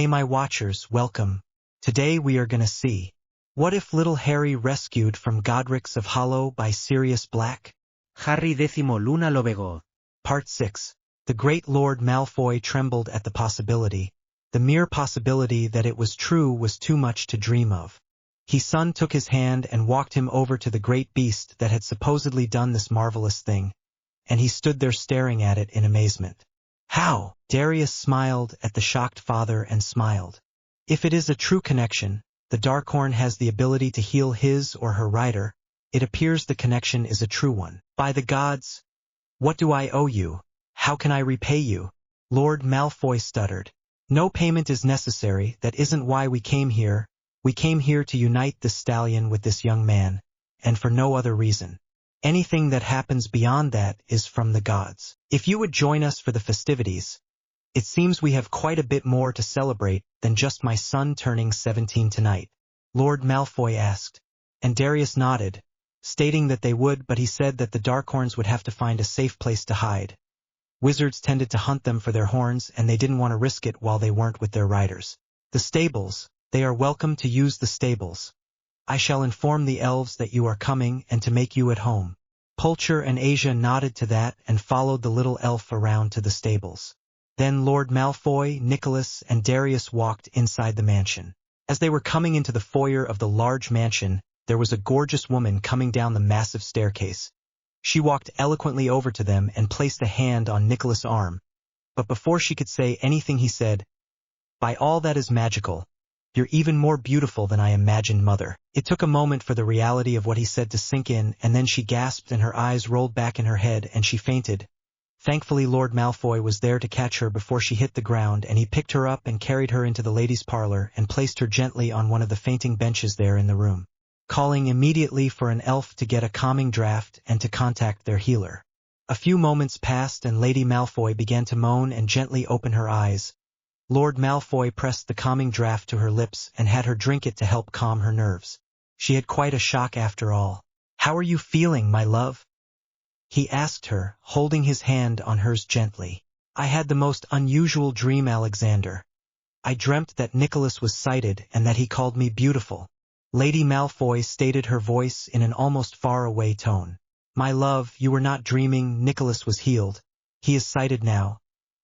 Hey my watchers, welcome. Today we are gonna see. What if little Harry rescued from GODRICS of Hollow by Sirius Black? Harry X Luna lo vegó. Part 6. The great Lord Malfoy trembled at the possibility. The mere possibility that it was true was too much to dream of. His son took his hand and walked him over to the great beast that had supposedly done this marvelous thing, and he stood there staring at it in amazement. How? Darius smiled at the shocked father and smiled. If it is a true connection, the Darkhorn has the ability to heal his or her rider. It appears the connection is a true one. By the gods! What do I owe you? How can I repay you? Lord Malfoy stuttered. No payment is necessary, that isn't why we came here. We came here to unite this stallion with this young man, and for no other reason. Anything that happens beyond that is from the gods. If you would join us for the festivities, it seems we have quite a bit more to celebrate than just my son turning 17 tonight, Lord Malfoy asked, and Darius nodded, stating that they would, but he said that the Darkhorns would have to find a safe place to hide. Wizards tended to hunt them for their horns, and they didn't want to risk it while they weren't with their riders. The stables, they are welcome to use the stables. I shall inform the elves that you are coming and to make you at home. Pulcher and Asia nodded to that and followed the little elf around to the stables. Then Lord Malfoy, Nicholas, and Darius walked inside the mansion. As they were coming into the foyer of the large mansion, there was a gorgeous woman coming down the massive staircase. She walked eloquently over to them and placed a hand on Nicholas' arm. But before she could say anything he said, "By all that is magical, you're even more beautiful than I imagined, mother." It took a moment for the reality of what he said to sink in, and then she gasped and her eyes rolled back in her head and she fainted. Thankfully Lord Malfoy was there to catch her before she hit the ground, and he picked her up and carried her into the ladies' parlor and placed her gently on one of the fainting benches there in the room, calling immediately for an elf to get a calming draft and to contact their healer. A few moments passed and Lady Malfoy began to moan and gently open her eyes. Lord Malfoy pressed the calming draft to her lips and had her drink it to help calm her nerves. She had quite a shock after all. "How are you feeling, my love?" he asked her, holding his hand on hers gently. "I had the most unusual dream, Alexander. I dreamt that Nicholas was sighted and that he called me beautiful." Lady Malfoy stated, her voice in an almost far-away tone. "My love, you were not dreaming. Nicholas was healed. He is sighted now.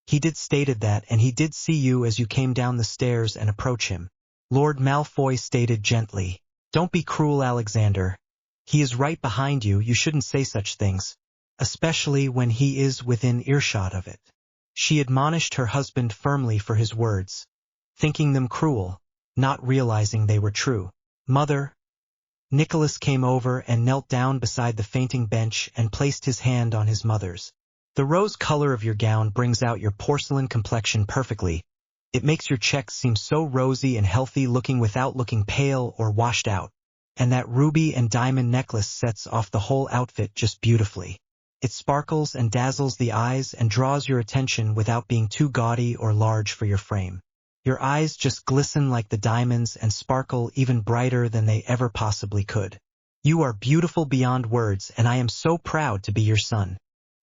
He did stated that, and he did see you as you came down the stairs and approach him." Lord Malfoy stated gently. "Don't be cruel, Alexander. He is right behind you. You shouldn't say such things, especially when he is within earshot of it." She admonished her husband firmly for his words, thinking them cruel, not realizing they were true. "Mother." Nicholas came over and knelt down beside the fainting bench and placed his hand on his mother's. "The rose color of your gown brings out your porcelain complexion perfectly. It makes your cheeks seem so rosy and healthy looking without looking pale or washed out. And that ruby and diamond necklace sets off the whole outfit just beautifully. It sparkles and dazzles the eyes and draws your attention without being too gaudy or large for your frame. Your eyes just glisten like the diamonds and sparkle even brighter than they ever possibly could. You are beautiful beyond words, and I am so proud to be your son,"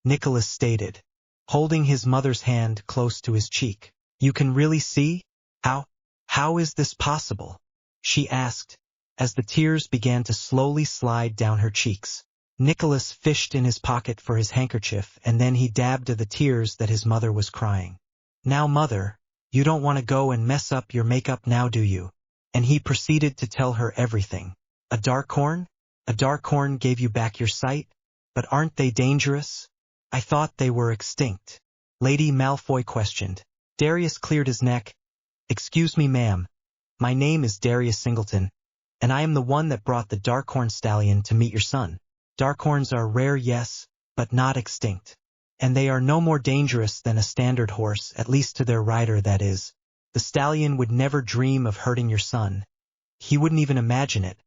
Nicholas stated, holding his mother's hand close to his cheek. "You can really see? How is this possible?" she asked, as the tears began to slowly slide down her cheeks. Nicholas fished in his pocket for his handkerchief, and then he dabbed at the tears that his mother was crying. "Now, mother, you don't want to go and mess up your makeup now, do you?" And he proceeded to tell her everything. "A Darkhorn? A Darkhorn gave you back your sight? But aren't they dangerous? I thought they were extinct," Lady Malfoy questioned. Darius cleared his neck. "Excuse me, ma'am. My name is Darius Singleton, and I am the one that brought the Darkhorn stallion to meet your son. Darkhorns are rare, yes, but not extinct. And they are no more dangerous than a standard horse, at least to their rider, that is. The stallion would never dream of hurting your son. He wouldn't even imagine it.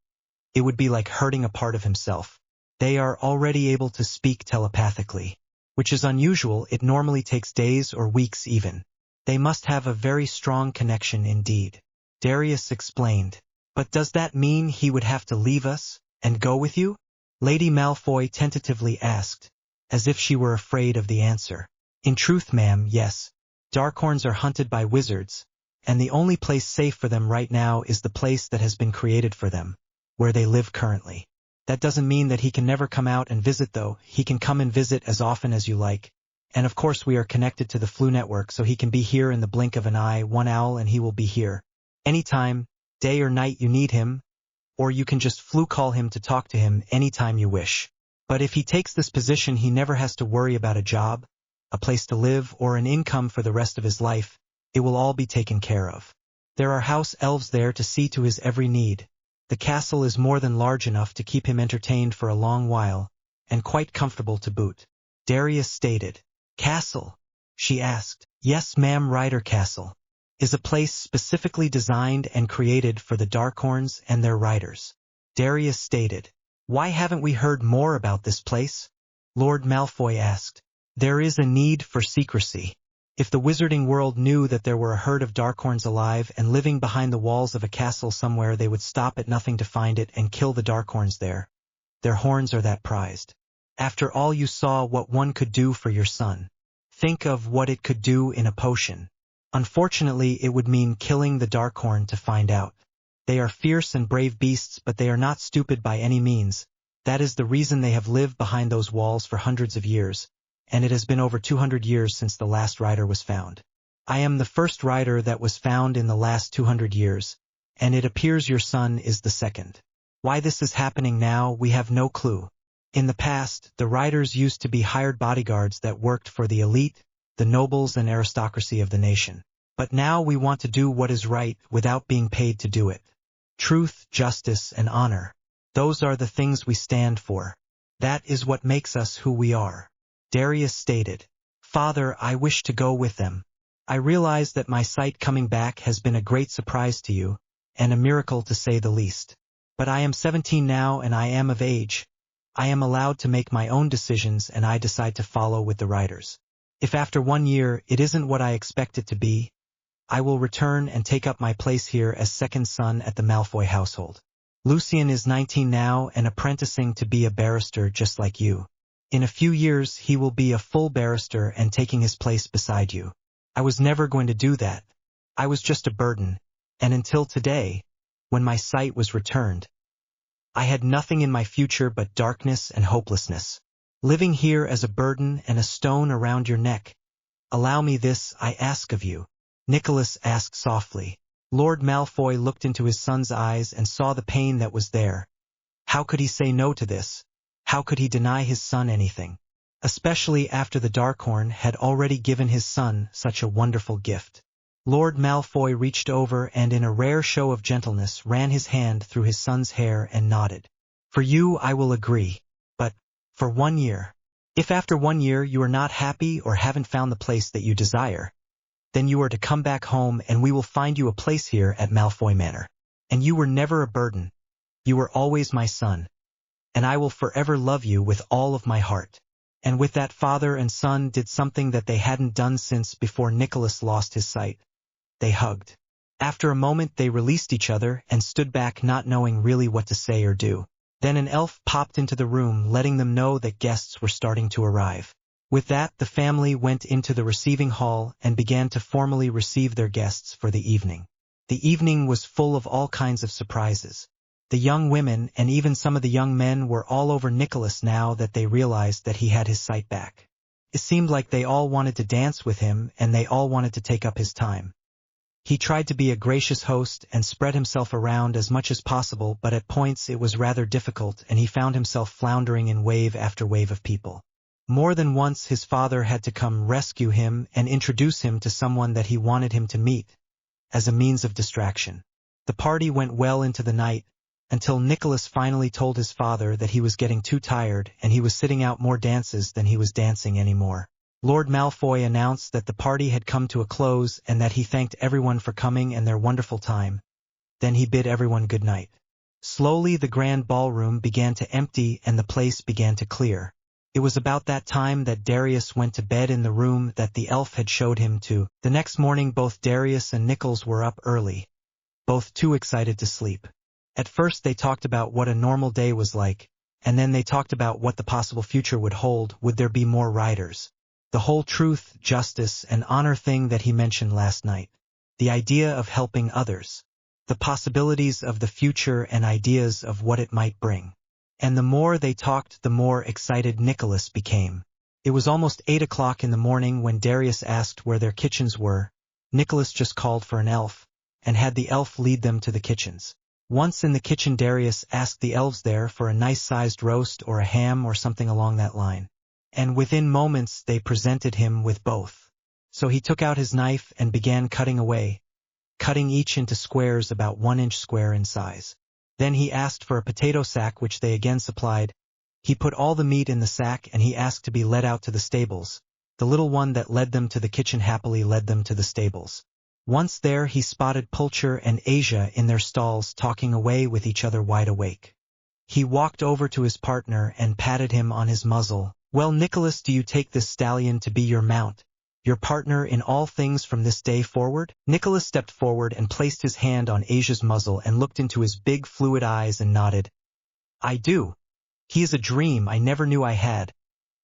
It would be like hurting a part of himself. They are already able to speak telepathically, which is unusual. It normally takes days or weeks even. They must have a very strong connection indeed," Darius explained. "But does that mean he would have to leave us and go with you?" Lady Malfoy tentatively asked, as if she were afraid of the answer. "In truth, ma'am, yes. Darkhorns are hunted by wizards, and the only place safe for them right now is the place that has been created for them, where they live currently. That doesn't mean that he can never come out and visit though. He can come and visit as often as you like. And of course we are connected to the Flu network, so he can be here in the blink of an eye, one owl, and he will be here. Anytime, day or night you need him, or you can just Flu call him to talk to him anytime you wish. But if he takes this position, he never has to worry about a job, a place to live, or an income for the rest of his life. It will all be taken care of. There are house elves there to see to his every need. The castle is more than large enough to keep him entertained for a long while, and quite comfortable to boot. Darius stated. Castle? She asked. Yes, ma'am, Rider Castle is a place specifically designed and created for the Darkhorns and their riders. Darius stated. Why haven't we heard more about this place? Lord Malfoy asked. There is a need for secrecy. If the wizarding world knew that there were a herd of Darkhorns alive and living behind the walls of a castle somewhere, they would stop at nothing to find it and kill the Darkhorns there. Their horns are that prized. After all, you saw what one could do for your son. Think of what it could do in a potion. Unfortunately, it would mean killing the Darkhorn to find out. They are fierce and brave beasts, but they are not stupid by any means. That is the reason they have lived behind those walls for hundreds of years, and it has been over 200 years since the last rider was found. I am the first rider that was found in the last 200 years, and it appears your son is the second. Why this is happening now, we have no clue. In the past, the riders used to be hired bodyguards that worked for the elite, the nobles and aristocracy of the nation. But now we want to do what is right without being paid to do it. Truth, justice, and honor. Those are the things we stand for. That is what makes us who we are. Darius stated. Father, I wish to go with them. I realize that my sight coming back has been a great surprise to you, and a miracle to say the least. But I am 17 now and I am of age. I am allowed to make my own decisions, and I decide to follow with the riders. If after 1 year it isn't what I expect it to be, I will return and take up my place here as second son at the Malfoy household. Lucian is 19 now and apprenticing to be a barrister just like you. In a few years he will be a full barrister and taking his place beside you. I was never going to do that. I was just a burden, and until today, when my sight was returned, I had nothing in my future but darkness and hopelessness. Living here as a burden and a stone around your neck. Allow me this, I ask of you. Nicholas asked softly. Lord Malfoy looked into his son's eyes and saw the pain that was there. How could he say no to this? How could he deny his son anything? Especially after the Darkhorn had already given his son such a wonderful gift. Lord Malfoy reached over and in a rare show of gentleness ran his hand through his son's hair and nodded. For you I will agree. But, for 1 year. If after 1 year you are not happy or haven't found the place that you desire, then you are to come back home and we will find you a place here at Malfoy Manor. And you were never a burden. You were always my son. And I will forever love you with all of my heart. And with that, father and son did something that they hadn't done since before Nicholas lost his sight. They hugged. After a moment they released each other and stood back, not knowing really what to say or do. Then an elf popped into the room, letting them know that guests were starting to arrive. With that, the family went into the receiving hall and began to formally receive their guests for the evening. The evening was full of all kinds of surprises. The young women and even some of the young men were all over Nicholas now that they realized that he had his sight back. It seemed like they all wanted to dance with him and they all wanted to take up his time. He tried to be a gracious host and spread himself around as much as possible, but at points it was rather difficult and he found himself floundering in wave after wave of people. More than once his father had to come rescue him and introduce him to someone that he wanted him to meet, as a means of distraction. The party went well into the night, until Nicholas finally told his father that he was getting too tired and he was sitting out more dances than he was dancing anymore. Lord Malfoy announced that the party had come to a close and that he thanked everyone for coming and their wonderful time. Then he bid everyone good night. Slowly the grand ballroom began to empty and the place began to clear. It was about that time that Darius went to bed in the room that the elf had showed him to. The next morning both Darius and Nicholas were up early, both too excited to sleep. At first they talked about what a normal day was like, and then they talked about what the possible future would hold. Would there be more riders? The whole truth, justice, and honor thing that he mentioned last night. the idea of helping others, the possibilities of the future and ideas of what it might bring. And the more they talked, the more excited Nicholas became. It was almost 8 o'clock in the morning when Darius asked where their kitchens were. Nicholas just called for an elf, and had the elf lead them to the kitchens. Once in the kitchen, Darius asked the elves there for a nice-sized roast or a ham or something along that line. And within moments they presented him with both. So he took out his knife and began cutting away, cutting each into squares about 1 inch square in size. Then he asked for a potato sack, which they again supplied. He put all the meat in the sack and he asked to be led out to the stables. The little one that led them to the kitchen happily led them to the stables. Once there, he spotted Pulcher and Asia in their stalls talking away with each other wide awake. He walked over to his partner and patted him on his muzzle. "Well, Nicholas, do you take this stallion to be your mount, your partner in all things from this day forward?" Nicholas stepped forward and placed his hand on Asia's muzzle and looked into his big fluid eyes and nodded. "I do. He is a dream I never knew I had,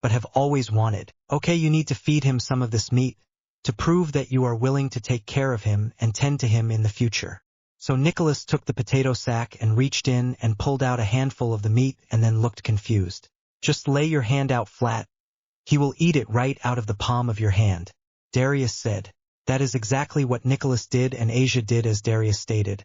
but have always wanted. Okay, you need to feed him some of this meat, to prove that you are willing to take care of him and tend to him in the future." So Nicholas took the potato sack and reached in and pulled out a handful of the meat and then looked confused. "Just lay your hand out flat. He will eat it right out of the palm of your hand," Darius said. That is exactly what Nicholas did, and Asia did as Darius stated.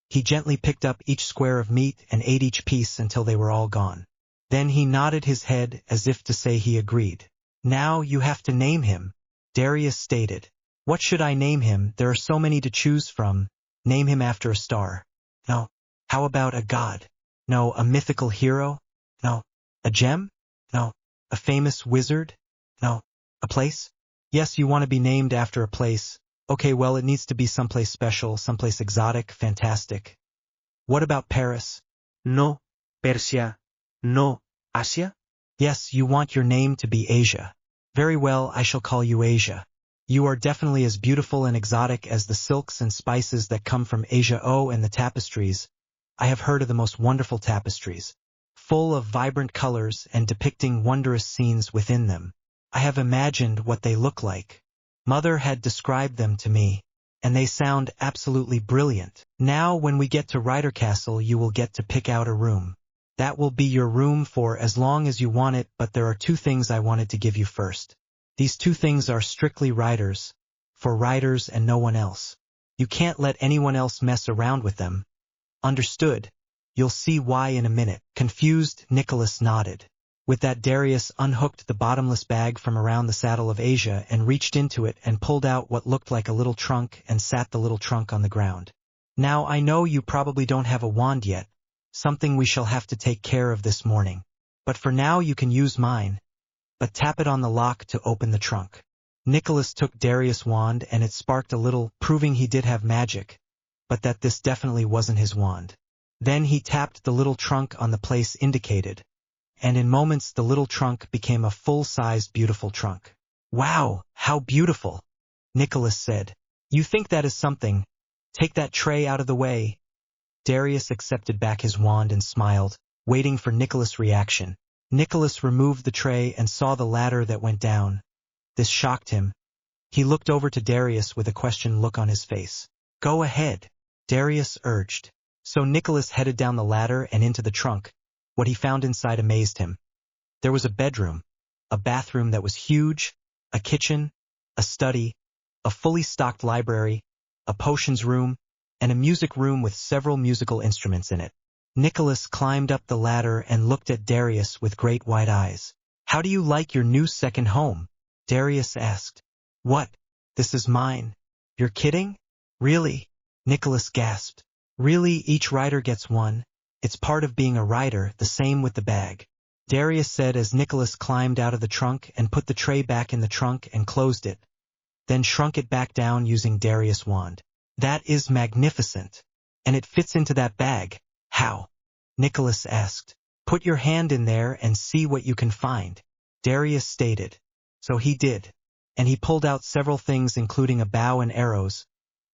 He gently picked up each square of meat and ate each piece until they were all gone. Then he nodded his head as if to say he agreed. "Now you have to name him," Darius stated. "What should I name him? There are so many to choose from. Name him after a star. No. How about a god? No. A mythical hero? No. A gem? No. A famous wizard? No. A place? Yes, you want to be named after a place. Okay, well, it needs to be someplace special, someplace exotic, fantastic. What about Paris? No. Persia. No. Asia? Yes, you want your name to be Asia. Very well, I shall call you Asia. You are definitely as beautiful and exotic as the silks and spices that come from Asia. Oh, and the tapestries. I have heard of the most wonderful tapestries, full of vibrant colors and depicting wondrous scenes within them. I have imagined what they look like. Mother had described them to me, and they sound absolutely brilliant. Now, when we get to Ryder Castle, you will get to pick out a room. That will be your room for as long as you want it, but there are 2 things I wanted to give you first. These 2 things are strictly Riders, for Riders and no one else. You can't let anyone else mess around with them. Understood? You'll see why in a minute." Confused, Nicholas nodded. With that, Darius unhooked the bottomless bag from around the saddle of Asia and reached into it and pulled out what looked like a little trunk and sat the little trunk on the ground. "Now, I know you probably don't have a wand yet, something we shall have to take care of this morning. But for now you can use mine. But tap it on the lock to open the trunk." Nicholas took Darius' wand and it sparked a little, proving he did have magic, but that this definitely wasn't his wand. Then he tapped the little trunk on the place indicated, and in moments the little trunk became a full-sized beautiful trunk. "Wow, how beautiful," Nicholas said. "You think that is something? Take that tray out of the way." Darius accepted back his wand and smiled, waiting for Nicholas' reaction. Nicholas removed the tray and saw the ladder that went down. This shocked him. He looked over to Darius with a question look on his face. "Go ahead," Darius urged. So Nicholas headed down the ladder and into the trunk. What he found inside amazed him. There was a bedroom, a bathroom that was huge, a kitchen, a study, a fully stocked library, a potions room, and a music room with several musical instruments in it. Nicholas climbed up the ladder and looked at Darius with great wide eyes. "How do you like your new second home?" Darius asked. "What? This is mine. You're kidding? Really?" Nicholas gasped. "Really, each rider gets one. It's part of being a rider, the same with the bag," Darius said as Nicholas climbed out of the trunk and put the tray back in the trunk and closed it, then shrunk it back down using Darius' wand. "That is magnificent. And it fits into that bag. How?" Nicholas asked. "Put your hand in there and see what you can find," Darius stated. So he did, and he pulled out several things including a bow and arrows,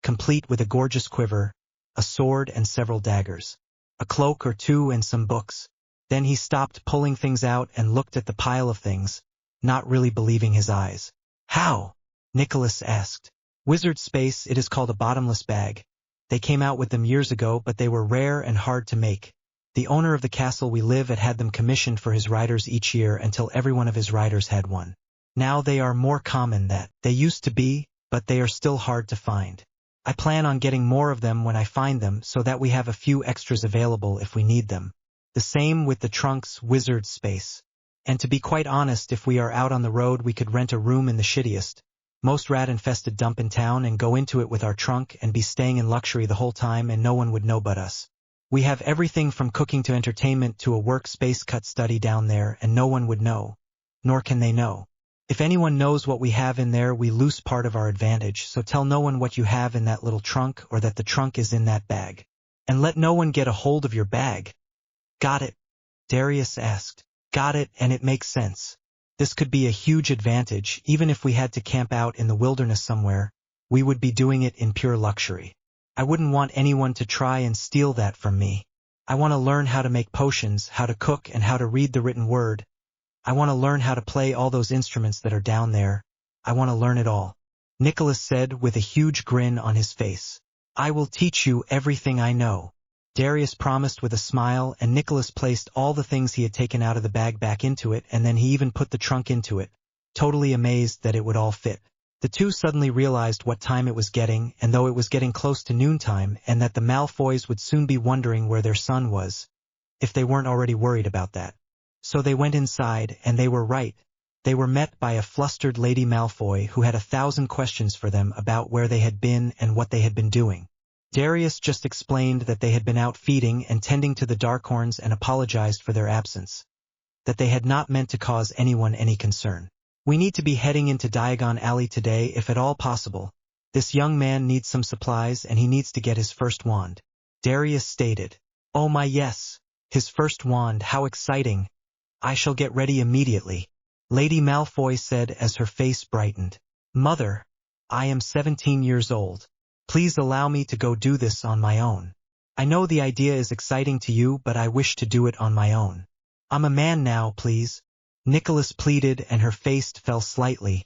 complete with a gorgeous quiver, a sword and several daggers, a cloak or 2 and some books. Then he stopped pulling things out and looked at the pile of things, not really believing his eyes. "How?" Nicholas asked. Wizard space, it is called a bottomless bag. They came out with them years ago, but they were rare and hard to make. The owner of the castle we live at had them commissioned for his riders each year until every one of his riders had one. Now they are more common than they used to be, but they are still hard to find. I plan on getting more of them when I find them so that we have a few extras available if we need them. The same with the trunks wizard space. And to be quite honest, if we are out on the road we could rent a room in the shittiest, most rat-infested dump in town and go into it with our trunk and be staying in luxury the whole time and no one would know but us. We have everything from cooking to entertainment to a workspace cut study down there and no one would know. Nor can they know. If anyone knows what we have in there we lose part of our advantage, so tell no one what you have in that little trunk or that the trunk is in that bag. And let no one get a hold of your bag. Got it? Darius asked. Got it, and it makes sense. This could be a huge advantage. Even if we had to camp out in the wilderness somewhere, we would be doing it in pure luxury. I wouldn't want anyone to try and steal that from me. I want to learn how to make potions, how to cook, and how to read the written word. I want to learn how to play all those instruments that are down there. I want to learn it all. Nicholas said with a huge grin on his face. I will teach you everything I know. Darius promised with a smile, and Nicholas placed all the things he had taken out of the bag back into it, and then he even put the trunk into it, totally amazed that it would all fit. The two suddenly realized what time it was getting, and though it was getting close to noontime, and that the Malfoys would soon be wondering where their son was, if they weren't already worried about that. So they went inside, and they were right. They were met by a flustered Lady Malfoy who had 1,000 questions for them about where they had been and what they had been doing. Darius just explained that they had been out feeding and tending to the Darkhorns and apologized for their absence. That they had not meant to cause anyone any concern. We need to be heading into Diagon Alley today if at all possible. This young man needs some supplies and he needs to get his first wand. Darius stated. Oh my yes, his first wand, how exciting. I shall get ready immediately. Lady Malfoy said as her face brightened. Mother, I am 17 years old. Please allow me to go do this on my own. I know the idea is exciting to you, but I wish to do it on my own. I'm a man now, please. Nicholas pleaded, and her face fell slightly.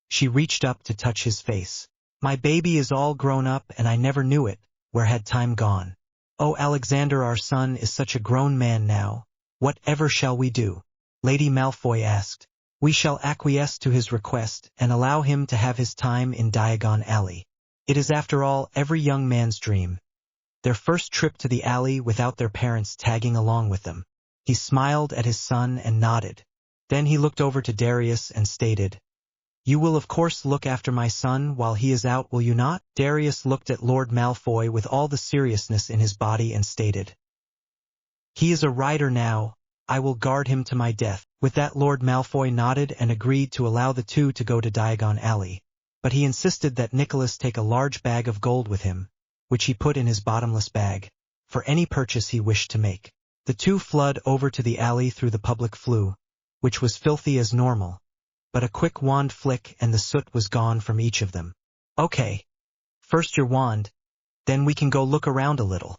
She reached up to touch his face. My baby is all grown up and I never knew it. Where had time gone? Oh, Alexander, our son is such a grown man now. Whatever shall we do? Lady Malfoy asked. We shall acquiesce to his request and allow him to have his time in Diagon Alley. It is after all every young man's dream. Their first trip to the alley without their parents tagging along with them. He smiled at his son and nodded. Then he looked over to Darius and stated, You will of course look after my son while he is out, will you not? Darius looked at Lord Malfoy with all the seriousness in his body and stated, He is a rider now. I will guard him to my death. With that Lord Malfoy nodded and agreed to allow the two to go to Diagon Alley. But he insisted that Nicholas take a large bag of gold with him, which he put in his bottomless bag, for any purchase he wished to make. The two fled over to the alley through the public flue, which was filthy as normal, but a quick wand flick and the soot was gone from each of them. Okay. First your wand, then we can go look around a little,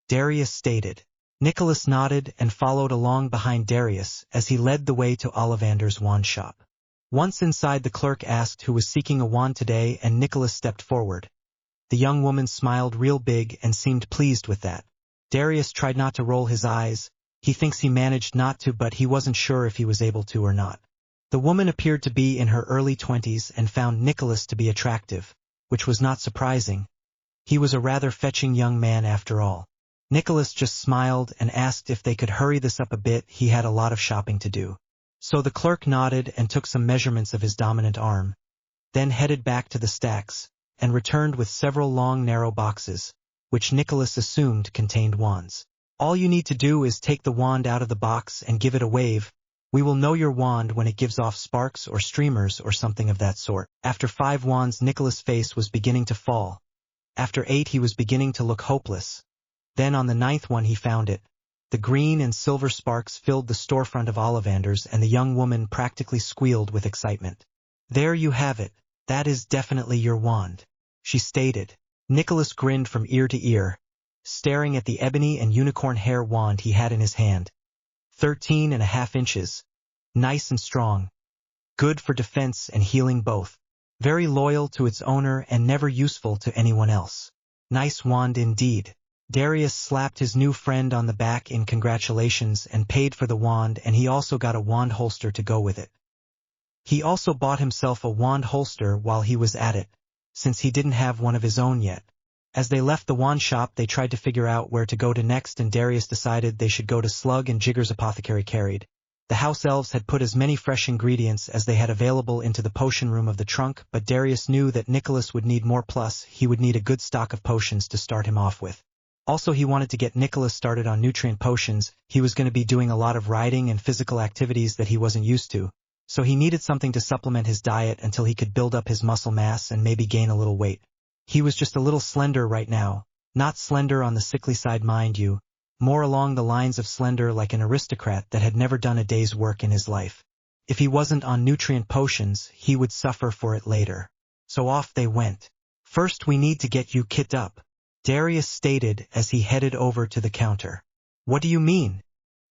Darius stated. Nicholas nodded and followed along behind Darius as he led the way to Ollivander's wand shop. Once inside, the clerk asked who was seeking a wand today, and Nicholas stepped forward. The young woman smiled real big and seemed pleased with that. Darius tried not to roll his eyes. He thinks he managed not to, but he wasn't sure if he was able to or not. The woman appeared to be in her early 20s and found Nicholas to be attractive, which was not surprising. He was a rather fetching young man after all. Nicholas just smiled and asked if they could hurry this up a bit. He had a lot of shopping to do. So the clerk nodded and took some measurements of his dominant arm, then headed back to the stacks, and returned with several long narrow boxes, which Nicholas assumed contained wands. All you need to do is take the wand out of the box and give it a wave. We will know your wand when it gives off sparks or streamers or something of that sort. After 5 wands, Nicholas' face was beginning to fall. After 8 he was beginning to look hopeless. Then on the 9th one he found it. The green and silver sparks filled the storefront of Ollivander's, and the young woman practically squealed with excitement. There you have it. That is definitely your wand, she stated. Nicholas grinned from ear to ear, staring at the ebony and unicorn hair wand he had in his hand. 13.5 inches. Nice and strong. Good for defense and healing both. Very loyal to its owner and never useful to anyone else. Nice wand indeed. Darius slapped his new friend on the back in congratulations and paid for the wand, and he also got a wand holster to go with it. He also bought himself a wand holster while he was at it, since he didn't have one of his own yet. As they left the wand shop, they tried to figure out where to go to next, and Darius decided they should go to Slug and Jigger's apothecary carried. The house elves had put as many fresh ingredients as they had available into the potion room of the trunk, but Darius knew that Nicholas would need more, plus he would need a good stock of potions to start him off with. Also, he wanted to get Nicholas started on nutrient potions. He was going to be doing a lot of riding and physical activities that he wasn't used to, so he needed something to supplement his diet until he could build up his muscle mass and maybe gain a little weight. He was just a little slender right now, not slender on the sickly side, mind you, more along the lines of slender like an aristocrat that had never done a day's work in his life. If he wasn't on nutrient potions, he would suffer for it later. So off they went. First, we need to get you kit up, Darius stated as he headed over to the counter. What do you mean?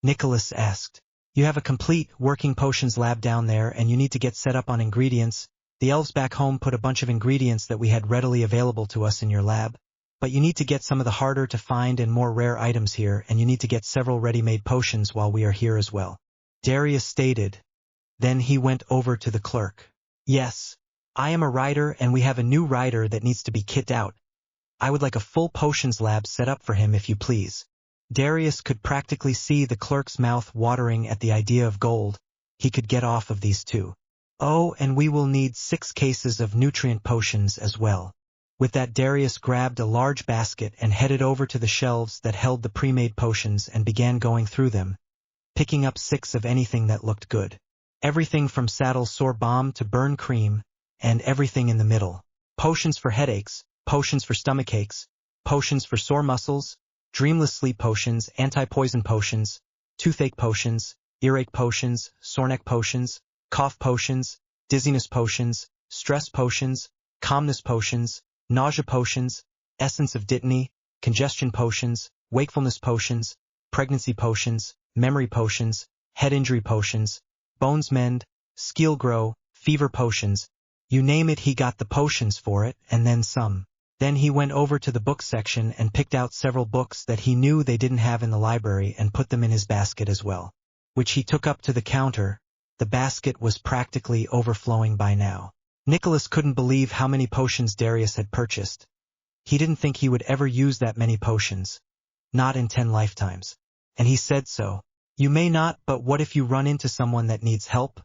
Nicholas asked. You have a complete working potions lab down there, and you need to get set up on ingredients. The elves back home put a bunch of ingredients that we had readily available to us in your lab, but you need to get some of the harder to find and more rare items here, and you need to get several ready-made potions while we are here as well, Darius stated. Then he went over to the clerk. Yes, I am a writer, and we have a new writer that needs to be kit out. I would like a full potions lab set up for him, if you please. Darius could practically see the clerk's mouth watering at the idea of gold he could get off of these two. Oh, and we will need 6 cases of nutrient potions as well. With that, Darius grabbed a large basket and headed over to the shelves that held the pre-made potions and began going through them, picking up 6 of anything that looked good. Everything from saddle sore balm to burn cream, and everything in the middle. Potions for headaches, potions for stomach aches, potions for sore muscles, dreamless sleep potions, anti-poison potions, toothache potions, earache potions, sore neck potions, cough potions, dizziness potions, stress potions, calmness potions, nausea potions, essence of dittany, congestion potions, wakefulness potions, pregnancy potions, memory potions, head injury potions, bones mend, skill grow, fever potions. You name it, he got the potions for it, and then some. Then he went over to the book section and picked out several books that he knew they didn't have in the library and put them in his basket as well, which he took up to the counter. The basket was practically overflowing by now. Nicholas couldn't believe how many potions Darius had purchased. He didn't think he would ever use that many potions. Not in 10 lifetimes. And he said so. You may not, but what if you run into someone that needs help?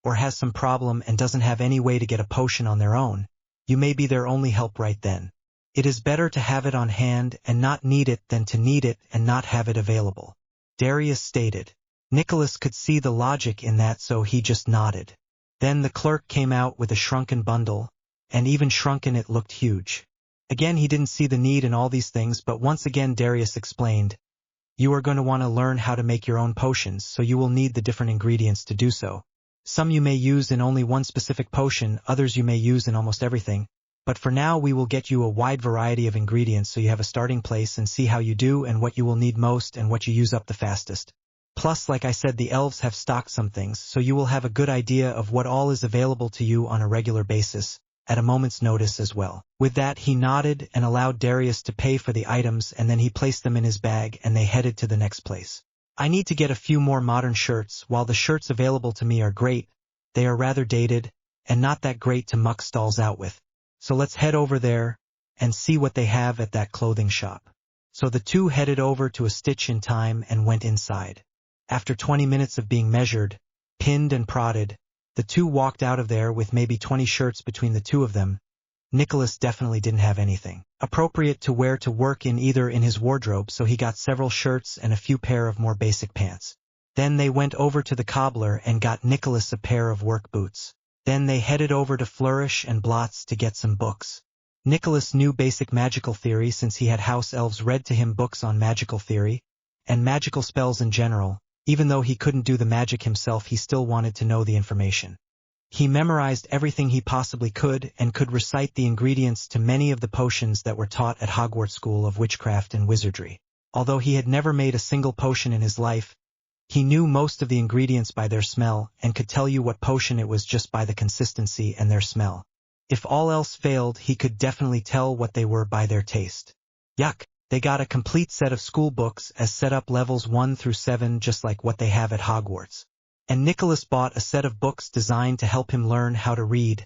Or has some problem and doesn't have any way to get a potion on their own? You may be their only help right then. It is better to have it on hand and not need it than to need it and not have it available, Darius stated. Nicholas could see the logic in that, so he just nodded. Then the clerk came out with a shrunken bundle, and even shrunken it looked huge. Again, he didn't see the need in all these things, but once again Darius explained, you are going to want to learn how to make your own potions, so you will need the different ingredients to do so. Some you may use in only one specific potion, others you may use in almost everything, but for now we will get you a wide variety of ingredients so you have a starting place and see how you do and what you will need most and what you use up the fastest. Plus, like I said, the elves have stocked some things, so you will have a good idea of what all is available to you on a regular basis, at a moment's notice as well. With that, he nodded and allowed Darius to pay for the items, and then he placed them in his bag and they headed to the next place. I need to get a few more modern shirts. While the shirts available to me are great, they are rather dated, and not that great to muck stalls out with. So let's head over there and see what they have at that clothing shop. So the two headed over to a Stitch in Time and went inside. After 20 minutes of being measured, pinned and prodded, the two walked out of there with maybe 20 shirts between the two of them. Nicholas definitely didn't have anything appropriate to wear to work in either in his wardrobe, so he got several shirts and a few pair of more basic pants. Then they went over to the cobbler and got Nicholas a pair of work boots. Then they headed over to Flourish and Blots to get some books. Nicholas knew basic magical theory since he had house elves read to him books on magical theory and magical spells in general. Even though he couldn't do the magic himself, he still wanted to know the information. He memorized everything he possibly could and could recite the ingredients to many of the potions that were taught at Hogwarts School of Witchcraft and Wizardry. Although he had never made a single potion in his life, he knew most of the ingredients by their smell and could tell you what potion it was just by the consistency and their smell. If all else failed, he could definitely tell what they were by their taste. Yuck! They got a complete set of school books as set up levels 1 through 7 just like what they have at Hogwarts. And Nicholas bought a set of books designed to help him learn how to read,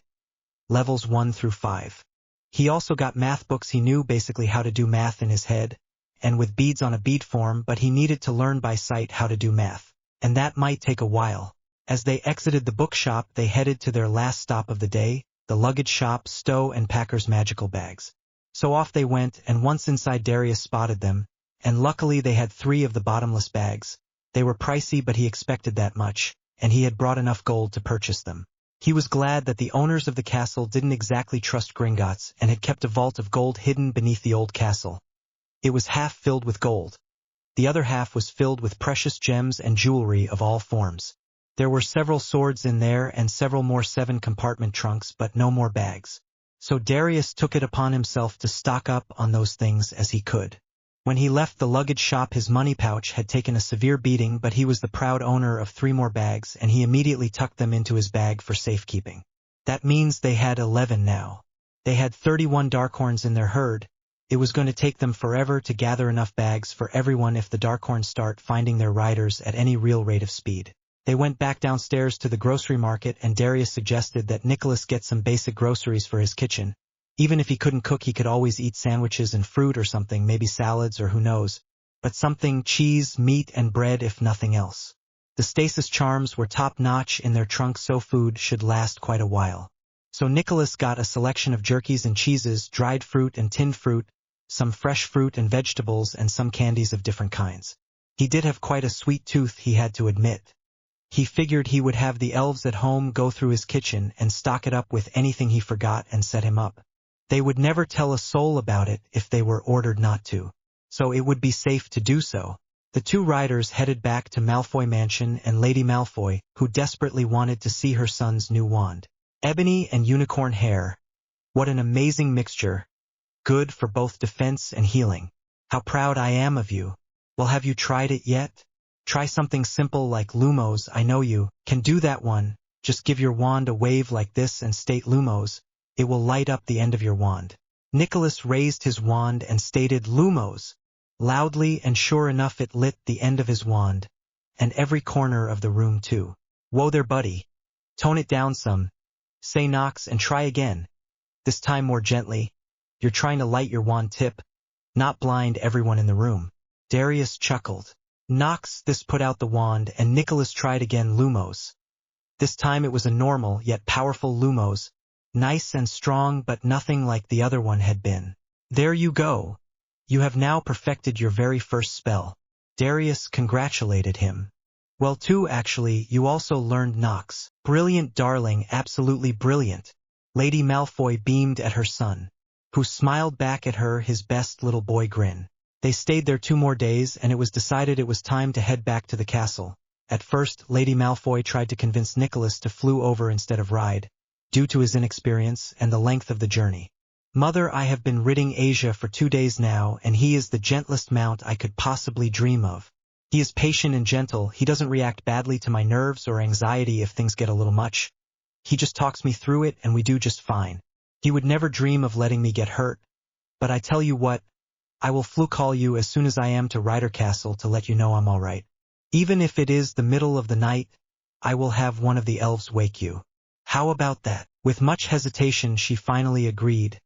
levels 1 through 5. He also got math books. He knew basically how to do math in his head, and with beads on a bead form, but he needed to learn by sight how to do math, and that might take a while. As they exited the bookshop, they headed to their last stop of the day, the luggage shop, Stowe and Packer's magical bags. So off they went, and once inside Darius spotted them, and luckily they had 3 of the bottomless bags. They were pricey, but he expected that much, and he had brought enough gold to purchase them. He was glad that the owners of the castle didn't exactly trust Gringotts and had kept a vault of gold hidden beneath the old castle. It was half filled with gold. The other half was filled with precious gems and jewelry of all forms. There were several swords in there and several more 7-compartment trunks, but no more bags. So Darius took it upon himself to stock up on those things as he could. When he left the luggage shop, his money pouch had taken a severe beating, but he was the proud owner of 3 more bags, and he immediately tucked them into his bag for safekeeping. That means they had 11 now. They had 31 Darkhorns in their herd. It was going to take them forever to gather enough bags for everyone if the Darkhorns start finding their riders at any real rate of speed. They went back downstairs to the grocery market, and Darius suggested that Nicholas get some basic groceries for his kitchen. Even if he couldn't cook, he could always eat sandwiches and fruit or something, maybe salads or who knows. But something, cheese, meat, and bread if nothing else. The stasis charms were top-notch in their trunk, so food should last quite a while. So Nicholas got a selection of jerkies and cheeses, dried fruit and tinned fruit, some fresh fruit and vegetables, and some candies of different kinds. He did have quite a sweet tooth, he had to admit. He figured he would have the elves at home go through his kitchen and stock it up with anything he forgot and set him up. They would never tell a soul about it if they were ordered not to. So it would be safe to do so. The 2 riders headed back to Malfoy Mansion, and Lady Malfoy, who desperately wanted to see her son's new wand. Ebony and unicorn hair. What an amazing mixture. Good for both defense and healing. How proud I am of you. Well, have you tried it yet? Try something simple like Lumos. I know you can do that one. Just give your wand a wave like this and state Lumos. It will light up the end of your wand. Nicholas raised his wand and stated Lumos loudly, and sure enough it lit the end of his wand, and every corner of the room too. Whoa there, buddy. Tone it down some. Say Nox and try again. This time more gently. You're trying to light your wand tip, not blind everyone in the room. Darius chuckled. Nox. This put out the wand, and Nicholas tried again. Lumos. This time it was a normal yet powerful Lumos. Nice and strong, but nothing like the other one had been. There you go. You have now perfected your very first spell. Darius congratulated him. Well, too, actually, you also learned Nox. Brilliant, darling, absolutely brilliant. Lady Malfoy beamed at her son, who smiled back at her his best little boy grin. They stayed there 2 more days, and it was decided it was time to head back to the castle. At first, Lady Malfoy tried to convince Nicholas to flew over instead of ride, due to his inexperience and the length of the journey. Mother, I have been riding Asia for 2 days now, and he is the gentlest mount I could possibly dream of. He is patient and gentle. He doesn't react badly to my nerves or anxiety if things get a little much. He just talks me through it, and we do just fine. He would never dream of letting me get hurt. But I tell you what, I will flu call you as soon as I am to Ryder Castle to let you know I'm all right. Even if it is the middle of the night, I will have one of the elves wake you. How about that? With much hesitation she finally agreed,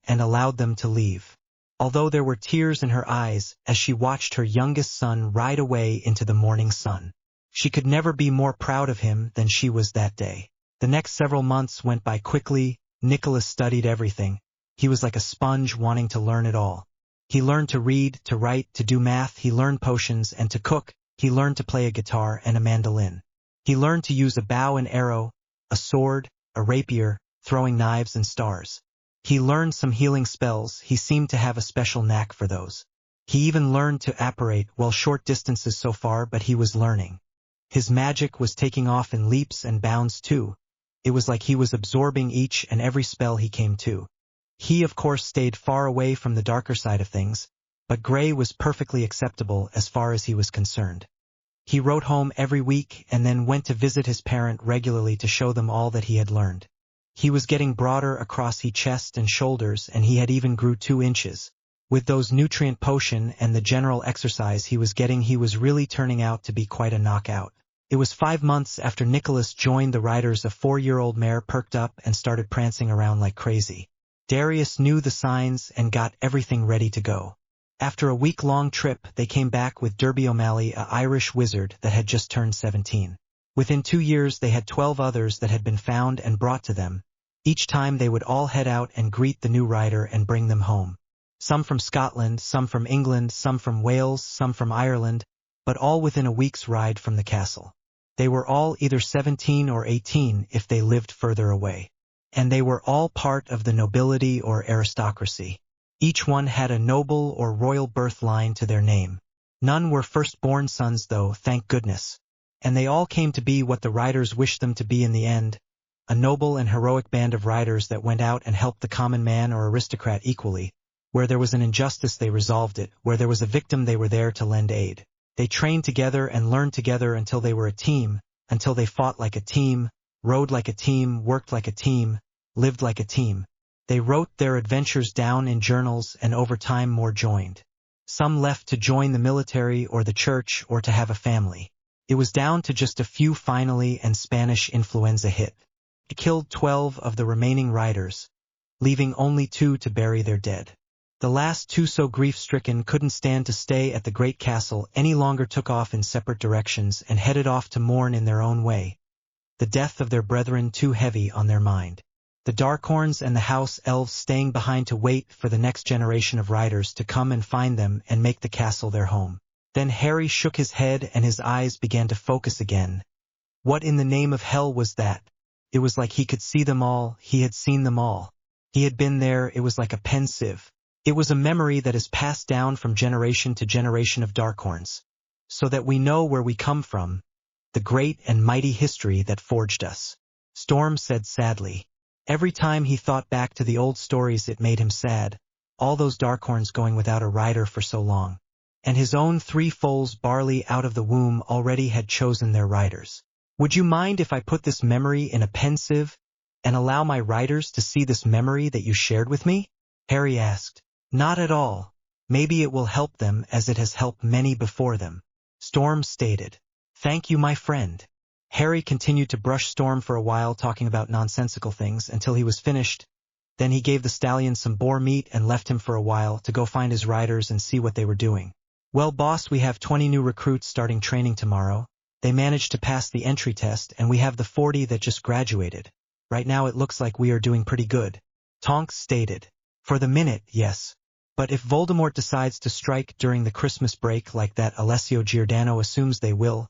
and allowed them to leave. Although there were tears in her eyes as she watched her youngest son ride away into the morning sun. She could never be more proud of him than she was that day. The next several months went by quickly. Nicholas studied everything. He was like a sponge wanting to learn it all. He learned to read, to write, to do math. He learned potions and to cook. He learned to play a guitar and a mandolin. He learned to use a bow and arrow, a sword, a rapier, throwing knives and stars. He learned some healing spells. He seemed to have a special knack for those. He even learned to apparate, well, short distances so far, but he was learning. His magic was taking off in leaps and bounds too. It was like he was absorbing each and every spell he came to. He, of course, stayed far away from the darker side of things, but gray was perfectly acceptable as far as he was concerned. He wrote home every week and then went to visit his parent regularly to show them all that he had learned. He was getting broader across his chest and shoulders, and he had even grew 2 inches. With those nutrient potion and the general exercise he was getting, he was really turning out to be quite a knockout. It was 5 months after Nicholas joined the riders. A 4-year-old mare perked up and started prancing around like crazy. Darius knew the signs and got everything ready to go. After a week-long trip, they came back with Derby O'Malley, a Irish wizard that had just turned 17. Within 2 years they had 12 others that had been found and brought to them. Each time they would all head out and greet the new rider and bring them home. Some from Scotland, some from England, some from Wales, some from Ireland, but all within a week's ride from the castle. They were all either 17 or 18 if they lived further away. And they were all part of the nobility or aristocracy. Each one had a noble or royal birth line to their name. None were firstborn sons though, thank goodness. And they all came to be what the riders wished them to be in the end, a noble and heroic band of riders that went out and helped the common man or aristocrat equally. Where there was an injustice they resolved it, where there was a victim they were there to lend aid. They trained together and learned together until they were a team, until they fought like a team, rode like a team, worked like a team, lived like a team. They wrote their adventures down in journals, and over time more joined. Some left to join the military or the church or to have a family. It was down to just a few finally, and Spanish influenza hit. It killed 12 of the remaining riders, leaving only 2 to bury their dead. The last 2, so grief-stricken, couldn't stand to stay at the great castle any longer, took off in separate directions and headed off to mourn in their own way. The death of their brethren too heavy on their mind. The Darkhorns and the house elves staying behind to wait for the next generation of riders to come and find them and make the castle their home. Then Harry shook his head and his eyes began to focus again. What in the name of hell was that? It was like he could see them all, he had seen them all. He had been there, it was like a pensive. It was a memory that is passed down from generation to generation of Darkhorns, so that we know where we come from, the great and mighty history that forged us. Storm said sadly. Every time he thought back to the old stories it made him sad, all those Darkhorns going without a rider for so long. And his own 3 foals barley out of the womb already had chosen their riders. Would you mind if I put this memory in a pensive, and allow my riders to see this memory that you shared with me? Harry asked. Not at all. Maybe it will help them as it has helped many before them. Storm stated. Thank you, my friend. Harry continued to brush Storm for a while, talking about nonsensical things until he was finished. Then he gave the stallion some boar meat and left him for a while to go find his riders and see what they were doing. Well, boss, we have 20 new recruits starting training tomorrow. They managed to pass the entry test, and we have the 40 that just graduated. Right now it looks like we are doing pretty good. Tonks stated. For the minute, yes. But if Voldemort decides to strike during the Christmas break like that Alessio Giordano assumes they will,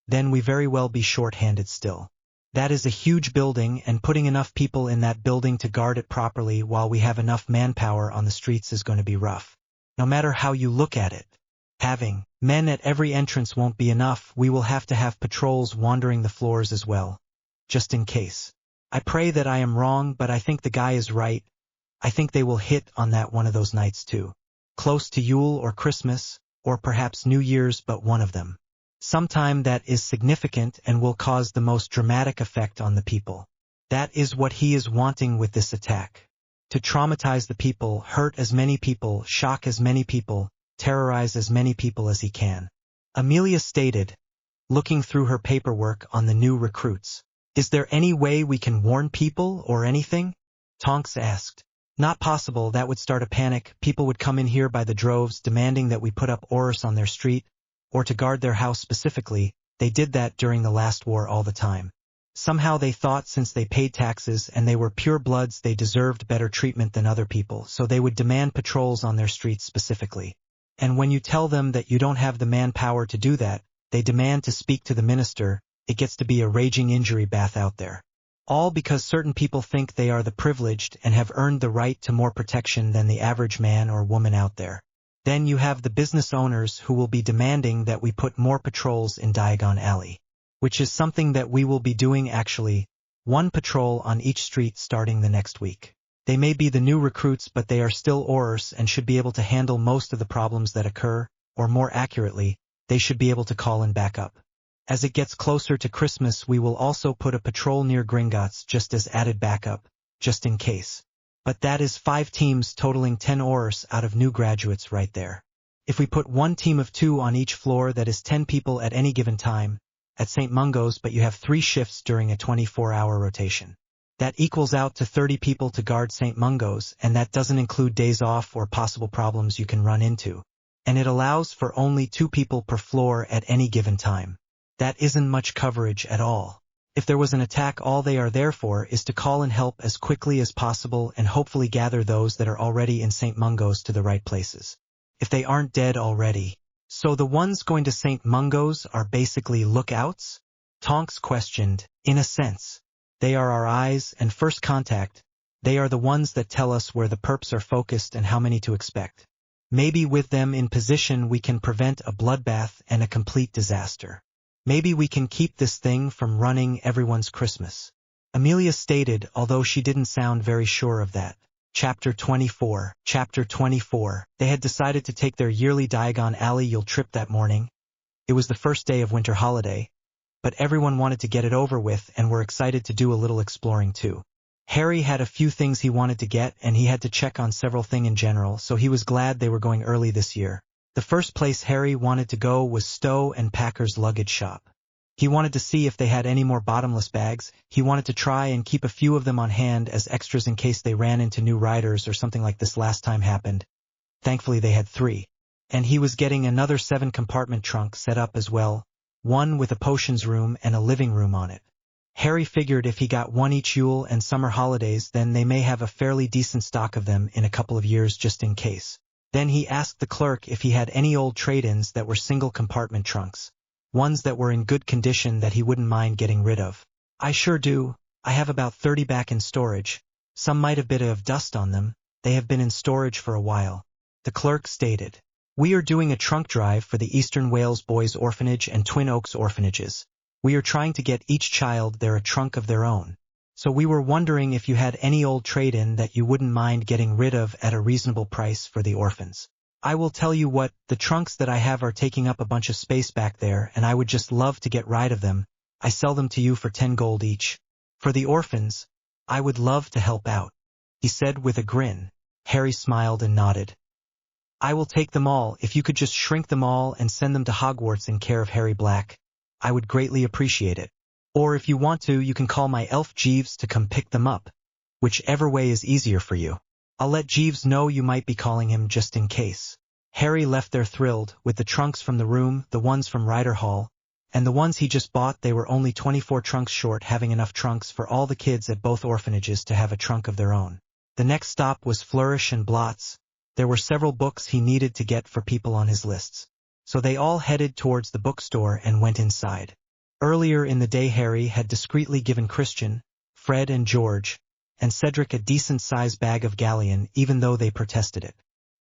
then we very well be short-handed still. That is a huge building, and putting enough people in that building to guard it properly while we have enough manpower on the streets is going to be rough. No matter how you look at it. Having men at every entrance won't be enough, we will have to have patrols wandering the floors as well. Just in case. I pray that I am wrong, but I think the guy is right. I think they will hit on that one of those nights too. Close to Yule or Christmas, or perhaps New Year's, but one of them. Sometime that is significant and will cause the most dramatic effect on the people. That is what he is wanting with this attack. To traumatize the people, hurt as many people, shock as many people, terrorize as many people as he can. Amelia stated, looking through her paperwork on the new recruits. Is there any way we can warn people or anything? Tonks asked. Not possible, that would start a panic. People would come in here by the droves demanding that we put up Aurors on their street, or to guard their house specifically. They did that during the last war all the time. Somehow they thought since they paid taxes and they were pure bloods they deserved better treatment than other people, so they would demand patrols on their streets specifically. And when you tell them that you don't have the manpower to do that, they demand to speak to the minister. It gets to be a raging injury bath out there. All because certain people think they are the privileged and have earned the right to more protection than the average man or woman out there. Then you have the business owners who will be demanding that we put more patrols in Diagon Alley, which is something that we will be doing actually, 1 patrol on each street starting the next week. They may be the new recruits, but they are still Aurors and should be able to handle most of the problems that occur, or more accurately, they should be able to call in backup. As it gets closer to Christmas, we will also put a patrol near Gringotts just as added backup, just in case. But that is 5 teams totaling 10 Aurors out of new graduates right there. If we put one team of 2 on each floor, that is 10 people at any given time, at St. Mungo's, but you have 3 shifts during a 24-hour rotation. That equals out to 30 people to guard St. Mungo's, and that doesn't include days off or possible problems you can run into. And it allows for only 2 people per floor at any given time. That isn't much coverage at all. If there was an attack, all they are there for is to call and help as quickly as possible and hopefully gather those that are already in St. Mungo's to the right places. If they aren't dead already. So the ones going to St. Mungo's are basically lookouts? Tonks questioned, in a sense. They are our eyes and first contact. They are the ones that tell us where the perps are focused and how many to expect. Maybe with them in position we can prevent a bloodbath and a complete disaster. Maybe we can keep this thing from running everyone's Christmas. Amelia stated, although she didn't sound very sure of that. Chapter 24. Chapter 24. They had decided to take their yearly Diagon Alley trip that morning. It was the first day of winter holiday, but everyone wanted to get it over with and were excited to do a little exploring too. Harry had a few things he wanted to get, and he had to check on several things in general, so he was glad they were going early this year. The first place Harry wanted to go was Stowe and Packer's luggage shop. He wanted to see if they had any more bottomless bags. He wanted to try and keep a few of them on hand as extras in case they ran into new riders or something like this last time happened. Thankfully they had 3. And he was getting another 7-compartment trunk set up as well, one with a potions room and a living room on it. Harry figured if he got one each Yule and summer holidays, then they may have a fairly decent stock of them in a couple of years just in case. Then he asked the clerk if he had any old trade-ins that were single-compartment trunks. Ones that were in good condition that he wouldn't mind getting rid of. I sure do. I have about 30 back in storage. Some might have a bit of dust on them. They have been in storage for a while. The clerk stated. We are doing a trunk drive for the Eastern Wales Boys Orphanage and Twin Oaks Orphanages. We are trying to get each child there a trunk of their own. So we were wondering if you had any old trade-in that you wouldn't mind getting rid of at a reasonable price for the orphans. I will tell you what, the trunks that I have are taking up a bunch of space back there, and I would just love to get rid of them. I sell them to you for 10 gold each. For the orphans, I would love to help out, he said with a grin. Harry smiled and nodded. I will take them all. If you could just shrink them all and send them to Hogwarts in care of Harry Black, I would greatly appreciate it. Or if you want to, you can call my elf Jeeves to come pick them up. Whichever way is easier for you. I'll let Jeeves know you might be calling him just in case. Harry left there thrilled, with the trunks from the room, the ones from Ryder Hall, and the ones he just bought. They were only 24 trunks short, having enough trunks for all the kids at both orphanages to have a trunk of their own. The next stop was Flourish and Blots. There were several books he needed to get for people on his lists. So they all headed towards the bookstore and went inside. Earlier in the day Harry had discreetly given Christian, Fred and George, and Cedric a decent-sized bag of galleon, even though they protested it,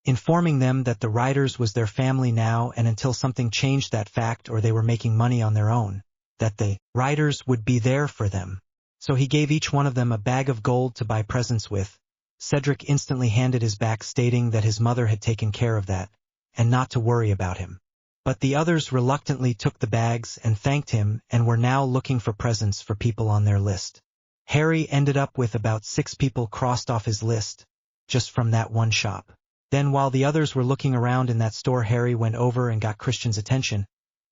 informing them that the riders was their family now, and until something changed that fact or they were making money on their own, that the riders would be there for them. So he gave each one of them a bag of gold to buy presents with. Cedric instantly handed his back, stating that his mother had taken care of that, and not to worry about him. But the others reluctantly took the bags and thanked him and were now looking for presents for people on their list. Harry ended up with about 6 people crossed off his list, just from that one shop. Then while the others were looking around in that store, Harry went over and got Christian's attention.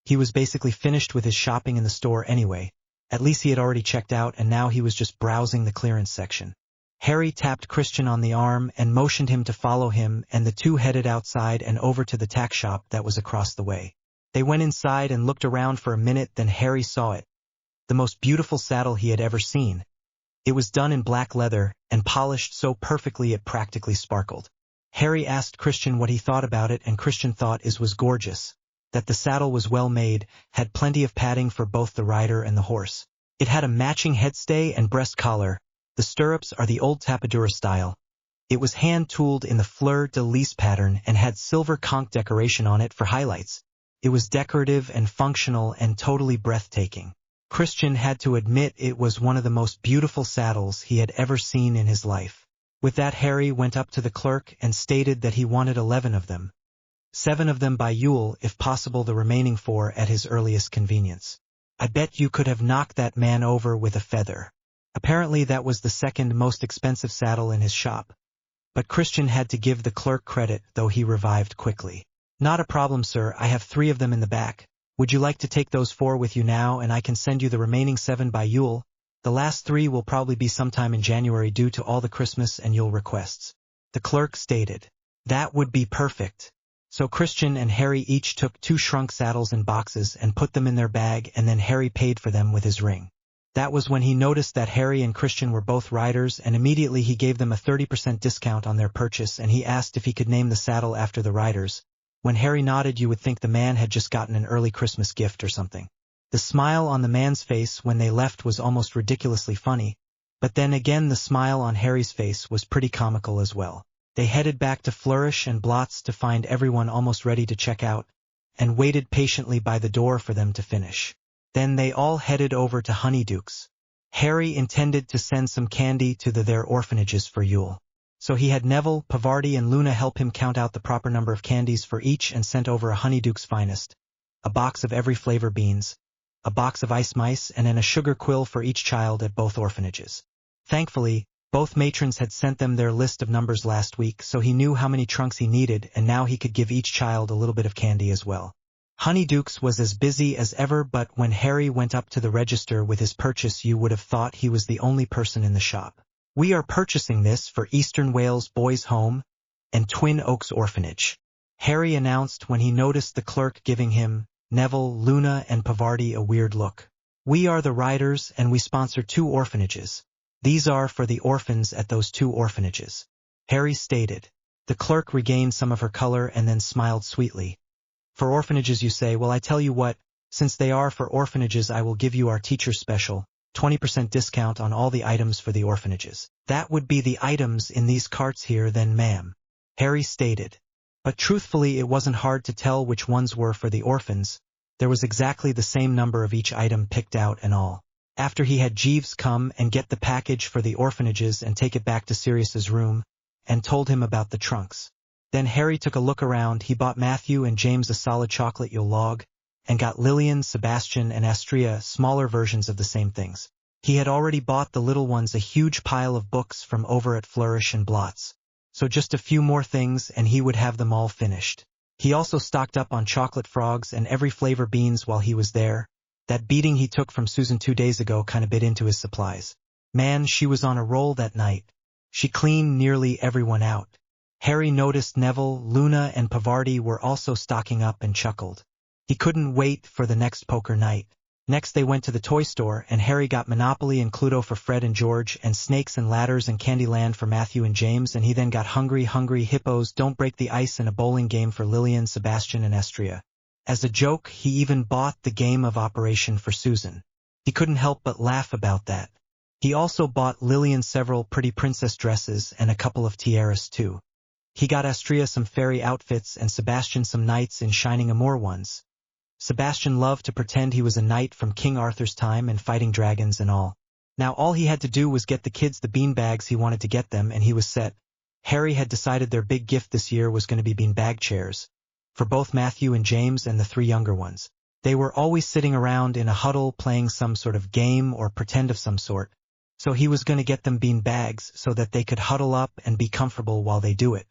He was basically finished with his shopping in the store anyway. At least he had already checked out, and now he was just browsing the clearance section. Harry tapped Christian on the arm and motioned him to follow him, and the two headed outside and over to the tack shop that was across the way. They went inside and looked around for a minute, then Harry saw it. The most beautiful saddle he had ever seen. It was done in black leather and polished so perfectly it practically sparkled. Harry asked Christian what he thought about it, and Christian thought it was gorgeous, that the saddle was well made, had plenty of padding for both the rider and the horse. It had a matching headstay and breast collar. The stirrups are the old tapadura style. It was hand-tooled in the fleur-de-lis pattern and had silver conch decoration on it for highlights. It was decorative and functional and totally breathtaking. Christian had to admit it was one of the most beautiful saddles he had ever seen in his life. With that, Harry went up to the clerk and stated that he wanted 11 of them. 7 of them by Yule, if possible, the remaining 4 at his earliest convenience. I bet you could have knocked that man over with a feather. Apparently that was the second most expensive saddle in his shop. But Christian had to give the clerk credit, though he revived quickly. Not a problem, sir, I have 3 of them in the back. Would you like to take those 4 with you now, and I can send you the remaining 7 by Yule? The last 3 will probably be sometime in January due to all the Christmas and Yule requests. The clerk stated. That would be perfect. So Christian and Harry each took 2 shrunk saddles in boxes and put them in their bag, and then Harry paid for them with his ring. That was when he noticed that Harry and Christian were both riders, and immediately he gave them a 30% discount on their purchase, and he asked if he could name the saddle after the riders. When Harry nodded, you would think the man had just gotten an early Christmas gift or something. The smile on the man's face when they left was almost ridiculously funny, but then again the smile on Harry's face was pretty comical as well. They headed back to Flourish and Blots to find everyone almost ready to check out, and waited patiently by the door for them to finish. Then they all headed over to Honeydukes. Harry intended to send some candy to their orphanages for Yule. So he had Neville, Pavarti and Luna help him count out the proper number of candies for each and sent over a Honeyduke's finest, a box of every flavor beans, a box of ice mice, and then a sugar quill for each child at both orphanages. Thankfully, both matrons had sent them their list of numbers last week, so he knew how many trunks he needed, and now he could give each child a little bit of candy as well. Honeydukes was as busy as ever, but when Harry went up to the register with his purchase, you would have thought he was the only person in the shop. We are purchasing this for Eastern Wales Boys' Home and Twin Oaks Orphanage, Harry announced when he noticed the clerk giving him, Neville, Luna, and Pavarti a weird look. We are the riders, and we sponsor 2 orphanages. These are for the orphans at those 2 orphanages, Harry stated. The clerk regained some of her color and then smiled sweetly. For orphanages, you say? Well, I tell you what, since they are for orphanages, I will give you our teacher's special, 20% discount on all the items for the orphanages. That would be the items in these carts here then, ma'am, Harry stated. But truthfully, it wasn't hard to tell which ones were for the orphans. There was exactly the same number of each item picked out and all. After he had Jeeves come and get the package for the orphanages and take it back to Sirius's room, and told him about the trunks. Then Harry took a look around. He bought Matthew and James a solid chocolate Yule log, and got Lillian, Sebastian, and Astria smaller versions of the same things. He had already bought the little ones a huge pile of books from over at Flourish and Blots. So just a few more things and he would have them all finished. He also stocked up on chocolate frogs and every flavor beans while he was there. That beating he took from Susan 2 days ago kind of bit into his supplies. Man, she was on a roll that night. She cleaned nearly everyone out. Harry noticed Neville, Luna, and Pavarti were also stocking up and chuckled. He couldn't wait for the next poker night. Next they went to the toy store, and Harry got Monopoly and Cluedo for Fred and George, and Snakes and Ladders and Candyland for Matthew and James, and he then got Hungry Hippos Don't Break the Ice and a bowling game for Lillian, Sebastian, and Astria. As a joke, he even bought the game of Operation for Susan. He couldn't help but laugh about that. He also bought Lillian several pretty princess dresses and a couple of tiaras too. He got Astria some fairy outfits and Sebastian some knights in shining armor ones. Sebastian loved to pretend he was a knight from King Arthur's time and fighting dragons and all. Now all he had to do was get the kids the bean bags he wanted to get them, and he was set. Harry had decided their big gift this year was going to be bean bag chairs, for both Matthew and James and the 3 younger ones. They were always sitting around in a huddle playing some sort of game or pretend of some sort, so he was going to get them bean bags so that they could huddle up and be comfortable while they do it.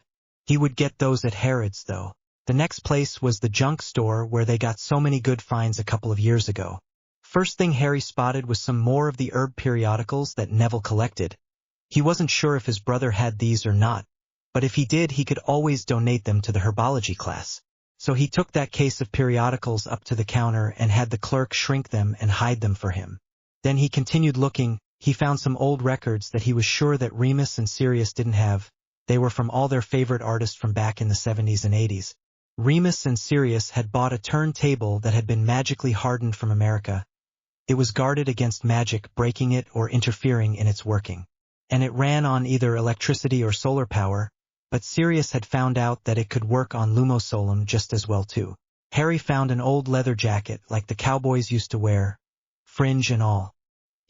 He would get those at Harrods, though. The next place was the junk store where they got so many good finds a couple of years ago. First thing Harry spotted was some more of the herb periodicals that Neville collected. He wasn't sure if his brother had these or not, but if he did, he could always donate them to the herbology class. So he took that case of periodicals up to the counter and had the clerk shrink them and hide them for him. Then he continued looking. He found some old records that he was sure that Remus and Sirius didn't have. They were from all their favorite artists from back in the 70s and 80s. Remus and Sirius had bought a turntable that had been magically hardened from America. It was guarded against magic breaking it or interfering in its working. And it ran on either electricity or solar power, but Sirius had found out that it could work on Lumosolum just as well too. Harry found an old leather jacket like the cowboys used to wear, fringe and all.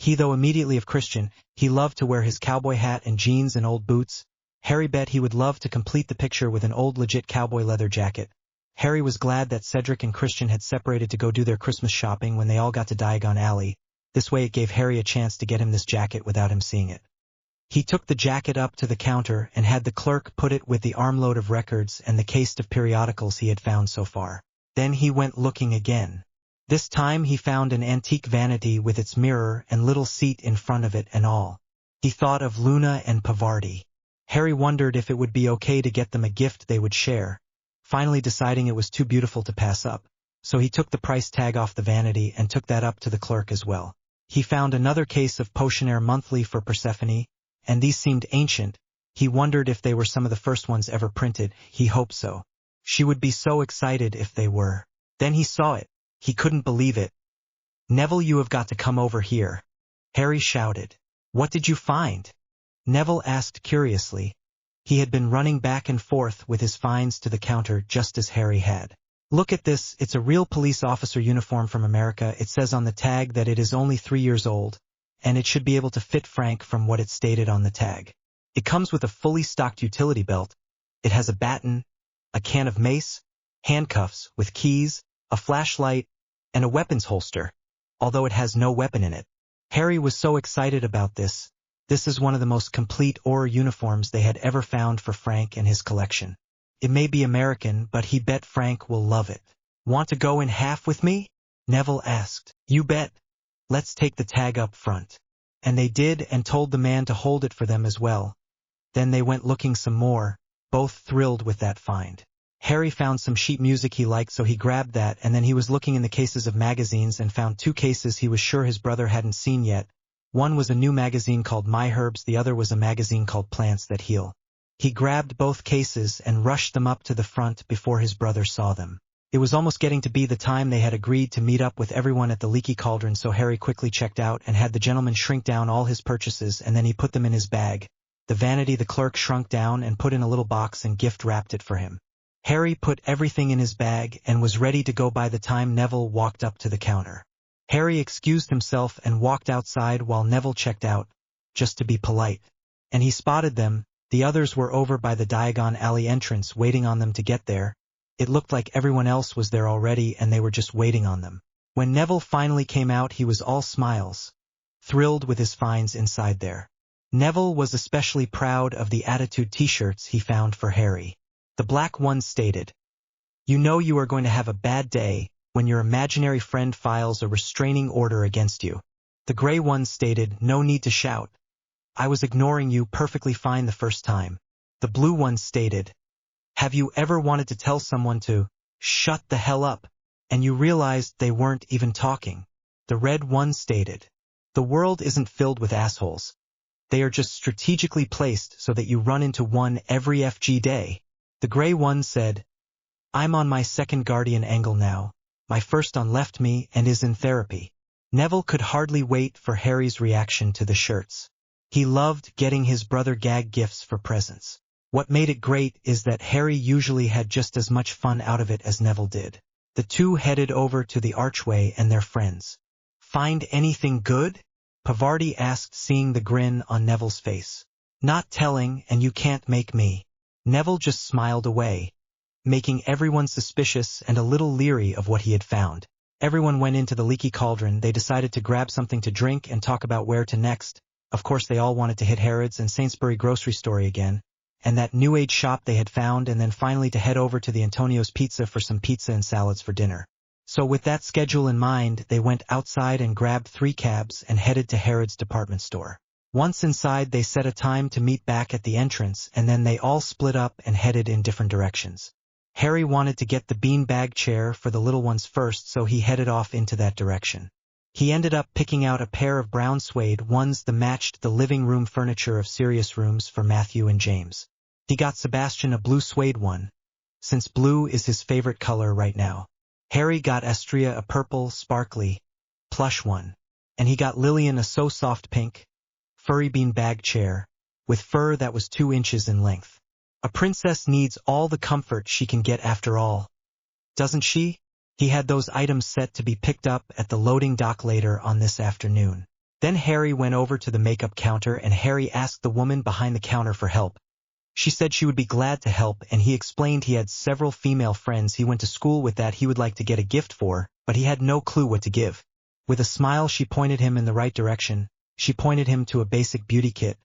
Though immediately of Christian, he loved to wear his cowboy hat and jeans and old boots. Harry bet he would love to complete the picture with an old legit cowboy leather jacket, Harry was glad that Cedric and Christian had separated to go do their Christmas shopping when they all got to Diagon Alley. This way it gave Harry a chance to get him this jacket without him seeing it. He took the jacket up to the counter and had the clerk put it with the armload of records and the case of periodicals he had found so far. Then he went looking again. This time he found an antique vanity with its mirror and little seat in front of it and all. He thought of Luna and Pavarti. Harry wondered if it would be okay to get them a gift they would share, finally deciding it was too beautiful to pass up. So he took the price tag off the vanity and took that up to the clerk as well. He found another case of Potionaire Monthly for Persephone, and these seemed ancient. He wondered if they were some of the first ones ever printed. He hoped so. She would be so excited if they were. Then he saw it. He couldn't believe it. "Neville, you have got to come over here," Harry shouted. "What did you find?" Neville asked curiously. He had been running back and forth with his finds to the counter just as Harry had. "Look at this, it's a real police officer uniform from America. It says on the tag that it is only 3 years old, and it should be able to fit Frank from what it stated on the tag. It comes with a fully stocked utility belt. It has a baton, a can of mace, handcuffs with keys, a flashlight, and a weapons holster, although it has no weapon in it." Harry was so excited about this. This is one of the most complete Auror uniforms they had ever found for Frank and his collection. It may be American, but he bet Frank will love it. "Want to go in half with me?" Neville asked. "You bet. Let's take the tag up front." And they did, and told the man to hold it for them as well. Then they went looking some more, both thrilled with that find. Harry found some sheet music he liked, so he grabbed that, and then he was looking in the cases of magazines and found 2 cases he was sure his brother hadn't seen yet. One was a new magazine called My Herbs, the other was a magazine called Plants That Heal. He grabbed both cases and rushed them up to the front before his brother saw them. It was almost getting to be the time they had agreed to meet up with everyone at the Leaky Cauldron, so Harry quickly checked out and had the gentleman shrink down all his purchases, and then he put them in his bag. The vanity the clerk shrunk down and put in a little box and gift-wrapped it for him. Harry put everything in his bag and was ready to go by the time Neville walked up to the counter. Harry excused himself and walked outside while Neville checked out, just to be polite. And he spotted them. The others were over by the Diagon Alley entrance waiting on them to get there. It looked like everyone else was there already and they were just waiting on them. When Neville finally came out, he was all smiles, thrilled with his finds inside there. Neville was especially proud of the Attitude t-shirts he found for Harry. The black one stated, "You know you are going to have a bad day when your imaginary friend files a restraining order against you." The gray one stated, "No need to shout. I was ignoring you perfectly fine the first time." The blue one stated, "Have you ever wanted to tell someone to shut the hell up, and you realized they weren't even talking?" The red one stated, "The world isn't filled with assholes. They are just strategically placed so that you run into one every FG day." The gray one said, "I'm on my second guardian angle now. My first on left me and is in therapy." Neville could hardly wait for Harry's reaction to the shirts. He loved getting his brother gag gifts for presents. What made it great is that Harry usually had just as much fun out of it as Neville did. The two headed over to the archway and their friends. "Find anything good?" Pavarti asked, seeing the grin on Neville's face. "Not telling, and you can't make me." Neville just smiled away, making everyone suspicious and a little leery of what he had found. Everyone went into the Leaky Cauldron. They decided to grab something to drink and talk about where to next. Of course they all wanted to hit Harrods and Sainsbury grocery store again, and that New Age shop they had found, and then finally to head over to the Antonio's Pizza for some pizza and salads for dinner. So with that schedule in mind, they went outside and grabbed 3 cabs and headed to Harrods department store. Once inside, they set a time to meet back at the entrance, and then they all split up and headed in different directions. Harry wanted to get the bean-bag chair for the little ones first, so he headed off into that direction. He ended up picking out a pair of brown suede ones that matched the living room furniture of Sirius rooms for Matthew and James. He got Sebastian a blue suede one, since blue is his favorite color right now. Harry got Astria a purple, sparkly, plush one, and he got Lillian a so-soft pink, furry bean-bag chair, with fur that was 2 inches in length. A princess needs all the comfort she can get after all, doesn't she? He had those items set to be picked up at the loading dock later on this afternoon. Then Harry went over to the makeup counter and Harry asked the woman behind the counter for help. She said she would be glad to help, and he explained he had several female friends he went to school with that he would like to get a gift for, but he had no clue what to give. With a smile she pointed him in the right direction. She pointed him to a basic beauty kit,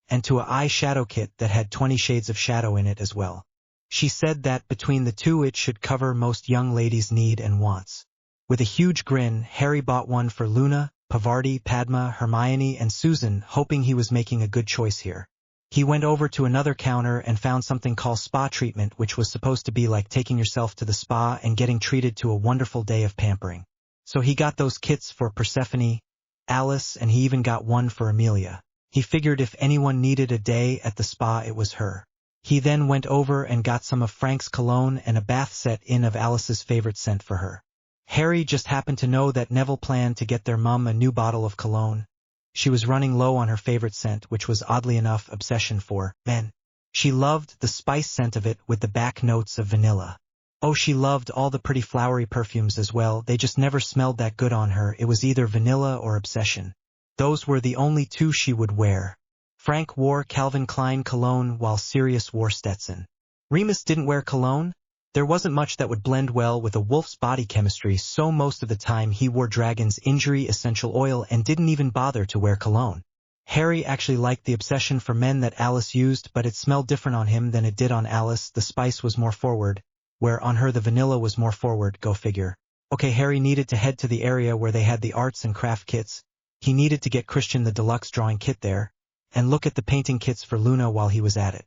and to an eye shadow kit that had 20 shades of shadow in it as well. She said that between the two it should cover most young ladies' need and wants. With a huge grin, Harry bought one for Luna, Pavarti, Padma, Hermione, and Susan, hoping he was making a good choice here. He went over to another counter and found something called spa treatment, which was supposed to be like taking yourself to the spa and getting treated to a wonderful day of pampering. So he got those kits for Persephone, Alice, and he even got one for Amelia. He figured if anyone needed a day at the spa it was her. He then went over and got some of Frank's cologne and a bath set in of Alice's favorite scent for her. Harry just happened to know that Neville planned to get their mum a new bottle of cologne. She was running low on her favorite scent, which was oddly enough obsession for men. She loved the spice scent of it with the back notes of vanilla. Oh, she loved all the pretty flowery perfumes as well, they just never smelled that good on her. It was either vanilla or obsession. Those were the only two she would wear. Frank wore Calvin Klein cologne while Sirius wore Stetson. Remus didn't wear cologne. There wasn't much that would blend well with a wolf's body chemistry, so most of the time he wore Dragon's Injury essential oil and didn't even bother to wear cologne. Harry actually liked the obsession for men that Alice used, but it smelled different on him than it did on Alice. The spice was more forward, where on her the vanilla was more forward, go figure. Okay, Harry needed to head to the area where they had the arts and craft kits. He needed to get Christian the deluxe drawing kit there, and look at the painting kits for Luna while he was at it.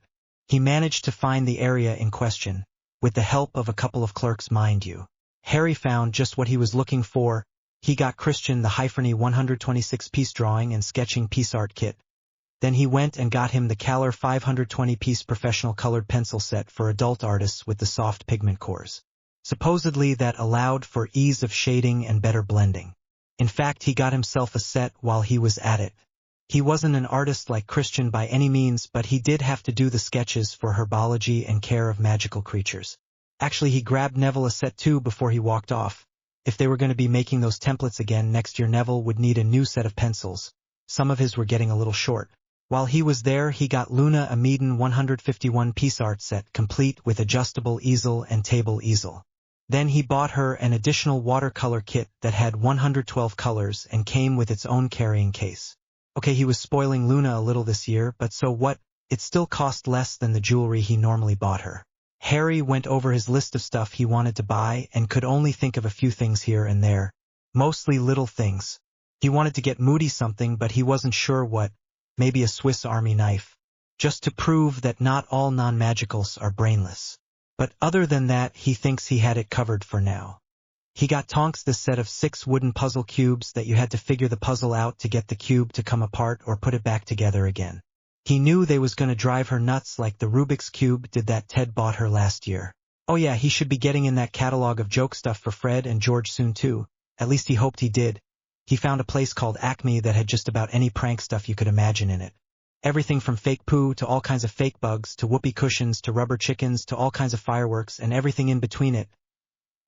He managed to find the area in question. With the help of a couple of clerks, mind you. Harry found just what he was looking for. He got Christian the Hypheny 126-piece drawing and sketching piece art kit. Then he went and got him the Kaler 520-piece professional colored pencil set for adult artists with the soft pigment cores. Supposedly that allowed for ease of shading and better blending. In fact, he got himself a set while he was at it. He wasn't an artist like Christian by any means, but he did have to do the sketches for herbology and care of magical creatures. Actually, he grabbed Neville a set too before he walked off. If they were going to be making those templates again next year, Neville would need a new set of pencils. Some of his were getting a little short. While he was there, he got Luna a Meaden 151-piece art set complete with adjustable easel and table easel. Then he bought her an additional watercolor kit that had 112 colors and came with its own carrying case. Okay, he was spoiling Luna a little this year, but so what? It still cost less than the jewelry he normally bought her. Harry went over his list of stuff he wanted to buy and could only think of a few things here and there. Mostly little things. He wanted to get Moody something, but he wasn't sure what. Maybe a Swiss Army knife. Just to prove that not all non-magicals are brainless. But other than that, he thinks he had it covered for now. He got Tonks this set of 6 wooden puzzle cubes that you had to figure the puzzle out to get the cube to come apart or put it back together again. He knew they was gonna drive her nuts like the Rubik's Cube did that Ted bought her last year. Oh yeah, he should be getting in that catalog of joke stuff for Fred and George soon too. At least he hoped he did. He found a place called Acme that had just about any prank stuff you could imagine in it. Everything from fake poo to all kinds of fake bugs to whoopee cushions to rubber chickens to all kinds of fireworks and everything in between it.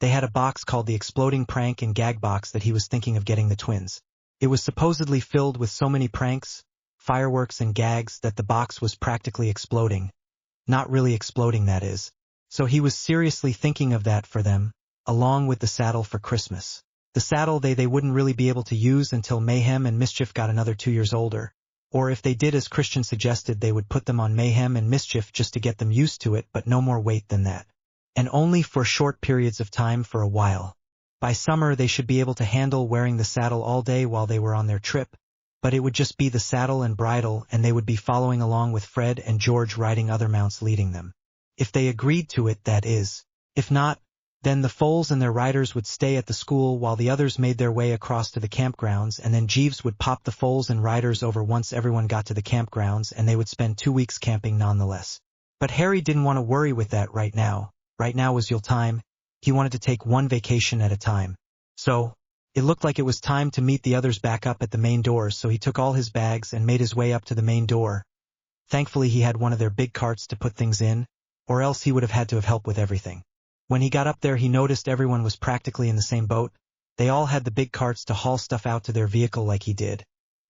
They had a box called the Exploding Prank and Gag Box that he was thinking of getting the twins. It was supposedly filled with so many pranks, fireworks and gags that the box was practically exploding. Not really exploding, that is. So he was seriously thinking of that for them, along with the saddle for Christmas. The saddle they wouldn't really be able to use until Mayhem and Mischief got another 2 years older. Or if they did as Christian suggested, they would put them on Mayhem and Mischief just to get them used to it, but no more weight than that. And only for short periods of time for a while. By summer they should be able to handle wearing the saddle all day while they were on their trip, but it would just be the saddle and bridle, and they would be following along with Fred and George riding other mounts leading them. If they agreed to it, that is. If not, then the foals and their riders would stay at the school while the others made their way across to the campgrounds, and then Jeeves would pop the foals and riders over once everyone got to the campgrounds, and they would spend 2 weeks camping nonetheless. But Harry didn't want to worry with that right now. Right now was Yule time. He wanted to take one vacation at a time. So, it looked like it was time to meet the others back up at the main doors, so he took all his bags and made his way up to the main door. Thankfully he had one of their big carts to put things in, or else he would have had to have help with everything. When he got up there he noticed everyone was practically in the same boat. They all had the big carts to haul stuff out to their vehicle like he did.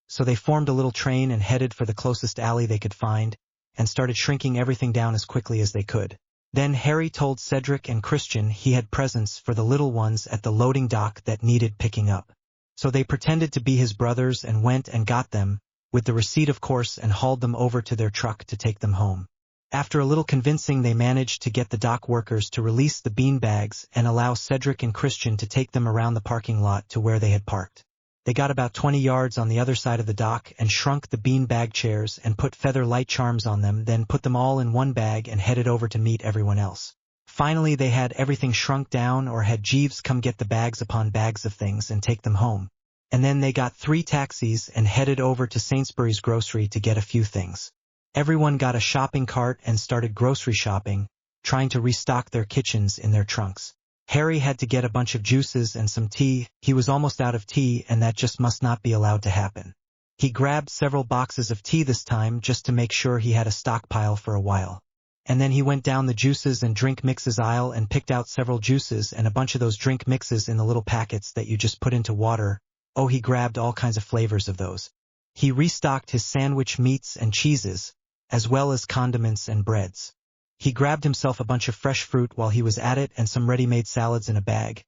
So they formed a little train and headed for the closest alley they could find. and started shrinking everything down as quickly as they could. Then Harry told Cedric and Christian he had presents for the little ones at the loading dock that needed picking up. So they pretended to be his brothers and went and got them, with the receipt of course, and hauled them over to their truck to take them home. After a little convincing, they managed to get the dock workers to release the bean bags and allow Cedric and Christian to take them around the parking lot to where they had parked. They got about 20 yards on the other side of the dock and shrunk the bean bag chairs and put feather light charms on them, then put them all in one bag and headed over to meet everyone else. Finally they had everything shrunk down, or had Jeeves come get the bags upon bags of things and take them home. And then they got 3 taxis and headed over to Sainsbury's grocery to get a few things. Everyone got a shopping cart and started grocery shopping, trying to restock their kitchens in their trunks. Harry had to get a bunch of juices and some tea. He was almost out of tea, and that just must not be allowed to happen. He grabbed several boxes of tea this time just to make sure he had a stockpile for a while. And then he went down the juices and drink mixes aisle and picked out several juices and a bunch of those drink mixes in the little packets that you just put into water. Oh, he grabbed all kinds of flavors of those. He restocked his sandwich meats and cheeses, as well as condiments and breads. He grabbed himself a bunch of fresh fruit while he was at it and some ready-made salads in a bag.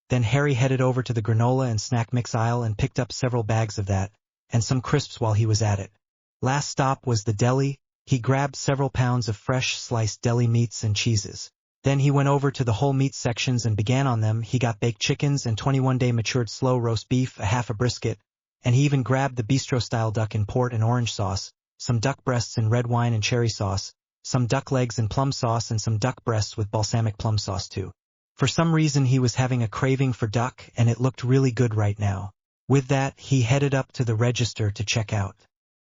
Then Harry headed over to the granola and snack mix aisle and picked up several bags of that, and some crisps while he was at it. Last stop was the deli. He grabbed several pounds of fresh sliced deli meats and cheeses. Then he went over to the whole meat sections and began on them. He got baked chickens and 21-day matured slow roast beef, a half a brisket, and he even grabbed the bistro-style duck in port and orange sauce, some duck breasts in red wine and cherry sauce, some duck legs in plum sauce, and some duck breasts with balsamic plum sauce too. For some reason he was having a craving for duck, and it looked really good right now. With that, he headed up to the register to check out.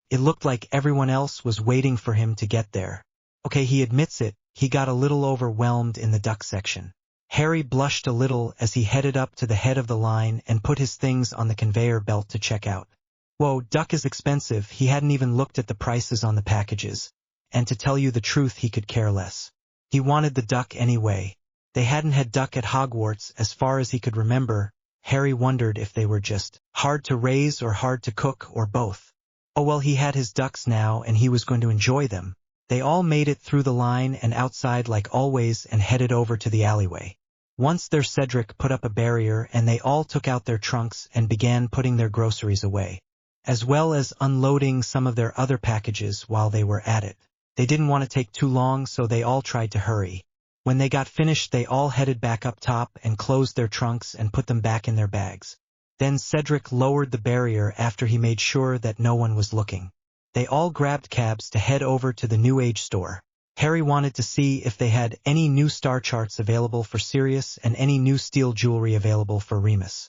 It looked like everyone else was waiting for him to get there. Okay, he admits it, he got a little overwhelmed in the duck section. Harry blushed a little as he headed up to the head of the line and put his things on the conveyor belt to check out. Whoa, duck is expensive. He hadn't even looked at the prices on the packages. And to tell you the truth, he could care less. He wanted the duck anyway. They hadn't had duck at Hogwarts as far as he could remember. Harry wondered if they were just hard to raise or hard to cook, or both. Oh well, he had his ducks now and he was going to enjoy them. They all made it through the line and outside like always and headed over to the alleyway. Once there, Cedric put up a barrier and they all took out their trunks and began putting their groceries away, as well as unloading some of their other packages while they were at it. They didn't want to take too long, so they all tried to hurry. When they got finished, they all headed back up top and closed their trunks and put them back in their bags. Then Cedric lowered the barrier after he made sure that no one was looking. They all grabbed cabs to head over to the New Age store. Harry wanted to see if they had any new star charts available for Sirius and any new steel jewelry available for Remus.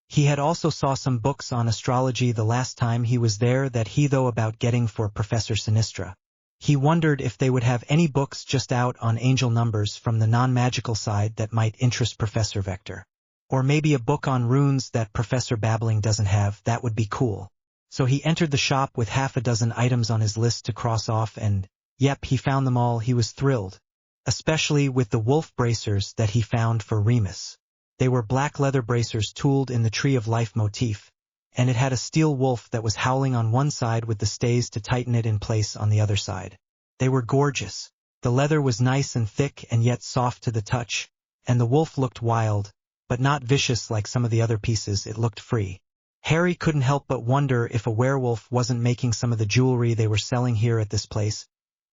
He had also saw some books on astrology the last time he was there that he thought about getting for Professor Sinistra. He wondered if they would have any books just out on angel numbers from the non-magical side that might interest Professor Vector. Or maybe a book on runes that Professor Babbling doesn't have. That would be cool. So he entered the shop with half a dozen items on his list to cross off, and yep, he found them all. He was thrilled, especially with the wolf bracers that he found for Remus. They were black leather bracers tooled in the Tree of Life motif, and it had a steel wolf that was howling on one side with the stays to tighten it in place on the other side. They were gorgeous. The leather was nice and thick and yet soft to the touch, and the wolf looked wild, but not vicious like some of the other pieces. It looked free. Harry couldn't help but wonder if a werewolf wasn't making some of the jewelry they were selling here at this place.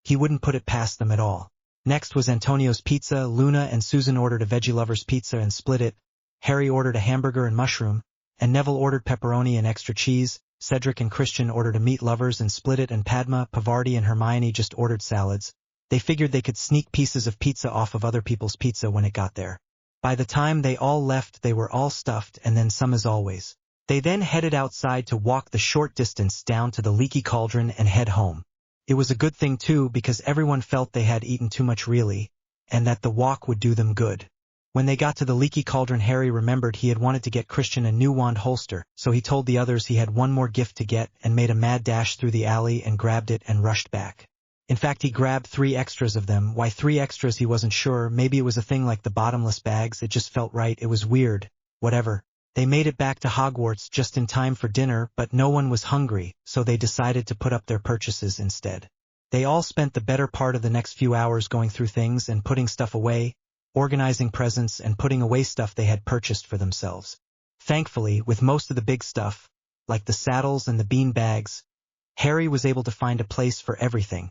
He wouldn't put it past them at all. Next was Antonio's pizza. Luna and Susan ordered a veggie lovers pizza and split it. Harry ordered a hamburger and mushroom, and Neville ordered pepperoni and extra cheese. Cedric and Christian ordered a meat lovers and split it, and Padma, Pavarti, and Hermione just ordered salads. They figured they could sneak pieces of pizza off of other people's pizza when it got there. By the time they all left, they were all stuffed, and then some as always. They then headed outside to walk the short distance down to the Leaky Cauldron and head home. It was a good thing too, because everyone felt they had eaten too much really, and that the walk would do them good. When they got to the Leaky Cauldron, Harry remembered he had wanted to get Christian a new wand holster, so he told the others he had one more gift to get and made a mad dash through the alley and grabbed it and rushed back. In fact, he grabbed 3 extras of them. Why 3 extras, he wasn't sure. Maybe it was a thing like the bottomless bags. It just felt right. It was weird. Whatever. They made it back to Hogwarts just in time for dinner, but no one was hungry, so they decided to put up their purchases instead. They all spent the better part of the next few hours going through things and putting stuff away, organizing presents and putting away stuff they had purchased for themselves. Thankfully, with most of the big stuff, like the saddles and the bean bags, Harry was able to find a place for everything,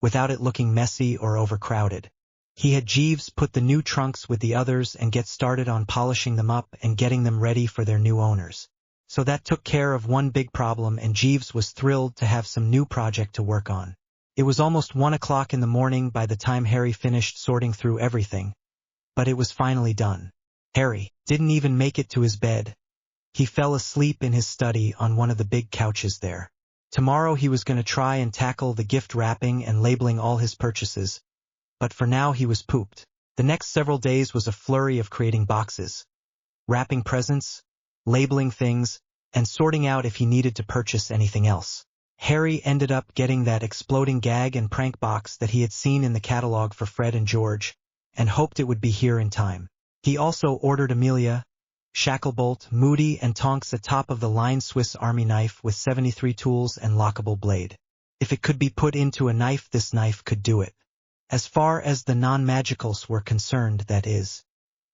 without it looking messy or overcrowded. He had Jeeves put the new trunks with the others and get started on polishing them up and getting them ready for their new owners. So that took care of one big problem, and Jeeves was thrilled to have some new project to work on. It was almost 1 o'clock in the morning by the time Harry finished sorting through everything, but it was finally done. Harry didn't even make it to his bed. He fell asleep in his study on one of the big couches there. Tomorrow he was going to try and tackle the gift wrapping and labeling all his purchases, but for now he was pooped. The next several days was a flurry of creating boxes, wrapping presents, labeling things, and sorting out if he needed to purchase anything else. Harry ended up getting that exploding gag and prank box that he had seen in the catalog for Fred and George, and hoped it would be here in time. He also ordered Amelia, Shacklebolt, Moody, and Tonks a top-of-the-line Swiss Army knife with 73 tools and lockable blade. If it could be put into a knife, this knife could do it. As far as the non-magicals were concerned, that is.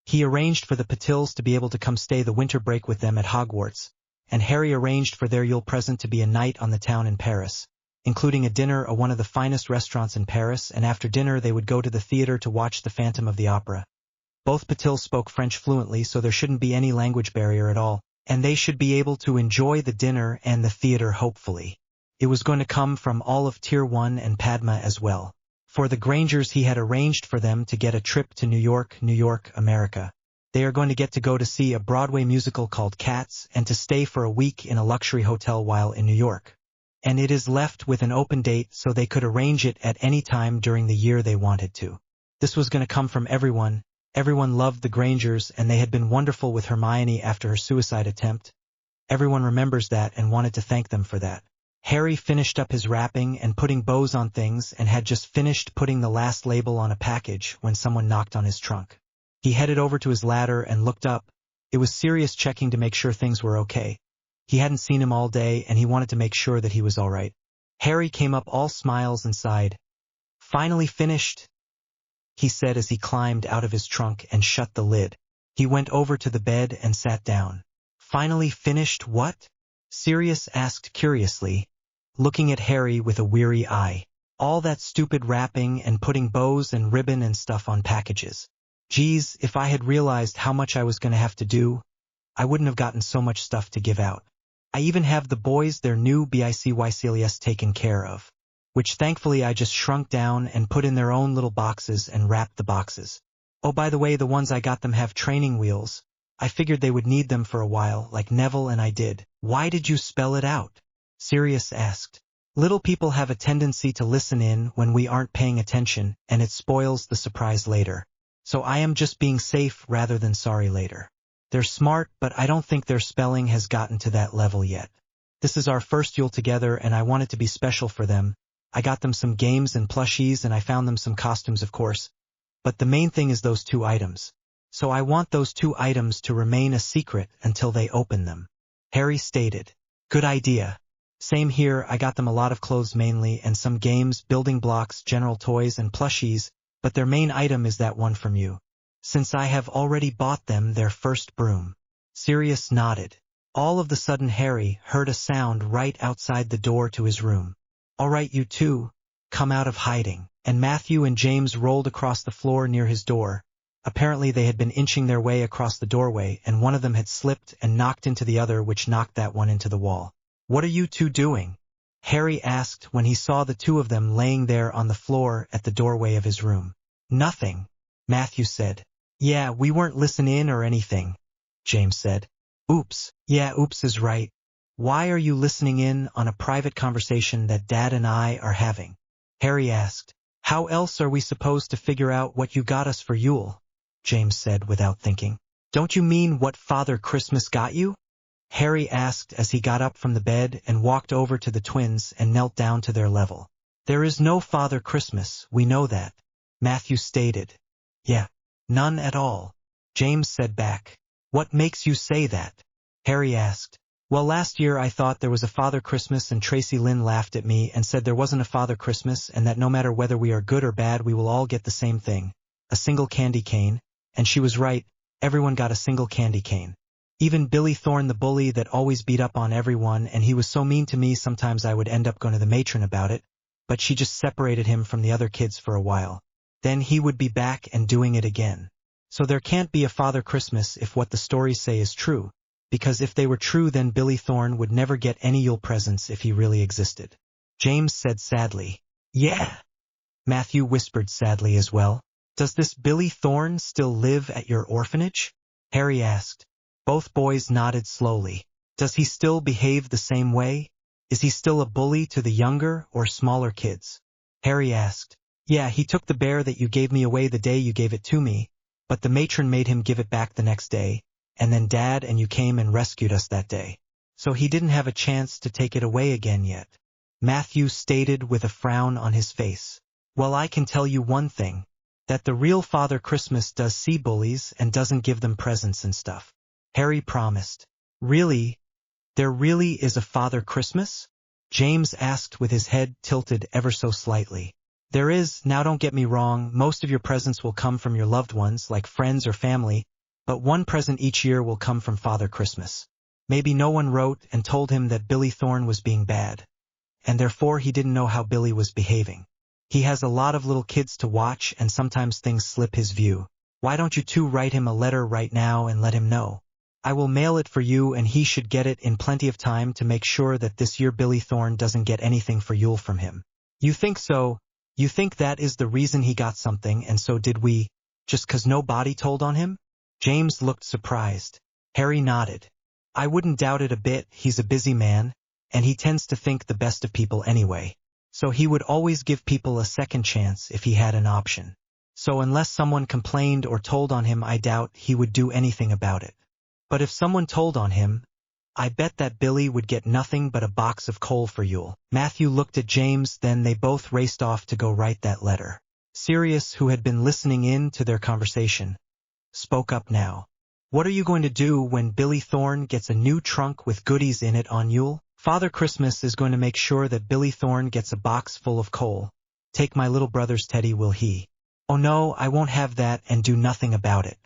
He arranged for the Patils to be able to come stay the winter break with them at Hogwarts, and Harry arranged for their Yule present to be a night on the town in Paris, including a dinner at one of the finest restaurants in Paris, and after dinner they would go to the theater to watch The Phantom of the Opera. Both Patils spoke French fluently, so there shouldn't be any language barrier at all, and they should be able to enjoy the dinner and the theater hopefully. It was going to come from all of Tier 1 and Padma as well. For the Grangers, he had arranged for them to get a trip to New York, America. They are going to get to go to see a Broadway musical called Cats and to stay for a week in a luxury hotel while in New York. And it is left with an open date so they could arrange it at any time during the year they wanted to. This was going to come from everyone. Everyone loved the Grangers, and they had been wonderful with Hermione after her suicide attempt. Everyone remembers that and wanted to thank them for that. Harry finished up his wrapping and putting bows on things and had just finished putting the last label on a package when someone knocked on his trunk. He headed over to his ladder and looked up. It was Sirius checking to make sure things were okay. He hadn't seen him all day, and he wanted to make sure that he was all right. Harry came up all smiles and sighed. "Finally finished," he said as he climbed out of his trunk and shut the lid. He went over to the bed and sat down. "Finally finished what?" Sirius asked curiously, looking at Harry with a weary eye. "All that stupid wrapping and putting bows and ribbon and stuff on packages. Geez, if I had realized how much I was going to have to do, I wouldn't have gotten so much stuff to give out. I even have the boys their new BICYCLS taken care of, which thankfully I just shrunk down and put in their own little boxes and wrapped the boxes. Oh, by the way, the ones I got them have training wheels. I figured they would need them for a while, like Neville and I did." "Why did you spell it out?" Sirius asked. "Little people have a tendency to listen in when we aren't paying attention, and it spoils the surprise later. So I am just being safe rather than sorry later. They're smart, but I don't think their spelling has gotten to that level yet. This is our first Yule together, and I want it to be special for them. I got them some games and plushies, and I found them some costumes, of course. But the main thing is those 2 items. So I want those 2 items to remain a secret until they open them," Harry stated. "Good idea. Same here, I got them a lot of clothes mainly, and some games, building blocks, general toys, and plushies, but their main item is that one from you. Since I have already bought them their first broom." Sirius nodded. All of a sudden Harry heard a sound right outside the door to his room. "All right, you two, come out of hiding." And Matthew and James rolled across the floor near his door. Apparently they had been inching their way across the doorway, and one of them had slipped and knocked into the other, which knocked that one into the wall. "What are you two doing?" Harry asked when he saw the 2 of them laying there on the floor at the doorway of his room. "Nothing," Matthew said. "Yeah, we weren't listening or anything," James said. "Oops. Yeah, oops is right. Why are you listening in on a private conversation that Dad and I are having?" Harry asked. "How else are we supposed to figure out what you got us for Yule?" James said without thinking. "Don't you mean what Father Christmas got you?" Harry asked as he got up from the bed and walked over to the twins and knelt down to their level. "There is no Father Christmas, we know that," Matthew stated. "Yeah, none at all," James said back. "What makes you say that?" Harry asked. Well, last year I thought there was a Father Christmas and Tracy Lynn laughed at me and said there wasn't a Father Christmas and that no matter whether we are good or bad we will all get the same thing, a single candy cane, and she was right, everyone got a single candy cane. Even Billy Thorne the bully that always beat up on everyone, and he was so mean to me sometimes I would end up going to the matron about it, but she just separated him from the other kids for a while. Then he would be back and doing it again. So there can't be a Father Christmas if what the stories say is true, because if they were true then Billy Thorne would never get any Yule presents if he really existed. James said sadly. Yeah. Matthew whispered sadly as well. Does this Billy Thorne still live at your orphanage? Harry asked. Both boys nodded slowly. Does he still behave the same way? Is he still a bully to the younger or smaller kids? Harry asked. Yeah, he took the bear that you gave me away the day you gave it to me, but the matron made him give it back the next day, and then Dad and you came and rescued us that day. So he didn't have a chance to take it away again yet. Matthew stated with a frown on his face. Well, I can tell you one thing, that the real Father Christmas does see bullies and doesn't give them presents and stuff. Harry promised. Really? There really is a Father Christmas? James asked with his head tilted ever so slightly. There is, now don't get me wrong, most of your presents will come from your loved ones, like friends or family, but one present each year will come from Father Christmas. Maybe no one wrote and told him that Billy Thorne was being bad, and therefore he didn't know how Billy was behaving. He has a lot of little kids to watch and sometimes things slip his view. Why don't you two write him a letter right now and let him know? I will mail it for you and he should get it in plenty of time to make sure that this year Billy Thorne doesn't get anything for Yule from him. You think so? You think that is the reason he got something and so did we, just 'cause nobody told on him? James looked surprised. Harry nodded. I wouldn't doubt it a bit, he's a busy man, and he tends to think the best of people anyway. So he would always give people a second chance if he had an option. So unless someone complained or told on him I doubt he would do anything about it. But if someone told on him, I bet that Billy would get nothing but a box of coal for Yule. Matthew looked at James, then they both raced off to go write that letter. Sirius, who had been listening in to their conversation, spoke up now. What are you going to do when Billy Thorne gets a new trunk with goodies in it on Yule? Father Christmas is going to make sure that Billy Thorne gets a box full of coal. Take my little brother's teddy, will he? Oh no, I won't have that and do nothing about it.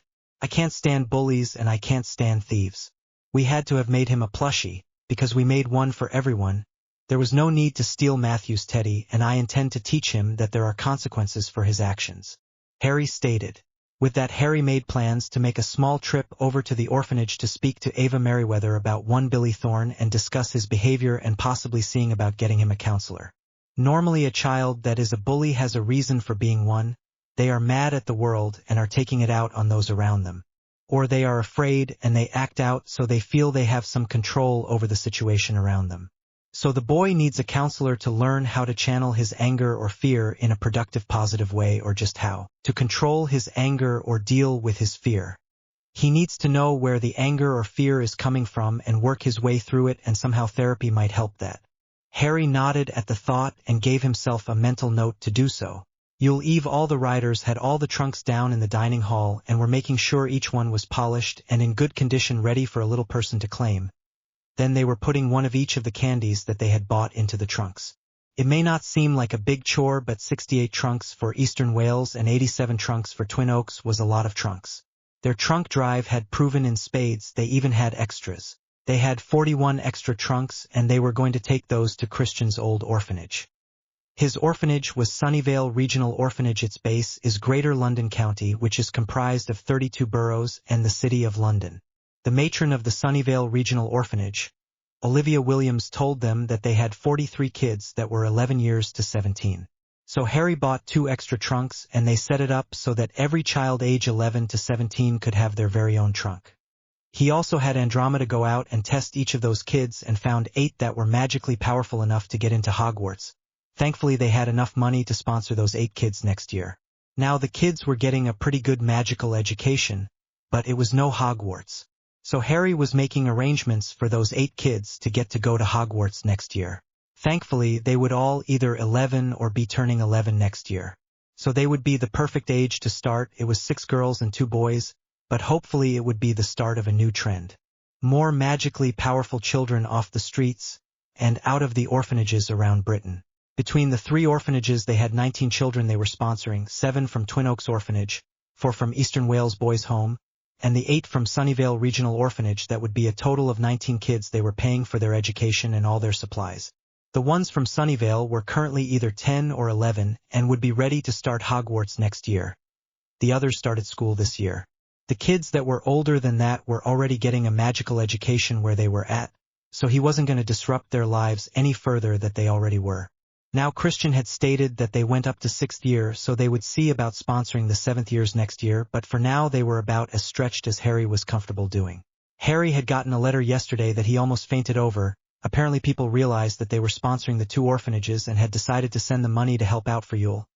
I can't stand bullies and I can't stand thieves. We had to have made him a plushie, because we made one for everyone. There was no need to steal Matthew's teddy, and I intend to teach him that there are consequences for his actions. Harry stated. With that, Harry made plans to make a small trip over to the orphanage to speak to Ava Merriweather about one Billy Thorne and discuss his behavior and possibly seeing about getting him a counselor. Normally a child that is a bully has a reason for being one. They are mad at the world and are taking it out on those around them. Or they are afraid and they act out so they feel they have some control over the situation around them. So the boy needs a counselor to learn how to channel his anger or fear in a productive, positive way, or just how to control his anger or deal with his fear. He needs to know where the anger or fear is coming from and work his way through it, and somehow therapy might help that. Harry nodded at the thought and gave himself a mental note to do so. Yule Eve, all the riders had all the trunks down in the dining hall and were making sure each one was polished and in good condition, ready for a little person to claim. Then they were putting one of each of the candies that they had bought into the trunks. It may not seem like a big chore, but 68 trunks for Eastern Wales and 87 trunks for Twin Oaks was a lot of trunks. Their trunk drive had proven in spades. They even had extras. They had 41 extra trunks, and they were going to take those to Christian's old orphanage. His orphanage was Sunnyvale Regional Orphanage. Its base is Greater London County, which is comprised of 32 boroughs and the City of London. The matron of the Sunnyvale Regional Orphanage, Olivia Williams, told them that they had 43 kids that were 11 years to 17. So Harry bought 2 extra trunks and they set it up so that every child age 11 to 17 could have their very own trunk. He also had Andromeda go out and test each of those kids and found 8 that were magically powerful enough to get into Hogwarts. Thankfully they had enough money to sponsor those 8 kids next year. Now the kids were getting a pretty good magical education, but it was no Hogwarts. So Harry was making arrangements for those 8 kids to get to go to Hogwarts next year. Thankfully, they would all either 11 or be turning 11 next year. So they would be the perfect age to start. It was 6 girls and 2 boys, but hopefully it would be the start of a new trend. more magically powerful children off the streets and out of the orphanages around Britain. Between the 3 orphanages they had 19 children they were sponsoring, 7 from Twin Oaks Orphanage, 4 from Eastern Wales Boys Home, and the 8 from Sunnyvale Regional Orphanage. That would be a total of 19 kids they were paying for their education and all their supplies. The ones from Sunnyvale were currently either 10 or 11 and would be ready to start Hogwarts next year. The others started school this year. The kids that were older than that were already getting a magical education where they were at, so he wasn't going to disrupt their lives any further than they already were. Now Christian had stated that they went up to 6th year, so they would see about sponsoring the 7th years next year, but for now they were about as stretched as Harry was comfortable doing. Harry had gotten a letter yesterday that he almost fainted over. Apparently people realized that they were sponsoring the 2 orphanages and had decided to send the money to help out for Yule.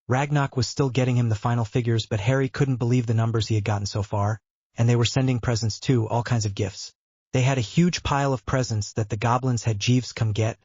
Ragnarok was still getting him the final figures, but Harry couldn't believe the numbers he had gotten so far, and they were sending presents too, all kinds of gifts. They had a huge pile of presents that the goblins had Jeeves come get,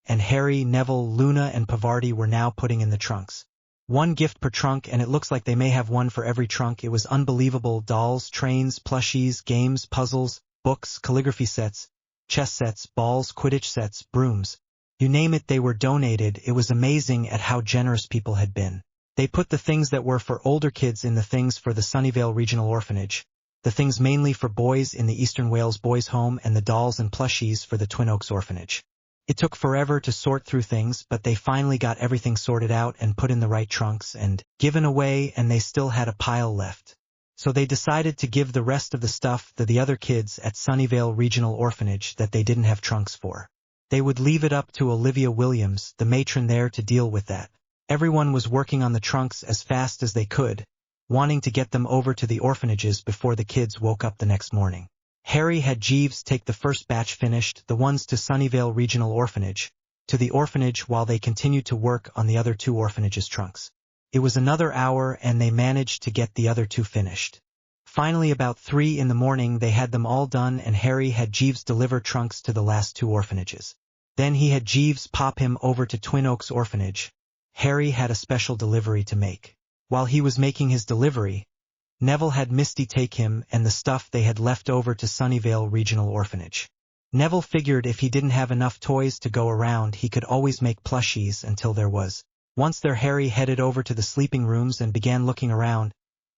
and Harry, Neville, Luna, and Pavarti were now putting in the trunks. 1 gift per trunk, and it looks like they may have 1 for every trunk. It was unbelievable. Dolls, trains, plushies, games, puzzles, books, calligraphy sets, chess sets, balls, Quidditch sets, brooms. You name it, they were donated. It was amazing at how generous people had been. They put the things that were for older kids in the things for the Sunnyvale Regional Orphanage, the things mainly for boys in the Eastern Wales Boys Home, and the dolls and plushies for the Twin Oaks Orphanage. It took forever to sort through things, but they finally got everything sorted out and put in the right trunks and given away, and they still had a pile left. So they decided to give the rest of the stuff to the other kids at Sunnyvale Regional Orphanage that they didn't have trunks for. They would leave it up to Olivia Williams, the matron there, to deal with that. Everyone was working on the trunks as fast as they could, wanting to get them over to the orphanages before the kids woke up the next morning. Harry had Jeeves take the first batch finished, the ones to Sunnyvale Regional Orphanage, to the orphanage while they continued to work on the other 2 orphanages' trunks. It was another hour and they managed to get the other 2 finished. Finally, about 3 in the morning, they had them all done, and Harry had Jeeves deliver trunks to the last 2 orphanages. Then he had Jeeves pop him over to Twin Oaks Orphanage. Harry had a special delivery to make. While he was making his delivery, Neville had Misty take him and the stuff they had left over to Sunnyvale Regional Orphanage. Neville figured if he didn't have enough toys to go around, he could always make plushies until there was. Once there, Harry headed over to the sleeping rooms and began looking around.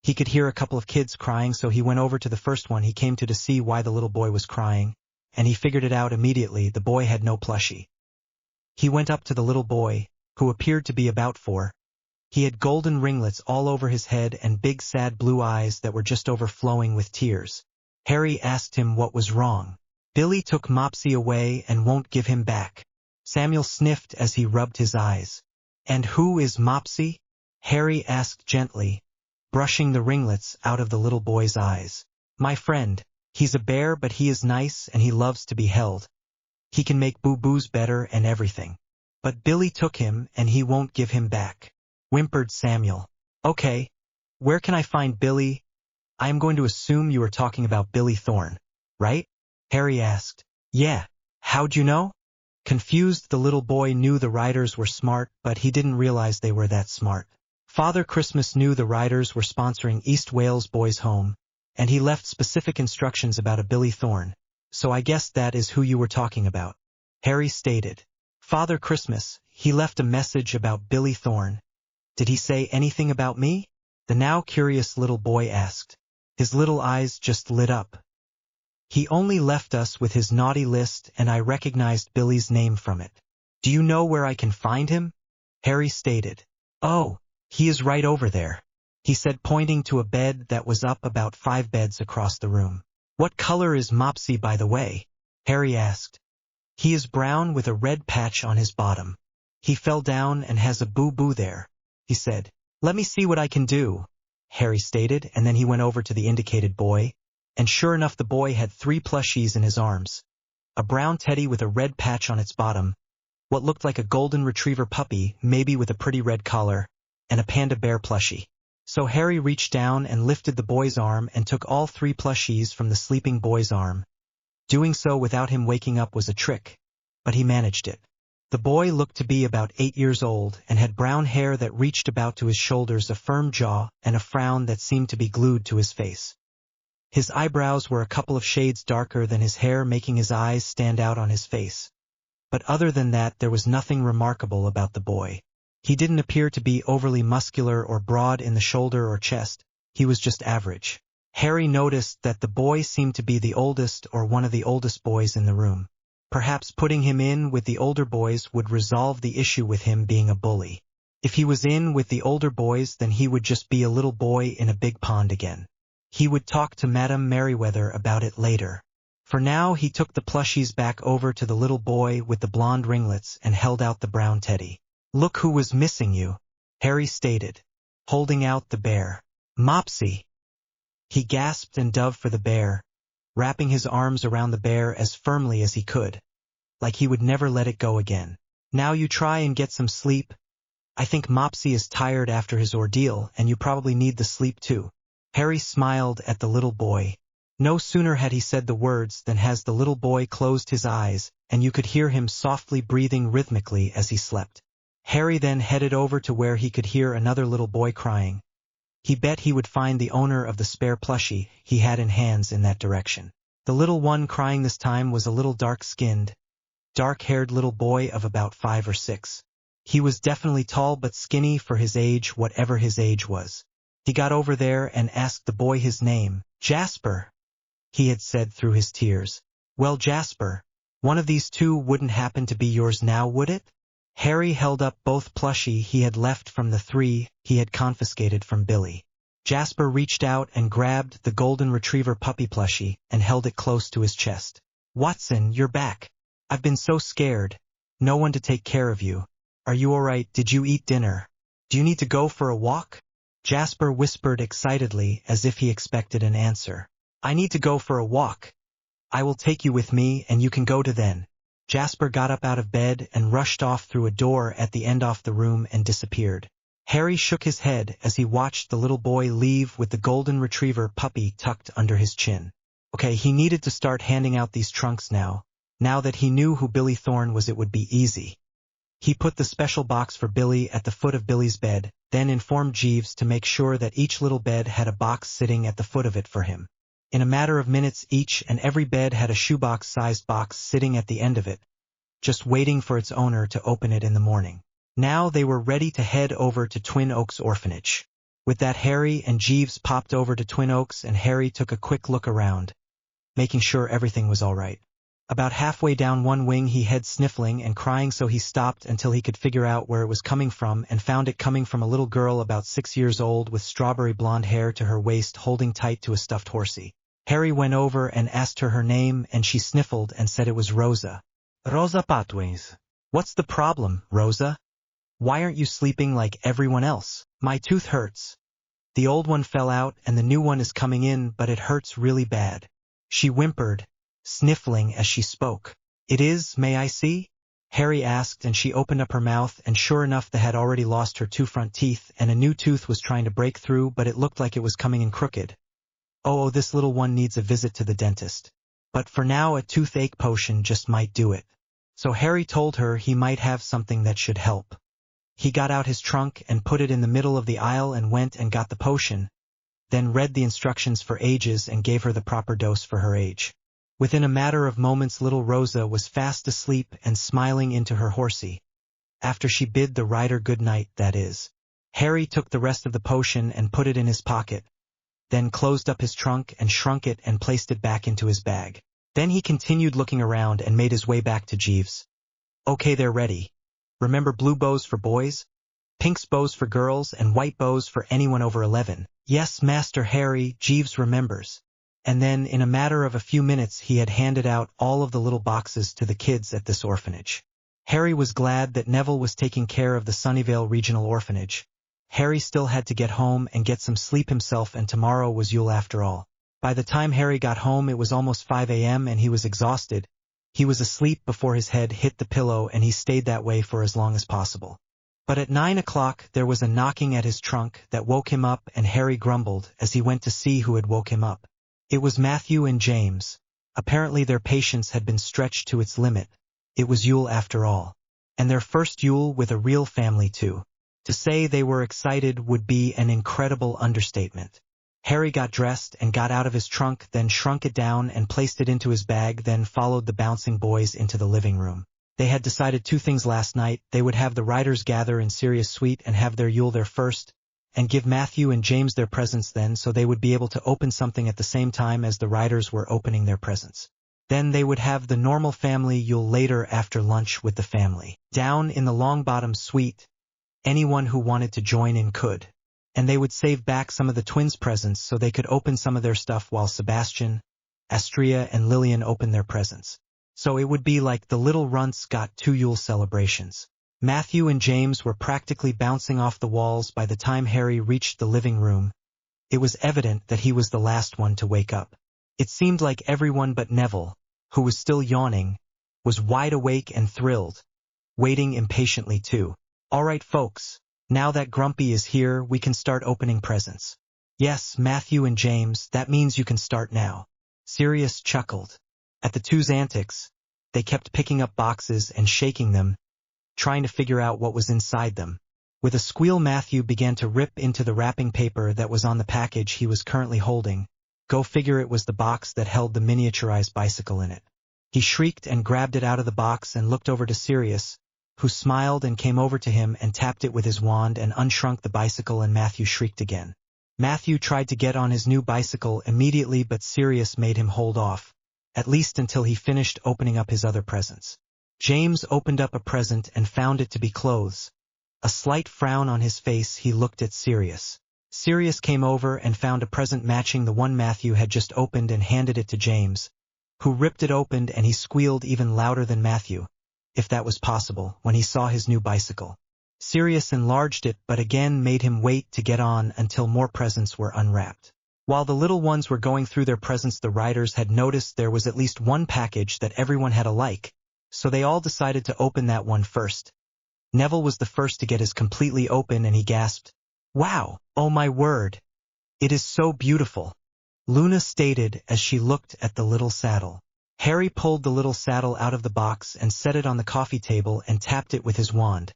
He could hear a couple of kids crying, so he went over to the first one he came to see why the little boy was crying, and he figured it out immediately. The boy had no plushie. He went up to the little boy, who appeared to be about 4. He had golden ringlets all over his head and big sad blue eyes that were just overflowing with tears. Harry asked him what was wrong. Billy took Mopsy away and won't give him back. Samuel sniffed as he rubbed his eyes. And who is Mopsy? Harry asked gently, brushing the ringlets out of the little boy's eyes. My friend. He's a bear, but he is nice and he loves to be held. He can make boo-boos better and everything. But Billy took him and he won't give him back, whimpered Samuel. Okay, where can I find Billy? I am going to assume you are talking about Billy Thorne, right? Harry asked. Yeah, how'd you know? Confused, the little boy knew the Riders were smart, but he didn't realize they were that smart. Father Christmas knew the Riders were sponsoring East Wales Boys Home, and he left specific instructions about a Billy Thorne, so I guess that is who you were talking about, Harry stated. Father Christmas, he left a message about Billy Thorne. Did he say anything about me? The now curious little boy asked. His little eyes just lit up. He only left us with his naughty list, and I recognized Billy's name from it. Do you know where I can find him? Harry stated. Oh, he is right over there, he said, pointing to a bed that was up about 5 beds across the room. What color is Mopsy, by the way? Harry asked. He is brown with a red patch on his bottom. He fell down and has a boo-boo there, he said. Let me see what I can do, Harry stated, and then he went over to the indicated boy, and sure enough the boy had 3 plushies in his arms. A brown teddy with a red patch on its bottom, what looked like a golden retriever puppy, maybe with a pretty red collar, and a panda bear plushie. So Harry reached down and lifted the boy's arm and took all 3 plushies from the sleeping boy's arm. Doing so without him waking up was a trick, but he managed it. The boy looked to be about 8 years old and had brown hair that reached about to his shoulders, a firm jaw, and a frown that seemed to be glued to his face. His eyebrows were a couple of shades darker than his hair, making his eyes stand out on his face. But other than that, there was nothing remarkable about the boy. He didn't appear to be overly muscular or broad in the shoulder or chest. He was just average. Harry noticed that the boy seemed to be the oldest or one of the oldest boys in the room. Perhaps putting him in with the older boys would resolve the issue with him being a bully. If he was in with the older boys, then he would just be a little boy in a big pond again. He would talk to Madame Merriweather about it later. For now, he took the plushies back over to the little boy with the blonde ringlets and held out the brown teddy. "Look who was missing you," Harry stated, holding out the bear. "Mopsy!" He gasped and dove for the bear, wrapping his arms around the bear as firmly as he could, like he would never let it go again. "Now you try and get some sleep. I think Mopsy is tired after his ordeal, and you probably need the sleep too." Harry smiled at the little boy. No sooner had he said the words than has the little boy closed his eyes, and you could hear him softly breathing rhythmically as he slept. Harry then headed over to where he could hear another little boy crying. He bet he would find the owner of the spare plushie he had in hands in that direction. The little one crying this time was a little dark-skinned, dark-haired little boy of about 5 or 6. He was definitely tall but skinny for his age, whatever his age was. He got over there and asked the boy his name. "Jasper," he had said through his tears. "Well, Jasper, one of these two wouldn't happen to be yours now, would it?" Harry held up both plushie he had left from the 3 he had confiscated from Billy. Jasper reached out and grabbed the golden retriever puppy plushie and held it close to his chest. "Watson, you're back. I've been so scared. No one to take care of you. Are you all right? Did you eat dinner? Do you need to go for a walk?" Jasper whispered excitedly as if he expected an answer. "I need to go for a walk. I will take you with me and you can go to then." Jasper got up out of bed and rushed off through a door at the end of the room and disappeared. Harry shook his head as he watched the little boy leave with the golden retriever puppy tucked under his chin. Okay, he needed to start handing out these trunks now. Now that he knew who Billy Thorne was, it would be easy. He put the special box for Billy at the foot of Billy's bed, then informed Jeeves to make sure that each little bed had a box sitting at the foot of it for him. In a matter of minutes, each and every bed had a shoebox-sized box sitting at the end of it, just waiting for its owner to open it in the morning. Now they were ready to head over to Twin Oaks Orphanage. With that, Harry and Jeeves popped over to Twin Oaks, and Harry took a quick look around, making sure everything was all right. About halfway down one wing, he had sniffling and crying, so he stopped until he could figure out where it was coming from and found it coming from a little girl about 6 years old with strawberry blonde hair to her waist, holding tight to a stuffed horsey. Harry went over and asked her name, and she sniffled and said it was Rosa. Rosa Pathways. "What's the problem, Rosa? Why aren't you sleeping like everyone else?" "My tooth hurts. The old one fell out and the new one is coming in, but it hurts really bad," she whimpered, sniffling as she spoke. "It is, may I see?" Harry asked, and she opened up her mouth, and sure enough, they had already lost her 2 front teeth, and a new tooth was trying to break through, but it looked like it was coming in crooked. Oh, this little one needs a visit to the dentist. But for now, a toothache potion just might do it. So Harry told her he might have something that should help. He got out his trunk and put it in the middle of the aisle and went and got the potion, then read the instructions for ages and gave her the proper dose for her age. Within a matter of moments, little Rosa was fast asleep and smiling into her horsey. After she bid the rider good night, that is. Harry took the rest of the potion and put it in his pocket, then closed up his trunk and shrunk it and placed it back into his bag. Then he continued looking around and made his way back to Jeeves. "Okay, they're ready. Remember blue bows for boys, pink bows for girls, and white bows for anyone over 11. "Yes, Master Harry," Jeeves remembers. And then, in a matter of a few minutes, he had handed out all of the little boxes to the kids at this orphanage. Harry was glad that Neville was taking care of the Sunnyvale Regional Orphanage. Harry still had to get home and get some sleep himself, and tomorrow was Yule after all. By the time Harry got home, it was almost 5 a.m. and he was exhausted. He was asleep before his head hit the pillow, and he stayed that way for as long as possible. But at 9 o'clock, there was a knocking at his trunk that woke him up, and Harry grumbled as he went to see who had woke him up. It was Matthew and James. Apparently their patience had been stretched to its limit. It was Yule after all. And their first Yule with a real family too. To say they were excited would be an incredible understatement. Harry got dressed and got out of his trunk, then shrunk it down and placed it into his bag, then followed the bouncing boys into the living room. They had decided two things last night. They would have the riders gather in Sirius' suite and have their Yule there first, and give Matthew and James their presents then, so they would be able to open something at the same time as the riders were opening their presents. Then they would have the normal family Yule later after lunch with the family. Down in the Longbottom suite, anyone who wanted to join in could. And they would save back some of the twins' presents so they could open some of their stuff while Sebastian, Astria, and Lillian opened their presents. So it would be like the little runts got two Yule celebrations. Matthew and James were practically bouncing off the walls by the time Harry reached the living room. It was evident that he was the last one to wake up. It seemed like everyone but Neville, who was still yawning, was wide awake and thrilled, waiting impatiently too. "All right, folks, now that Grumpy is here, we can start opening presents." "Yes, Matthew and James, that means you can start now." Sirius chuckled. At the two's antics, they kept picking up boxes and shaking them, trying to figure out what was inside them. With a squeal, Matthew began to rip into the wrapping paper that was on the package he was currently holding. Go figure, it was the box that held the miniaturized bicycle in it. He shrieked and grabbed it out of the box and looked over to Sirius, who smiled and came over to him and tapped it with his wand and unshrunk the bicycle, and Matthew shrieked again. Matthew tried to get on his new bicycle immediately, but Sirius made him hold off, at least until he finished opening up his other presents. James opened up a present and found it to be clothes. A slight frown on his face, he looked at Sirius. Sirius came over and found a present matching the one Matthew had just opened and handed it to James, who ripped it open, and he squealed even louder than Matthew, if that was possible, when he saw his new bicycle. Sirius enlarged it, but again made him wait to get on until more presents were unwrapped. While the little ones were going through their presents, the riders had noticed there was at least one package that everyone had alike, so they all decided to open that one first. Neville was the first to get his completely open, and he gasped, "Wow, oh my word! It is so beautiful," Luna stated as she looked at the little saddle. Harry pulled the little saddle out of the box and set it on the coffee table and tapped it with his wand.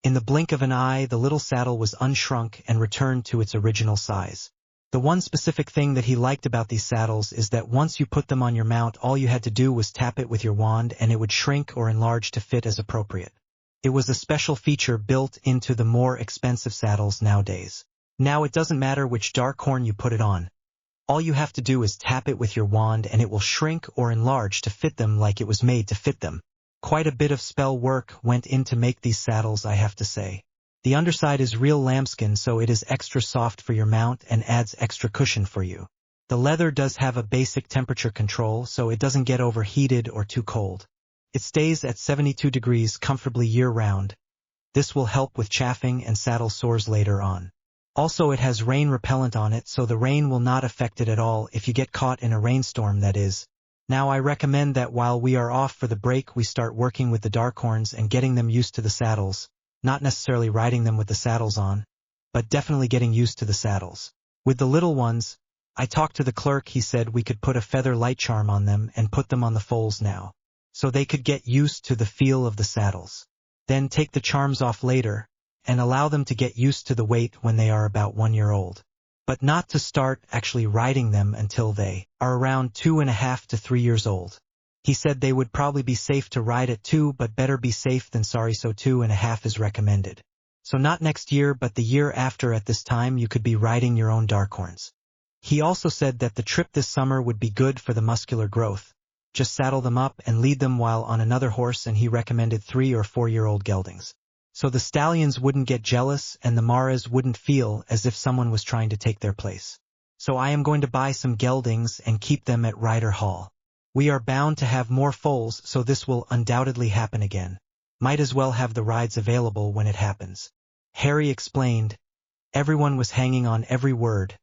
In the blink of an eye, the little saddle was unshrunk and returned to its original size. The one specific thing that he liked about these saddles is that once you put them on your mount, all you had to do was tap it with your wand and it would shrink or enlarge to fit as appropriate. It was a special feature built into the more expensive saddles nowadays. Now it doesn't matter which Darkhorn you put it on. All you have to do is tap it with your wand and it will shrink or enlarge to fit them like it was made to fit them. Quite a bit of spell work went in to make these saddles, I have to say. The underside is real lambskin, so it is extra soft for your mount and adds extra cushion for you. The leather does have a basic temperature control, so it doesn't get overheated or too cold. It stays at 72 degrees comfortably year-round. This will help with chafing and saddle sores later on. Also, it has rain repellent on it, so the rain will not affect it at all if you get caught in a rainstorm, that is. Now I recommend that while we are off for the break, we start working with the Darkhorns and getting them used to the saddles. Not necessarily riding them with the saddles on, but definitely getting used to the saddles. With the little ones, I talked to the clerk. He said we could put a feather light charm on them and put them on the foals now, so they could get used to the feel of the saddles. Then take the charms off later, and allow them to get used to the weight when they are about 1 year old. But not to start actually riding them until they are around 2.5 to 3 years old. He said they would probably be safe to ride at 2, but better be safe than sorry, so 2.5 is recommended. So not next year, but the year after at this time you could be riding your own Darkhorns. He also said that the trip this summer would be good for the muscular growth. Just saddle them up and lead them while on another horse, and he recommended 3 or 4 year old geldings. So the stallions wouldn't get jealous and the maras wouldn't feel as if someone was trying to take their place. So I am going to buy some geldings and keep them at Rider Hall. We are bound to have more foals, so this will undoubtedly happen again. Might as well have the rides available when it happens. Harry explained. Everyone was hanging on every word,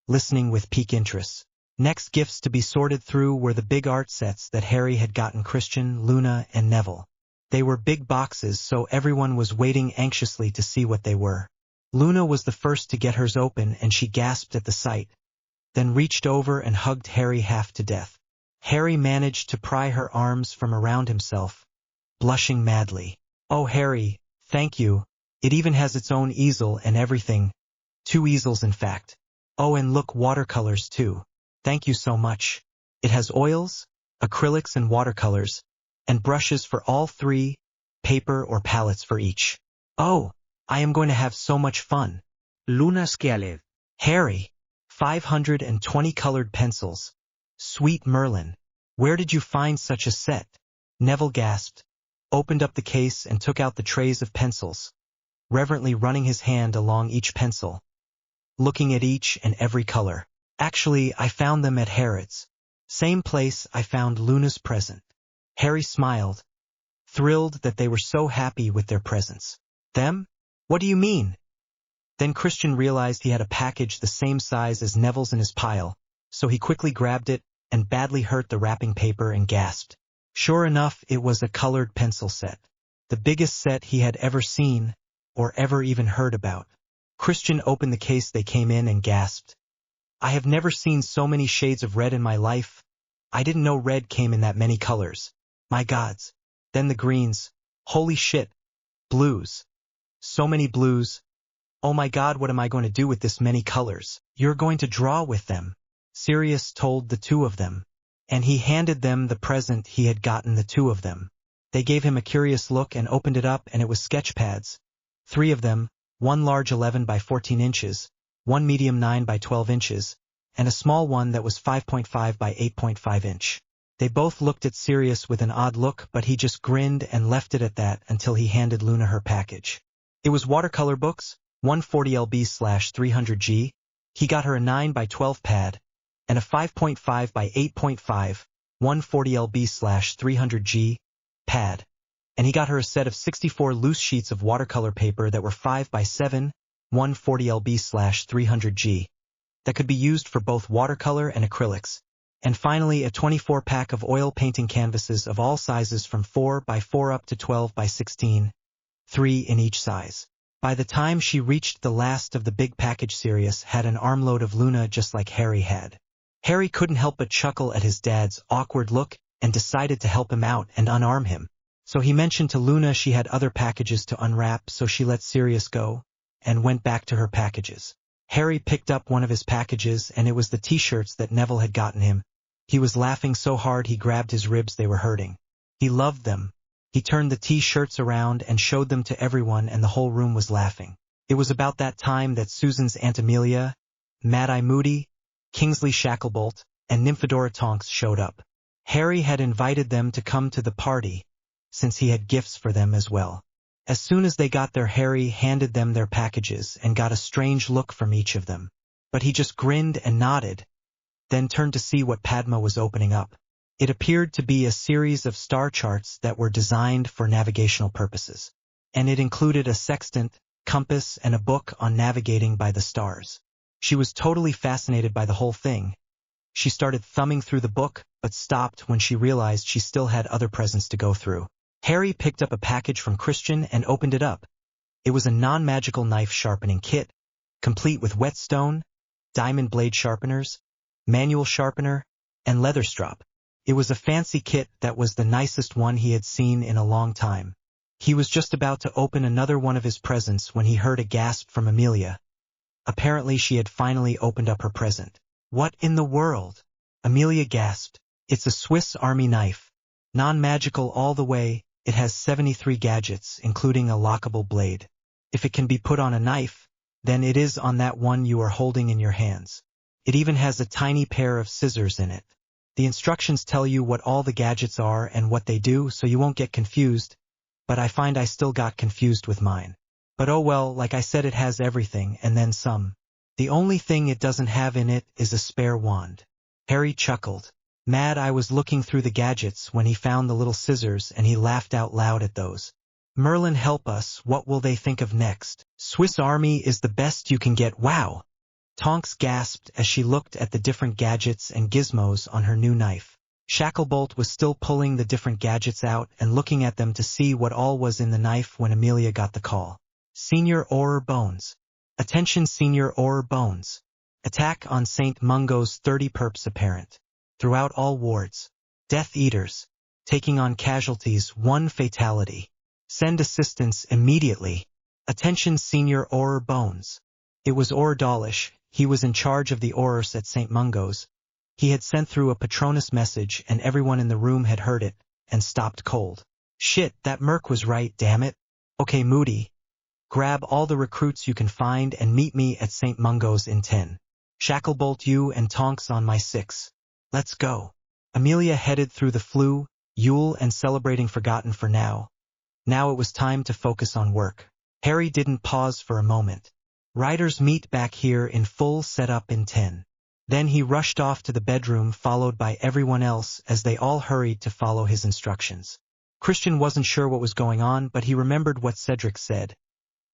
listening with peak interest. Next gifts to be sorted through were the big art sets that Harry had gotten Christian, Luna, and Neville. They were big boxes, so everyone was waiting anxiously to see what they were. Luna was the first to get hers open, and she gasped at the sight, then reached over and hugged Harry half to death. Harry managed to pry her arms from around himself, blushing madly. "Oh, Harry, thank you. It even has its own easel and everything. 2 easels, in fact." Oh, and look, watercolors too. Thank you so much. It has oils, acrylics and watercolors, and brushes for all three, paper or palettes for each. Oh, I am going to have so much fun. Luna Skealev. Harry, 520 colored pencils. Sweet Merlin, where did you find such a set? Neville gasped, opened up the case and took out the trays of pencils, reverently running his hand along each pencil, looking at each and every color. Actually, I found them at Harrod's. Same place I found Luna's present. Harry smiled, thrilled that they were so happy with their presents. Them? What do you mean? Then Christian realized he had a package the same size as Neville's in his pile, so he quickly grabbed it and badly hurt the wrapping paper and gasped. Sure enough, it was a colored pencil set. The biggest set he had ever seen, or ever even heard about. Christian opened the case they came in and gasped. I have never seen so many shades of red in my life. I didn't know red came in that many colors. My gods. Then the greens. Holy shit. Blues. So many blues. Oh my god, what am I going to do with this many colors? You're going to draw with them, Sirius told the two of them. And he handed them the present he had gotten the two of them. They gave him a curious look and opened it up, and it was sketch pads. 3 of them, one large 11 by 14 inches, one medium 9 by 12 inches, and a small one that was 5.5 by 8.5 inch. They both looked at Sirius with an odd look, but he just grinned and left it at that until he handed Luna her package. It was watercolor books, 140 lb/300G. He got her a 9 by 12 pad, and a 5.5 by 8.5, 140 lb/300G pad. And he got her a set of 64 loose sheets of watercolor paper that were 5 by 7, 140 lb/300G, that could be used for both watercolor and acrylics. And finally, a 24-pack of oil painting canvases of all sizes from 4 by 4 up to 12 by 16, 3 in each size. By the time she reached the last of the big package, Sirius had an armload of Luna just like Harry had. Harry couldn't help but chuckle at his dad's awkward look and decided to help him out and unarm him. So he mentioned to Luna she had other packages to unwrap, so she let Sirius go and went back to her packages. Harry picked up one of his packages, and it was the t-shirts that Neville had gotten him. He was laughing so hard he grabbed his ribs, they were hurting. He loved them. He turned the t-shirts around and showed them to everyone, and the whole room was laughing. It was about that time that Susan's Aunt Amelia, Mad-Eye Moody, Kingsley Shacklebolt, and Nymphadora Tonks showed up. Harry had invited them to come to the party, since he had gifts for them as well. As soon as they got there, Harry handed them their packages and got a strange look from each of them. But he just grinned and nodded, then turned to see what Padma was opening up. It appeared to be a series of star charts that were designed for navigational purposes. And it included a sextant, compass, and a book on navigating by the stars. She was totally fascinated by the whole thing. She started thumbing through the book, but stopped when she realized she still had other presents to go through. Harry picked up a package from Christian and opened it up. It was a non-magical knife sharpening kit, complete with whetstone, diamond blade sharpeners, manual sharpener, and leather strop. It was a fancy kit that was the nicest one he had seen in a long time. He was just about to open another one of his presents when he heard a gasp from Amelia. Apparently she had finally opened up her present. What in the world? Amelia gasped. It's a Swiss Army knife. Non-magical all the way. It has 73 gadgets, including a lockable blade. If it can be put on a knife, then it is on that one you are holding in your hands. It even has a tiny pair of scissors in it. The instructions tell you what all the gadgets are and what they do, so you won't get confused, but I find I still got confused with mine. But oh well, like I said, it has everything, and then some. The only thing it doesn't have in it is a spare wand. Harry chuckled. Mad-Eye was looking through the gadgets when he found the little scissors, and he laughed out loud at those. Merlin, help us, what will they think of next? Swiss Army is the best you can get, wow! Tonks gasped as she looked at the different gadgets and gizmos on her new knife. Shacklebolt was still pulling the different gadgets out and looking at them to see what all was in the knife when Amelia got the call. Senior Horror Bones. Attention Senior Horror Bones. Attack on St. Mungo's 30 perps apparent. Throughout all wards. Death Eaters. Taking on casualties, 1 fatality. Send assistance immediately. Attention Senior Horror Bones. It was Oradolish. He was in charge of the Aurors at St. Mungo's. He had sent through a Patronus message and everyone in the room had heard it, and stopped cold. Shit, that merc was right, damn it. Okay, Moody. Grab all the recruits you can find and meet me at St. Mungo's in 10. Shacklebolt you and Tonks on my 6. Let's go. Amelia headed through the flu, Yule and celebrating forgotten for now. Now it was time to focus on work. Harry didn't pause for a moment. Riders meet back here in full setup in 10. Then he rushed off to the bedroom followed by everyone else as they all hurried to follow his instructions. Christian wasn't sure what was going on, but he remembered what Cedric said.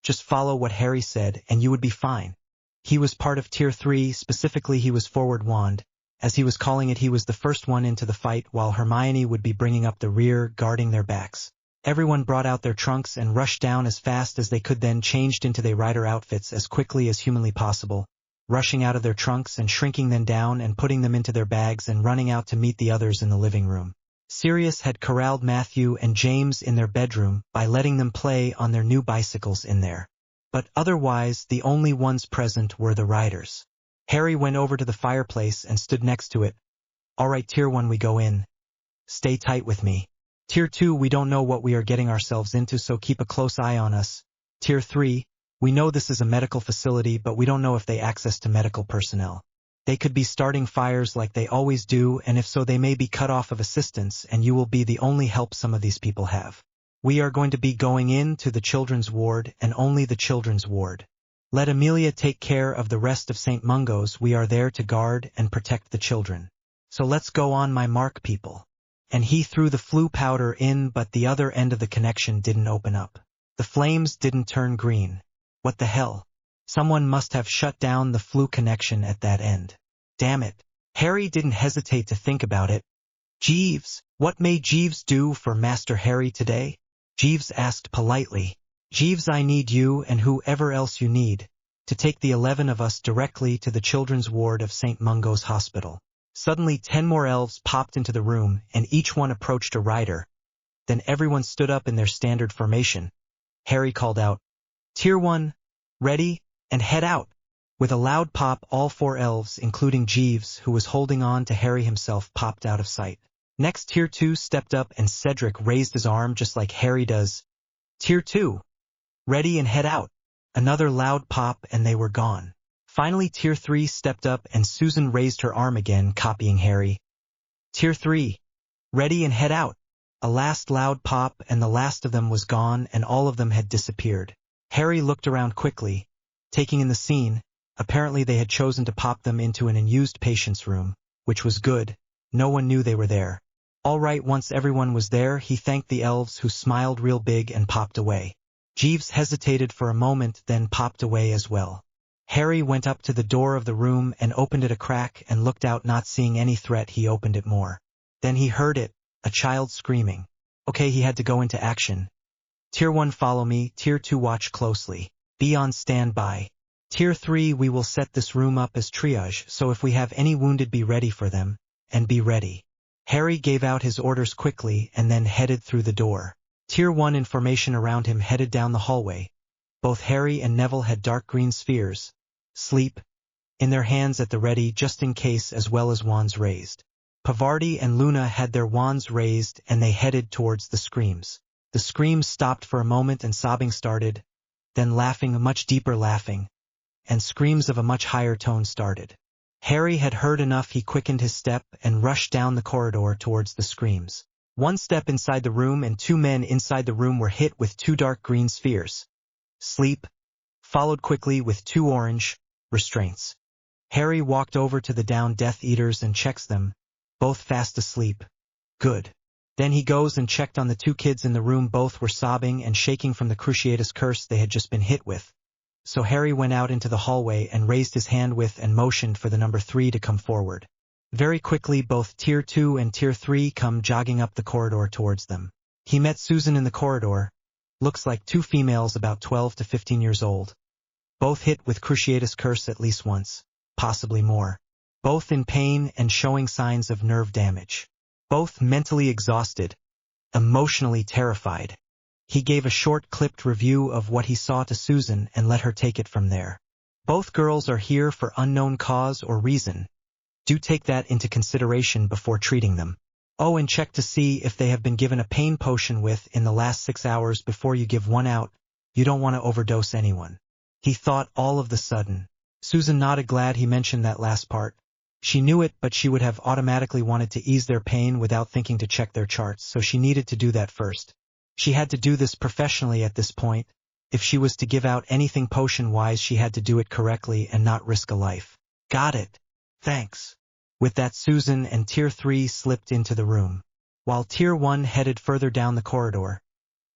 Just follow what Harry said and you would be fine. He was part of Tier 3, specifically he was forward wand. As he was calling it, he was the first one into the fight while Hermione would be bringing up the rear, guarding their backs. Everyone brought out their trunks and rushed down as fast as they could, then changed into their rider outfits as quickly as humanly possible, rushing out of their trunks and shrinking them down and putting them into their bags and running out to meet the others in the living room. Sirius had corralled Matthew and James in their bedroom by letting them play on their new bicycles in there. But otherwise, the only ones present were the riders. Harry went over to the fireplace and stood next to it. All right, Tier 1, we go in. Stay tight with me. Tier 2, we don't know what we are getting ourselves into, so keep a close eye on us. Tier 3, we know this is a medical facility, but we don't know if they access to medical personnel. They could be starting fires like they always do, and if so, they may be cut off of assistance, and you will be the only help some of these people have. We are going to be going in to the children's ward, and only the children's ward. Let Amelia take care of the rest of St. Mungo's. We are there to guard and protect the children. So let's go on my mark, people. And he threw the flu powder in, but the other end of the connection didn't open up. The flames didn't turn green. What the hell? Someone must have shut down the flu connection at that end. Damn it. Harry didn't hesitate to think about it. Jeeves, what may Jeeves do for Master Harry today? Jeeves asked politely. Jeeves, I need you and whoever else you need to take the 11 of us directly to the children's ward of St. Mungo's Hospital. Suddenly 10 more elves popped into the room and each one approached a rider. Then everyone stood up in their standard formation. Harry called out, Tier 1, ready, and head out. With a loud pop, all 4 elves, including Jeeves, who was holding on to Harry himself, popped out of sight. Next, Tier 2 stepped up and Cedric raised his arm just like Harry does. Tier 2, ready and head out. Another loud pop and they were gone. Finally, Tier 3 stepped up and Susan raised her arm again, copying Harry. Tier 3, ready and head out. A last loud pop and the last of them was gone and all of them had disappeared. Harry looked around quickly, taking in the scene. Apparently they had chosen to pop them into an unused patient's room, which was good. No one knew they were there. All right, once everyone was there, he thanked the elves who smiled real big and popped away. Jeeves hesitated for a moment, then popped away as well. Harry went up to the door of the room and opened it a crack and looked out, not seeing any threat. He opened it more. Then he heard it, a child screaming. Okay, he had to go into action. Tier 1, follow me. Tier 2, watch closely. Be on standby. Tier 3, we will set this room up as triage, so if we have any wounded, be ready for them, and be ready. Harry gave out his orders quickly and then headed through the door. Tier 1 in formation around him headed down the hallway. Both Harry and Neville had dark green spheres, sleep, in their hands at the ready just in case, as well as wands raised. Pavarti and Luna had their wands raised and they headed towards the screams. The screams stopped for a moment and sobbing started, then laughing, a much deeper laughing, and screams of a much higher tone started. Harry had heard enough. He quickened his step and rushed down the corridor towards the screams. One step inside the room and 2 men inside the room were hit with 2 dark green spheres. Sleep, followed quickly with 2 orange restraints. Harry walked over to the down Death Eaters and checks them, both fast asleep. Good. Then he goes and checked on the 2 kids in the room. Both were sobbing and shaking from the Cruciatus curse they had just been hit with. So Harry went out into the hallway and raised his hand with and motioned for the number 3 to come forward. Very quickly, both Tier 2 and Tier 3 come jogging up the corridor towards them. He met Susan in the corridor. Looks like 2 females about 12 to 15 years old. Both hit with Cruciatus curse at least once, possibly more. Both in pain and showing signs of nerve damage. Both mentally exhausted, emotionally terrified. He gave a short clipped review of what he saw to Susan and let her take it from there. Both girls are here for unknown cause or reason. Do take that into consideration before treating them. Oh, and check to see if they have been given a pain potion in the last 6 hours before you give one out. You don't want to overdose anyone. He thought all of the sudden. Susan nodded, glad he mentioned that last part. She knew it, but she would have automatically wanted to ease their pain without thinking to check their charts, so she needed to do that first. She had to do this professionally at this point. If she was to give out anything potion-wise, she had to do it correctly and not risk a life. Got it. Thanks. With that, Susan and Tier 3 slipped into the room, while Tier 1 headed further down the corridor,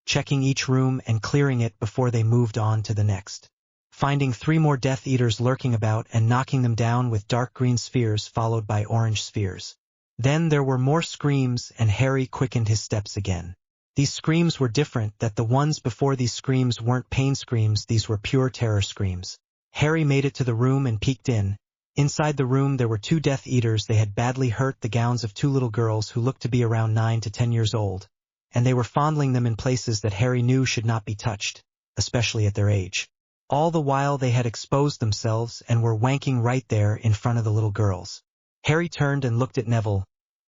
checking each room and clearing it before they moved on to the next, finding 3 more Death Eaters lurking about and knocking them down with dark green spheres followed by orange spheres. Then there were more screams, and Harry quickened his steps again. These screams were different, that the ones before these screams weren't pain screams, these were pure terror screams. Harry made it to the room and peeked in. Inside the room there were 2 Death Eaters. They had badly hurt the gowns of 2 little girls who looked to be around 9 to 10 years old, and they were fondling them in places that Harry knew should not be touched, especially at their age. All the while they had exposed themselves and were wanking right there in front of the little girls. Harry turned and looked at Neville.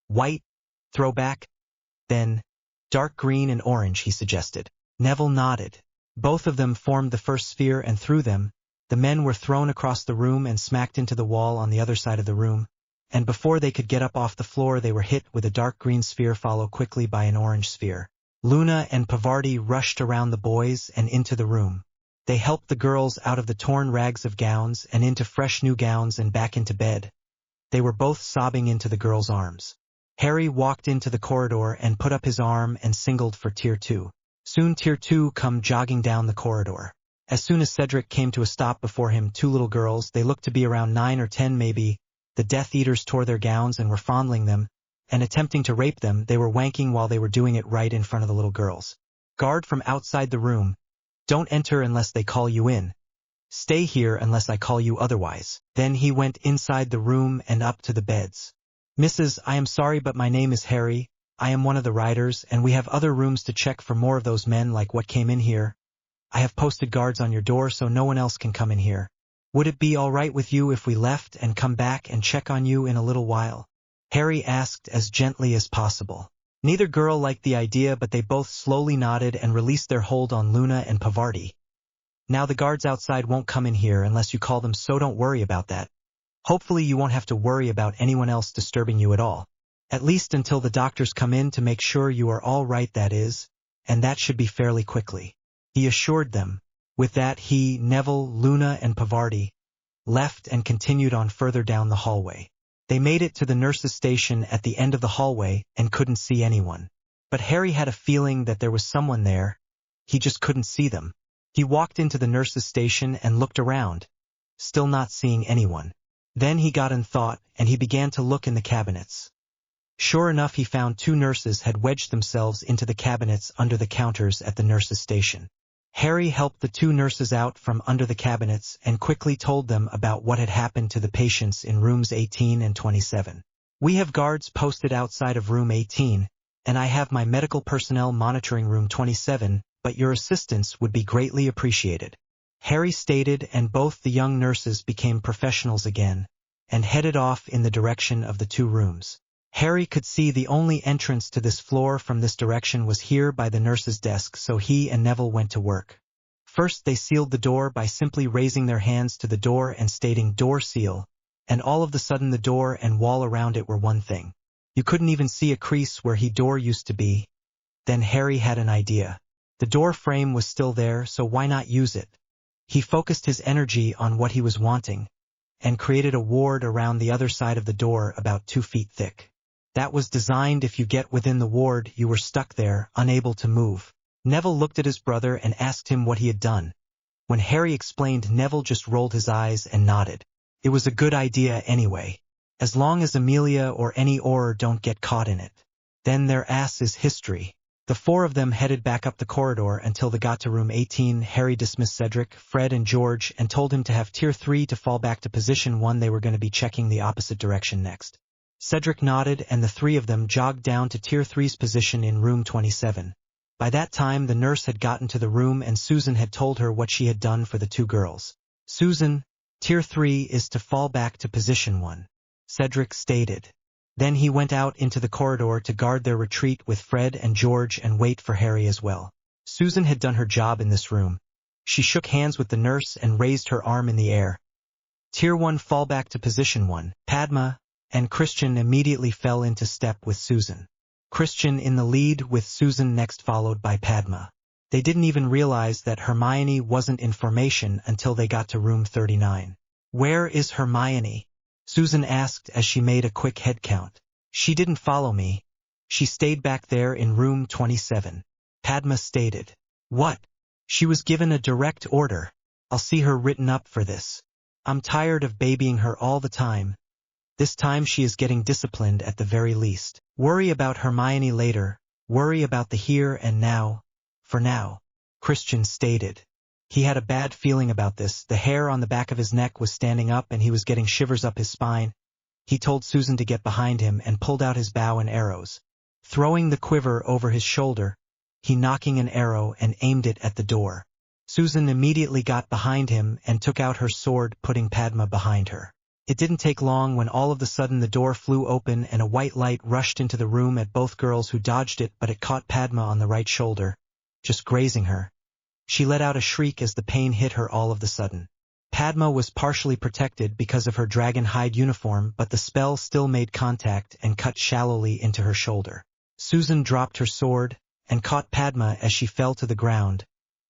White? Throwback? Then, dark green and orange, he suggested. Neville nodded. Both of them formed the first sphere, and through them, the men were thrown across the room and smacked into the wall on the other side of the room, and before they could get up off the floor they were hit with a dark green sphere followed quickly by an orange sphere. Luna and Pavarti rushed around the boys and into the room. They helped the girls out of the torn rags of gowns and into fresh new gowns and back into bed. They were both sobbing into the girls' arms. Harry walked into the corridor and put up his arm and signaled for Tier 2. Soon Tier 2 come jogging down the corridor. As soon as Cedric came to a stop before him, 2 little girls, they looked to be around 9 or 10 maybe, the Death Eaters tore their gowns and were fondling them, and attempting to rape them. They were wanking while they were doing it right in front of the little girls. Guard from outside the room. Don't enter unless they call you in. Stay here unless I call you otherwise. Then he went inside the room and up to the beds. Mrs., I am sorry, but my name is Harry. I am one of the riders, and we have other rooms to check for more of those men like what came in here. I have posted guards on your door so no one else can come in here. Would it be all right with you if we left and come back and check on you in a little while? Harry asked as gently as possible. Neither girl liked the idea, but they both slowly nodded and released their hold on Luna and Pavarti. Now the guards outside won't come in here unless you call them, so don't worry about that. Hopefully you won't have to worry about anyone else disturbing you at all. At least until the doctors come in to make sure you are all right, that is, and that should be fairly quickly. He assured them. With that he, Neville, Luna and Pavarti left and continued on further down the hallway. They made it to the nurse's station at the end of the hallway and couldn't see anyone. But Harry had a feeling that there was someone there. He just couldn't see them. He walked into the nurse's station and looked around, still not seeing anyone. Then he got in thought and he began to look in the cabinets. Sure enough, he found 2 nurses had wedged themselves into the cabinets under the counters at the nurse's station. Harry helped the 2 nurses out from under the cabinets and quickly told them about what had happened to the patients in rooms 18 and 27. We have guards posted outside of room 18, and I have my medical personnel monitoring room 27, but your assistance would be greatly appreciated. Harry stated, and both the young nurses became professionals again, and headed off in the direction of the 2 rooms. Harry could see the only entrance to this floor from this direction was here by the nurse's desk, so he and Neville went to work. First they sealed the door by simply raising their hands to the door and stating "door seal," and all of a sudden the door and wall around it were one thing. You couldn't even see a crease where door used to be. Then Harry had an idea. The door frame was still there, so why not use it? He focused his energy on what he was wanting, and created a ward around the other side of the door about 2 feet thick. That was designed if you get within the ward, you were stuck there, unable to move. Neville looked at his brother and asked him what he had done. When Harry explained, Neville just rolled his eyes and nodded. It was a good idea anyway, as long as Amelia or any Auror don't get caught in it. Then their ass is history. The 4 of them headed back up the corridor until they got to room 18. Harry dismissed Cedric, Fred and George and told him to have Tier 3 to fall back to position 1. They were going to be checking the opposite direction next. Cedric nodded and the 3 of them jogged down to Tier 3's position in room 27. By that time the nurse had gotten to the room and Susan had told her what she had done for the 2 girls. Susan, Tier 3 is to fall back to position 1, Cedric stated. Then he went out into the corridor to guard their retreat with Fred and George and wait for Harry as well. Susan had done her job in this room. She shook hands with the nurse and raised her arm in the air. Tier 1 fall back to position 1, Padma, and Christian immediately fell into step with Susan. Christian in the lead with Susan next followed by Padma. They didn't even realize that Hermione wasn't in formation until they got to room 39. Where is Hermione? Susan asked as she made a quick head count. She didn't follow me. She stayed back there in room 27. Padma stated. What? She was given a direct order. I'll see her written up for this. I'm tired of babying her all the time. This time she is getting disciplined at the very least. Worry about Hermione later. Worry about the here and now. For now, Christian stated. He had a bad feeling about this. The hair on the back of his neck was standing up and he was getting shivers up his spine. He told Susan to get behind him and pulled out his bow and arrows. Throwing the quiver over his shoulder, he knocking an arrow and aimed it at the door. Susan immediately got behind him and took out her sword, putting Padma behind her. It didn't take long when all of a sudden the door flew open and a white light rushed into the room at both girls who dodged it, but it caught Padma on the right shoulder, just grazing her. She let out a shriek as the pain hit her all of a sudden. Padma was partially protected because of her dragon hide uniform, but the spell still made contact and cut shallowly into her shoulder. Susan dropped her sword and caught Padma as she fell to the ground,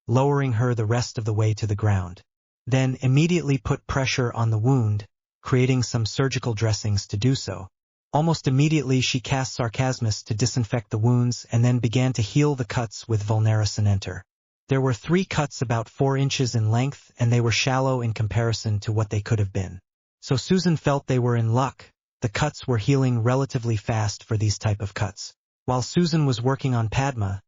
lowering her the rest of the way to the ground. Then immediately put pressure on the wound, creating some surgical dressings to do so. Almost immediately she cast Sarcasmus to disinfect the wounds and then began to heal the cuts with Vulnera Sinenter. There were 3 cuts about 4 inches in length and they were shallow in comparison to what they could have been. So Susan felt they were in luck. The cuts were healing relatively fast for these type of cuts. While Susan was working on Padma,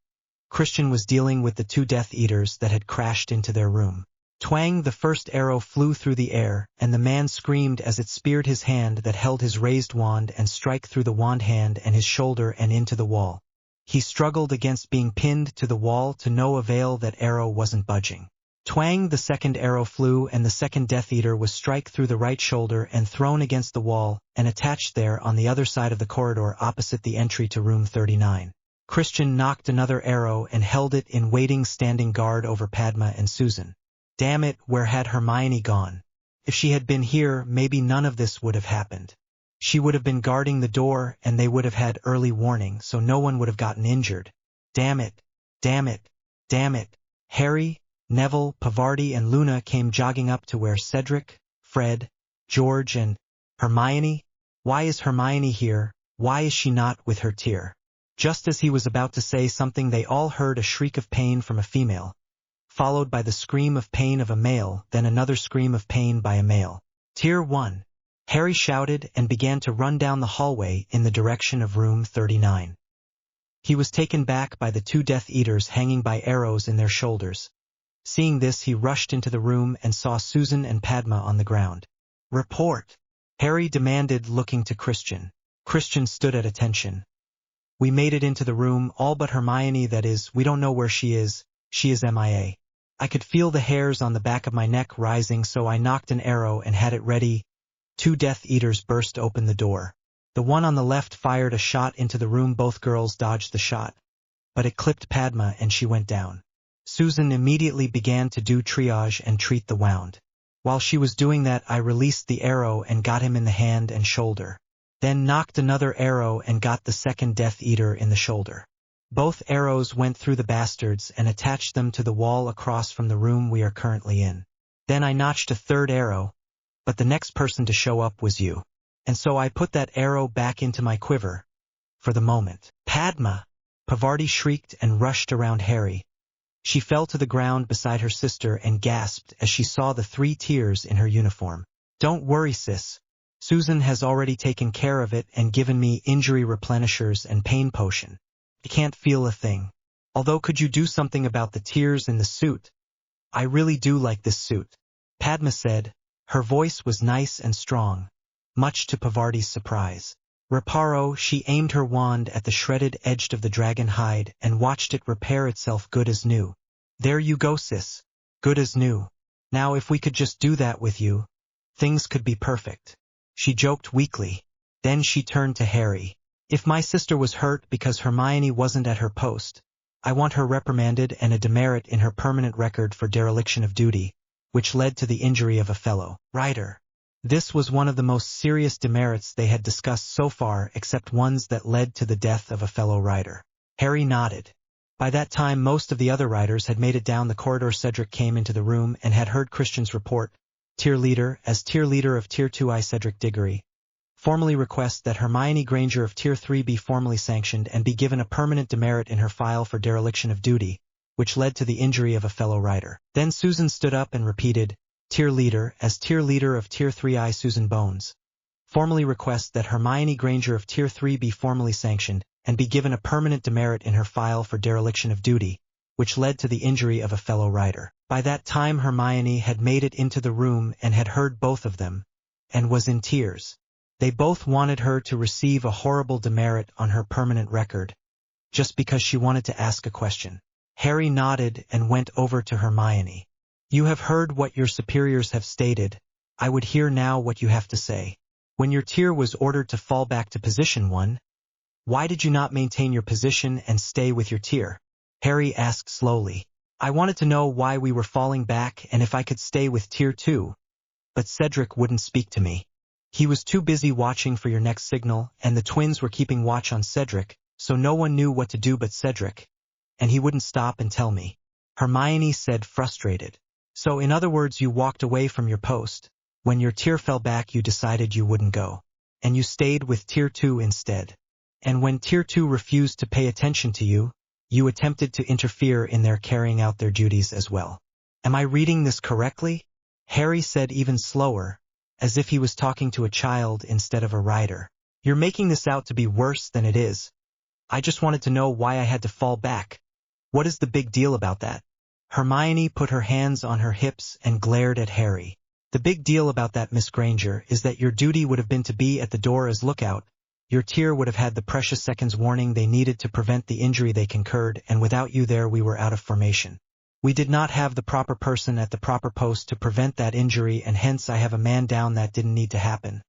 Christian was dealing with the 2 Death Eaters that had crashed into their room. Twang, the first arrow flew through the air, and the man screamed as it speared his hand that held his raised wand and strike through the wand hand and his shoulder and into the wall. He struggled against being pinned to the wall to no avail. That arrow wasn't budging. Twang, the second arrow flew and the second Death Eater was strike through the right shoulder and thrown against the wall and attached there on the other side of the corridor opposite the entry to room 39. Christian knocked another arrow and held it in waiting standing guard over Padma and Susan. Damn it, where had Hermione gone? If she had been here, maybe none of this would have happened. She would have been guarding the door and they would have had early warning, so no one would have gotten injured. Damn it, damn it, damn it. Harry, Neville, Pavarti and Luna came jogging up to where Cedric, Fred, George and Hermione. Why is Hermione here? Why is she not with her tier? Just as he was about to say something, they all heard a shriek of pain from a female, followed by the scream of pain of a male, then another scream of pain by a male. Tier 1. Harry shouted and began to run down the hallway in the direction of room 39. He was taken back by the 2 Death Eaters hanging by arrows in their shoulders. Seeing this, he rushed into the room and saw Susan and Padma on the ground. Report, Harry demanded, looking to Christian. Christian stood at attention. We made it into the room, all but Hermione, that is, we don't know where she is MIA. I could feel the hairs on the back of my neck rising, so I knocked an arrow and had it ready. 2 Death Eaters burst open the door. The one on the left fired a shot into the room. Both girls dodged the shot, but it clipped Padma and she went down. Susan immediately began to do triage and treat the wound. While she was doing that, I released the arrow and got him in the hand and shoulder. Then knocked another arrow and got the second Death Eater in the shoulder. Both arrows went through the bastards and attached them to the wall across from the room we are currently in. Then I notched a third arrow, but the next person to show up was you. And so I put that arrow back into my quiver. For the moment. Padma! Pavarti shrieked and rushed around Harry. She fell to the ground beside her sister and gasped as she saw the 3 tears in her uniform. Don't worry, sis. Susan has already taken care of it and given me injury replenishers and pain potion. I can't feel a thing. Although could you do something about the tears in the suit? I really do like this suit, Padma said. Her voice was nice and strong, much to Pavarti's surprise. Reparo, she aimed her wand at the shredded edge of the dragon hide and watched it repair itself good as new. There you go, sis. Good as new. Now if we could just do that with you. Things could be perfect. She joked weakly. Then she turned to Harry. If my sister was hurt because Hermione wasn't at her post, I want her reprimanded and a demerit in her permanent record for dereliction of duty, which led to the injury of a fellow rider. This was one of the most serious demerits they had discussed so far, except ones that led to the death of a fellow rider. Harry nodded. By that time most of the other riders had made it down the corridor. Cedric came into the room and had heard Christian's report. Tier leader of Tier 2 I Cedric Digory formally requests that Hermione Granger of Tier 3 be formally sanctioned and be given a permanent demerit in her file for dereliction of duty, which led to the injury of a fellow rider. Then Susan stood up and repeated, Tier leader of Tier 3 I Susan Bones formally requests that Hermione Granger of Tier 3 be formally sanctioned and be given a permanent demerit in her file for dereliction of duty, which led to the injury of a fellow rider. By that time Hermione had made it into the room and had heard both of them, and was in tears. They both wanted her to receive a horrible demerit on her permanent record, just because she wanted to ask a question. Harry nodded and went over to Hermione. You have heard what your superiors have stated. I would hear now what you have to say. When your tier was ordered to fall back to position 1, why did you not maintain your position and stay with your tier? Harry asked slowly. I wanted to know why we were falling back and if I could stay with Tier 2. But Cedric wouldn't speak to me. He was too busy watching for your next signal, and the twins were keeping watch on Cedric, so no one knew what to do but Cedric. And he wouldn't stop and tell me. Hermione said, frustrated. So in other words, you walked away from your post. When your tier fell back you decided you wouldn't go. And you stayed with Tier 2 instead. And when Tier 2 refused to pay attention to you, you attempted to interfere in their carrying out their duties as well. Am I reading this correctly? Harry said even slower, as if he was talking to a child instead of a rider. You're making this out to be worse than it is. I just wanted to know why I had to fall back. What is the big deal about that? Hermione put her hands on her hips and glared at Harry. The big deal about that, Miss Granger, is that your duty would have been to be at the door as lookout. Your tier would have had the precious seconds warning they needed to prevent the injury they concurred, and without you there we were out of formation. We did not have the proper person at the proper post to prevent that injury, and hence I have a man down. That didn't need to happen.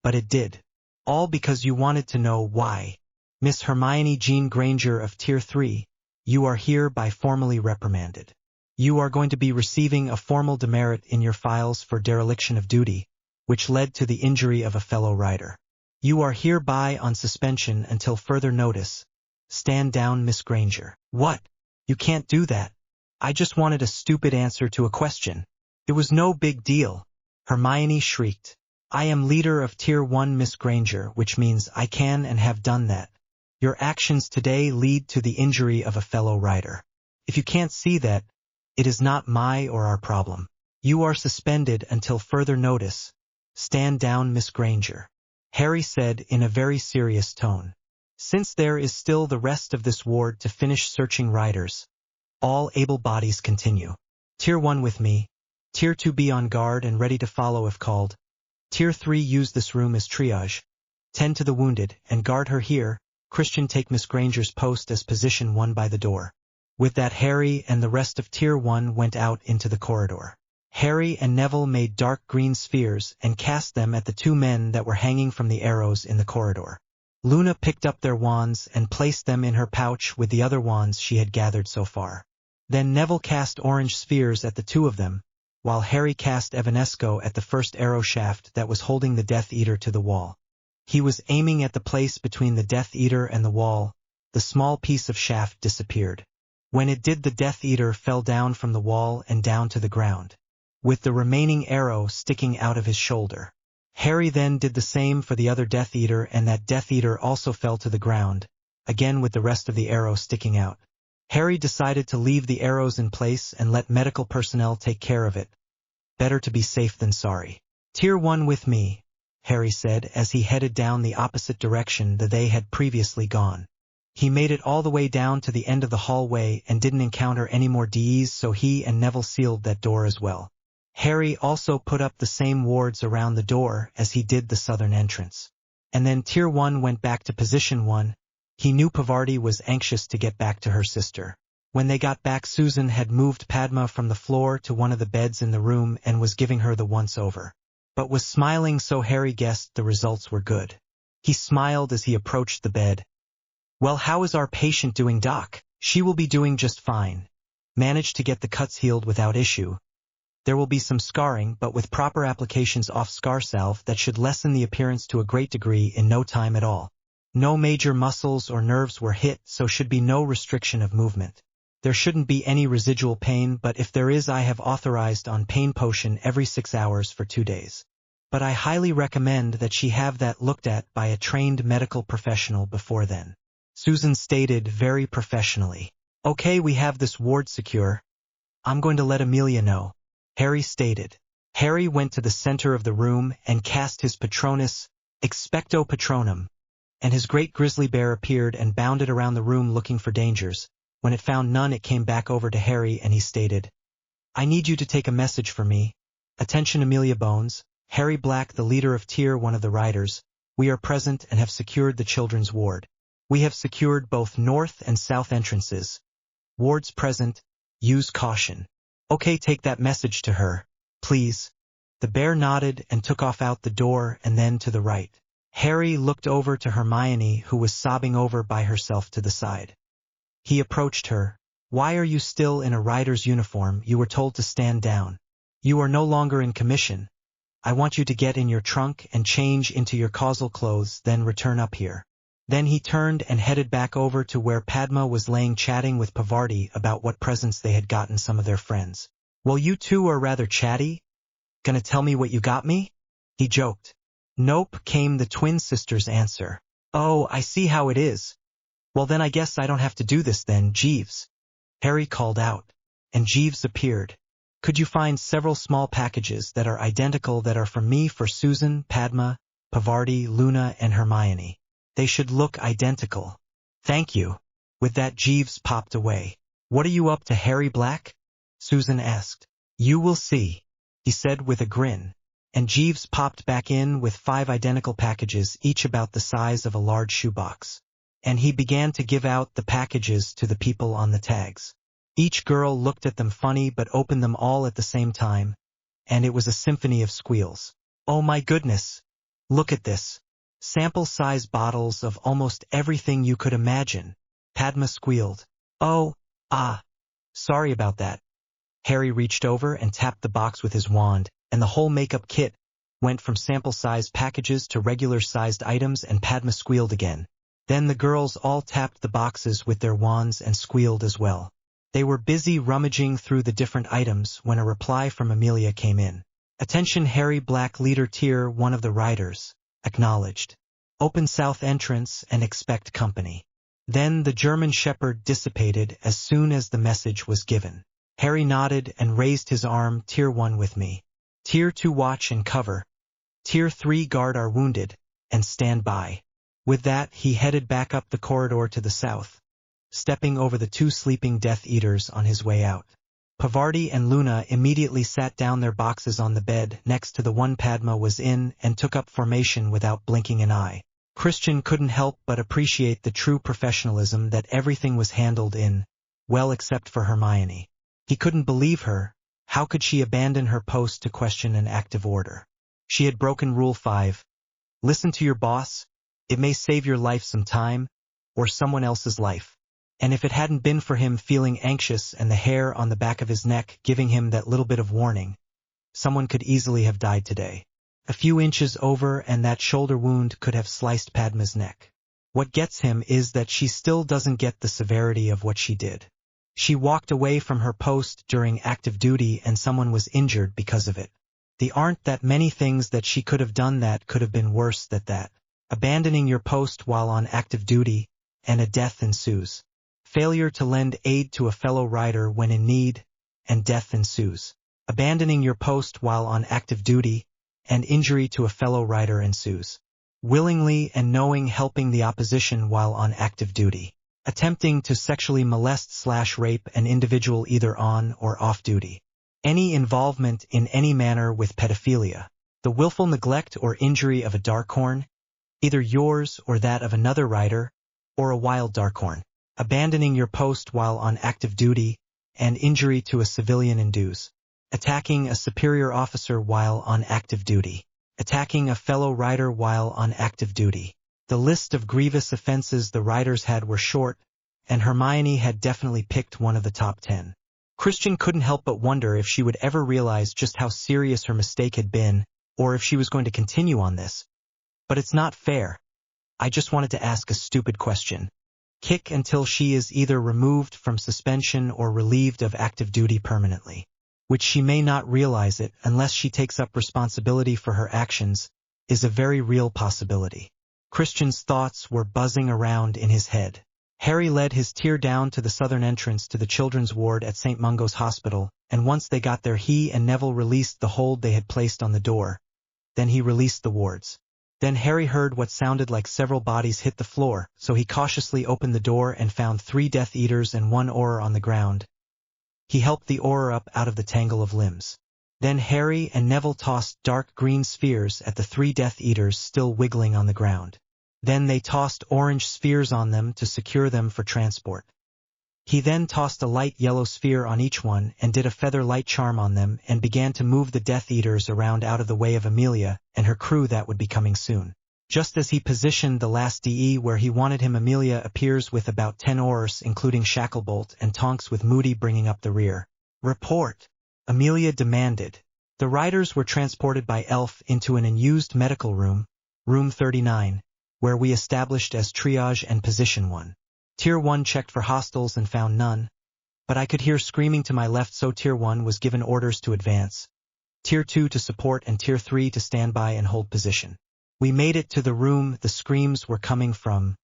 But it did. All because you wanted to know why. Miss Hermione Jean Granger of Tier 3, you are hereby formally reprimanded. You are going to be receiving a formal demerit in your files for dereliction of duty, which led to the injury of a fellow rider. You are hereby on suspension until further notice. Stand down, Miss Granger. What? You can't do that. I just wanted a stupid answer to a question. It was no big deal. Hermione shrieked. I am leader of Tier 1, Miss Granger, which means I can and have done that. Your actions today lead to the injury of a fellow rider. If you can't see that, it is not my or our problem. You are suspended until further notice. Stand down, Miss Granger. Harry said in a very serious tone. Since there is still the rest of this ward to finish searching riders, all able bodies continue. Tier 1 with me. Tier 2 be on guard and ready to follow if called. Tier 3 use this room as triage. Tend to the wounded and guard her here. Christian take Miss Granger's post as position 1 by the door. With that Harry and the rest of Tier 1 went out into the corridor. Harry and Neville made dark green spheres and cast them at the 2 men that were hanging from the arrows in the corridor. Luna picked up their wands and placed them in her pouch with the other wands she had gathered so far. Then Neville cast orange spheres at the 2 of them, while Harry cast Evanesco at the first arrow shaft that was holding the Death Eater to the wall. He was aiming at the place between the Death Eater and the wall. The small piece of shaft disappeared. When it did, the Death Eater fell down from the wall and down to the ground, with the remaining arrow sticking out of his shoulder. Harry then did the same for the other Death Eater, and that Death Eater also fell to the ground, again with the rest of the arrow sticking out. Harry decided to leave the arrows in place and let medical personnel take care of it. Better to be safe than sorry. Tier 1 with me, Harry said as he headed down the opposite direction that they had previously gone. He made it all the way down to the end of the hallway and didn't encounter any more DEs, so he and Neville sealed that door as well. Harry also put up the same wards around the door as he did the southern entrance. And then Tier 1 went back to position 1. He knew Pavarti was anxious to get back to her sister. When they got back, Susan had moved Padma from the floor to one of the beds in the room and was giving her the once-over. but was smiling so Harry guessed the results were good. He smiled as he approached the bed. "Well, how is our patient doing, Doc?" "She will be doing just fine. Managed to get the cuts healed without issue. There will be some scarring, but with proper applications of scar salve that should lessen the appearance to a great degree in no time at all. No major muscles or nerves were hit, so should be no restriction of movement. There shouldn't be any residual pain, but if there is, I have authorized on pain potion every 6 hours for 2 days. But I highly recommend that she have that looked at by a trained medical professional before then." Susan stated very professionally. "Okay, we have this ward secure. I'm going to let Amelia know," Harry stated. Harry went to the center of the room and cast his Patronus, Expecto Patronum, and his great grizzly bear appeared and bounded around the room looking for dangers. When it found none, it came back over to Harry and he stated, "I need you to take a message for me. Attention, Amelia Bones, Harry Black, the leader of Tier 1 of the Riders. We are present and have secured the children's ward. We have secured both north and south entrances. Wards present, use caution. Okay, take that message to her, please." The bear nodded and took off out the door and then to the right. Harry looked over to Hermione, who was sobbing over by herself to the side. He approached her. "Why are you still in a rider's uniform? You were told to stand down. You are no longer in commission. I want you to get in your trunk and change into your causal clothes, then return up here." Then he turned and headed back over to where Padma was laying chatting with Pavarti about what presents they had gotten some of their friends. "Well, you two are rather chatty. Gonna tell me what you got me?" he joked. "Nope," came the twin sister's answer. "Oh, I see how it is. Well, then I guess I don't have to do this then, Jeeves," Harry called out, and Jeeves appeared. "Could you find several small packages that are identical that are from me for Susan, Padma, Pavarti, Luna, and Hermione? They should look identical." "Thank you." With that, Jeeves popped away. "What are you up to, Harry Black?" Susan asked. "You will see," he said with a grin, and Jeeves popped back in with 5 identical packages, each about the size of a large shoebox. And he began to give out the packages to the people on the tags. Each girl looked at them funny but opened them all at the same time, and it was a symphony of squeals. "Oh my goodness! Look at this! Sample-size bottles of almost everything you could imagine," Padma squealed. "Oh, sorry about that." Harry reached over and tapped the box with his wand, and the whole makeup kit went from sample-sized packages to regular-sized items, and Padma squealed again. Then the girls all tapped the boxes with their wands and squealed as well. They were busy rummaging through the different items when a reply from Amelia came in. "Attention, Harry Black, leader Tier 1 of the Riders. Acknowledged. Open south entrance and expect company." Then the German Shepherd dissipated as soon as the message was given. Harry nodded and raised his arm. "Tier 1 with me. Tier 2 watch and cover. Tier 3 guard our wounded, and stand by." With that, he headed back up the corridor to the south, stepping over the 2 sleeping Death Eaters on his way out. Pavarti and Luna immediately sat down their boxes on the bed next to the one Padma was in and took up formation without blinking an eye. Christian couldn't help but appreciate the true professionalism that everything was handled in, well except for Hermione. He couldn't believe her. How could she abandon her post to question an active order? She had broken Rule 5. Listen to your boss. It may save your life some time, or someone else's life. And if it hadn't been for him feeling anxious and the hair on the back of his neck giving him that little bit of warning, someone could easily have died today. A few inches over and that shoulder wound could have sliced Padma's neck. What gets him is that she still doesn't get the severity of what she did. She walked away from her post during active duty and someone was injured because of it. There aren't that many things that she could have done that could have been worse than that. Abandoning your post while on active duty, and a death ensues. Failure to lend aid to a fellow rider when in need, and death ensues. Abandoning your post while on active duty, and injury to a fellow rider ensues. Willingly and knowing helping the opposition while on active duty. Attempting to sexually molest/rape an individual either on or off duty. Any involvement in any manner with pedophilia. The willful neglect or injury of a Darkhorn, either yours or that of another rider, or a wild Darkhorn. Abandoning your post while on active duty, and injury to a civilian ensues. attacking a superior officer while on active duty, attacking a fellow rider while on active duty. The list of grievous offenses the riders had were short, and Hermione had definitely picked one of the top 10. Christian couldn't help but wonder if she would ever realize just how serious her mistake had been, or if she was going to continue on this. But it's not fair. I just wanted to ask a stupid question. Kick until she is either removed from suspension or relieved of active duty permanently. Which she may not realize it unless she takes up responsibility for her actions, is a very real possibility. Christian's thoughts were buzzing around in his head. Harry led his tier down to the southern entrance to the children's ward at St. Mungo's hospital, and once they got there he and Neville released the hold they had placed on the door. Then he released the wards. Then Harry heard what sounded like several bodies hit the floor, so he cautiously opened the door and found 3 Death Eaters and 1 Auror on the ground. He helped the Auror up out of the tangle of limbs. Then Harry and Neville tossed dark green spheres at the 3 Death Eaters still wiggling on the ground. Then they tossed orange spheres on them to secure them for transport. He then tossed a light yellow sphere on each one and did a feather light charm on them and began to move the Death Eaters around out of the way of Amelia and her crew that would be coming soon. Just as he positioned the last DE where he wanted him, Amelia appears with about 10 Aurors including Shacklebolt and Tonks with Moody bringing up the rear. "Report," Amelia demanded. The riders were transported by Elf into an unused medical room, room 39, where we established as triage and position 1. Tier 1 checked for hostiles and found none, but I could hear screaming to my left, so Tier 1 was given orders to advance. Tier 2 to support and Tier 3 to stand by and hold position. We made it to the room the screams were coming from,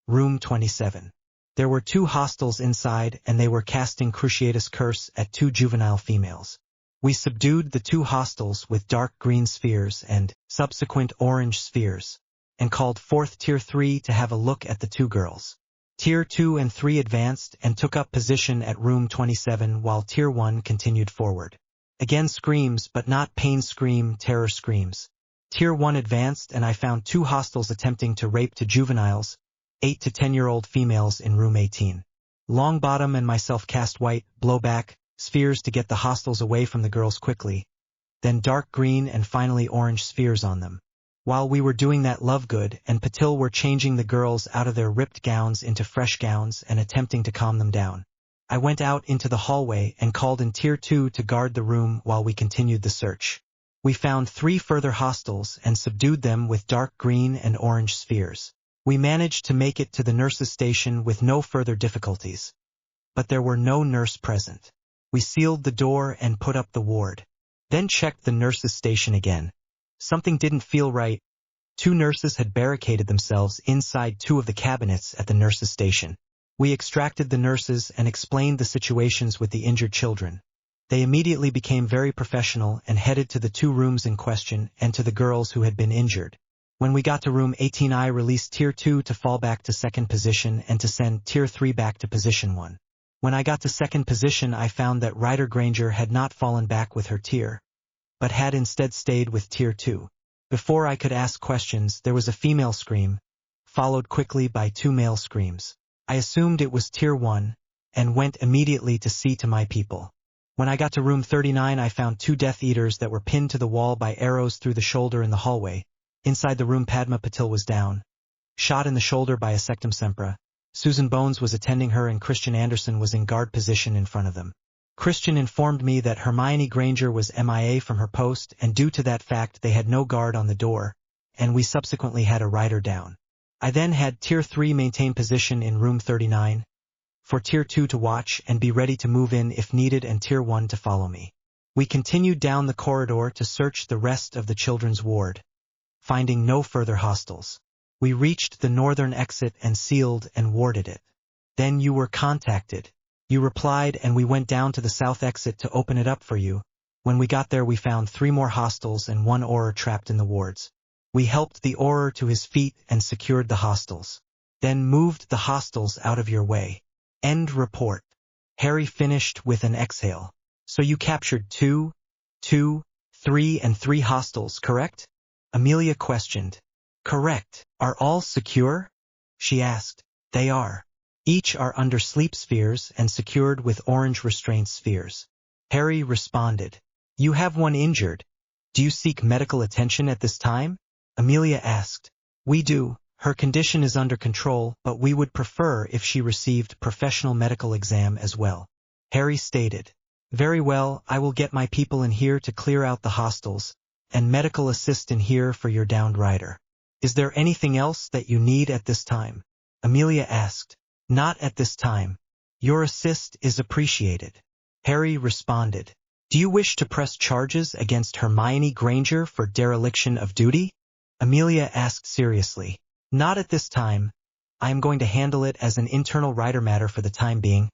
room 27. There were 2 hostiles inside and they were casting Cruciatus Curse at 2 juvenile females. We subdued the 2 hostiles with dark green spheres and subsequent orange spheres, and called forth Tier 3 to have a look at the 2 girls. Tier 2 and 3 advanced and took up position at room 27 while Tier 1 continued forward. Again screams, but not pain scream, terror screams. Tier 1 advanced and I found 2 hostiles attempting to rape 2 juveniles, 8 to 10-year-old females in room 18. Longbottom and myself cast white, blowback, spheres to get the hostiles away from the girls quickly, then dark green and finally orange spheres on them. While we were doing that, Lovegood and Patil were changing the girls out of their ripped gowns into fresh gowns and attempting to calm them down. I went out into the hallway and called in Tier 2 to guard the room while we continued the search. We found 3 further hostiles and subdued them with dark green and orange spheres. We managed to make it to the nurse's station with no further difficulties. But there were no nurse present. We sealed the door and put up the ward. Then checked the nurse's station again. Something didn't feel right. 2 nurses had barricaded themselves inside 2 of the cabinets at the nurse's station. We extracted the nurses and explained the situations with the injured children. They immediately became very professional and headed to the 2 rooms in question and to the girls who had been injured. When we got to room 18, I released Tier 2 to fall back to 2nd position and to send Tier 3 back to position 1. When I got to 2nd position, I found that Ryder Granger had not fallen back with her tier, but had instead stayed with Tier 2. Before I could ask questions, there was a female scream, followed quickly by 2 male screams. I assumed it was Tier 1, and went immediately to see to my people. When I got to room 39, I found 2 Death Eaters that were pinned to the wall by arrows through the shoulder in the hallway. Inside the room, Padma Patil was down, shot in the shoulder by a Sectum Sempra. Susan Bones was attending her and Christian Anderson was in guard position in front of them. Christian informed me that Hermione Granger was MIA from her post, and due to that fact they had no guard on the door, and we subsequently had a rider down. I then had Tier 3 maintain position in room 39, for Tier 2 to watch and be ready to move in if needed, and Tier 1 to follow me. We continued down the corridor to search the rest of the children's ward, finding no further hostiles. We reached the northern exit and sealed and warded it. Then you were contacted. You replied and we went down to the south exit to open it up for you. When we got there we found 3 more hostiles and 1 Auror trapped in the wards. We helped the Auror to his feet and secured the hostiles. Then moved the hostiles out of your way. End report. Harry finished with an exhale. So you captured 2, 3 and 3 hostiles, correct? Amelia questioned. Correct. Are all secure? She asked. They are. Each are under sleep spheres and secured with orange restraint spheres. Harry responded. You have one injured. Do you seek medical attention at this time? Amelia asked. We do. Her condition is under control, but we would prefer if she received professional medical exam as well. Harry stated. Very well, I will get my people in here to clear out the hostels, and medical assist in here for your downed rider. Is there anything else that you need at this time? Amelia asked. Not at this time. Your assist is appreciated. Harry responded. Do you wish to press charges against Hermione Granger for dereliction of duty? Amelia asked seriously. Not at this time. I am going to handle it as an internal rider matter for the time being.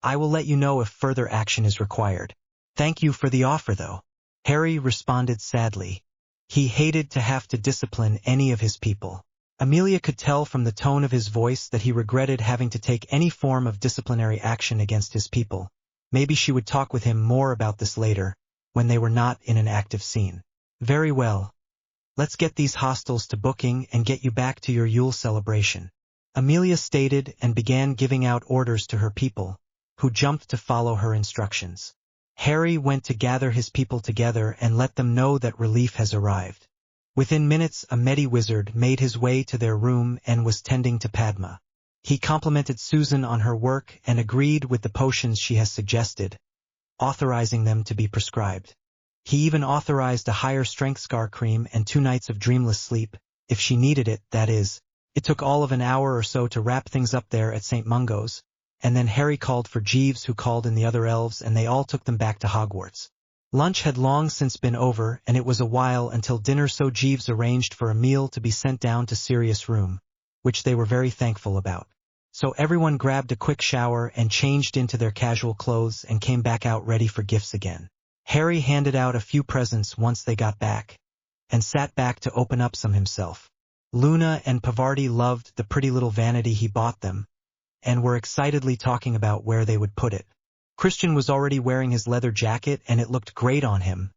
I will let you know if further action is required. Thank you for the offer, though. Harry responded sadly. He hated to have to discipline any of his people. Amelia could tell from the tone of his voice that he regretted having to take any form of disciplinary action against his people. Maybe she would talk with him more about this later, when they were not in an active scene. Very well. Let's get these hostels to booking and get you back to your Yule celebration. Amelia stated and began giving out orders to her people, who jumped to follow her instructions. Harry went to gather his people together and let them know that relief has arrived. Within minutes, a Medi-wizard made his way to their room and was tending to Padma. He complimented Susan on her work and agreed with the potions she has suggested, authorizing them to be prescribed. He even authorized a higher strength scar cream and 2 nights of dreamless sleep, if she needed it, that is. It took all of an hour or so to wrap things up there at St. Mungo's, and then Harry called for Jeeves, who called in the other elves, and they all took them back to Hogwarts. Lunch had long since been over, and it was a while until dinner, so Jeeves arranged for a meal to be sent down to Sirius' room, which they were very thankful about. So everyone grabbed a quick shower and changed into their casual clothes and came back out ready for gifts again. Harry handed out a few presents once they got back, and sat back to open up some himself. Luna and Pavarti loved the pretty little vanity he bought them, and were excitedly talking about where they would put it. Christian was already wearing his leather jacket and it looked great on him.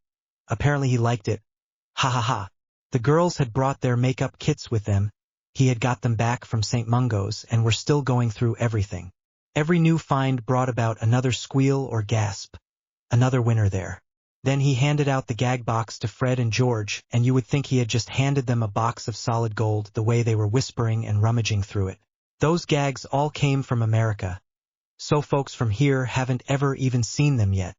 Apparently he liked it. Ha ha ha. The girls had brought their makeup kits with them. He had got them back from St. Mungo's and were still going through everything. Every new find brought about another squeal or gasp. Another winner there. Then he handed out the gag box to Fred and George, and you would think he had just handed them a box of solid gold the way they were whispering and rummaging through it. Those gags all came from America. So folks from here haven't ever even seen them yet.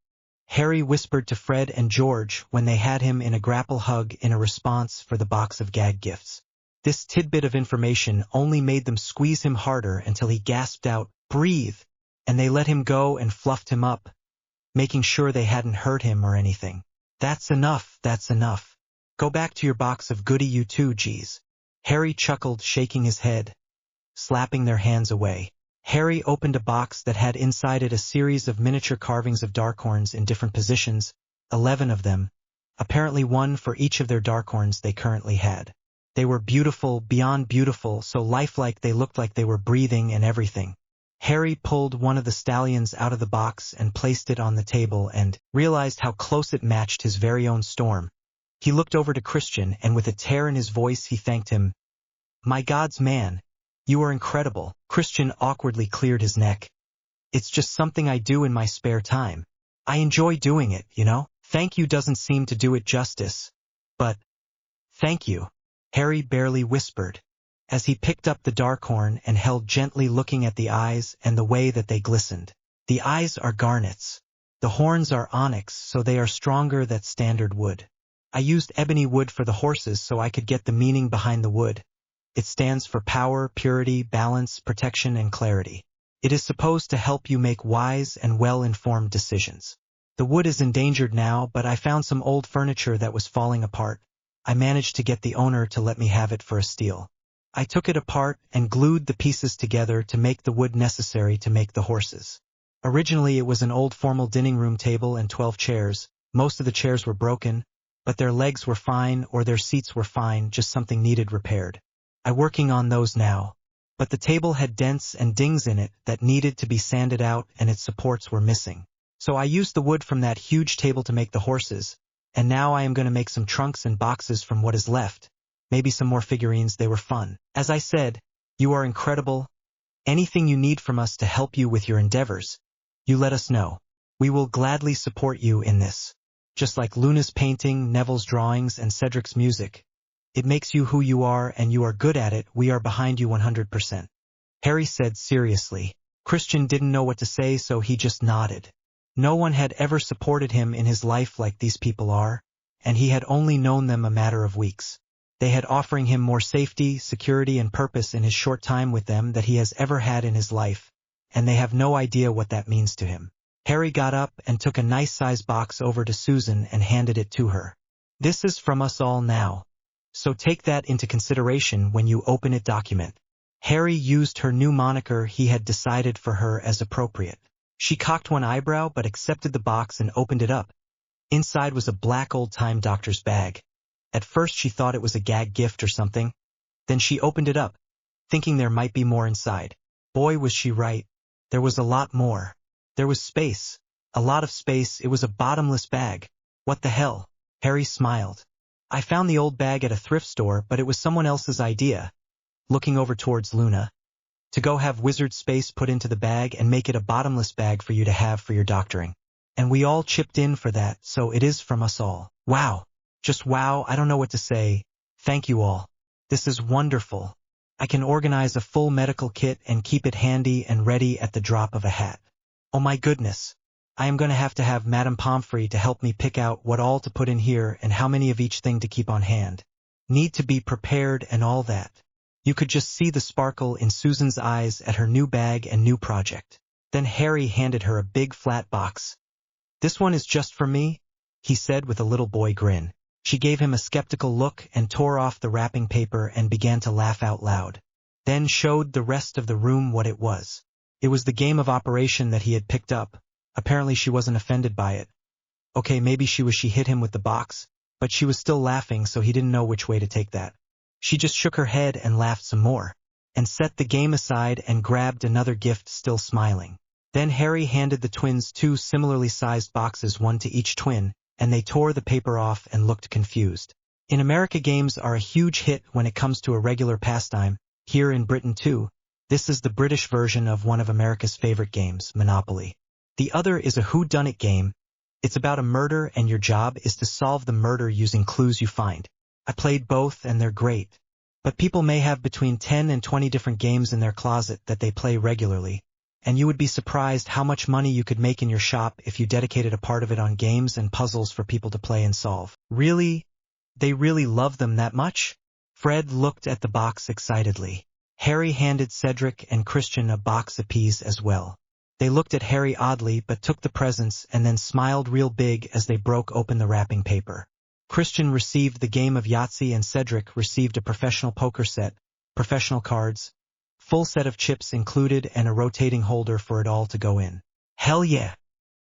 Harry whispered to Fred and George when they had him in a grapple hug in a response for the box of gag gifts. This tidbit of information only made them squeeze him harder until he gasped out, "Breathe!" and they let him go and fluffed him up, making sure they hadn't hurt him or anything. That's enough, that's enough. Go back to your box of goody, you too, geez. Harry chuckled, shaking his head, slapping their hands away. Harry opened a box that had inside it a series of miniature carvings of Darkhorns in different positions, 11 of them, apparently one for each of their Darkhorns they currently had. They were beautiful, beyond beautiful, so lifelike they looked like they were breathing and everything. Harry pulled one of the stallions out of the box and placed it on the table and realized how close it matched his very own Storm. He looked over to Christian and with a tear in his voice he thanked him. "My God's man, you are incredible." Christian awkwardly cleared his neck. "It's just something I do in my spare time. I enjoy doing it, you know? Thank you doesn't seem to do it justice. But thank you," Harry barely whispered, as he picked up the Darkhorn and held gently, looking at the eyes and the way that they glistened. "The eyes are garnets. The horns are onyx, so they are stronger than standard wood. I used ebony wood for the horses so I could get the meaning behind the wood. It stands for power, purity, balance, protection, and clarity. It is supposed to help you make wise and well-informed decisions. The wood is endangered now, but I found some old furniture that was falling apart. I managed to get the owner to let me have it for a steal. I took it apart and glued the pieces together to make the wood necessary to make the horses. Originally it was an old formal dining room table and 12 chairs. Most of the chairs were broken, but their legs were fine or their seats were fine, just something needed repaired. I'm working on those now. But the table had dents and dings in it that needed to be sanded out and its supports were missing. So I used the wood from that huge table to make the horses, and now I am going to make some trunks and boxes from what is left. Maybe some more figurines. They were fun. As I said, you are incredible. Anything you need from us to help you with your endeavors, you let us know. We will gladly support you in this. Just like Luna's painting, Neville's drawings, and Cedric's music. It makes you who you are and you are good at it. We are behind you 100%. Harry said seriously. Christian didn't know what to say, so he just nodded. No one had ever supported him in his life like these people are, and he had only known them a matter of weeks. They had offering him more safety, security, and purpose in his short time with them that he has ever had in his life, and they have no idea what that means to him. Harry got up and took a nice-sized box over to Susan and handed it to her. This is from us all now. So take that into consideration when you open it. Document. Harry used her new moniker he had decided for her as appropriate. She cocked one eyebrow but accepted the box and opened it up. Inside was a black old-time doctor's bag. At first she thought it was a gag gift or something. Then she opened it up, thinking there might be more inside. Boy, was she right. There was a lot more. There was space. A lot of space. It was a bottomless bag. What the hell? Harry smiled. I found the old bag at a thrift store, but it was someone else's idea. Looking over towards Luna. To go have wizard space put into the bag and make it a bottomless bag for you to have for your doctoring. And we all chipped in for that, so it is from us all. Wow. Just wow, I don't know what to say. Thank you all. This is wonderful. I can organize a full medical kit and keep it handy and ready at the drop of a hat. Oh my goodness. I am going to have Madame Pomfrey to help me pick out what all to put in here and how many of each thing to keep on hand. Need to be prepared and all that. You could just see the sparkle in Susan's eyes at her new bag and new project. Then Harry handed her a big flat box. This one is just for me, he said with a little boy grin. She gave him a skeptical look and tore off the wrapping paper and began to laugh out loud. Then showed the rest of the room what it was. It was the game of Operation that he had picked up. Apparently she wasn't offended by it. Okay, maybe she hit him with the box, but she was still laughing, so he didn't know which way to take that. She just shook her head and laughed some more, and set the game aside and grabbed another gift, still smiling. Then Harry handed the twins 2 similarly sized boxes, one to each twin, and they tore the paper off and looked confused. In America, games are a huge hit when it comes to a regular pastime. Here in Britain too, this is the British version of one of America's favorite games, Monopoly. The other is a whodunit game. It's about a murder and your job is to solve the murder using clues you find. I played both and they're great. But people may have between 10 and 20 different games in their closet that they play regularly. And you would be surprised how much money you could make in your shop if you dedicated a part of it on games and puzzles for people to play and solve. Really? They really love them that much? Fred looked at the box excitedly. Harry handed Cedric and Christian a box apiece as well. They looked at Harry oddly but took the presents and then smiled real big as they broke open the wrapping paper. Christian received the game of Yahtzee and Cedric received a professional poker set, professional cards, full set of chips included and a rotating holder for it all to go in. Hell yeah!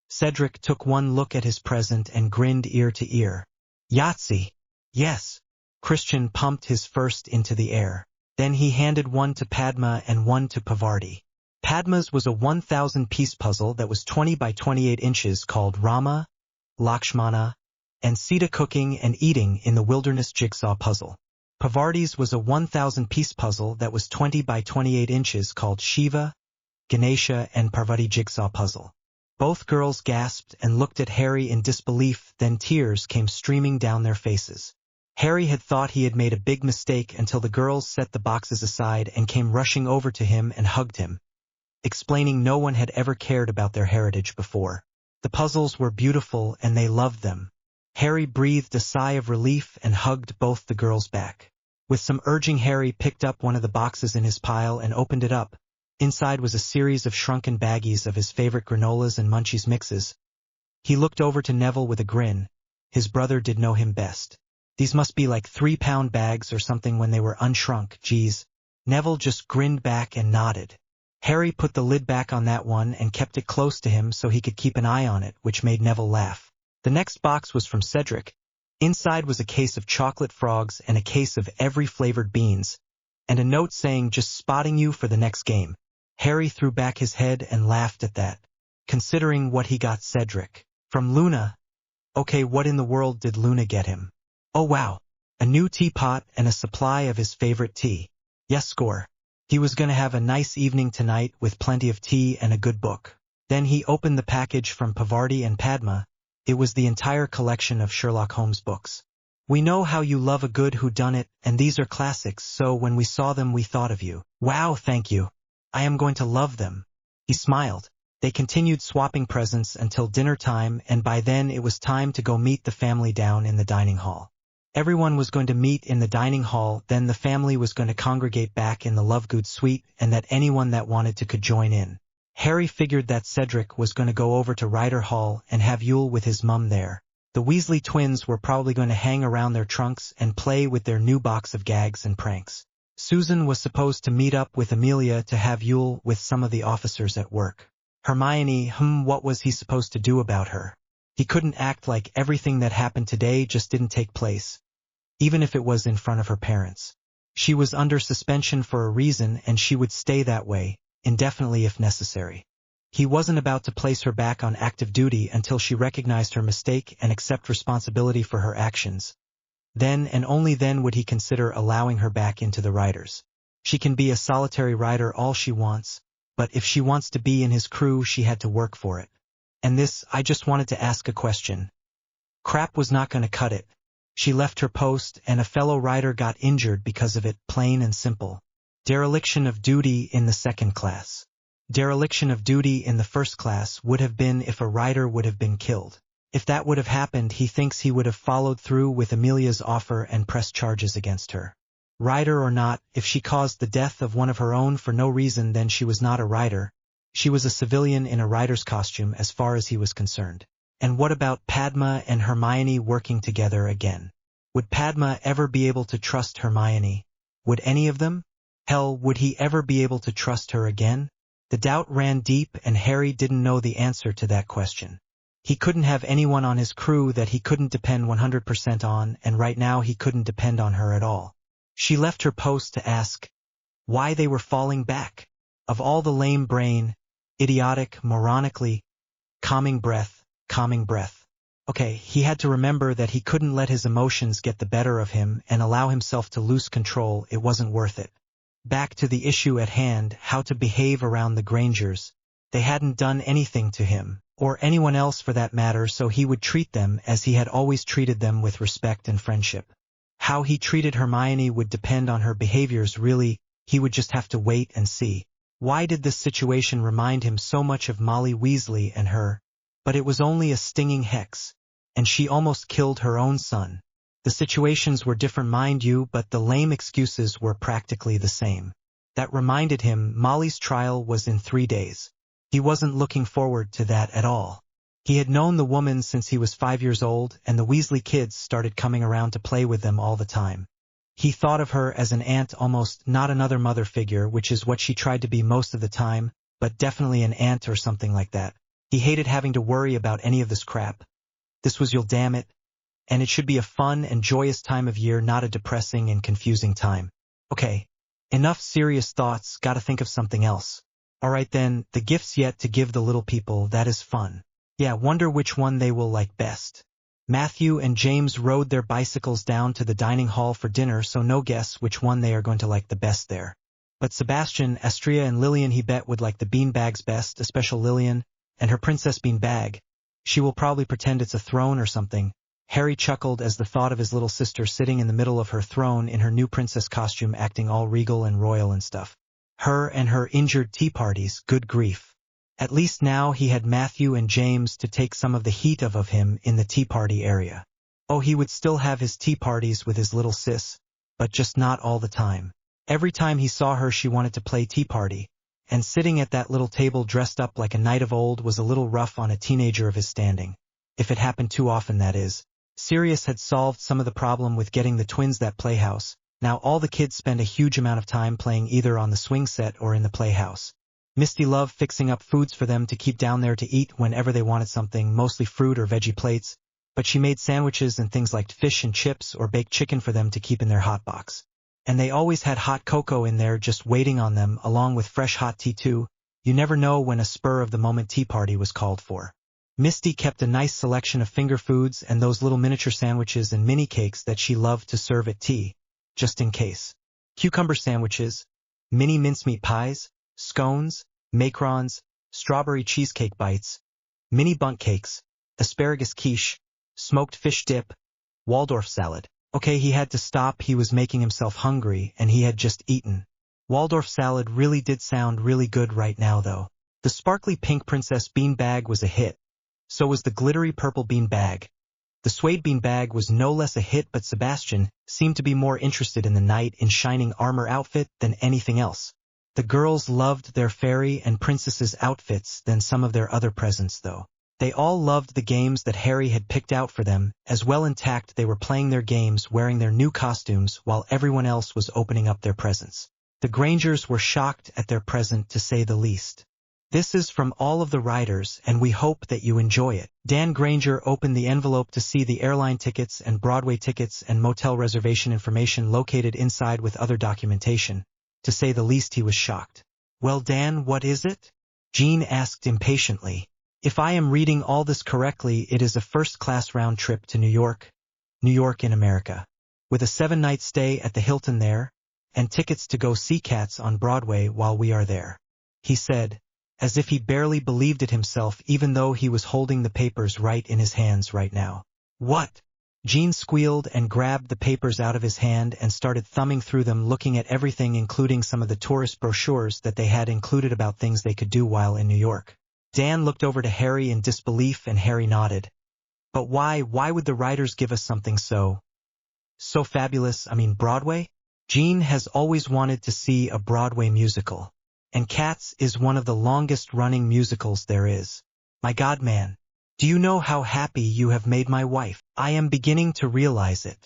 Cedric took one look at his present and grinned ear to ear. Yahtzee! Yes! Christian pumped his first into the air. Then he handed one to Padma and one to Pavarti. Padma's was a 1,000-piece puzzle that was 20 by 28 inches called Rama, Lakshmana, and Sita cooking and eating in the wilderness jigsaw puzzle. Pavarti's was a 1,000-piece puzzle that was 20 by 28 inches called Shiva, Ganesha, and Parvati jigsaw puzzle. Both girls gasped and looked at Harry in disbelief, then tears came streaming down their faces. Harry had thought he had made a big mistake until the girls set the boxes aside and came rushing over to him and hugged him, explaining no one had ever cared about their heritage before. The puzzles were beautiful and they loved them. Harry breathed a sigh of relief and hugged both the girls back. With some urging, Harry picked up one of the boxes in his pile and opened it up. Inside was a series of shrunken baggies of his favorite granolas and munchies mixes. He looked over to Neville with a grin. His brother did know him best. These must be like 3-pound bags or something when they were unshrunk, geez. Neville just grinned back and nodded. Harry put the lid back on that one and kept it close to him so he could keep an eye on it, which made Neville laugh. The next box was from Cedric. Inside was a case of chocolate frogs and a case of every flavored beans, and a note saying, "Just spotting you for the next game." Harry threw back his head and laughed at that, considering what he got Cedric. From Luna. Okay, what in the world did Luna get him? Oh wow, a new teapot and a supply of his favorite tea. Yes, score. He was gonna have a nice evening tonight with plenty of tea and a good book. Then he opened the package from Pavarti and Padma. It was the entire collection of Sherlock Holmes books. We know how you love a good whodunit, and these are classics, so when we saw them we thought of you. Wow, thank you. I am going to love them. He smiled. They continued swapping presents until dinner time, and by then it was time to go meet the family down in the dining hall. Everyone was going to meet in the dining hall, then the family was going to congregate back in the Lovegood suite, and that anyone that wanted to could join in. Harry figured that Cedric was going to go over to Ryder Hall and have Yule with his mum there. The Weasley twins were probably going to hang around their trunks and play with their new box of gags and pranks. Susan was supposed to meet up with Amelia to have Yule with some of the officers at work. Hermione, what was he supposed to do about her? He couldn't act like everything that happened today just didn't take place, even if it was in front of her parents. She was under suspension for a reason, and she would stay that way, indefinitely if necessary. He wasn't about to place her back on active duty until she recognized her mistake and accept responsibility for her actions. Then and only then would he consider allowing her back into the Riders. She can be a solitary rider all she wants, but if she wants to be in his crew she had to work for it. And this, I just wanted to ask a question. Crap was not going to cut it. She left her post and a fellow rider got injured because of it, plain and simple. Dereliction of duty in the second class. Dereliction of duty in the first class would have been if a rider would have been killed. If that would have happened, he thinks he would have followed through with Amelia's offer and pressed charges against her. Rider or not, if she caused the death of one of her own for no reason, then she was not a rider. She was a civilian in a rider's costume as far as he was concerned. And what about Padma and Hermione working together again? Would Padma ever be able to trust Hermione? Would any of them? Hell, would he ever be able to trust her again? The doubt ran deep, and Harry didn't know the answer to that question. He couldn't have anyone on his crew that he couldn't depend 100% on, and right now he couldn't depend on her at all. She left her post to ask why they were falling back. Of all the lame brain, idiotic, moronically, calming breath. Okay, he had to remember that he couldn't let his emotions get the better of him and allow himself to lose control. It wasn't worth it. Back to the issue at hand, how to behave around the Grangers. They hadn't done anything to him, or anyone else for that matter, so he would treat them as he had always treated them, with respect and friendship. How he treated Hermione would depend on her behaviors, really. He would just have to wait and see. Why did this situation remind him so much of Molly Weasley and her? But it was only a stinging hex, and she almost killed her own son. The situations were different, mind you, but the lame excuses were practically the same. That reminded him Molly's trial was in 3 days. He wasn't looking forward to that at all. He had known the woman since he was 5 years old, and the Weasley kids started coming around to play with them all the time. He thought of her as an aunt almost, not another mother figure, which is what she tried to be most of the time, but definitely an aunt or something like that. He hated having to worry about any of this crap. This was Yule, damn it. And it should be a fun and joyous time of year, not a depressing and confusing time. Okay, enough serious thoughts, gotta think of something else. Alright then, the gifts yet to give the little people, that is fun. Yeah, wonder which one they will like best. Matthew and James rode their bicycles down to the dining hall for dinner, so no guess which one they are going to like the best there. But Sebastian, Astria and Lillian he bet would like the bean bags best, especially Lillian, and her princess bean bag. She will probably pretend it's a throne or something. Harry chuckled as the thought of his little sister sitting in the middle of her throne in her new princess costume, acting all regal and royal and stuff. Her and her injured tea parties, good grief. At least now he had Matthew and James to take some of the heat of him in the tea party area. Oh, he would still have his tea parties with his little sis, but just not all the time. Every time he saw her she wanted to play tea party, and sitting at that little table dressed up like a knight of old was a little rough on a teenager of his standing. If it happened too often, that is. Sirius had solved some of the problem with getting the twins that playhouse. Now all the kids spend a huge amount of time playing either on the swing set or in the playhouse. Misty loved fixing up foods for them to keep down there to eat whenever they wanted something, mostly fruit or veggie plates, but she made sandwiches and things like fish and chips or baked chicken for them to keep in their hot box. And they always had hot cocoa in there just waiting on them, along with fresh hot tea too. You never know when a spur-of-the-moment tea party was called for. Misty kept a nice selection of finger foods and those little miniature sandwiches and mini cakes that she loved to serve at tea, just in case. Cucumber sandwiches, mini mincemeat pies, scones, macarons, strawberry cheesecake bites, mini bundt cakes, asparagus quiche, smoked fish dip, Waldorf salad. Okay, he had to stop, he was making himself hungry, and he had just eaten. Waldorf salad really did sound really good right now though. The sparkly pink princess bean bag was a hit. So was the glittery purple bean bag. The suede bean bag was no less a hit, but Sebastian seemed to be more interested in the knight in shining armor outfit than anything else. The girls loved their fairy and princesses outfits than some of their other presents though. They all loved the games that Harry had picked out for them, as well intact they were playing their games wearing their new costumes while everyone else was opening up their presents. The Grangers were shocked at their present to say the least. This is from all of the writers and we hope that you enjoy it. Dan Granger opened the envelope to see the airline tickets and Broadway tickets and motel reservation information located inside with other documentation. To say the least, he was shocked. Well, Dan, what is it? Jean asked impatiently. If I am reading all this correctly, it is a first-class round trip to New York in America, with a 7-night stay at the Hilton there, and tickets to go see Cats on Broadway while we are there, he said, as if he barely believed it himself even though he was holding the papers right in his hands right now. What? Jean squealed and grabbed the papers out of his hand and started thumbing through them, looking at everything, including some of the tourist brochures that they had included about things they could do while in New York. Dan looked over to Harry in disbelief and Harry nodded. But why would the writers give us something so fabulous? I mean, Broadway? Jean has always wanted to see a Broadway musical. And Cats is one of the longest-running musicals there is. My God, man. Do you know how happy you have made my wife? I am beginning to realize it.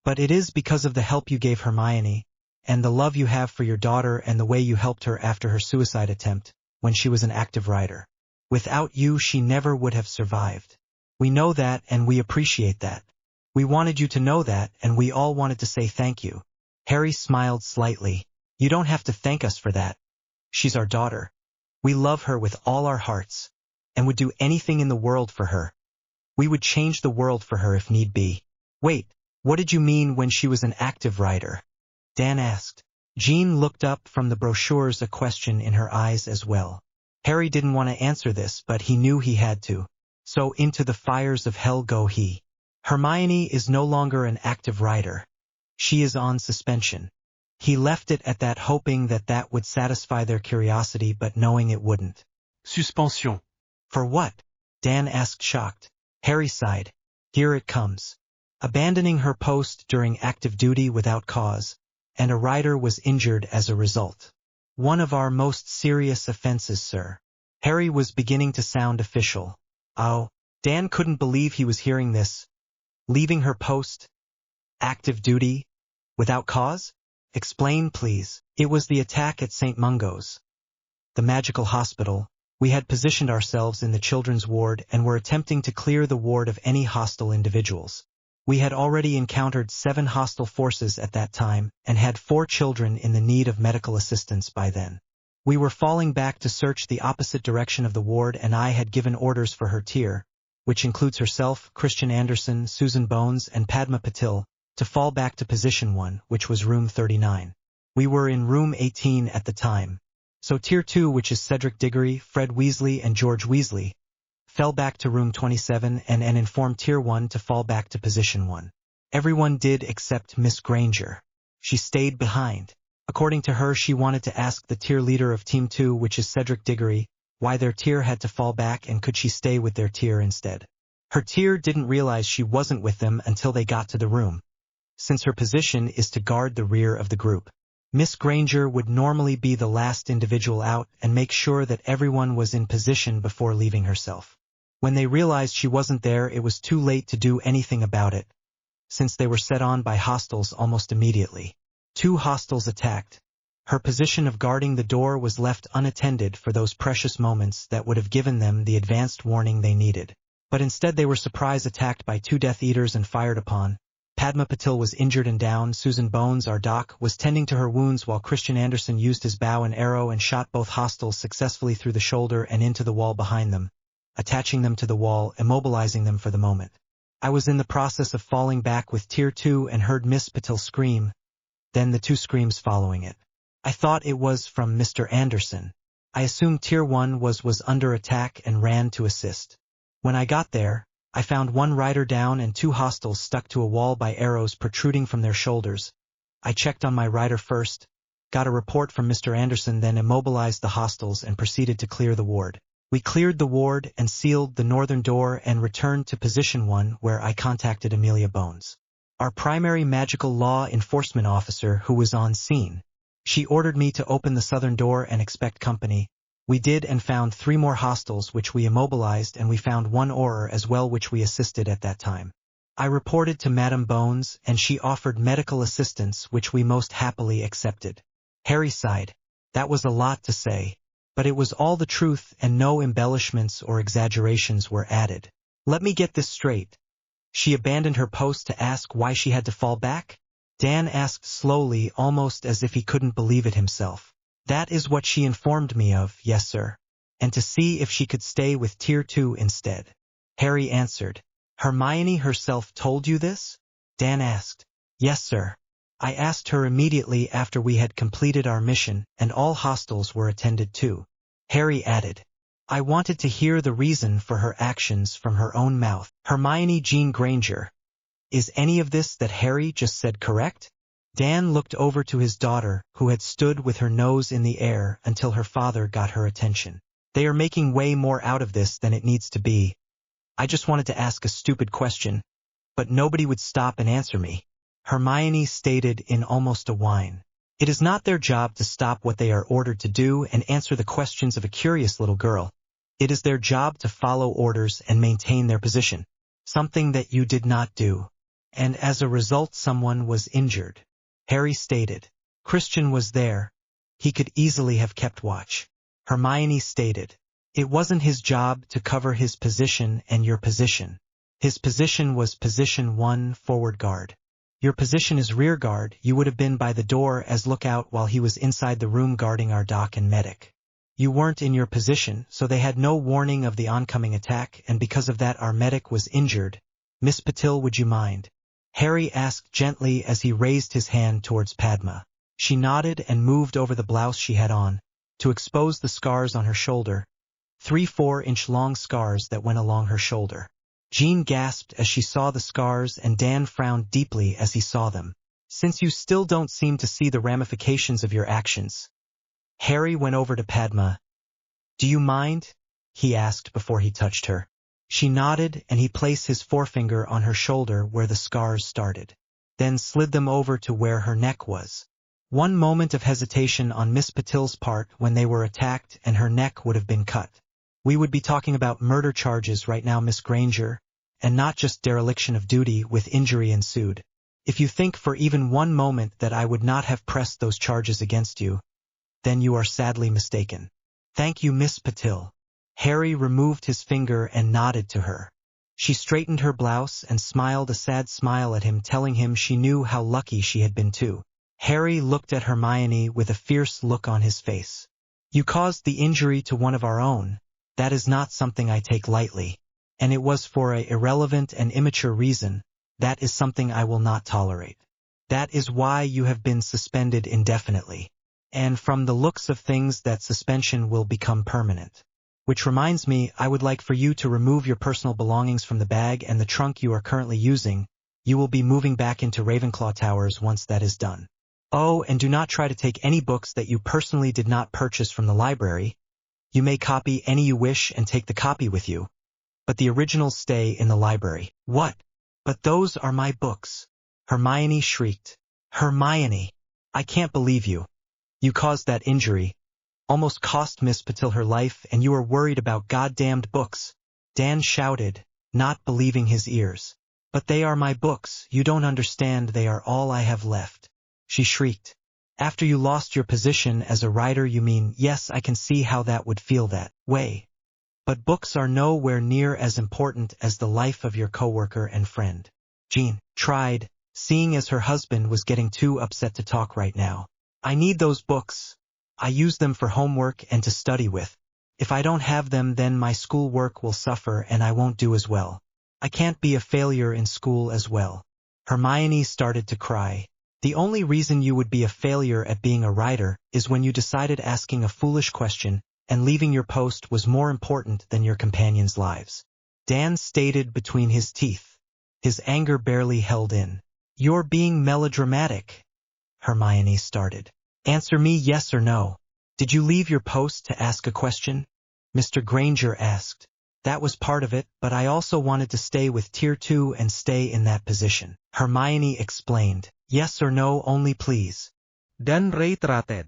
But it is because of the help you gave Hermione, and the love you have for your daughter and the way you helped her after her suicide attempt, when she was an active writer. Without you, she never would have survived. We know that and we appreciate that. We wanted you to know that and we all wanted to say thank you. Harry smiled slightly. You don't have to thank us for that. She's our daughter. We love her with all our hearts, and would do anything in the world for her. We would change the world for her if need be. Wait, what did you mean when she was an active writer? Dan asked. Jean looked up from the brochures, a question in her eyes as well. Harry didn't want to answer this, but he knew he had to. So into the fires of hell go he. Hermione is no longer an active writer. She is on suspension. He left it at that, hoping that that would satisfy their curiosity, but knowing it wouldn't. Suspension. For what? Dan asked, shocked. Harry sighed. Here it comes. Abandoning her post during active duty without cause, and a writer was injured as a result. One of our most serious offenses, sir. Harry was beginning to sound official. Oh, Dan couldn't believe he was hearing this. Leaving her post? Active duty? Without cause? Explain, please. It was the attack at St. Mungo's, the magical hospital. We had positioned ourselves in the children's ward and were attempting to clear the ward of any hostile individuals. We had already encountered 7 hostile forces at that time and had 4 children in the need of medical assistance by then. We were falling back to search the opposite direction of the ward, and I had given orders for her tier, which includes herself, Christian Andersen, Susan Bones, and Padma Patil, to fall back to position 1, which was room 39. We were in room 18 at the time. So tier 2, which is Cedric Diggory, Fred Weasley, and George Weasley, fell back to room 27 and informed tier 1 to fall back to position 1. Everyone did except Miss Granger. She stayed behind. According to her, she wanted to ask the tier leader of team 2, which is Cedric Diggory, why their tier had to fall back and could she stay with their tier instead. Her tier didn't realize she wasn't with them until they got to the room, since her position is to guard the rear of the group. Miss Granger would normally be the last individual out and make sure that everyone was in position before leaving herself. When they realized she wasn't there, it was too late to do anything about it, since they were set on by hostiles almost immediately. 2 hostiles attacked. Her position of guarding the door was left unattended for those precious moments that would have given them the advanced warning they needed. But instead they were surprise attacked by 2 Death Eaters and fired upon. Padma Patil was injured and down. Susan Bones, our doc, was tending to her wounds while Christian Andersen used his bow and arrow and shot both hostiles successfully through the shoulder and into the wall behind them, attaching them to the wall, immobilizing them for the moment. I was in the process of falling back with tier 2 and heard Miss Patil scream, then the 2 screams following it. I thought it was from Mr. Andersen. I assumed tier 1 was under attack and ran to assist. When I got there, I found one rider down and 2 hostiles stuck to a wall by arrows protruding from their shoulders. I checked on my rider first, got a report from Mr. Anderson, then immobilized the hostiles and proceeded to clear the ward. We cleared the ward and sealed the northern door and returned to position 1, where I contacted Amelia Bones, our primary magical law enforcement officer, who was on scene. She ordered me to open the southern door and expect company. We did, and found 3 more hostiles which we immobilized, and we found 1 Auror as well which we assisted at that time. I reported to Madame Bones, and she offered medical assistance which we most happily accepted. Harry sighed. That was a lot to say, but it was all the truth and no embellishments or exaggerations were added. Let me get this straight. She abandoned her post to ask why she had to fall back? Dan asked slowly, almost as if he couldn't believe it himself. That is what she informed me of, yes sir. And to see if she could stay with Tier 2 instead. Harry answered. Hermione herself told you this? Dan asked. Yes sir. I asked her immediately after we had completed our mission, and all hostiles were attended to. Harry added. I wanted to hear the reason for her actions from her own mouth. Hermione Jean Granger. Is any of this that Harry just said correct? Dan looked over to his daughter, who had stood with her nose in the air until her father got her attention. They are making way more out of this than it needs to be. I just wanted to ask a stupid question, but nobody would stop and answer me. Hermione stated in almost a whine. It is not their job to stop what they are ordered to do and answer the questions of a curious little girl. It is their job to follow orders and maintain their position, something that you did not do. And as a result, someone was injured. Harry stated. Christian was there. He could easily have kept watch. Hermione stated. It wasn't his job to cover his position and your position. His position was position 1, forward guard. Your position is rear guard. You would have been by the door as lookout while he was inside the room guarding our doc and medic. You weren't in your position, so they had no warning of the oncoming attack, and because of that our medic was injured. Miss Patil, would you mind? Harry asked gently as he raised his hand towards Padma. She nodded and moved over the blouse she had on, to expose the scars on her shoulder. 3 4-inch long scars that went along her shoulder. Jean gasped as she saw the scars, and Dan frowned deeply as he saw them. Since you still don't seem to see the ramifications of your actions. Harry went over to Padma. Do you mind? He asked before he touched her. She nodded, and he placed his forefinger on her shoulder where the scars started, then slid them over to where her neck was. One moment of hesitation on Miss Patil's part when they were attacked and her neck would have been cut. We would be talking about murder charges right now, Miss Granger, and not just dereliction of duty with injury ensued. If you think for even one moment that I would not have pressed those charges against you, then you are sadly mistaken. Thank you, Miss Patil. Harry removed his finger and nodded to her. She straightened her blouse and smiled a sad smile at him, telling him she knew how lucky she had been too. Harry looked at Hermione with a fierce look on his face. You caused the injury to one of our own. That is not something I take lightly. And it was for an irrelevant and immature reason. That is something I will not tolerate. That is why you have been suspended indefinitely. And from the looks of things, that suspension will become permanent. Which reminds me, I would like for you to remove your personal belongings from the bag and the trunk you are currently using. You will be moving back into Ravenclaw Towers once that is done. Oh, and do not try to take any books that you personally did not purchase from the library. You may copy any you wish and take the copy with you, but the originals stay in the library. What? But those are my books. Hermione shrieked. Hermione! I can't believe you. You caused that injury. Almost cost Miss Patil her life, and you are worried about goddamned books. Dan shouted, not believing his ears. But they are my books. You don't understand. They are all I have left. She shrieked. After you lost your position as a writer, you mean? Yes, I can see how that would feel that way. But books are nowhere near as important as the life of your coworker and friend. Jean tried, seeing as her husband was getting too upset to talk right now. I need those books. I use them for homework and to study with. If I don't have them, then my school work will suffer and I won't do as well. I can't be a failure in school as well. Hermione started to cry. The only reason you would be a failure at being a writer is when you decided asking a foolish question and leaving your post was more important than your companions' lives. Dan stated between his teeth, his anger barely held in. You're being melodramatic. Hermione started. Answer me yes or no. Did you leave your post to ask a question? Mr. Granger asked. That was part of it, but I also wanted to stay with Tier 2 and stay in that position. Hermione explained. Yes or no only please. Dan reiterated.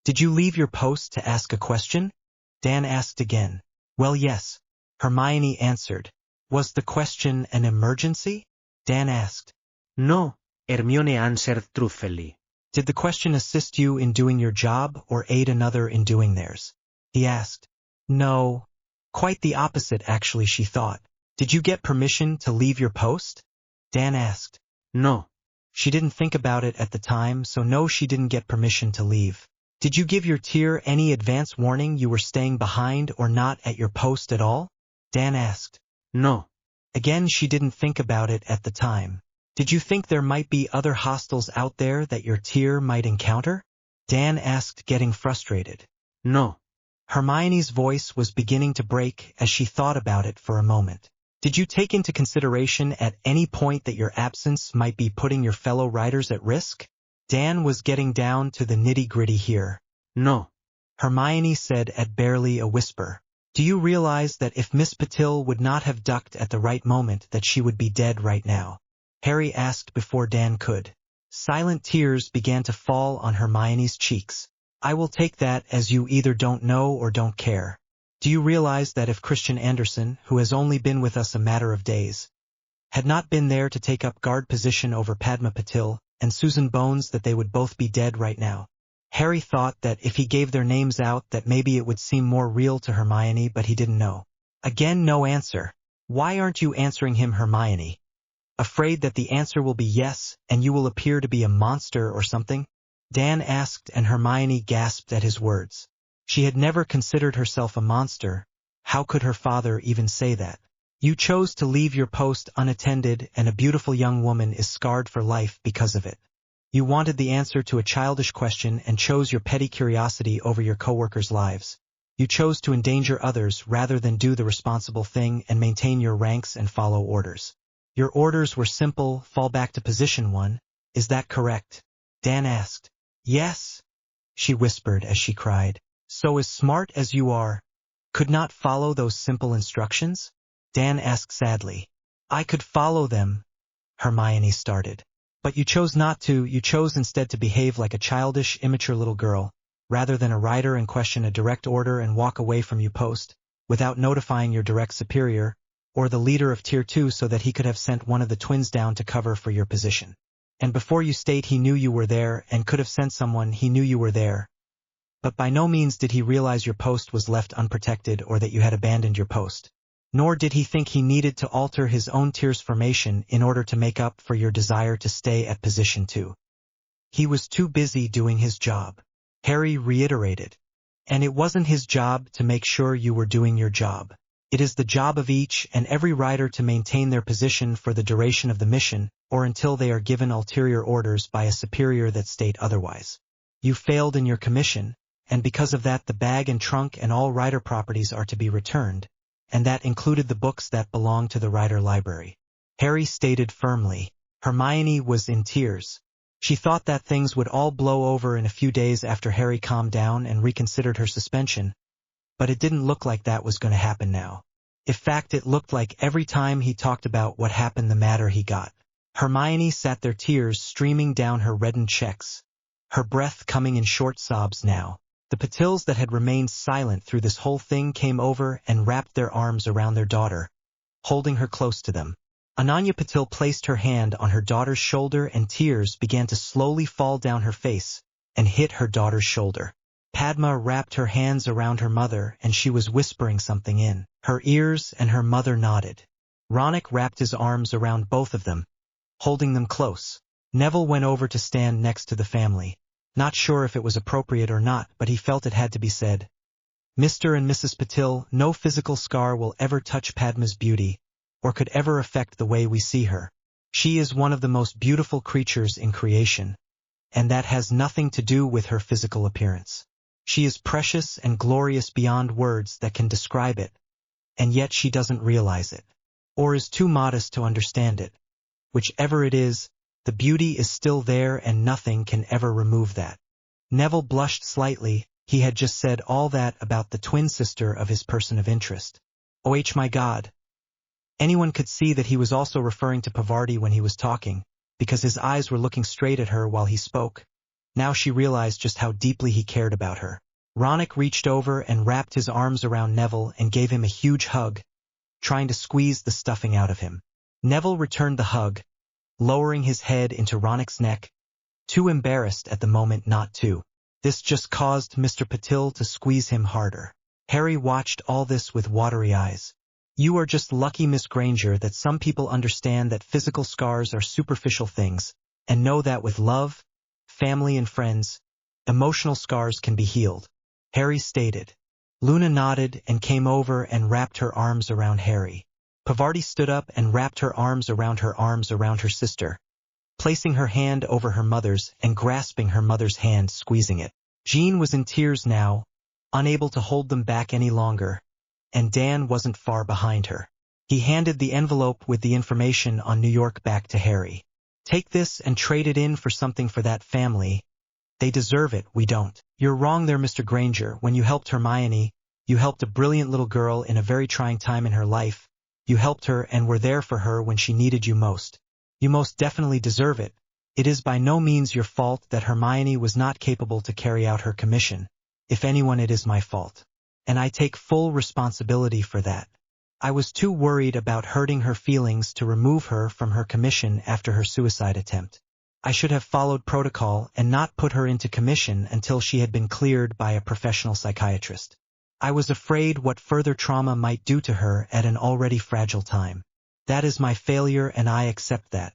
Did you leave your post to ask a question? Dan asked again. Well, yes. Hermione answered. Was the question an emergency? Dan asked. No, Hermione answered truthfully. Did the question assist you in doing your job or aid another in doing theirs? He asked. No. Quite the opposite, actually, she thought. Did you get permission to leave your post? Dan asked. No. She didn't think about it at the time, so no, she didn't get permission to leave. Did you give your tier any advance warning you were staying behind or not at your post at all? Dan asked. No. Again, she didn't think about it at the time. Did you think there might be other hostiles out there that your tier might encounter? Dan asked, getting frustrated. No. Hermione's voice was beginning to break as she thought about it for a moment. Did you take into consideration at any point that your absence might be putting your fellow riders at risk? Dan was getting down to the nitty-gritty here. No. Hermione said at barely a whisper. Do you realize that if Miss Patil would not have ducked at the right moment that she would be dead right now? Harry asked before Dan could. Silent tears began to fall on Hermione's cheeks. I will take that as you either don't know or don't care. Do you realize that if Christian Andersen, who has only been with us a matter of days, had not been there to take up guard position over Padma Patil and Susan Bones, that they would both be dead right now? Harry thought that if he gave their names out that maybe it would seem more real to Hermione, but he didn't know. Again, no answer. Why aren't you answering him, Hermione? Afraid that the answer will be yes, and you will appear to be a monster or something? Dan asked, and Hermione gasped at his words. She had never considered herself a monster. How could her father even say that? You chose to leave your post unattended, and a beautiful young woman is scarred for life because of it. You wanted the answer to a childish question and chose your petty curiosity over your coworkers' lives. You chose to endanger others rather than do the responsible thing and maintain your ranks and follow orders. Your orders were simple, fall back to position 1. Is that correct? Dan asked. Yes, she whispered as she cried. So as smart as you are, could not follow those simple instructions? Dan asked sadly. I could follow them, Hermione started. But you chose not to. You chose instead to behave like a childish, immature little girl, rather than a rider and question a direct order and walk away from your post, without notifying your direct superior, or the leader of Tier 2 so that he could have sent one of the twins down to cover for your position. And before you state he knew you were there and could have sent someone, he knew you were there. But by no means did he realize your post was left unprotected or that you had abandoned your post. Nor did he think he needed to alter his own tier's formation in order to make up for your desire to stay at position 2. He was too busy doing his job. Harry reiterated. And it wasn't his job to make sure you were doing your job. It is the job of each and every rider to maintain their position for the duration of the mission, or until they are given ulterior orders by a superior that state otherwise. You failed in your commission, and because of that the bag and trunk and all rider properties are to be returned, and that included the books that belong to the rider library. Harry stated firmly. Hermione was in tears. She thought that things would all blow over in a few days after Harry calmed down and reconsidered her suspension, but it didn't look like that was going to happen now. In fact, it looked like every time he talked about what happened the madder he got. Hermione sat there, tears streaming down her reddened cheeks, her breath coming in short sobs now. The Patils that had remained silent through this whole thing came over and wrapped their arms around their daughter, holding her close to them. Ananya Patil placed her hand on her daughter's shoulder and tears began to slowly fall down her face and hit her daughter's shoulder. Padma wrapped her hands around her mother and she was whispering something in her ears and her mother nodded. Ronick wrapped his arms around both of them, holding them close. Neville went over to stand next to the family. Not sure if it was appropriate or not, but he felt it had to be said. Mr. and Mrs. Patil, no physical scar will ever touch Padma's beauty, or could ever affect the way we see her. She is one of the most beautiful creatures in creation, and that has nothing to do with her physical appearance. She is precious and glorious beyond words that can describe it, and yet she doesn't realize it. or is too modest to understand it. Whichever it is, the beauty is still there and nothing can ever remove that. Neville blushed slightly. He had just said all that about the twin sister of his person of interest. Oh my God. Anyone could see that he was also referring to Pavarti when he was talking, because his eyes were looking straight at her while he spoke. Now she realized just how deeply he cared about her. Ronick reached over and wrapped his arms around Neville and gave him a huge hug, trying to squeeze the stuffing out of him. Neville returned the hug, lowering his head into Ronick's neck, too embarrassed at the moment not to. This just caused Mr. Patil to squeeze him harder. Harry watched all this with watery eyes. You are just lucky, Miss Granger, that some people understand that physical scars are superficial things, and know that with love, family and friends, emotional scars can be healed, Harry stated. Luna nodded and came over and wrapped her arms around Harry. Pavarti stood up and wrapped her arms around her sister, placing her hand over her mother's and grasping her mother's hand, squeezing it. Jean was in tears now, unable to hold them back any longer, and Dan wasn't far behind her. He handed the envelope with the information on New York back to Harry. Take this and trade it in for something for that family. They deserve it, we don't. You're wrong there, Mr. Granger. When you helped Hermione, you helped a brilliant little girl in a very trying time in her life. You helped her and were there for her when she needed you most. You most definitely deserve it. It is by no means your fault that Hermione was not capable to carry out her commission. If anyone, it is my fault. And I take full responsibility for that. I was too worried about hurting her feelings to remove her from her commission after her suicide attempt. I should have followed protocol and not put her into commission until she had been cleared by a professional psychiatrist. I was afraid what further trauma might do to her at an already fragile time. That is my failure and I accept that.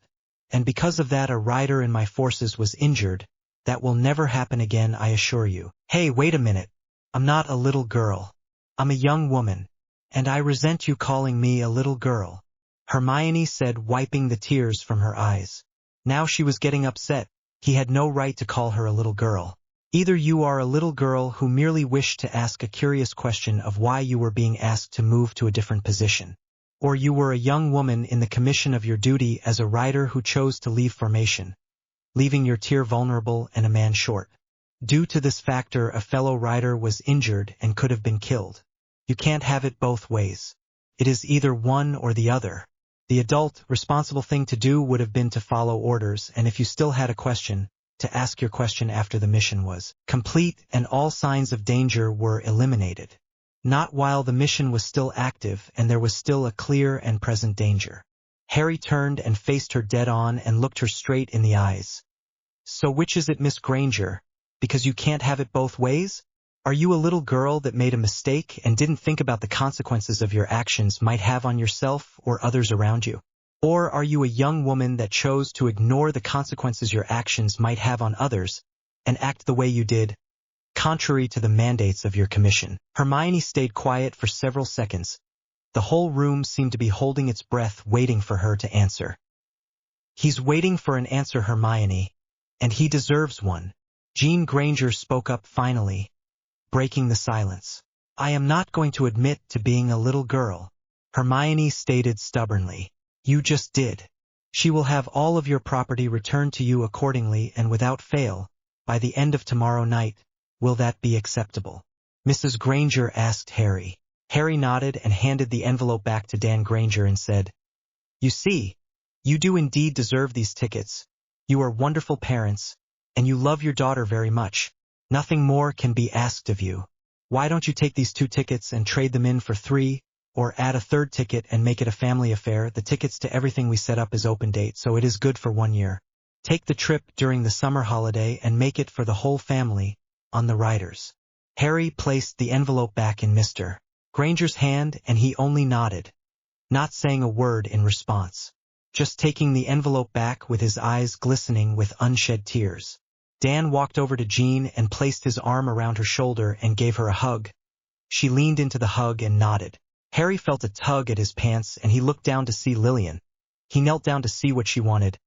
And because of that, a rider in my forces was injured. That will never happen again, I assure you. Hey, wait a minute. I'm not a little girl. I'm a young woman. And I resent you calling me a little girl, Hermione said, wiping the tears from her eyes. Now she was getting upset. He had no right to call her a little girl. Either you are a little girl who merely wished to ask a curious question of why you were being asked to move to a different position, or you were a young woman in the commission of your duty as a rider who chose to leave formation, leaving your tier vulnerable and a man short. Due to this factor, a fellow rider was injured and could have been killed. You can't have it both ways. It is either one or the other. The adult, responsible thing to do would have been to follow orders, and if you still had a question, to ask your question after the mission was complete and all signs of danger were eliminated. Not while the mission was still active and there was still a clear and present danger. Harry turned and faced her dead on and looked her straight in the eyes. So which is it, Miss Granger? Because you can't have it both ways? Are you a little girl that made a mistake and didn't think about the consequences of your actions might have on yourself or others around you? Or are you a young woman that chose to ignore the consequences your actions might have on others and act the way you did, contrary to the mandates of your commission? Hermione stayed quiet for several seconds. The whole room seemed to be holding its breath, waiting for her to answer. He's waiting for an answer, Hermione, and he deserves one. Jean Granger spoke up finally, breaking the silence. I am not going to admit to being a little girl, Hermione stated stubbornly. You just did. She will have all of your property returned to you accordingly and without fail, by the end of tomorrow night. Will that be acceptable? Mrs. Granger asked Harry. Harry nodded and handed the envelope back to Dan Granger and said, You see, you do indeed deserve these tickets. You are wonderful parents, and you love your daughter very much. Nothing more can be asked of you. Why don't you take these 2 tickets and trade them in for 3, or add a 3rd ticket and make it a family affair? The tickets to everything we set up is open date, so it is good for 1 year. Take the trip during the summer holiday and make it for the whole family, on the riders. Harry placed the envelope back in Mr. Granger's hand and he only nodded, not saying a word in response, just taking the envelope back with his eyes glistening with unshed tears. Dan walked over to Jean and placed his arm around her shoulder and gave her a hug. She leaned into the hug and nodded. Harry felt a tug at his pants and he looked down to see Lillian. He knelt down to see what she wanted.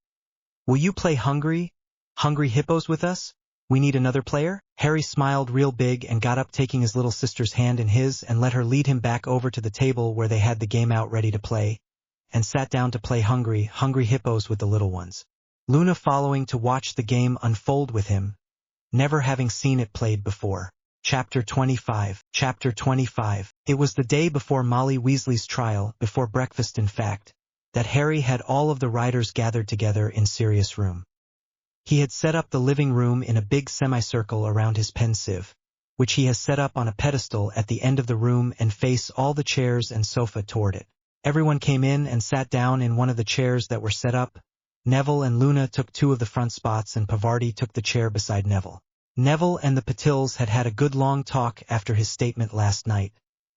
Will you play Hungry Hippos with us? We need another player? Harry smiled real big and got up, taking his little sister's hand in his and let her lead him back over to the table where they had the game out ready to play. and sat down to play hungry hippos with the little ones. Luna following to watch the game unfold with him, never having seen it played before. Chapter 25. Chapter 25. It was the day before Molly Weasley's trial, before breakfast in fact, that Harry had all of the riders gathered together in Sirius' room. He had set up the living room in a big semicircle around his pensive, which he has set up on a pedestal at the end of the room and face all the chairs and sofa toward it. Everyone came in and sat down in one of the chairs that were set up. Neville and Luna took 2 of the front spots and Pavarti took the chair beside Neville. Neville and the Patils had had a good long talk after his statement last night,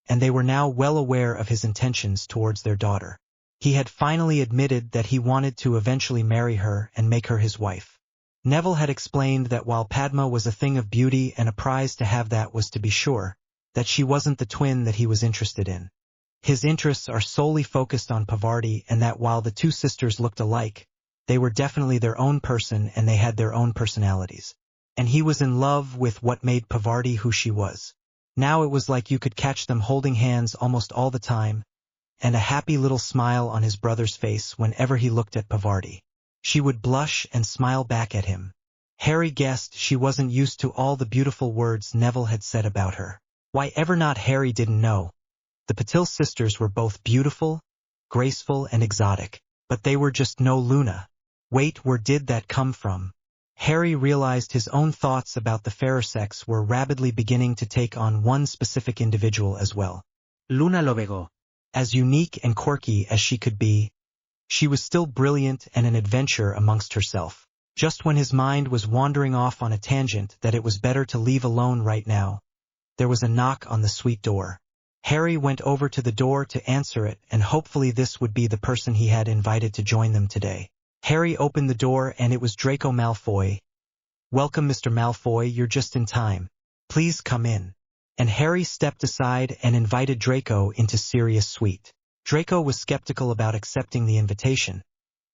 and they were now well aware of his intentions towards their daughter. He had finally admitted that he wanted to eventually marry her and make her his wife. Neville had explained that while Padma was a thing of beauty and a prize to have, that was to be sure, that she wasn't the twin that he was interested in. His interests are solely focused on Pavarti, and that while the 2 sisters looked alike, they were definitely their own person and they had their own personalities. And he was in love with what made Pavarti who she was. Now it was like you could catch them holding hands almost all the time, and a happy little smile on his brother's face whenever he looked at Pavarti. She would blush and smile back at him. Harry guessed she wasn't used to all the beautiful words Neville had said about her. Why ever not, Harry didn't know. The Patil sisters were both beautiful, graceful and exotic, but they were just no Luna. Wait, where did that come from? Harry realized his own thoughts about the fairer sex were rapidly beginning to take on one specific individual as well. Luna Lovego. As unique and quirky as she could be, she was still brilliant and an adventure amongst herself. Just when his mind was wandering off on a tangent that it was better to leave alone right now, there was a knock on the suite door. Harry went over to the door to answer it, and hopefully this would be the person he had invited to join them today. Harry opened the door and it was Draco Malfoy. "Welcome, Mr. Malfoy, you're just in time. Please come in." And Harry stepped aside and invited Draco into Sirius' suite. Draco was skeptical about accepting the invitation,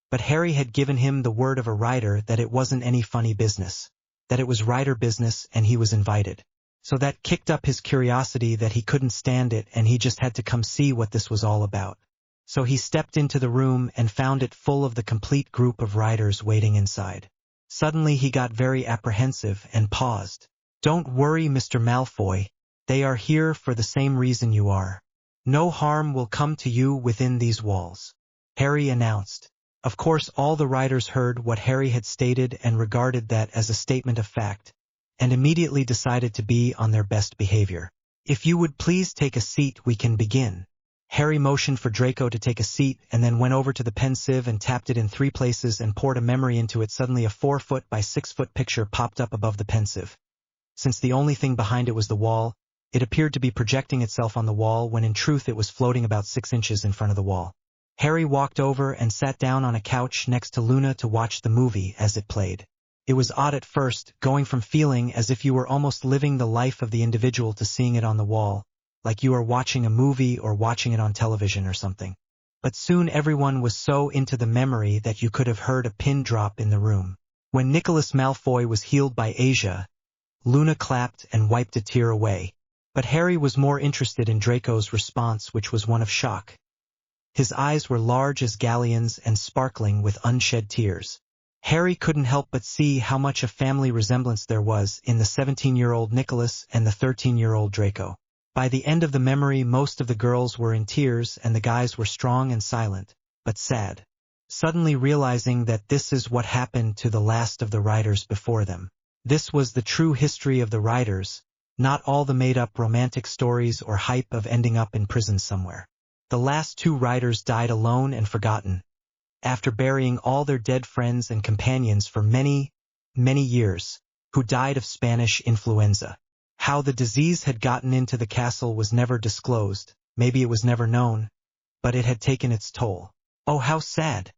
but Harry had given him the word of a rider that it wasn't any funny business, that it was rider business and he was invited. So that kicked up his curiosity that he couldn't stand it and he just had to come see what this was all about. So he stepped into the room and found it full of the complete group of riders waiting inside. Suddenly he got very apprehensive and paused. "Don't worry, Mr. Malfoy. They are here for the same reason you are. No harm will come to you within these walls," Harry announced. Of course all the riders heard what Harry had stated and regarded that as a statement of fact, and immediately decided to be on their best behavior. "If you would please take a seat, we can begin." Harry motioned for Draco to take a seat and then went over to the pensive and tapped it in 3 places and poured a memory into it. Suddenly a 4-foot by 6-foot picture popped up above the pensive. Since the only thing behind it was the wall, it appeared to be projecting itself on the wall when in truth it was floating about 6 inches in front of the wall. Harry walked over and sat down on a couch next to Luna to watch the movie as it played. It was odd at first, going from feeling as if you were almost living the life of the individual to seeing it on the wall, like you are watching a movie or watching it on television or something. But soon everyone was so into the memory that you could have heard a pin drop in the room. When Nicholas Malfoy was healed by Asia, Luna clapped and wiped a tear away. But Harry was more interested in Draco's response, which was one of shock. His eyes were large as galleons and sparkling with unshed tears. Harry couldn't help but see how much a family resemblance there was in the 17-year-old Nicholas and the 13-year-old Draco. By the end of the memory, most of the girls were in tears and the guys were strong and silent, but sad. Suddenly realizing that this is what happened to the last of the riders before them. This was the true history of the riders, not all the made-up romantic stories or hype of ending up in prison somewhere. The last 2 riders died alone and forgotten, after burying all their dead friends and companions for many, many years, who died of Spanish influenza. How the disease had gotten into the castle was never disclosed, maybe it was never known, but it had taken its toll. Oh, how sad.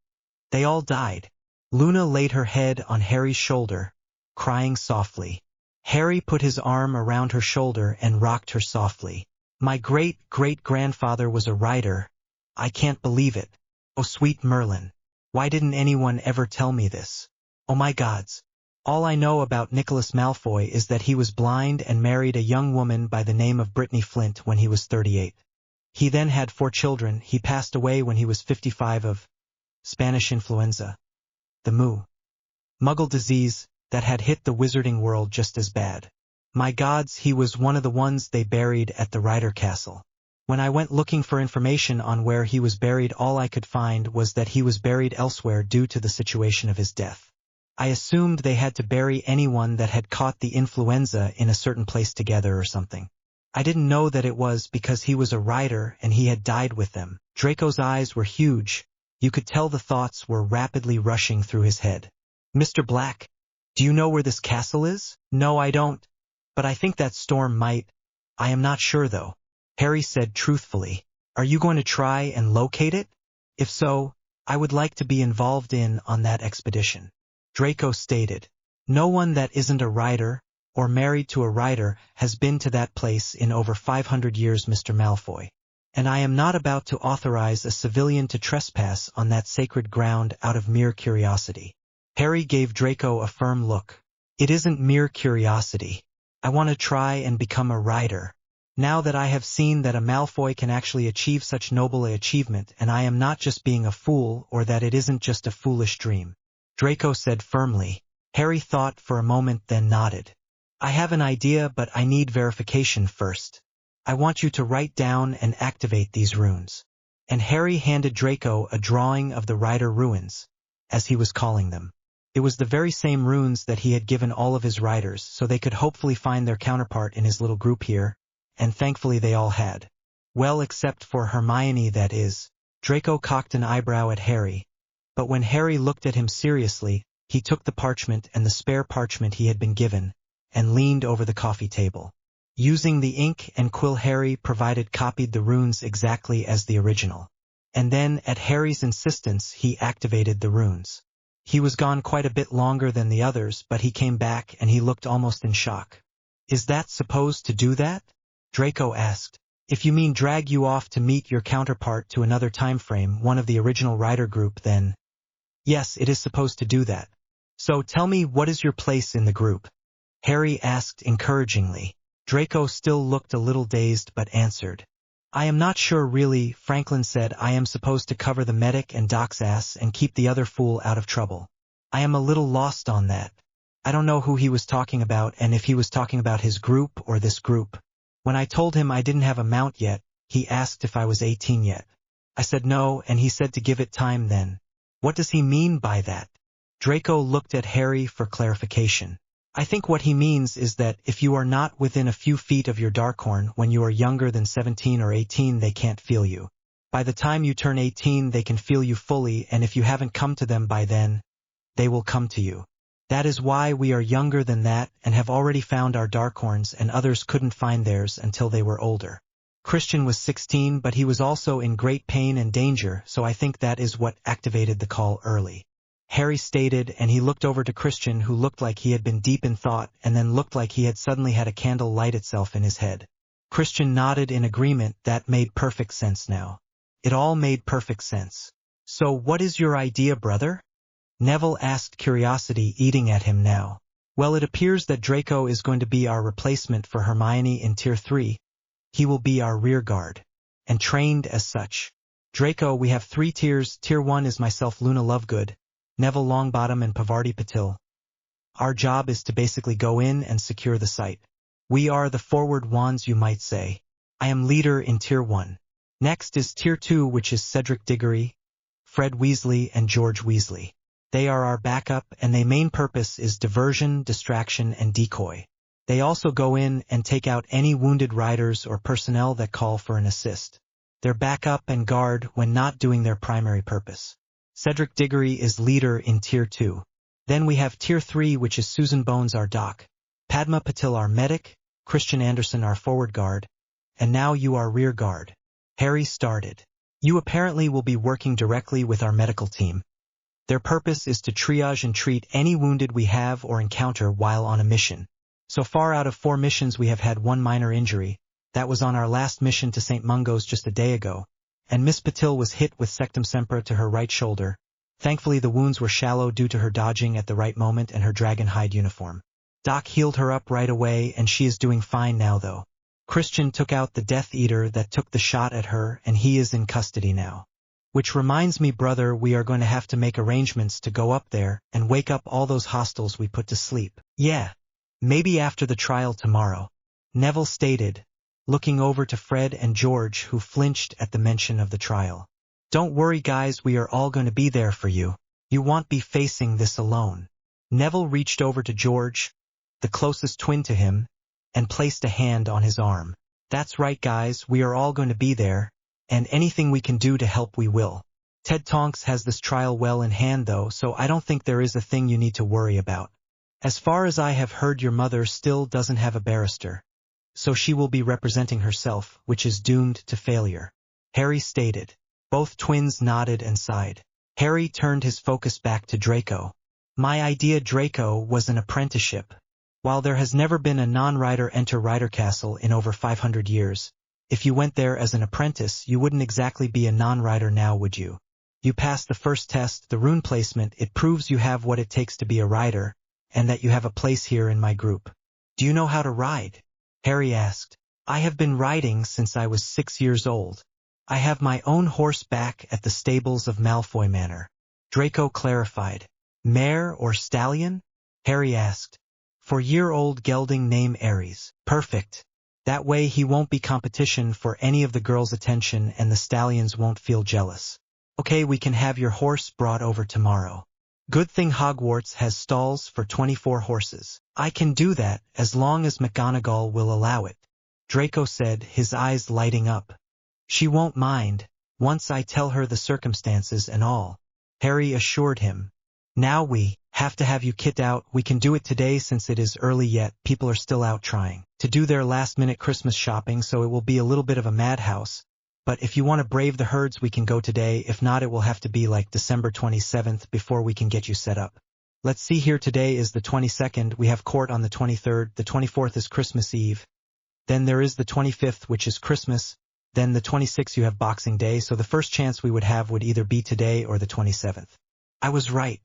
They all died. Luna laid her head on Harry's shoulder, crying softly. Harry put his arm around her shoulder and rocked her softly. "My great-great-grandfather was a rider. I can't believe it. Oh, sweet Merlin. Why didn't anyone ever tell me this? Oh my gods. All I know about Nicholas Malfoy is that he was blind and married a young woman by the name of Brittany Flint when he was 38. He then had 4 children. He passed away when he was 55 of Spanish influenza, the Muggle disease that had hit the wizarding world just as bad. My gods, he was one of the ones they buried at the Ryder Castle. When I went looking for information on where he was buried, all I could find was that he was buried elsewhere due to the situation of his death. I assumed they had to bury anyone that had caught the influenza in a certain place together or something. I didn't know that it was because he was a rider and he had died with them. Draco's eyes were huge. You could tell the thoughts were rapidly rushing through his head. Mr. Black, do you know where this castle is? No, I don't. But I think that storm might. I am not sure though. Harry said truthfully. Are you going to try and locate it? If so, I would like to be involved on that expedition. Draco stated. No one that isn't a rider, or married to a rider, has been to that place in over 500 years, Mr. Malfoy. And I am not about to authorize a civilian to trespass on that sacred ground out of mere curiosity. Harry gave Draco a firm look. It isn't mere curiosity. I want to try and become a rider. Now that I have seen that a Malfoy can actually achieve such noble an achievement, and I am not just being a fool, or that it isn't just a foolish dream. Draco said firmly. Harry thought for a moment, then nodded. I have an idea, but I need verification first. I want you to write down and activate these runes. And Harry handed Draco a drawing of the Rider Ruins, as he was calling them. It was the very same runes that he had given all of his riders, so they could hopefully find their counterpart in his little group here, and thankfully they all had. Well, except for Hermione, that is. Draco cocked an eyebrow at Harry. But when Harry looked at him seriously, he took the parchment and the spare parchment he had been given, and leaned over the coffee table. Using the ink and quill Harry provided copied the runes exactly as the original. And then, at Harry's insistence, he activated the runes. He was gone quite a bit longer than the others, but he came back and he looked almost in shock. Is that supposed to do that? Draco asked. If you mean drag you off to meet your counterpart to another time frame, one of the original rider group, then yes, it is supposed to do that. So tell me, what is your place in the group? Harry asked encouragingly. Draco still looked a little dazed but answered. I am not sure really. Franklin said I am supposed to cover the medic and Doc's ass and keep the other fool out of trouble. I am a little lost on that. I don't know who he was talking about and if he was talking about his group or this group. When I told him I didn't have a mount yet, he asked if I was 18 yet. I said no, and he said to give it time then. What does he mean by that? Draco looked at Harry for clarification. I think what he means is that if you are not within a few feet of your Darkhorn when you are younger than 17 or 18, they can't feel you. By the time you turn 18, they can feel you fully, and if you haven't come to them by then, they will come to you. That is why we are younger than that and have already found our Darkhorns, and others couldn't find theirs until they were older. Christian was 16, but he was also in great pain and danger, so I think that is what activated the call early. Harry stated, and he looked over to Christian, who looked like he had been deep in thought and then looked like he had suddenly had a candle light itself in his head. Christian nodded in agreement. That made perfect sense now. It all made perfect sense. So what is your idea, brother? Neville asked, curiosity eating at him now. Well, it appears that Draco is going to be our replacement for Hermione in Tier 3. He will be our rear guard. And trained as such. Draco, we have 3 tiers. Tier 1 is myself, Luna Lovegood, Neville Longbottom and Pavarti Patil. Our job is to basically go in and secure the site. We are the forward wands, you might say. I am leader in Tier 1. Next is Tier 2, which is Cedric Diggory, Fred Weasley and George Weasley. They are our backup, and their main purpose is diversion, distraction, and decoy. They also go in and take out any wounded riders or personnel that call for an assist. They're backup and guard when not doing their primary purpose. Cedric Diggory is leader in Tier 2. Then we have Tier 3, which is Susan Bones, our doc, Padma Patil, our medic, Christian Anderson, our forward guard, and now you are rear guard. Harry started. You apparently will be working directly with our medical team. Their purpose is to triage and treat any wounded we have or encounter while on a mission. So far, out of 4 missions, we have had 1 minor injury. That was on our last mission to St. Mungo's just a day ago. And Miss Patil was hit with Sectum Sempra to her right shoulder. Thankfully, the wounds were shallow due to her dodging at the right moment and her dragon hide uniform. Doc healed her up right away, and she is doing fine now though. Christian took out the Death Eater that took the shot at her, and he is in custody now. Which reminds me, brother, we are going to have to make arrangements to go up there and wake up all those hostiles we put to sleep. Yeah. Maybe after the trial tomorrow, Neville stated, looking over to Fred and George, who flinched at the mention of the trial. Don't worry, guys, we are all going to be there for you. You won't be facing this alone. Neville reached over to George, the closest twin to him, and placed a hand on his arm. That's right, guys, we are all going to be there, and anything we can do to help we will. Ted Tonks has this trial well in hand though, so I don't think there is a thing you need to worry about. As far as I have heard, your mother still doesn't have a barrister, so she will be representing herself, which is doomed to failure, Harry stated. Both twins nodded and sighed. Harry turned his focus back to Draco. My idea, Draco, was an apprenticeship. While there has never been a non-rider enter Rider Castle in over 500 years, if you went there as an apprentice, you wouldn't exactly be a non-rider now, would you? You passed the first test, the rune placement. It proves you have what it takes to be a rider, and that you have a place here in my group. Do you know how to ride? Harry asked. I have been riding since I was 6 years old. I have my own horse back at the stables of Malfoy Manor. Draco clarified. Mare or stallion? Harry asked. 4-year-old gelding name Aries. Perfect. That way he won't be competition for any of the girls' attention and the stallions won't feel jealous. Okay, we can have your horse brought over tomorrow. Good thing Hogwarts has stalls for 24 horses. I can do that as long as McGonagall will allow it, Draco said, his eyes lighting up. She won't mind, once I tell her the circumstances and all, Harry assured him. Now we have to have you kit out. We can do it today since it is early yet. People are still out trying to do their last-minute Christmas shopping, so it will be a little bit of a madhouse. But if you want to brave the herds, we can go today. If not, it will have to be like December 27th before we can get you set up. Let's see here, today is the 22nd. We have court on the 23rd. The 24th is Christmas Eve. Then there is the 25th, which is Christmas. Then the 26th you have Boxing Day, so the first chance we would have would either be today or the 27th. I was right.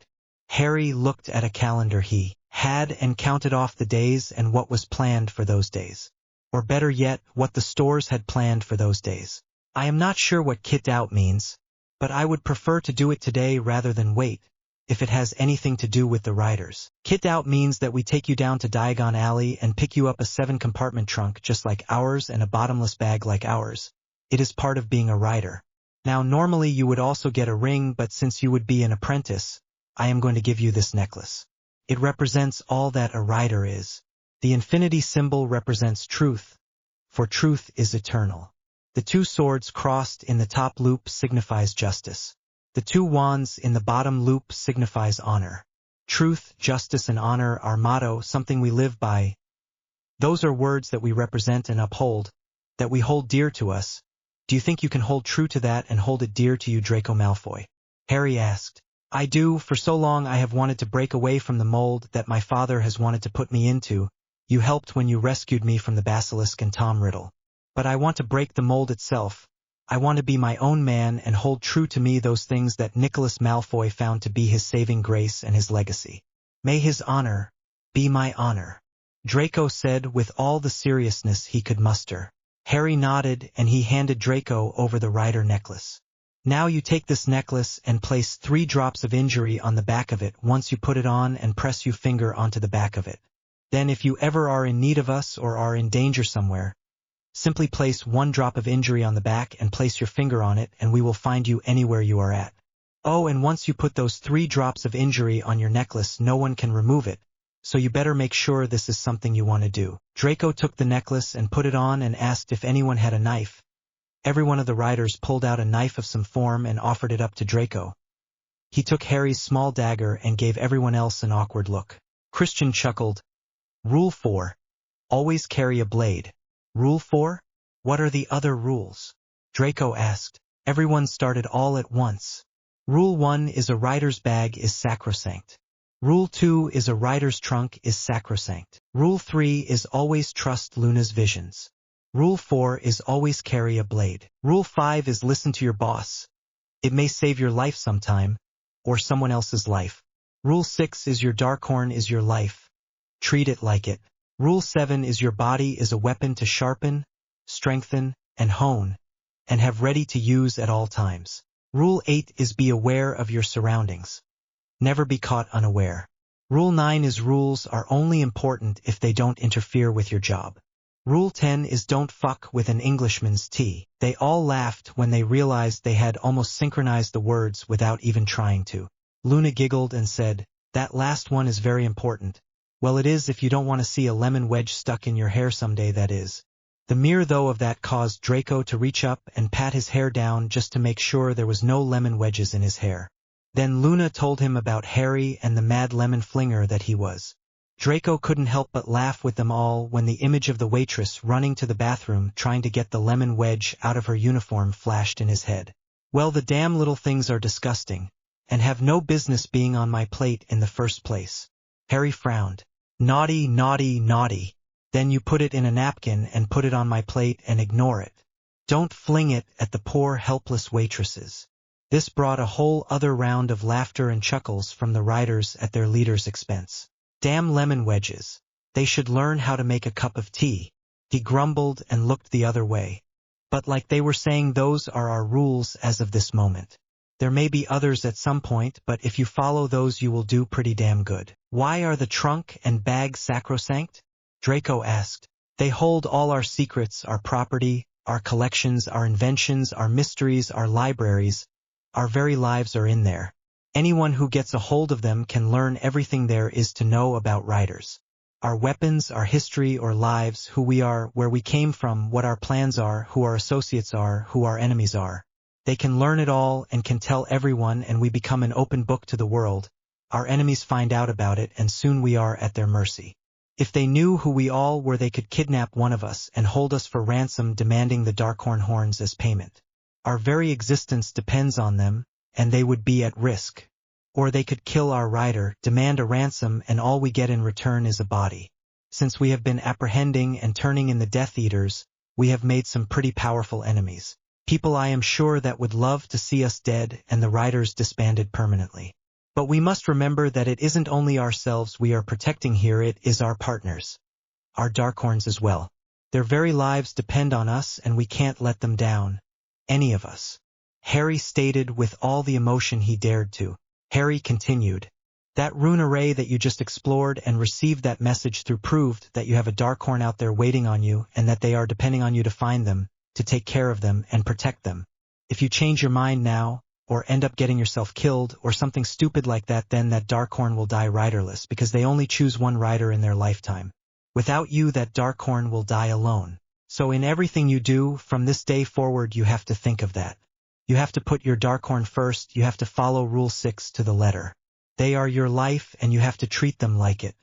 Harry looked at a calendar he had and counted off the days and what was planned for those days. Or better yet, what the stores had planned for those days. I am not sure what kit out means, but I would prefer to do it today rather than wait, if it has anything to do with the riders. Kit out means that we take you down to Diagon Alley and pick you up a 7-compartment trunk just like ours and a bottomless bag like ours. It is part of being a rider. Now normally you would also get a ring, but since you would be an apprentice, I am going to give you this necklace. It represents all that a rider is. The infinity symbol represents truth, for truth is eternal. The 2 swords crossed in the top loop signifies justice. The 2 wands in the bottom loop signifies honor. Truth, justice, and honor, our motto, something we live by. Those are words that we represent and uphold, that we hold dear to us. Do you think you can hold true to that and hold it dear to you, Draco Malfoy? Harry asked. I do. For so long I have wanted to break away from the mold that my father has wanted to put me into. You helped when you rescued me from the basilisk and Tom Riddle. But I want to break the mold itself. I want to be my own man and hold true to me those things that Nicholas Malfoy found to be his saving grace and his legacy. May his honor be my honor, Draco said with all the seriousness he could muster. Harry nodded and he handed Draco over the rider necklace. Now you take this necklace and place 3 drops of injury on the back of it once you put it on and press your finger onto the back of it. Then if you ever are in need of us or are in danger somewhere, simply place 1 drop of injury on the back and place your finger on it and we will find you anywhere you are at. Oh, and once you put those 3 drops of injury on your necklace, no one can remove it, so you better make sure this is something you want to do. Draco took the necklace and put it on and asked if anyone had a knife. Every one of the riders pulled out a knife of some form and offered it up to Draco. He took Harry's small dagger and gave everyone else an awkward look. Christian chuckled. Rule 4. Always carry a blade. Rule 4? What are the other rules? Draco asked. Everyone started all at once. Rule 1 is a rider's bag is sacrosanct. Rule 2 is a rider's trunk is sacrosanct. Rule 3 is always trust Luna's visions. Rule 4 is always carry a blade. Rule 5 is listen to your boss. It may save your life sometime, or someone else's life. Rule 6 is your Darkhorn is your life. Treat it like it. Rule 7 is your body is a weapon to sharpen, strengthen, and hone, and have ready to use at all times. Rule 8 is be aware of your surroundings. Never be caught unaware. Rule 9 is rules are only important if they don't interfere with your job. Rule 10 is don't fuck with an Englishman's tea. They all laughed when they realized they had almost synchronized the words without even trying to. Luna giggled and said, "That last one is very important." "Well, it is if you don't want to see a lemon wedge stuck in your hair someday, that is." The mere though of that caused Draco to reach up and pat his hair down just to make sure there was no lemon wedges in his hair. Then Luna told him about Harry and the mad lemon flinger that he was. Draco couldn't help but laugh with them all when the image of the waitress running to the bathroom trying to get the lemon wedge out of her uniform flashed in his head. "Well, the damn little things are disgusting, and have no business being on my plate in the first place." Harry frowned. "Naughty, naughty, naughty. Then you put it in a napkin and put it on my plate and ignore it. Don't fling it at the poor helpless waitresses." This brought a whole other round of laughter and chuckles from the riders at their leader's expense. "Damn lemon wedges. They should learn how to make a cup of tea." He grumbled and looked the other way. "But like they were saying, those are our rules as of this moment. There may be others at some point, but if you follow those you will do pretty damn good." "Why are the trunk and bag sacrosanct?" Draco asked. "They hold all our secrets, our property, our collections, our inventions, our mysteries, our libraries. Our very lives are in there. Anyone who gets a hold of them can learn everything there is to know about riders. Our weapons, our history or lives, who we are, where we came from, what our plans are, who our associates are, who our enemies are. They can learn it all and can tell everyone, and we become an open book to the world. Our enemies find out about it and soon we are at their mercy. If they knew who we all were, they could kidnap one of us and hold us for ransom, demanding the Darkhorn horns as payment. Our very existence depends on them, and they would be at risk. Or they could kill our rider, demand a ransom, and all we get in return is a body. Since we have been apprehending and turning in the Death Eaters, we have made some pretty powerful enemies. People I am sure that would love to see us dead and the riders disbanded permanently. But we must remember that it isn't only ourselves we are protecting here, it is our partners. Our Darkhorns as well. Their very lives depend on us and we can't let them down. Any of us." Harry stated with all the emotion he dared to. Harry continued, "That rune array that you just explored and received that message through proved that you have a Darkhorn out there waiting on you and that they are depending on you to find them, to take care of them and protect them. If you change your mind now, or end up getting yourself killed, or something stupid like that, then that Darkhorn will die riderless because they only choose one rider in their lifetime. Without you, that Darkhorn will die alone. So in everything you do, from this day forward, you have to think of that. You have to put your Darkhorn first, you have to follow Rule 6 to the letter. They are your life and you have to treat them like it.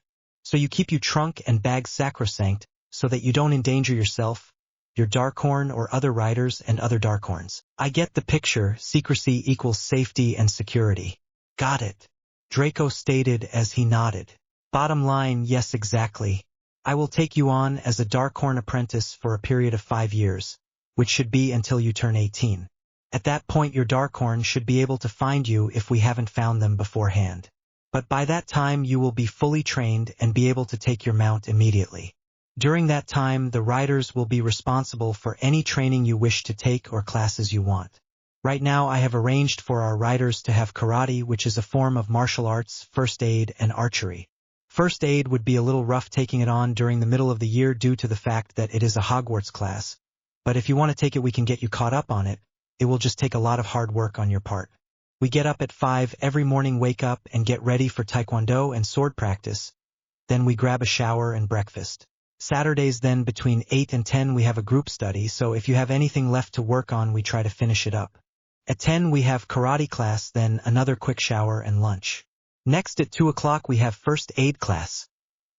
So you keep your trunk and bag sacrosanct so that you don't endanger yourself, your Darkhorn or other riders and other Darkhorns. I get the picture, secrecy equals safety and security." "Got it," Draco stated as he nodded. "Bottom line, yes, exactly. I will take you on as a Darkhorn apprentice for a period of 5 years, which should be until you turn 18. At that point your Darkhorn should be able to find you if we haven't found them beforehand. But by that time you will be fully trained and be able to take your mount immediately. During that time the riders will be responsible for any training you wish to take or classes you want. Right now I have arranged for our riders to have karate, which is a form of martial arts, first aid, and archery. First aid would be a little rough taking it on during the middle of the year due to the fact that it is a Hogwarts class, but if you want to take it we can get you caught up on it. It will just take a lot of hard work on your part. We get up at 5 every morning, wake up and get ready for taekwondo and sword practice. Then we grab a shower and breakfast. Saturdays then between 8 and 10 we have a group study, so if you have anything left to work on we try to finish it up. At 10 we have karate class, then another quick shower and lunch. Next at 2 o'clock we have first aid class.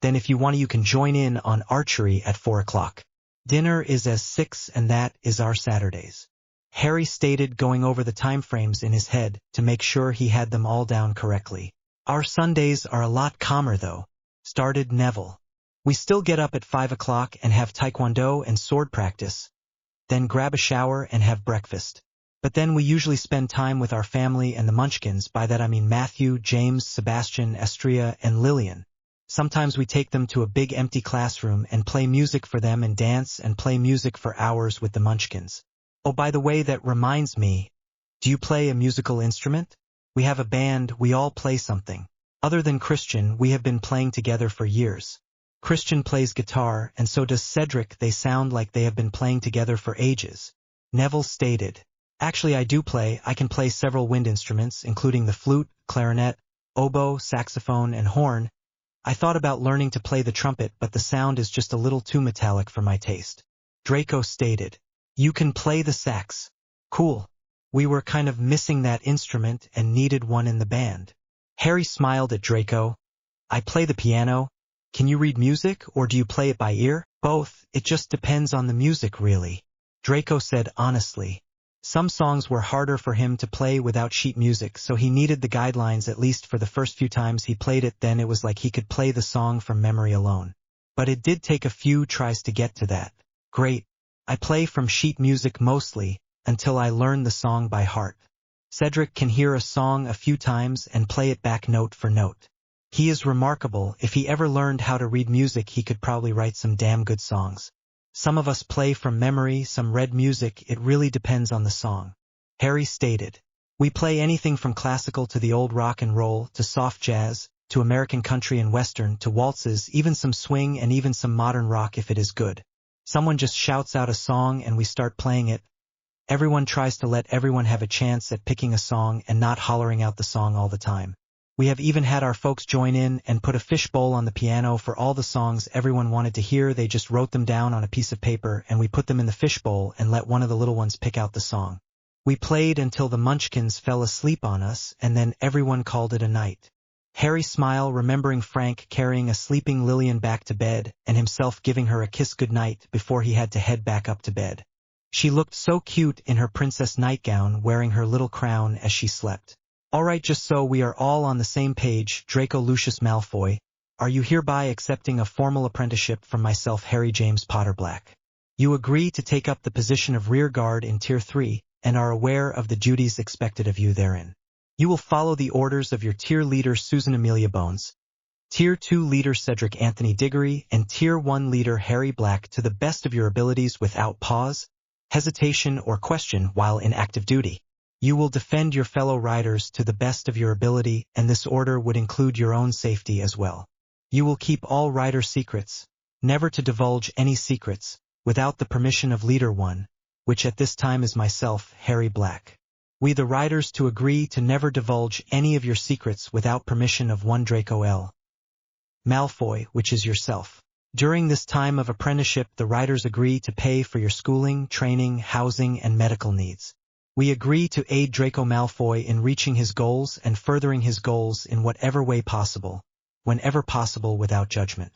Then if you want you can join in on archery at 4 o'clock. Dinner is at 6 and that is our Saturdays." Harry stated, going over the time frames in his head to make sure he had them all down correctly. "Our Sundays are a lot calmer though," started Neville. "We still get up at 5 o'clock and have taekwondo and sword practice, then grab a shower and have breakfast. But then we usually spend time with our family and the Munchkins. By that I mean Matthew, James, Sebastian, Estria, and Lillian. Sometimes we take them to a big empty classroom and play music for them and dance and play music for hours with the munchkins. Oh, by the way, that reminds me, do you play a musical instrument? We have a band, we all play something. Other than Christian, we have been playing together for years. Christian plays guitar, and so does Cedric. They sound like they have been playing together for ages. Neville stated. Actually, I do play. I can play several wind instruments, including the flute, clarinet, oboe, saxophone, and horn. I thought about learning to play the trumpet, but the sound is just a little too metallic for my taste. Draco stated. You can play the sax. Cool. We were kind of missing that instrument and needed one in the band. Harry smiled at Draco. I play the piano. Can you read music, or do you play it by ear? Both. It just depends on the music, really. Draco said honestly. Some songs were harder for him to play without sheet music, so he needed the guidelines at least for the first few times he played it. Then it was like he could play the song from memory alone. But it did take a few tries to get to that. Great. I play from sheet music mostly, until I learn the song by heart. Cedric can hear a song a few times and play it back note for note. He is remarkable. If he ever learned how to read music, he could probably write some damn good songs. Some of us play from memory, some read music. It really depends on the song. Harry stated. We play anything from classical to the old rock and roll, to soft jazz, to American country and western, to waltzes, even some swing and even some modern rock if it is good. Someone just shouts out a song and we start playing it. Everyone tries to let everyone have a chance at picking a song and not hollering out the song all the time. We have even had our folks join in and put a fishbowl on the piano for all the songs everyone wanted to hear. They just wrote them down on a piece of paper and we put them in the fishbowl and let one of the little ones pick out the song. We played until the munchkins fell asleep on us, and then everyone called it a night. Harry smiled, remembering Frank carrying a sleeping Lillian back to bed and himself giving her a kiss goodnight before he had to head back up to bed. She looked so cute in her princess nightgown, wearing her little crown as she slept. All right, just so we are all on the same page, Draco Lucius Malfoy, are you hereby accepting a formal apprenticeship from myself, Harry James Potter Black? You agree to take up the position of rear guard in Tier 3 and are aware of the duties expected of you therein. You will follow the orders of your Tier Leader Susan Amelia Bones, Tier 2 Leader Cedric Anthony Digory, and Tier 1 Leader Harry Black to the best of your abilities without pause, hesitation, or question while in active duty. You will defend your fellow riders to the best of your ability, and this order would include your own safety as well. You will keep all rider secrets, never to divulge any secrets, without the permission of Leader 1, which at this time is myself, Harry Black. We the riders to agree to never divulge any of your secrets without permission of one Draco L. Malfoy, which is yourself. During this time of apprenticeship, the riders agree to pay for your schooling, training, housing, and medical needs. We agree to aid Draco Malfoy in reaching his goals and furthering his goals in whatever way possible, whenever possible without judgment.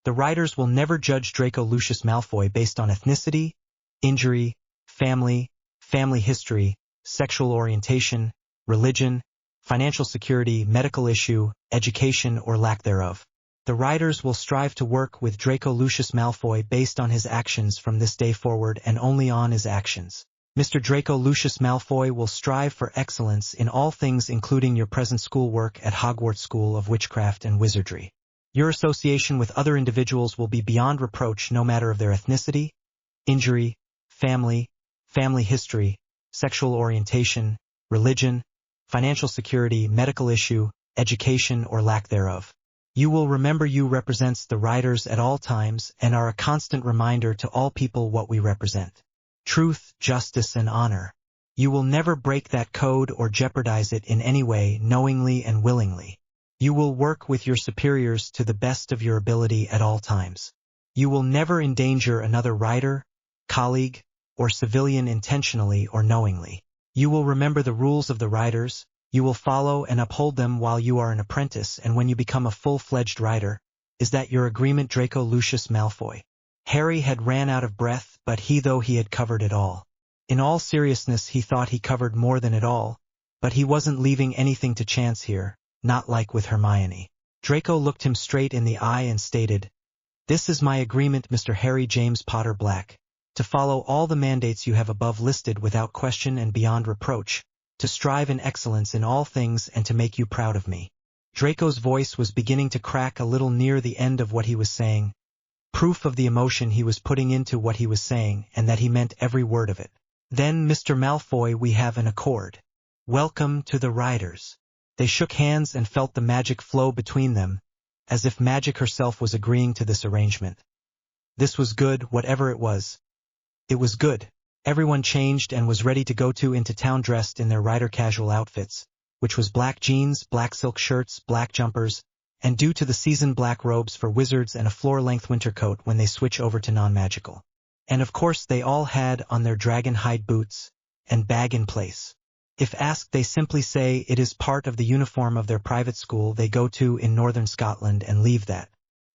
The riders will never judge Draco Lucius Malfoy based on ethnicity, injury, family history, sexual orientation, religion, financial security, medical issue, education, or lack thereof. The riders will strive to work with Draco Lucius Malfoy based on his actions from this day forward and only on his actions. Mr. Draco Lucius Malfoy will strive for excellence in all things, including your present schoolwork at Hogwarts School of Witchcraft and Wizardry. Your association with other individuals will be beyond reproach no matter of their ethnicity, injury, family history, sexual orientation, religion, financial security, medical issue, education, or lack thereof. You will remember you represents the riders at all times and are a constant reminder to all people what we represent. Truth, justice, and honor. You will never break that code or jeopardize it in any way, knowingly and willingly. You will work with your superiors to the best of your ability at all times. You will never endanger another rider, colleague, or civilian intentionally or knowingly. You will remember the rules of the riders. You will follow and uphold them while you are an apprentice and when you become a full-fledged rider. Is that your agreement, Draco Lucius Malfoy? Harry had ran out of breath, but he had covered it all. In all seriousness, he thought he covered more than it all, but he wasn't leaving anything to chance here, not like with Hermione. Draco looked him straight in the eye and stated, "This is my agreement, Mr. Harry James Potter Black, to follow all the mandates you have above listed without question and beyond reproach, to strive in excellence in all things and to make you proud of me. Draco's voice was beginning to crack a little near the end of what he was saying, proof of the emotion he was putting into what he was saying and that he meant every word of it. Then, Mr. Malfoy, we have an accord. Welcome to the Riders. They shook hands and felt the magic flow between them, as if magic herself was agreeing to this arrangement. This was good, whatever it was. It was good. Everyone changed and was ready to go into town dressed in their rider casual outfits, which was black jeans, black silk shirts, black jumpers, and due to the season black robes for wizards and a floor-length winter coat when they switch over to non-magical. And of course they all had on their dragon hide boots and bag in place. If asked, they simply say it is part of the uniform of their private school they go to in northern Scotland and leave that.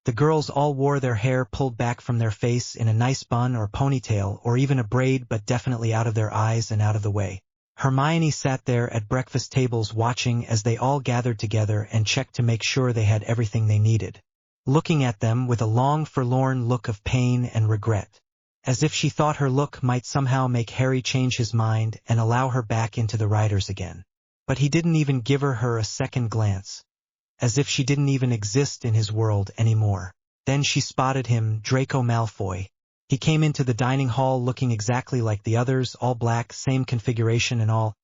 The girls all wore their hair pulled back from their face in a nice bun or ponytail or even a braid, but definitely out of their eyes and out of the way. Hermione sat there at breakfast tables watching as they all gathered together and checked to make sure they had everything they needed, looking at them with a long forlorn look of pain and regret, as if she thought her look might somehow make Harry change his mind and allow her back into the Riders again. But he didn't even give her a second glance, as if she didn't even exist in his world anymore. Then she spotted him, Draco Malfoy. He came into the dining hall looking exactly like the others, all black, same configuration and all.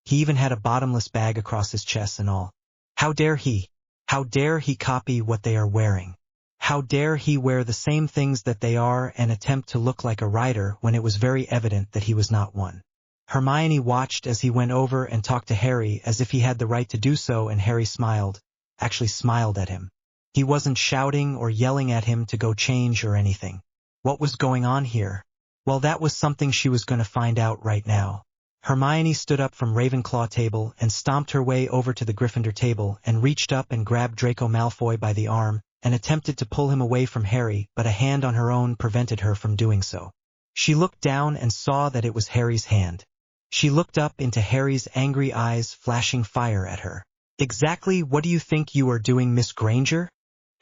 He even had a bottomless bag across his chest and all. How dare he? How dare he copy what they are wearing? How dare he wear the same things that they are and attempt to look like a rider when it was very evident that he was not one? Hermione watched as he went over and talked to Harry as if he had the right to do so, and Harry smiled, actually smiled at him. He wasn't shouting or yelling at him to go change or anything. What was going on here? Well, that was something she was going to find out right now. Hermione stood up from Ravenclaw table and stomped her way over to the Gryffindor table and reached up and grabbed Draco Malfoy by the arm and attempted to pull him away from Harry, but a hand on her own prevented her from doing so. She looked down and saw that it was Harry's hand. She looked up into Harry's angry eyes flashing fire at her. Exactly what do you think you are doing, Miss Granger?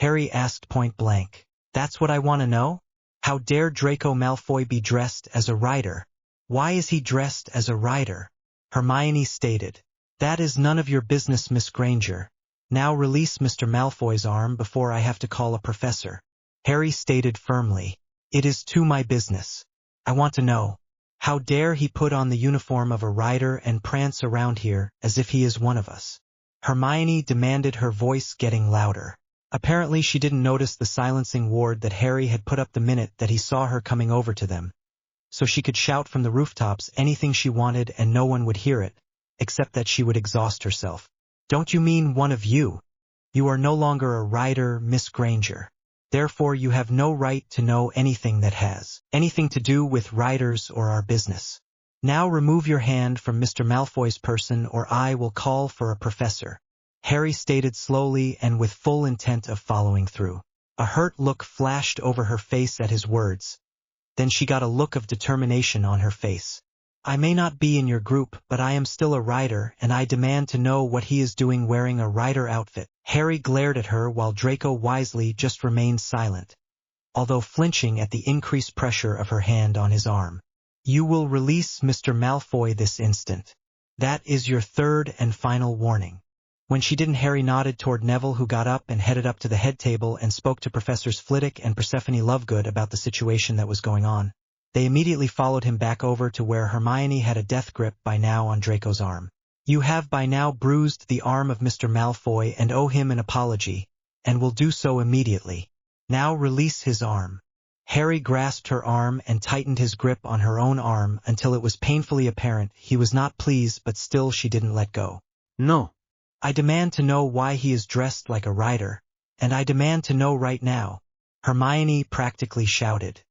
Harry asked point blank. That's what I want to know? How dare Draco Malfoy be dressed as a rider? Why is he dressed as a rider? Hermione stated. That is none of your business, Miss Granger. Now release Mr. Malfoy's arm before I have to call a professor. Harry stated firmly. It is to my business. I want to know. How dare he put on the uniform of a rider and prance around here as if he is one of us? Hermione demanded, her voice getting louder. Apparently she didn't notice the silencing ward that Harry had put up the minute that he saw her coming over to them, so she could shout from the rooftops anything she wanted and no one would hear it, except that she would exhaust herself. Don't you mean one of you? You are no longer a rider, Miss Granger. Therefore you have no right to know anything that has anything to do with riders or our business. Now remove your hand from Mr. Malfoy's person or I will call for a professor. Harry stated slowly and with full intent of following through. A hurt look flashed over her face at his words. Then she got a look of determination on her face. I may not be in your group, but I am still a rider, and I demand to know what he is doing wearing a rider outfit. Harry glared at her while Draco wisely just remained silent, although flinching at the increased pressure of her hand on his arm. You will release Mr. Malfoy this instant. That is your third and final warning. When she didn't, Harry nodded toward Neville, who got up and headed up to the head table and spoke to Professors Flitwick and Persephone Lovegood about the situation that was going on. They immediately followed him back over to where Hermione had a death grip by now on Draco's arm. You have by now bruised the arm of Mr. Malfoy and owe him an apology, and will do so immediately. Now release his arm. Harry grasped her arm and tightened his grip on her own arm until it was painfully apparent he was not pleased, but still she didn't let go. No. I demand to know why he is dressed like a rider, and I demand to know right now, Hermione practically shouted.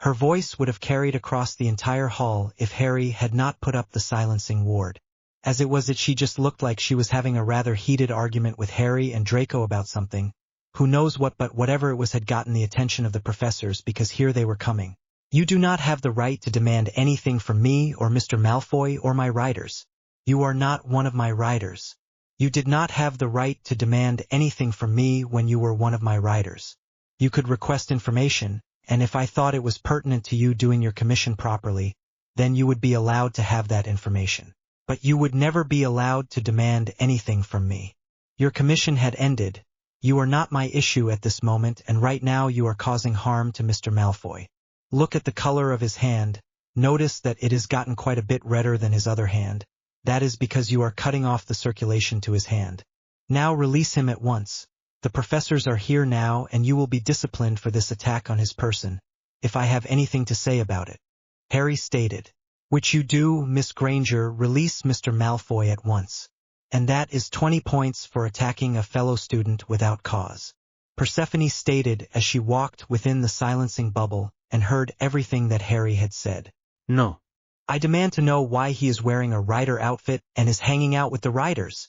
Her voice would have carried across the entire hall if Harry had not put up the silencing ward. As it was, she just looked like she was having a rather heated argument with Harry and Draco about something. Who knows what, but whatever it was had gotten the attention of the professors because here they were coming. You do not have the right to demand anything from me or Mr. Malfoy or my riders. You are not one of my riders. You did not have the right to demand anything from me when you were one of my riders. You could request information, and if I thought it was pertinent to you doing your commission properly, then you would be allowed to have that information. But you would never be allowed to demand anything from me. Your commission had ended. You are not my issue at this moment, and right now you are causing harm to Mr. Malfoy. Look at the color of his hand. Notice that it has gotten quite a bit redder than his other hand. That is because you are cutting off the circulation to his hand. Now release him at once. The professors are here now, and you will be disciplined for this attack on his person, if I have anything to say about it. Harry stated. Which you do, Miss Granger. Release Mr. Malfoy at once. And that is 20 points for attacking a fellow student without cause. Persephone stated as she walked within the silencing bubble and heard everything that Harry had said. No. I demand to know why he is wearing a rider outfit and is hanging out with the riders.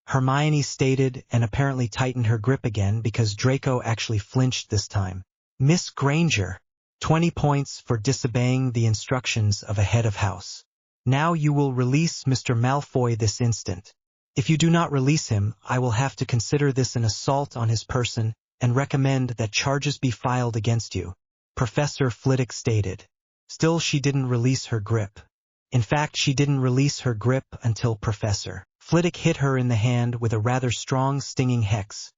Hermione stated and apparently tightened her grip again because Draco actually flinched this time. Miss Granger. 20 points for disobeying the instructions of a head of house. Now you will release Mr. Malfoy this instant. If you do not release him, I will have to consider this an assault on his person and recommend that charges be filed against you, Professor Flitwick stated. Still, she didn't release her grip. In fact, she didn't release her grip until Professor Flitwick hit her in the hand with a rather strong stinging hex,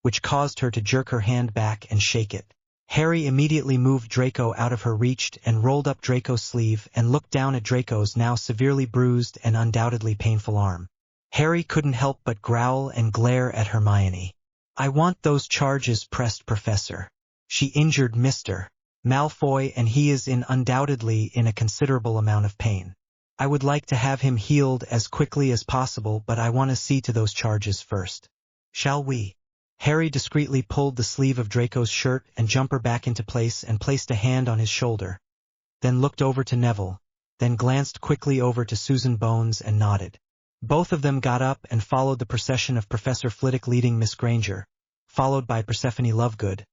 which caused her to jerk her hand back and shake it. Harry immediately moved Draco out of her reach and rolled up Draco's sleeve and looked down at Draco's now severely bruised and undoubtedly painful arm. Harry couldn't help but growl and glare at Hermione. I want those charges pressed, Professor. She injured Mr. Malfoy and he is undoubtedly in a considerable amount of pain. I would like to have him healed as quickly as possible, but I want to see to those charges first. Shall we? Harry discreetly pulled the sleeve of Draco's shirt and jumper back into place and placed a hand on his shoulder. Then looked over to Neville, then glanced quickly over to Susan Bones and nodded. Both of them got up and followed the procession of Professor Flitwick leading Miss Granger, followed by Persephone Lovegood,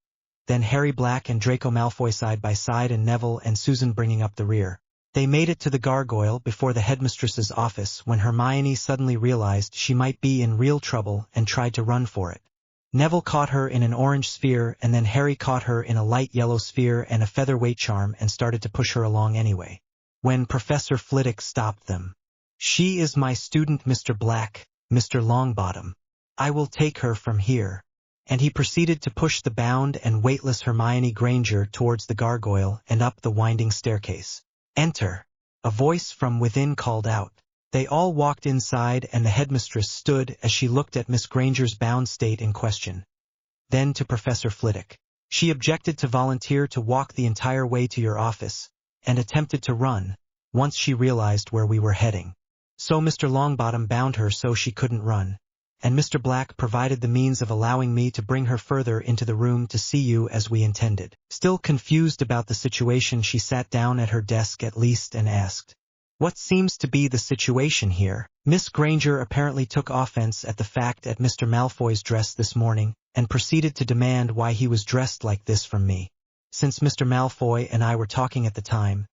then Harry Black and Draco Malfoy side by side and Neville and Susan bringing up the rear. They made it to the gargoyle before the headmistress's office when Hermione suddenly realized she might be in real trouble and tried to run for it. Neville caught her in an orange sphere and then Harry caught her in a light yellow sphere and a featherweight charm and started to push her along anyway. When Professor Flitwick stopped them. She is my student, Mr. Black, Mr. Longbottom. I will take her from here. And he proceeded to push the bound and weightless Hermione Granger towards the gargoyle and up the winding staircase. Enter. A voice from within called out. They all walked inside and the headmistress stood as she looked at Miss Granger's bound state in question. Then to Professor Flitwick. She objected to volunteer to walk the entire way to your office, and attempted to run, once she realized where we were heading. So Mr. Longbottom bound her so she couldn't run, and Mr. Black provided the means of allowing me to bring her further into the room to see you as we intended. Still confused about the situation, she sat down at her desk at least and asked, "What seems to be the situation here?" Miss Granger apparently took offense at the fact at Mr. Malfoy's dress this morning, and proceeded to demand why he was dressed like this from me. Since Mr. Malfoy and I were talking at the time,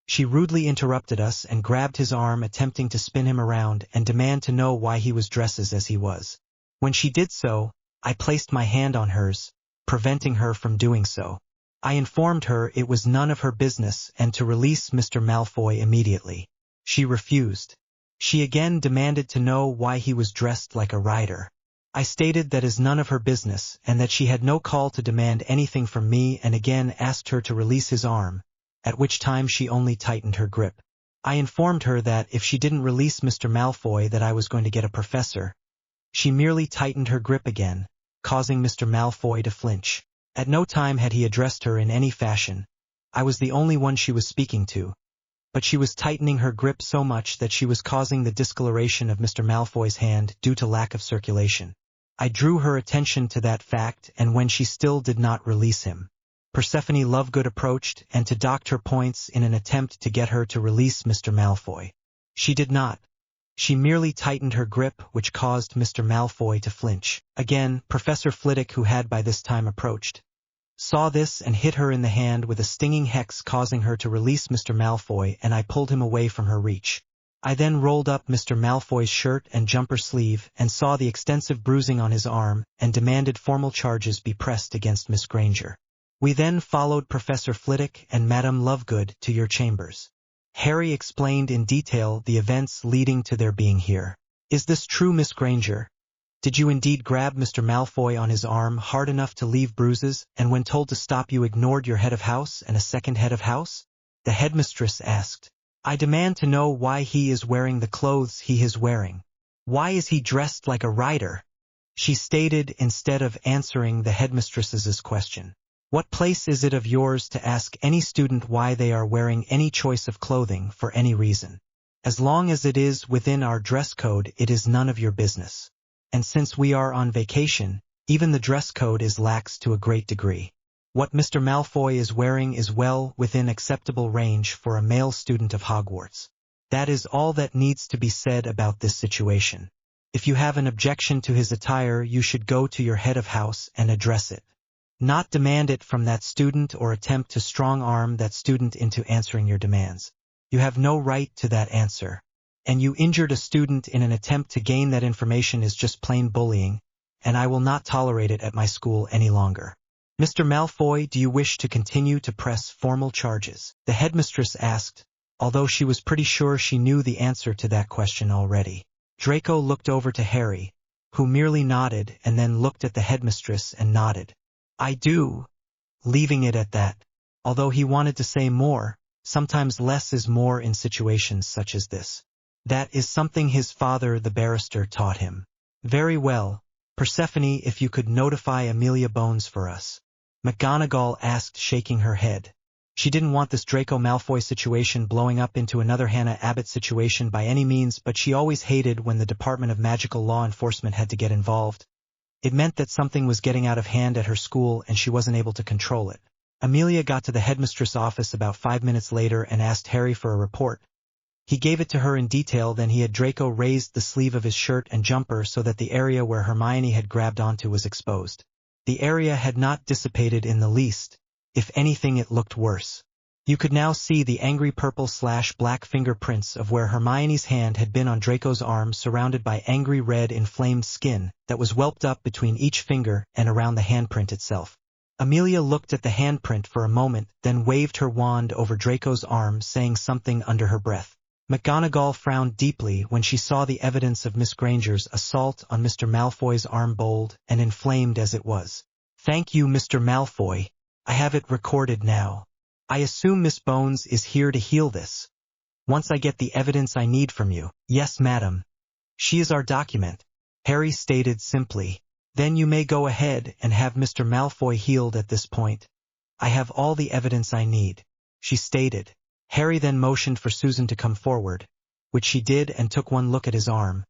she rudely interrupted us and grabbed his arm, attempting to spin him around and demand to know why he was dressed as he was. When she did so, I placed my hand on hers, preventing her from doing so. I informed her it was none of her business and to release Mr. Malfoy immediately. She refused. She again demanded to know why he was dressed like a rider. I stated that is none of her business and that she had no call to demand anything from me, and again asked her to release his arm, at which time she only tightened her grip. I informed her that if she didn't release Mr. Malfoy that I was going to get a professor. She merely tightened her grip again, causing Mr. Malfoy to flinch. At no time had he addressed her in any fashion. I was the only one she was speaking to. But she was tightening her grip so much that she was causing the discoloration of Mr. Malfoy's hand due to lack of circulation. I drew her attention to that fact, and when she still did not release him, Persephone Lovegood approached and to docked her points in an attempt to get her to release Mr. Malfoy. She did not. She merely tightened her grip, which caused Mr. Malfoy to flinch. Again, Professor Flitwick, who had by this time approached, saw this and hit her in the hand with a stinging hex, causing her to release Mr. Malfoy, and I pulled him away from her reach. I then rolled up Mr. Malfoy's shirt and jumper sleeve and saw the extensive bruising on his arm and demanded formal charges be pressed against Miss Granger. We then followed Professor Flitwick and Madame Lovegood to your chambers. Harry explained in detail the events leading to their being here. Is this true, Miss Granger? Did you indeed grab Mr. Malfoy on his arm hard enough to leave bruises, and when told to stop you ignored your head of house and a second head of house? The headmistress asked. I demand to know why he is wearing the clothes he is wearing. Why is he dressed like a rider? She stated instead of answering the headmistress's question. What place is it of yours to ask any student why they are wearing any choice of clothing for any reason? As long as it is within our dress code, it is none of your business. And since we are on vacation, even the dress code is lax to a great degree. What Mr. Malfoy is wearing is well within acceptable range for a male student of Hogwarts. That is all that needs to be said about this situation. If you have an objection to his attire, you should go to your head of house and address it. Not demand it from that student or attempt to strong-arm that student into answering your demands. You have no right to that answer. And you injured a student in an attempt to gain that information is just plain bullying, and I will not tolerate it at my school any longer. Mr. Malfoy, do you wish to continue to press formal charges? The headmistress asked, although she was pretty sure she knew the answer to that question already. Draco looked over to Harry, who merely nodded and then looked at the headmistress and nodded. I do, leaving it at that. Although he wanted to say more, sometimes less is more in situations such as this. That is something his father, the barrister, taught him. Very well, Persephone, if you could notify Amelia Bones for us. McGonagall asked, shaking her head. She didn't want this Draco Malfoy situation blowing up into another Hannah Abbott situation by any means, but she always hated when the Department of Magical Law Enforcement had to get involved. It meant that something was getting out of hand at her school and she wasn't able to control it. Amelia got to the headmistress' office about 5 minutes later and asked Harry for a report. He gave it to her in detail, then he had Draco raised the sleeve of his shirt and jumper so that the area where Hermione had grabbed onto was exposed. The area had not dissipated in the least. If anything, it looked worse. You could now see the angry purple/black fingerprints of where Hermione's hand had been on Draco's arm, surrounded by angry red inflamed skin that was whelped up between each finger and around the handprint itself. Amelia looked at the handprint for a moment, then waved her wand over Draco's arm, saying something under her breath. McGonagall frowned deeply when she saw the evidence of Miss Granger's assault on Mr. Malfoy's arm, bold and inflamed as it was. Thank you, Mr. Malfoy. I have it recorded now. I assume Miss Bones is here to heal this. Once I get the evidence I need from you. Yes, madam. She is our document, Harry stated simply. Then you may go ahead and have Mr. Malfoy healed at this point. I have all the evidence I need, she stated. Harry then motioned for Susan to come forward, which she did, and took one look at his arm.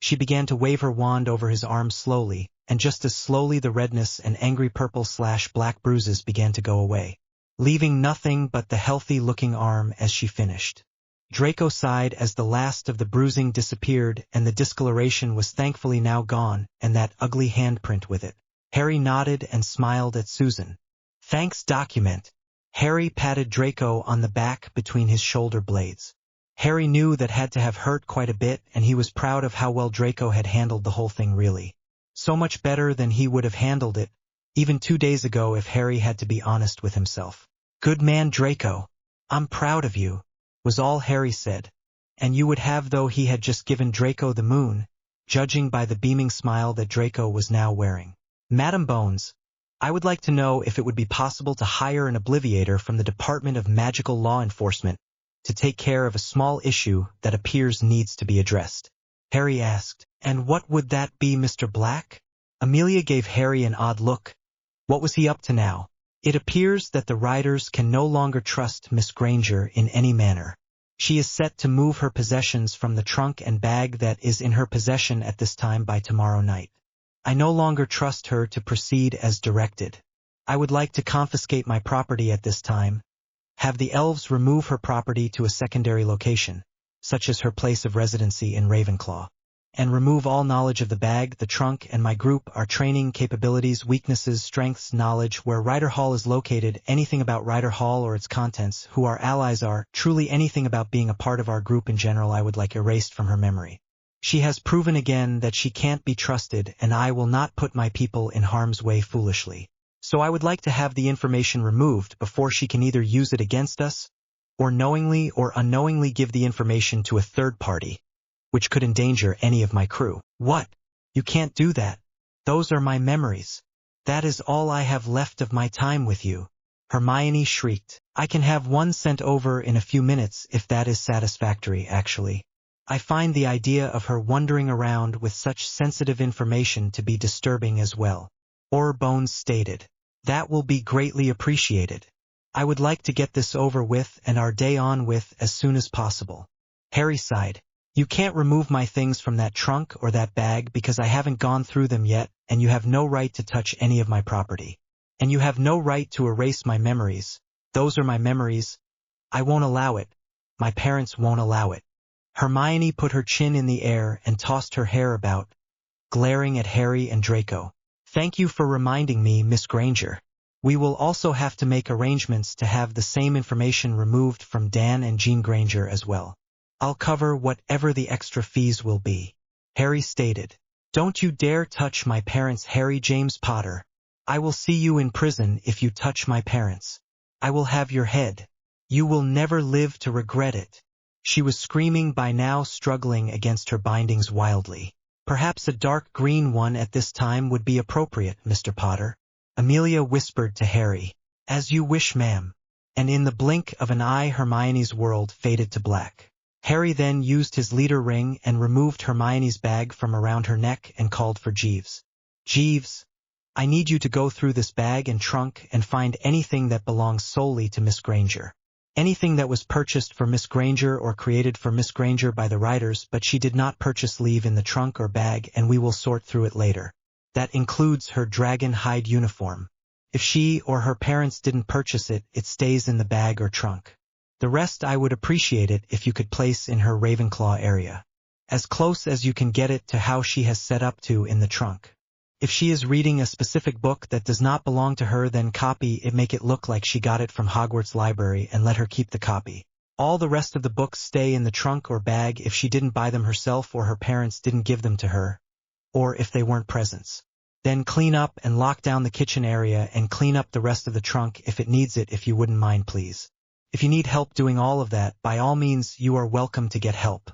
She began to wave her wand over his arm slowly, and just as slowly the redness and angry purple/black bruises began to go away, leaving nothing but the healthy-looking arm as she finished. Draco sighed as the last of the bruising disappeared and the discoloration was thankfully now gone, and that ugly handprint with it. Harry nodded and smiled at Susan. Thanks, document. Harry patted Draco on the back between his shoulder blades. Harry knew that had to have hurt quite a bit, and he was proud of how well Draco had handled the whole thing, really. So much better than he would have handled it, even 2 days ago, if Harry had to be honest with himself. Good man, Draco. I'm proud of you, was all Harry said. And you would have, though he had just given Draco the moon, judging by the beaming smile that Draco was now wearing. Madam Bones, I would like to know if it would be possible to hire an obliviator from the Department of Magical Law Enforcement to take care of a small issue that appears needs to be addressed. Harry asked. And what would that be, Mr. Black? Amelia gave Harry an odd look. What was he up to now? It appears that the riders can no longer trust Miss Granger in any manner. She is set to move her possessions from the trunk and bag that is in her possession at this time by tomorrow night. I no longer trust her to proceed as directed. I would like to confiscate my property at this time, have the elves remove her property to a secondary location, such as her place of residency in Ravenclaw, and remove all knowledge of the bag, the trunk, and my group, our training, capabilities, weaknesses, strengths, knowledge, where Ryder Hall is located, anything about Ryder Hall or its contents, who our allies are, truly anything about being a part of our group in general I would like erased from her memory. She has proven again that she can't be trusted, and I will not put my people in harm's way foolishly. So I would like to have the information removed before she can either use it against us, or knowingly or unknowingly give the information to a third party, which could endanger any of my crew. What? You can't do that. Those are my memories. That is all I have left of my time with you. Hermione shrieked. I can have one sent over in a few minutes if that is satisfactory, actually. I find the idea of her wandering around with such sensitive information to be disturbing as well. Bones stated. That will be greatly appreciated. I would like to get this over with and our day on with as soon as possible. Harry sighed. You can't remove my things from that trunk or that bag because I haven't gone through them yet, and you have no right to touch any of my property. And you have no right to erase my memories. Those are my memories. I won't allow it. My parents won't allow it. Hermione put her chin in the air and tossed her hair about, glaring at Harry and Draco. Thank you for reminding me, Miss Granger. We will also have to make arrangements to have the same information removed from Dan and Jean Granger as well. I'll cover whatever the extra fees will be. Harry stated. Don't you dare touch my parents, Harry James Potter. I will see you in prison if you touch my parents. I will have your head. You will never live to regret it. She was screaming by now, struggling against her bindings wildly. Perhaps a dark green one at this time would be appropriate, Mr. Potter. Amelia whispered to Harry. As you wish, ma'am. And in the blink of an eye Hermione's world faded to black. Harry then used his leader ring and removed Hermione's bag from around her neck and called for Jeeves. Jeeves, I need you to go through this bag and trunk and find anything that belongs solely to Miss Granger. Anything that was purchased for Miss Granger or created for Miss Granger by the writers but she did not purchase, leave in the trunk or bag and we will sort through it later. That includes her dragon hide uniform. If she or her parents didn't purchase it, it stays in the bag or trunk. The rest I would appreciate it if you could place in her Ravenclaw area. As close as you can get it to how she has set up to in the trunk. If she is reading a specific book that does not belong to her, then copy it, make it look like she got it from Hogwarts library and let her keep the copy. All the rest of the books stay in the trunk or bag if she didn't buy them herself or her parents didn't give them to her. Or if they weren't presents. Then clean up and lock down the kitchen area and clean up the rest of the trunk if it needs it, if you wouldn't mind, please. If you need help doing all of that, by all means you are welcome to get help.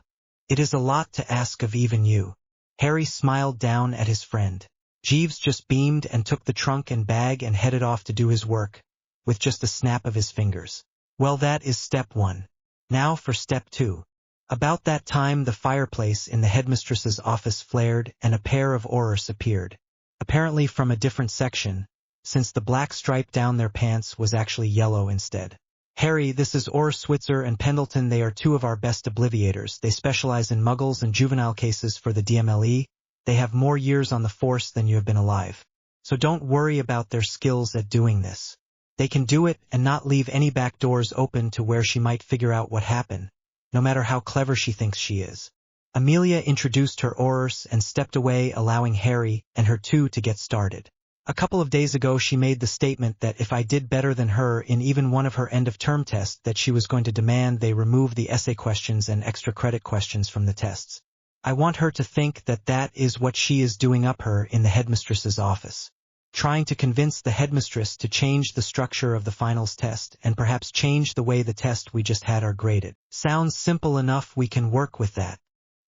It is a lot to ask of even you. Harry smiled down at his friend. Jeeves just beamed and took the trunk and bag and headed off to do his work, with just a snap of his fingers. Well, that is step 1. Now for step 2. About that time the fireplace in the headmistress's office flared and a pair of aurors appeared. Apparently from a different section, since the black stripe down their pants was actually yellow instead. Harry, this is Orr Switzer and Pendleton. They are 2 of our best obliviators. They specialize in muggles and juvenile cases for the DMLE. They have more years on the force than you have been alive. So don't worry about their skills at doing this. They can do it and not leave any back doors open to where she might figure out what happened, no matter how clever she thinks she is. Amelia introduced her aurors and stepped away, allowing Harry and her 2 to get started. A couple of days ago she made the statement that if I did better than her in even one of her end-of-term tests, that she was going to demand they remove the essay questions and extra credit questions from the tests. I want her to think that that is what she is doing up her in the headmistress's office. Trying to convince the headmistress to change the structure of the finals test and perhaps change the way the test we just had are graded. Sounds simple enough, we can work with that.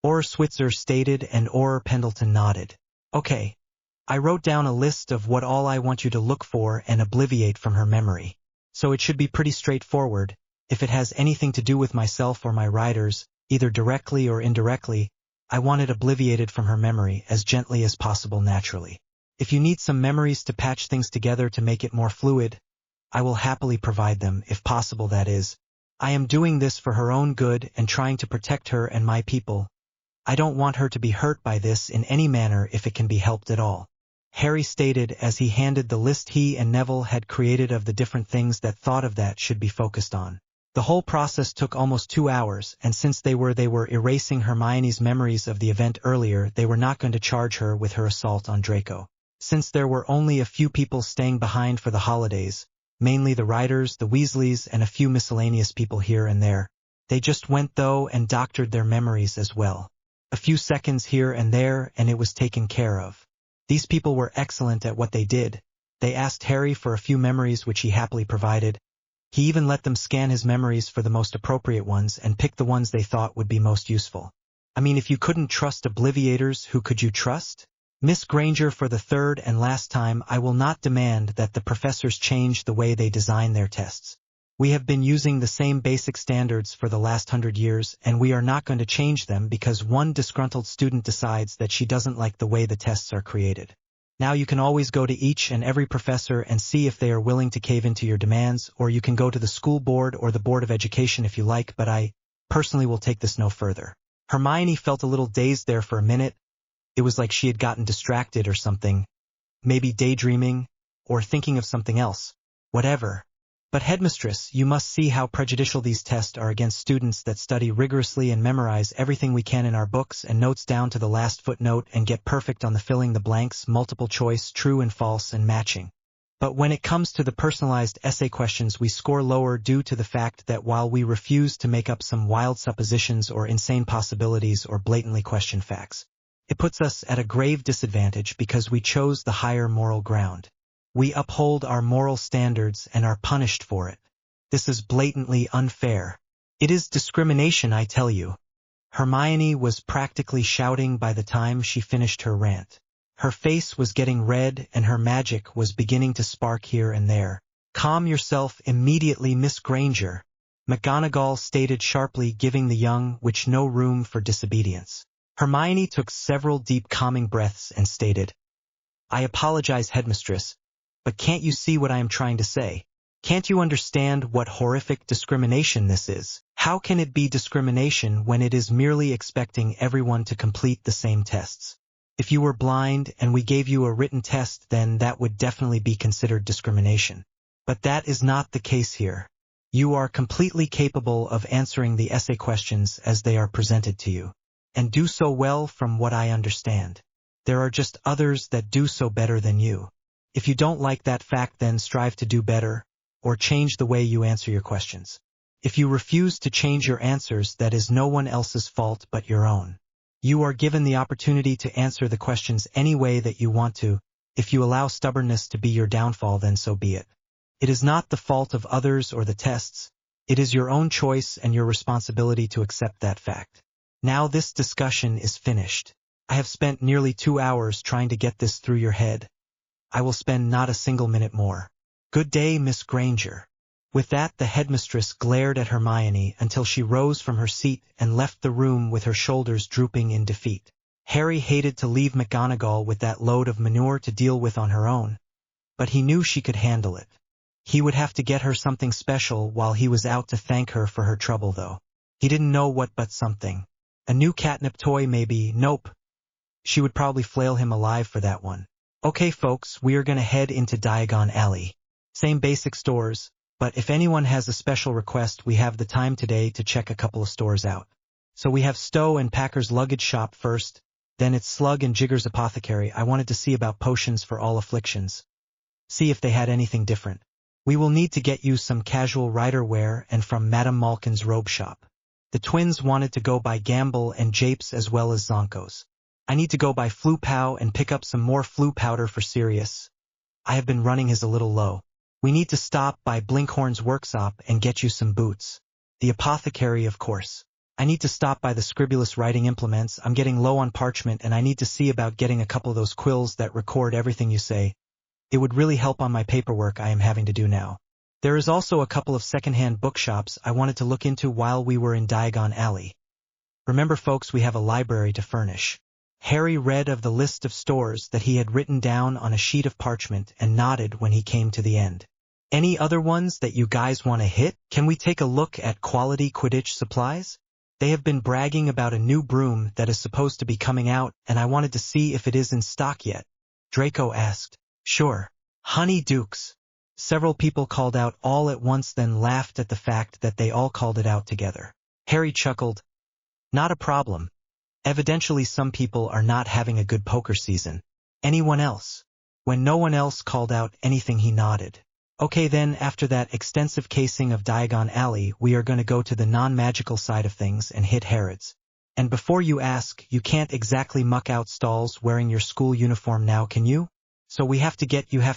Orr Switzer stated and Orr Pendleton nodded. Okay. I wrote down a list of what all I want you to look for and obliviate from her memory. So it should be pretty straightforward. If it has anything to do with myself or my writers, either directly or indirectly, I want it obliviated from her memory as gently as possible naturally. If you need some memories to patch things together to make it more fluid, I will happily provide them, if possible, that is. I am doing this for her own good and trying to protect her and my people. I don't want her to be hurt by this in any manner if it can be helped at all. Harry stated as he handed the list he and Neville had created of the different things that thought of that should be focused on. The whole process took almost 2 hours, and since they were erasing Hermione's memories of the event earlier, they were not going to charge her with her assault on Draco. Since there were only a few people staying behind for the holidays, mainly the writers, the Weasleys, and a few miscellaneous people here and there, they just went though and doctored their memories as well. A few seconds here and there, and it was taken care of. These people were excellent at what they did. They asked Harry for a few memories which he happily provided. He even let them scan his memories for the most appropriate ones and pick the ones they thought would be most useful. I mean, if you couldn't trust obliviators, who could you trust? Miss Granger, for the third and last time, I will not demand that the professors change the way they design their tests. We have been using the same basic standards for the last 100 years, and we are not going to change them because one disgruntled student decides that she doesn't like the way the tests are created. Now you can always go to each and every professor and see if they are willing to cave into your demands, or you can go to the school board or the Board of Education if you like, but I personally will take this no further. Hermione felt a little dazed there for a minute. It was like she had gotten distracted or something, maybe daydreaming, or thinking of something else. Whatever. But headmistress, you must see how prejudicial these tests are against students that study rigorously and memorize everything we can in our books and notes down to the last footnote and get perfect on the filling the blanks, multiple choice, true and false, and matching. But when it comes to the personalized essay questions, we score lower due to the fact that while we refuse to make up some wild suppositions or insane possibilities or blatantly question facts, it puts us at a grave disadvantage because we chose the higher moral ground. We uphold our moral standards and are punished for it. This is blatantly unfair. It is discrimination, I tell you. Hermione was practically shouting by the time she finished her rant. Her face was getting red and her magic was beginning to spark here and there. Calm yourself immediately, Miss Granger, McGonagall stated sharply, giving the young witch no room for disobedience. Hermione took several deep calming breaths and stated, I apologize, headmistress, but can't you see what I am trying to say? Can't you understand what horrific discrimination this is? How can it be discrimination when it is merely expecting everyone to complete the same tests? If you were blind and we gave you a written test, then that would definitely be considered discrimination. But that is not the case here. You are completely capable of answering the essay questions as they are presented to you, and do so well from what I understand. There are just others that do so better than you. If you don't like that fact, then strive to do better, or change the way you answer your questions. If you refuse to change your answers, that is no one else's fault but your own. You are given the opportunity to answer the questions any way that you want to. If you allow stubbornness to be your downfall, then so be it. It is not the fault of others or the tests. It is your own choice and your responsibility to accept that fact. Now this discussion is finished. I have spent nearly 2 hours trying to get this through your head. I will spend not a single minute more. Good day, Miss Granger. With that, the headmistress glared at Hermione until she rose from her seat and left the room with her shoulders drooping in defeat. Harry hated to leave McGonagall with that load of manure to deal with on her own, but he knew she could handle it. He would have to get her something special while he was out to thank her for her trouble, though. He didn't know what, but something. A new catnip toy, maybe. Nope. She would probably flail him alive for that one. Okay folks, we are gonna head into Diagon Alley. Same basic stores, but if anyone has a special request, we have the time today to check a couple of stores out. So we have Stowe and Packer's luggage shop first, then it's Slug and Jigger's apothecary. I wanted to see about potions for all afflictions. See if they had anything different. We will need to get you some casual rider wear and from Madame Malkin's robe shop. The twins wanted to go by Gamble and Japes as well as Zonkos. I need to go by Flupow and pick up some more flu powder for Sirius. I have been running his a little low. We need to stop by Blinkhorn's workshop and get you some boots. The apothecary, of course. I need to stop by the Scribulus writing implements. I'm getting low on parchment and I need to see about getting a couple of those quills that record everything you say. It would really help on my paperwork I am having to do now. There is also a couple of second-hand bookshops I wanted to look into while we were in Diagon Alley. Remember folks, we have a library to furnish. Harry read of the list of stores that he had written down on a sheet of parchment and nodded when he came to the end. Any other ones that you guys want to hit? Can we take a look at Quality Quidditch Supplies? They have been bragging about a new broom that is supposed to be coming out, and I wanted to see if it is in stock yet. Draco asked. Sure. Honey Dukes. Several people called out all at once, then laughed at the fact that they all called it out together. Harry chuckled. Not a problem. Evidently some people are not having a good poker season. Anyone else? When no one else called out anything, he nodded. Okay then, after that extensive casing of Diagon Alley, we are going to go to the non-magical side of things and hit Harrods. And before you ask, you can't exactly muck out stalls wearing your school uniform now, can you? So you have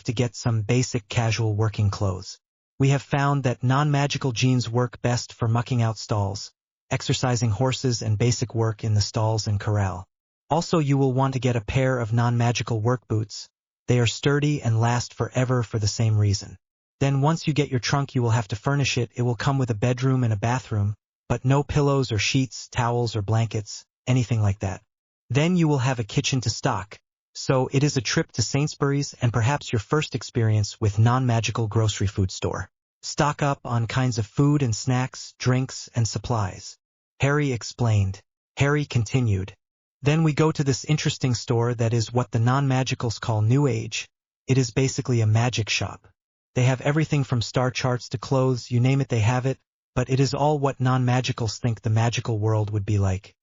to get some basic casual working clothes. We have found that non-magical jeans work best for mucking out stalls, exercising horses and basic work in the stalls and corral. Also, you will want to get a pair of non-magical work boots. They are sturdy and last forever for the same reason. Then once you get your trunk, you will have to furnish it. It will come with a bedroom and a bathroom, but no pillows or sheets, towels or blankets, anything like that. Then you will have a kitchen to stock. So it is a trip to Sainsbury's and perhaps your first experience with non-magical grocery food store. Stock up on kinds of food and snacks, drinks and supplies. Harry explained. Harry continued. Then we go to this interesting store that is what the non-magicals call New Age. It is basically a magic shop. They have everything from star charts to clothes, you name it they have it, but it is all what non-magicals think the magical world would be like.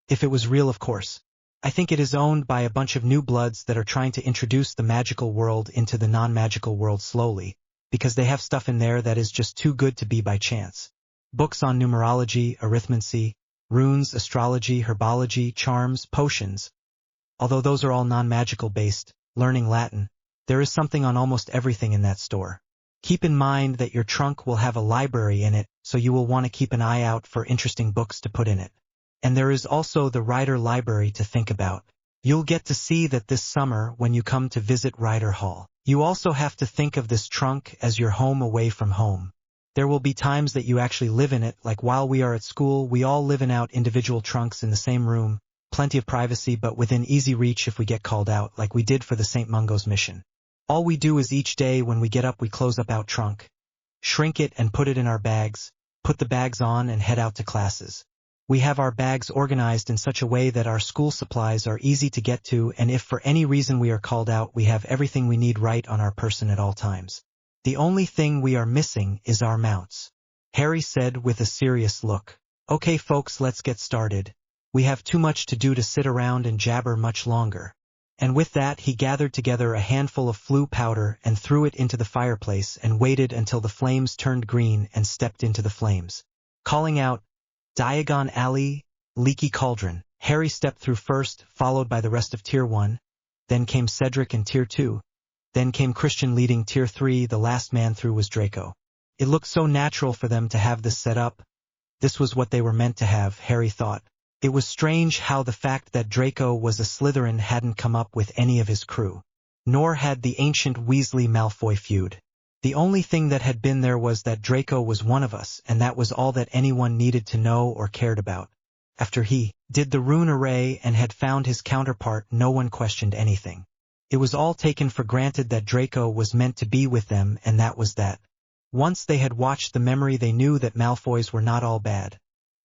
If it was real, of course. I think it is owned by a bunch of new bloods that are trying to introduce the magical world into the non-magical world slowly, because they have stuff in there that is just too good to be by chance. Books on numerology, arithmancy, runes, astrology, herbology, charms, potions. Although those are all non-magical based, learning Latin, there is something on almost everything in that store. Keep in mind that your trunk will have a library in it, so you will want to keep an eye out for interesting books to put in it. And there is also the Rider Library to think about. You'll get to see that this summer when you come to visit Rider Hall. You also have to think of this trunk as your home away from home. There will be times that you actually live in it, like while we are at school, we all live in out individual trunks in the same room, plenty of privacy but within easy reach if we get called out, like we did for the St. Mungo's mission. All we do is each day when we get up we close up out trunk, shrink it and put it in our bags, put the bags on and head out to classes. We have our bags organized in such a way that our school supplies are easy to get to, and if for any reason we are called out, we have everything we need right on our person at all times. The only thing we are missing is our mounts. Harry said with a serious look. Okay folks, let's get started. We have too much to do to sit around and jabber much longer. And with that he gathered together a handful of flue powder and threw it into the fireplace and waited until the flames turned green and stepped into the flames, calling out, Diagon alley, leaky cauldron. Harry stepped through first, followed by the rest of Tier 1. Then came Cedric in Tier 2. Then came Christian leading Tier 3. The last man through was Draco. It looked so natural for them to have this set up. This was what they were meant to have, Harry thought. It was strange how the fact that Draco was a Slytherin hadn't come up with any of his crew. Nor had the ancient Weasley-Malfoy feud. The only thing that had been there was that Draco was one of us, and that was all that anyone needed to know or cared about. After he did the rune array and had found his counterpart, no one questioned anything. It was all taken for granted that Draco was meant to be with them, and that was that. Once they had watched the memory, they knew that Malfoys were not all bad.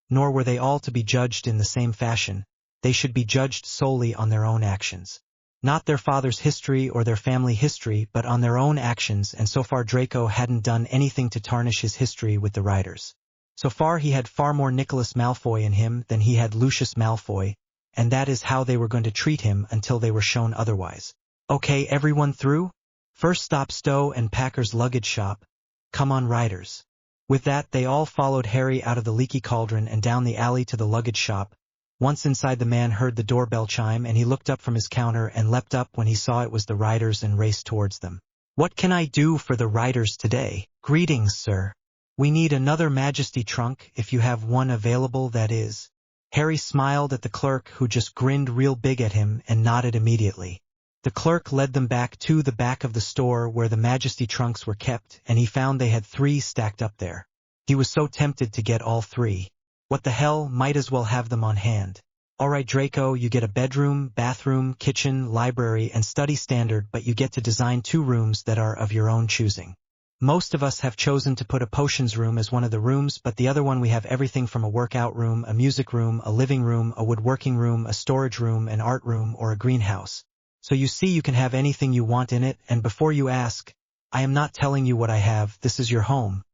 Nor were they all to be judged in the same fashion. They should be judged solely on their own actions. Not their father's history or their family history, but on their own actions, and so far Draco hadn't done anything to tarnish his history with the Riders. So far he had far more Nicholas Malfoy in him than he had Lucius Malfoy, and that is how they were going to treat him until they were shown otherwise. Okay, everyone through? First stop Stowe and Packer's luggage shop. Come on, Riders. With that they all followed Harry out of the leaky cauldron and down the alley to the luggage shop. Once inside, the man heard the doorbell chime and he looked up from his counter and leapt up when he saw it was the Riders and raced towards them. What can I do for the Riders today? Greetings, sir. We need another Majesty trunk, if you have one available, that is. Harry smiled at the clerk, who just grinned real big at him and nodded immediately. The clerk led them back to the back of the store where the Majesty trunks were kept, and he found they had 3 stacked up there. He was so tempted to get all 3. What the hell, might as well have them on hand. Alright Draco, you get a bedroom, bathroom, kitchen, library, and study standard, but you get to design 2 rooms that are of your own choosing. Most of us have chosen to put a potions room as one of the rooms, but the other one we have everything from a workout room, a music room, a living room, a woodworking room, a storage room, an art room, or a greenhouse. So you see, you can have anything you want in it, and before you ask, I am not telling you what I have, this is your home.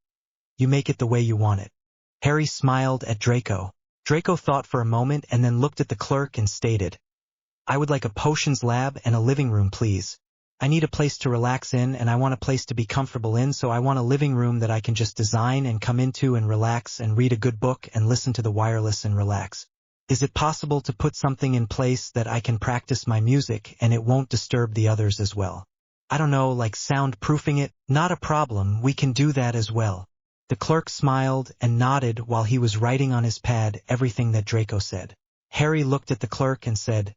You make it the way you want it. Harry smiled at Draco. Draco thought for a moment and then looked at the clerk and stated, I would like a potions lab and a living room, please. I need a place to relax in, and I want a place to be comfortable in, so I want a living room that I can just design and come into and relax and read a good book and listen to the wireless and relax. Is it possible to put something in place that I can practice my music and it won't disturb the others as well? I don't know, like soundproofing it? Not a problem, we can do that as well. The clerk smiled and nodded while he was writing on his pad everything that Draco said. Harry looked at the clerk and said,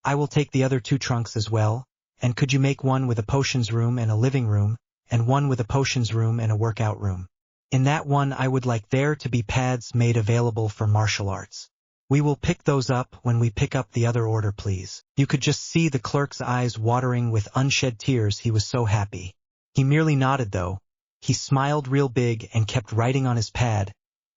I will take the other 2 trunks as well, and could you make one with a potions room and a living room, and one with a potions room and a workout room? In that one I would like there to be pads made available for martial arts. We will pick those up when we pick up the other order, please. You could just see the clerk's eyes watering with unshed tears, he was so happy. He merely nodded though. He smiled real big and kept writing on his pad,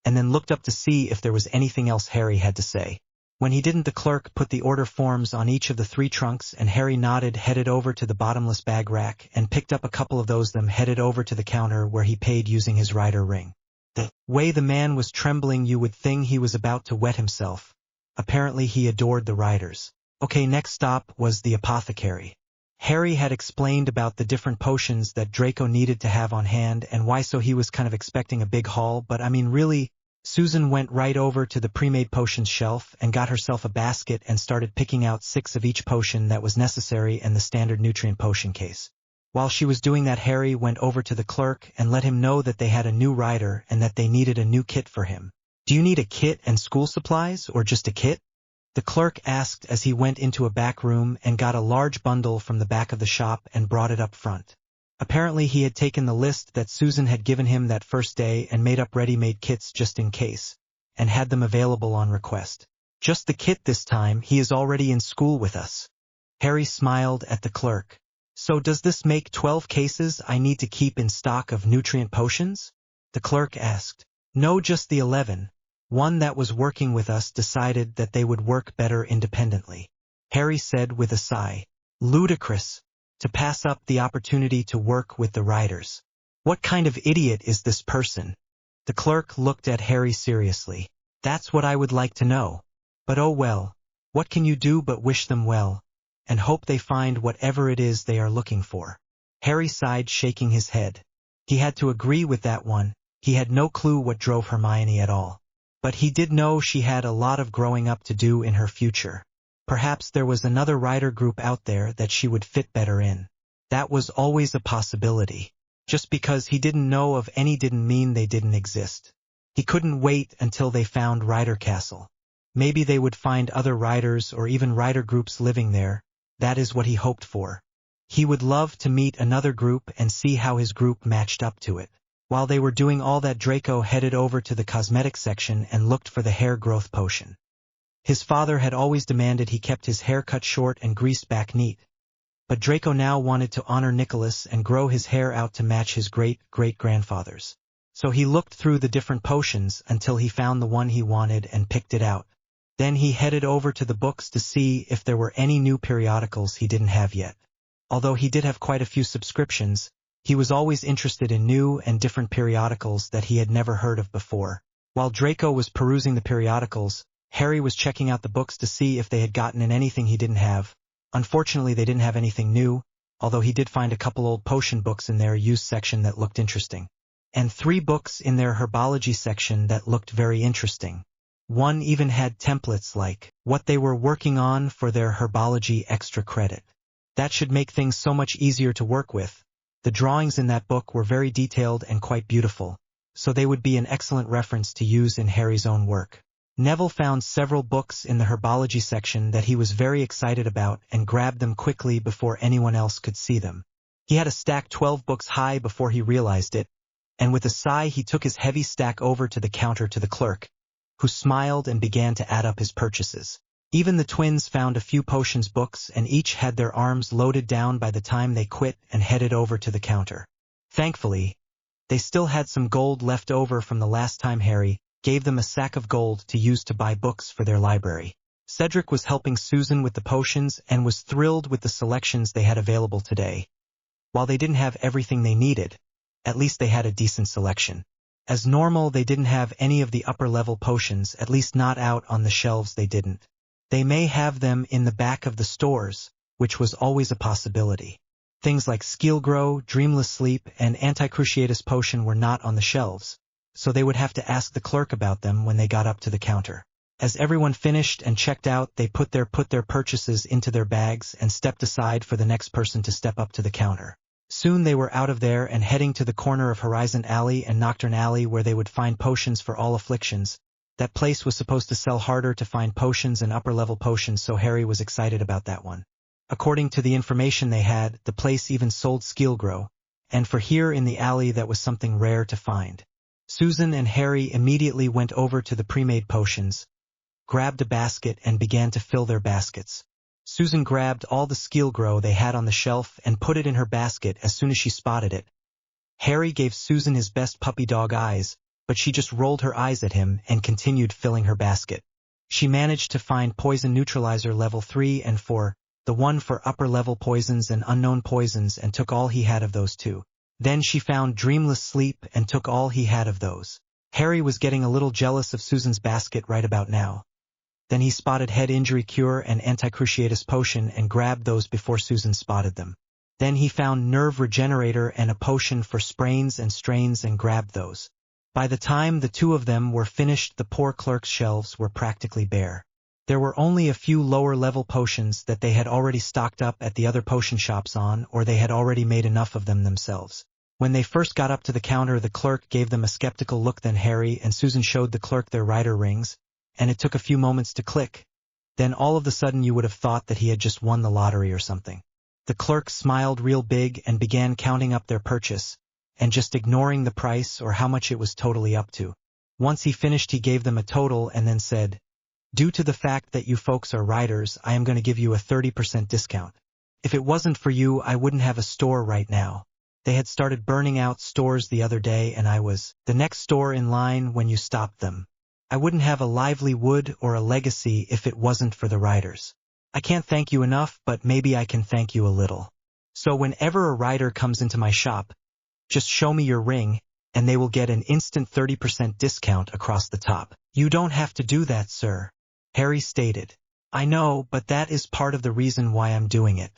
and then looked up to see if there was anything else Harry had to say. When he didn't, the clerk put the order forms on each of the 3 trunks, and Harry nodded, headed over to the bottomless bag rack, and picked up a couple of those, then headed over to the counter where he paid using his rider ring. The way the man was trembling, you would think he was about to wet himself. Apparently he adored the riders. Okay, next stop was the apothecary. Harry had explained about the different potions that Draco needed to have on hand and why, so he was kind of expecting a big haul, but I mean really, Susan went right over to the pre-made potions shelf and got herself a basket and started picking out 6 of each potion that was necessary and the standard nutrient potion case. While she was doing that, Harry went over to the clerk and let him know that they had a new rider and that they needed a new kit for him. Do you need a kit and school supplies, or just a kit? The clerk asked as he went into a back room and got a large bundle from the back of the shop and brought it up front. Apparently he had taken the list that Susan had given him that first day and made up ready-made kits just in case, and had them available on request. Just the kit this time, he is already in school with us. Harry smiled at the clerk. So does this make 12 cases I need to keep in stock of nutrient potions? The clerk asked. No, just the 11. One that was working with us decided that they would work better independently. Harry said with a sigh. Ludicrous. To pass up the opportunity to work with the riders. What kind of idiot is this person? The clerk looked at Harry seriously. That's what I would like to know. But oh well, what can you do but wish them well, and hope they find whatever it is they are looking for? Harry sighed, shaking his head. He had to agree with that one. He had no clue what drove Hermione at all. But he did know she had a lot of growing up to do in her future. Perhaps there was another rider group out there that she would fit better in. That was always a possibility. Just because he didn't know of any didn't mean they didn't exist. He couldn't wait until they found Rider Castle. Maybe they would find other riders or even rider groups living there. That is what he hoped for. He would love to meet another group and see how his group matched up to it. While they were doing all that, Draco headed over to the cosmetics section and looked for the hair growth potion. His father had always demanded he kept his hair cut short and greased back neat. But Draco now wanted to honor Nicholas and grow his hair out to match his great-great-grandfather's. So he looked through the different potions until he found the one he wanted and picked it out. Then he headed over to the books to see if there were any new periodicals he didn't have yet. Although he did have quite a few subscriptions, he was always interested in new and different periodicals that he had never heard of before. While Draco was perusing the periodicals, Harry was checking out the books to see if they had gotten in anything he didn't have. Unfortunately, they didn't have anything new, although he did find a couple old potion books in their use section that looked interesting. And 3 books in their herbology section that looked very interesting. One even had templates like what they were working on for their herbology extra credit. That should make things so much easier to work with. The drawings in that book were very detailed and quite beautiful, so they would be an excellent reference to use in Harry's own work. Neville found several books in the herbology section that he was very excited about and grabbed them quickly before anyone else could see them. He had a stack 12 books high before he realized it, and with a sigh he took his heavy stack over to the counter to the clerk, who smiled and began to add up his purchases. Even the twins found a few potions books and each had their arms loaded down by the time they quit and headed over to the counter. Thankfully, they still had some gold left over from the last time Harry gave them a sack of gold to use to buy books for their library. Cedric was helping Susan with the potions and was thrilled with the selections they had available today. While they didn't have everything they needed, at least they had a decent selection. As normal, they didn't have any of the upper-level potions, at least not out on the shelves they didn't. They may have them in the back of the stores, which was always a possibility. Things like Skill Grow, Dreamless Sleep, and Anti-Cruciatus Potion were not on the shelves, so they would have to ask the clerk about them when they got up to the counter. As everyone finished and checked out, they put their purchases into their bags and stepped aside for the next person to step up to the counter. Soon they were out of there and heading to the corner of Horizon Alley and Nocturne Alley where they would find potions for all afflictions. That place was supposed to sell harder to find potions and upper-level potions, so Harry was excited about that one. According to the information they had, the place even sold Skillgrow, and for here in the alley that was something rare to find. Susan and Harry immediately went over to the pre-made potions, grabbed a basket and began to fill their baskets. Susan grabbed all the Skillgrow they had on the shelf and put it in her basket as soon as she spotted it. Harry gave Susan his best puppy dog eyes, but she just rolled her eyes at him and continued filling her basket. She managed to find Poison Neutralizer level 3 and 4, the one for upper-level poisons and unknown poisons, and took all he had of those too. Then she found Dreamless Sleep and took all he had of those. Harry was getting a little jealous of Susan's basket right about now. Then he spotted Head Injury Cure and Anti-Cruciatus Potion and grabbed those before Susan spotted them. Then he found Nerve Regenerator and a potion for sprains and strains and grabbed those. By the time the two of them were finished, the poor clerk's shelves were practically bare. There were only a few lower-level potions that they had already stocked up at the other potion shops on, or they had already made enough of them themselves. When they first got up to the counter, the clerk gave them a skeptical look. Then Harry and Susan showed the clerk their rider rings, and it took a few moments to click. Then all of a sudden you would have thought that he had just won the lottery or something. The clerk smiled real big and began counting up their purchase, and just ignoring the price or how much it was totally up to. Once he finished, he gave them a total and then said, "Due to the fact that you folks are riders, I am going to give you a 30% discount. If it wasn't for you, I wouldn't have a store right now. They had started burning out stores the other day and I was the next store in line when you stopped them. I wouldn't have a livelihood or a legacy if it wasn't for the riders. I can't thank you enough, but maybe I can thank you a little. So whenever a rider comes into my shop, just show me your ring, and they will get an instant 30% discount across the top." "You don't have to do that, sir," Harry stated. "I know, but that is part of the reason why I'm doing it.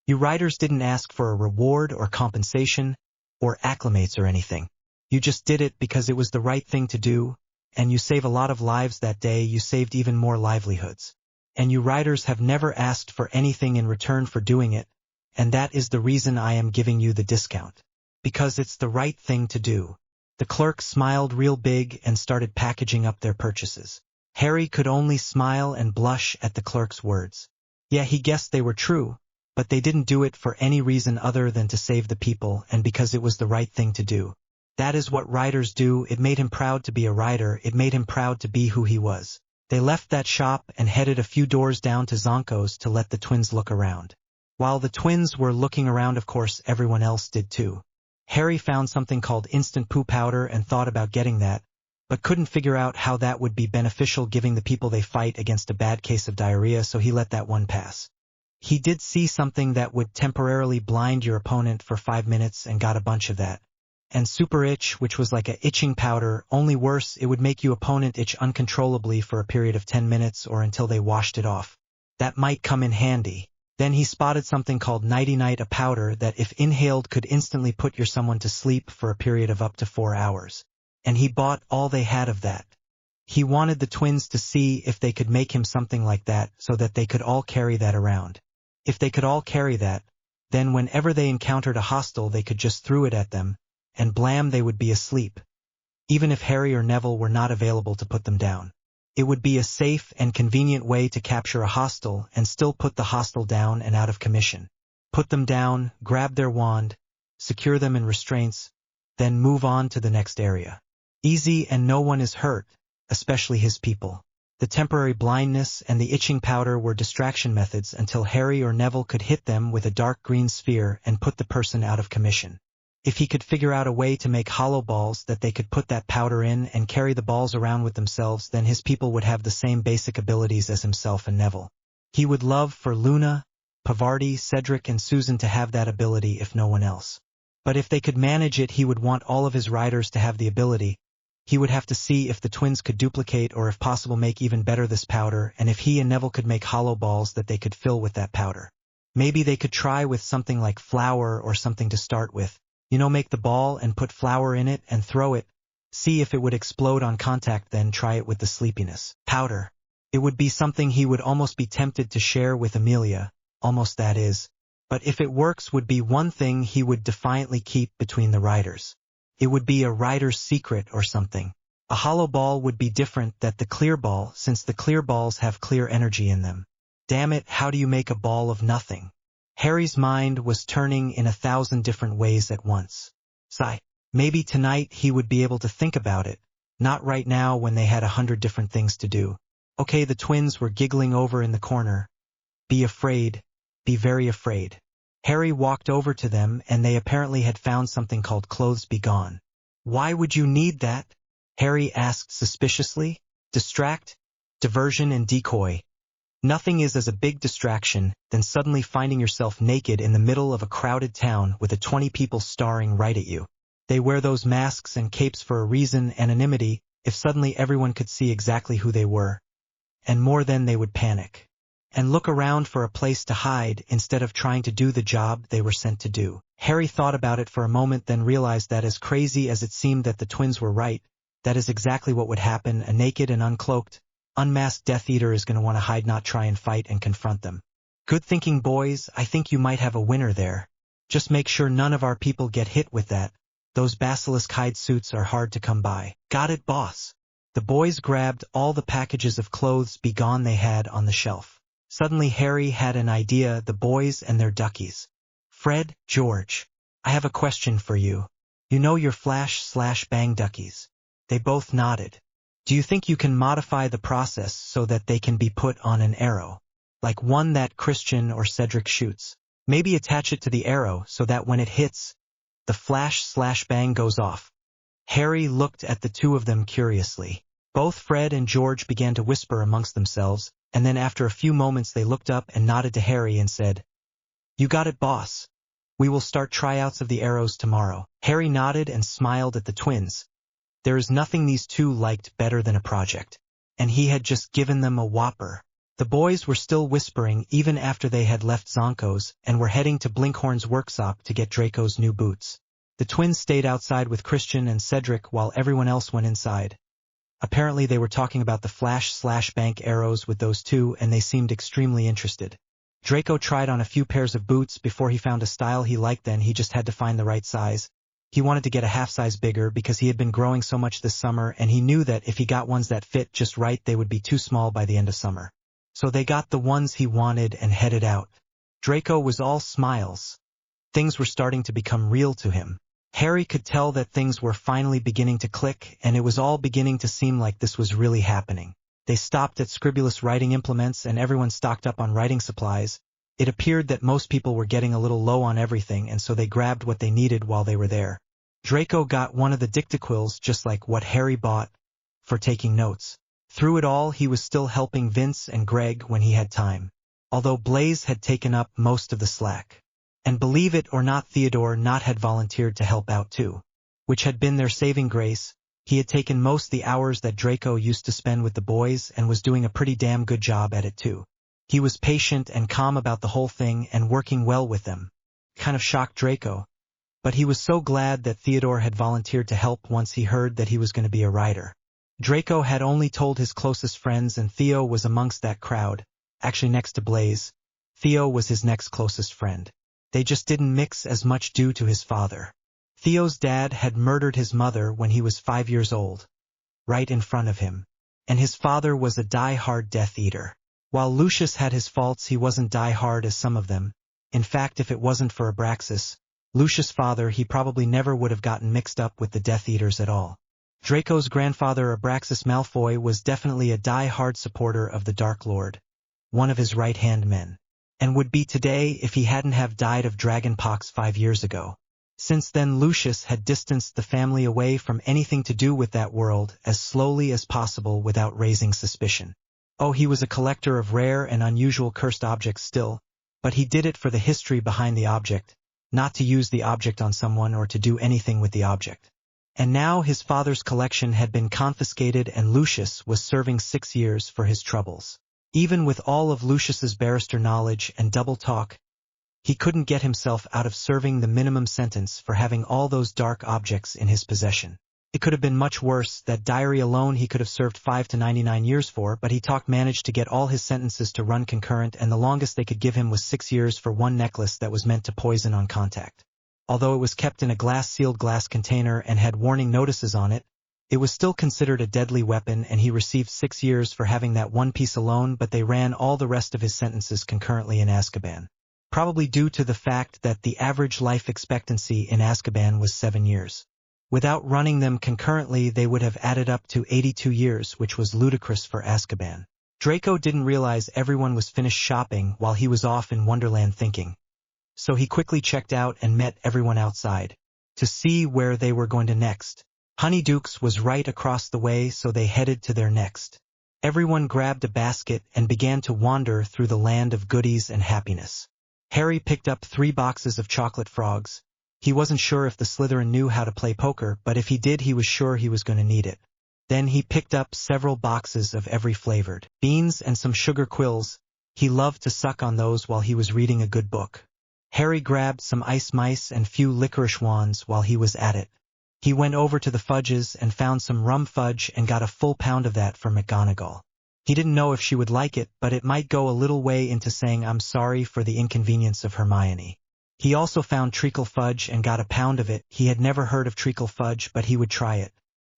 You riders didn't ask for a reward or compensation, or acclimates or anything. You just did it because it was the right thing to do, and you save a lot of lives that day. You saved even more livelihoods. And you riders have never asked for anything in return for doing it, and that is the reason I am giving you the discount. Because it's the right thing to do." The clerk smiled real big and started packaging up their purchases. Harry could only smile and blush at the clerk's words. Yeah, he guessed they were true, but they didn't do it for any reason other than to save the people and because it was the right thing to do. That is what riders do. It made him proud to be a rider. It made him proud to be who he was. They left that shop and headed a few doors down to Zonko's to let the twins look around. While the twins were looking around, of course, everyone else did too. Harry found something called instant poo powder and thought about getting that, but couldn't figure out how that would be beneficial giving the people they fight against a bad case of diarrhea, so he let that one pass. He did see something that would temporarily blind your opponent for 5 minutes and got a bunch of that. And Super Itch, which was like a itching powder, only worse. It would make your opponent itch uncontrollably for a period of 10 minutes or until they washed it off. That might come in handy. Then he spotted something called Nighty Night, a powder that if inhaled could instantly put your someone to sleep for a period of up to 4 hours. And he bought all they had of that. He wanted the twins to see if they could make him something like that so that they could all carry that around. If they could all carry that, then whenever they encountered a hostile they could just throw it at them, and blam, they would be asleep. Even if Harry or Neville were not available to put them down. It would be a safe and convenient way to capture a hostile and still put the hostile down and out of commission. Put them down, grab their wand, secure them in restraints, then move on to the next area. Easy, and no one is hurt, especially his people. The temporary blindness and the itching powder were distraction methods until Harry or Neville could hit them with a dark green sphere and put the person out of commission. If he could figure out a way to make hollow balls that they could put that powder in and carry the balls around with themselves, then his people would have the same basic abilities as himself and Neville. He would love for Luna, Pavarti, Cedric and Susan to have that ability if no one else. But if they could manage it, he would want all of his riders to have the ability. He would have to see if the twins could duplicate or if possible make even better this powder, and if he and Neville could make hollow balls that they could fill with that powder. Maybe they could try with something like flour or something to start with. You know, make the ball and put flour in it and throw it. See if it would explode on contact, then try it with the sleepiness powder. It would be something he would almost be tempted to share with Amelia, almost that is. But if it works, would be one thing he would defiantly keep between the riders. It would be a rider's secret or something. A hollow ball would be different than the clear ball, since the clear balls have clear energy in them. Damn it, how do you make a ball of nothing? Harry's mind was turning in 1,000 different ways at once. Sigh. Maybe tonight he would be able to think about it, not right now when they had 100 different things to do. Okay, the twins were giggling over in the corner. Be afraid. Be very afraid. Harry walked over to them and they apparently had found something called Clothes Be Gone. Why would you need that? Harry asked suspiciously. Distract, diversion and decoy. Nothing is as a big distraction than suddenly finding yourself naked in the middle of a crowded town with 20 people staring right at you. They wear those masks and capes for a reason, anonymity, if suddenly everyone could see exactly who they were. And more than they would panic. And look around for a place to hide instead of trying to do the job they were sent to do. Harry thought about it for a moment, then realized that as crazy as it seemed that the twins were right, that is exactly what would happen. A naked and uncloaked, unmasked Death Eater is going to want to hide, not try and fight and confront them. Good thinking, boys. I think you might have a winner there. Just make sure none of our people get hit with that. Those basilisk hide suits are hard to come by. Got it, boss. The boys grabbed all the packages of Clothes Be Gone they had on the shelf. Suddenly Harry had an idea, the boys and their duckies. Fred, George, I have a question for you. You know your flash/bang duckies. They both nodded. Do you think you can modify the process so that they can be put on an arrow? Like one that Christian or Cedric shoots. Maybe attach it to the arrow so that when it hits, the flash/bang goes off. Harry looked at the two of them curiously. Both Fred and George began to whisper amongst themselves, and then after a few moments they looked up and nodded to Harry and said, "You got it, boss. We will start tryouts of the arrows tomorrow." Harry nodded and smiled at the twins. There is nothing these two liked better than a project. And he had just given them a whopper. The boys were still whispering even after they had left Zonko's and were heading to Blinkhorn's workshop to get Draco's new boots. The twins stayed outside with Christian and Cedric while everyone else went inside. Apparently they were talking about the flash/bang arrows with those two, and they seemed extremely interested. Draco tried on a few pairs of boots before he found a style he liked, then he just had to find the right size. He wanted to get a half size bigger because he had been growing so much this summer, and he knew that if he got ones that fit just right they would be too small by the end of summer. So they got the ones he wanted and headed out. Draco was all smiles. Things were starting to become real to him. Harry could tell that things were finally beginning to click, and it was all beginning to seem like this was really happening. They stopped at Scribulus writing implements and everyone stocked up on writing supplies. It appeared that most people were getting a little low on everything, and so they grabbed what they needed while they were there. Draco got one of the dictaquills, just like what Harry bought, for taking notes. Through it all he was still helping Vince and Greg when he had time, although Blaze had taken up most of the slack. And believe it or not, Theodore had volunteered to help out too, which had been their saving grace. He had taken most the hours that Draco used to spend with the boys and was doing a pretty damn good job at it too. He was patient and calm about the whole thing and working well with them. Kind of shocked Draco. But he was so glad that Theodore had volunteered to help once he heard that he was going to be a writer. Draco had only told his closest friends, and Theo was amongst that crowd. Actually, next to Blaze, Theo was his next closest friend. They just didn't mix as much due to his father. Theo's dad had murdered his mother when he was 5 years old, right in front of him. And his father was a die-hard Death Eater. While Lucius had his faults, he wasn't die-hard as some of them. In fact, if it wasn't for Abraxas, Lucius' father, he probably never would have gotten mixed up with the Death Eaters at all. Draco's grandfather, Abraxas Malfoy, was definitely a die-hard supporter of the Dark Lord, one of his right-hand men, and would be today if he hadn't have died of dragonpox 5 years ago. Since then, Lucius had distanced the family away from anything to do with that world as slowly as possible without raising suspicion. Oh, he was a collector of rare and unusual cursed objects still, but he did it for the history behind the object, not to use the object on someone or to do anything with the object. And now his father's collection had been confiscated and Lucius was serving 6 years for his troubles. Even with all of Lucius's barrister knowledge and double talk, he couldn't get himself out of serving the minimum sentence for having all those dark objects in his possession. It could have been much worse. That diary alone he could have served 5 to 99 years for, but he managed to get all his sentences to run concurrent, and the longest they could give him was 6 years for one necklace that was meant to poison on contact. Although it was kept in a sealed glass container and had warning notices on it, It was still considered a deadly weapon and he received 6 years for having that one piece alone, but they ran all the rest of his sentences concurrently in Azkaban. Probably due to the fact that the average life expectancy in Azkaban was 7 years. Without running them concurrently, they would have added up to 82 years, which was ludicrous for Azkaban. Draco didn't realize everyone was finished shopping while he was off in Wonderland thinking. So he quickly checked out and met everyone outside to see where they were going to next. Honeydukes was right across the way, so they headed to their next. Everyone grabbed a basket and began to wander through the land of goodies and happiness. Harry picked up 3 boxes of chocolate frogs. He wasn't sure if the Slytherin knew how to play poker, but if he did, he was sure he was going to need it. Then he picked up several boxes of every flavored beans and some sugar quills. He loved to suck on those while he was reading a good book. Harry grabbed some ice mice and few licorice wands while he was at it. He went over to the fudges and found some rum fudge and got a full pound of that for McGonagall. He didn't know if she would like it, but it might go a little way into saying I'm sorry for the inconvenience of Hermione. He also found treacle fudge and got a pound of it. He had never heard of treacle fudge, but he would try it.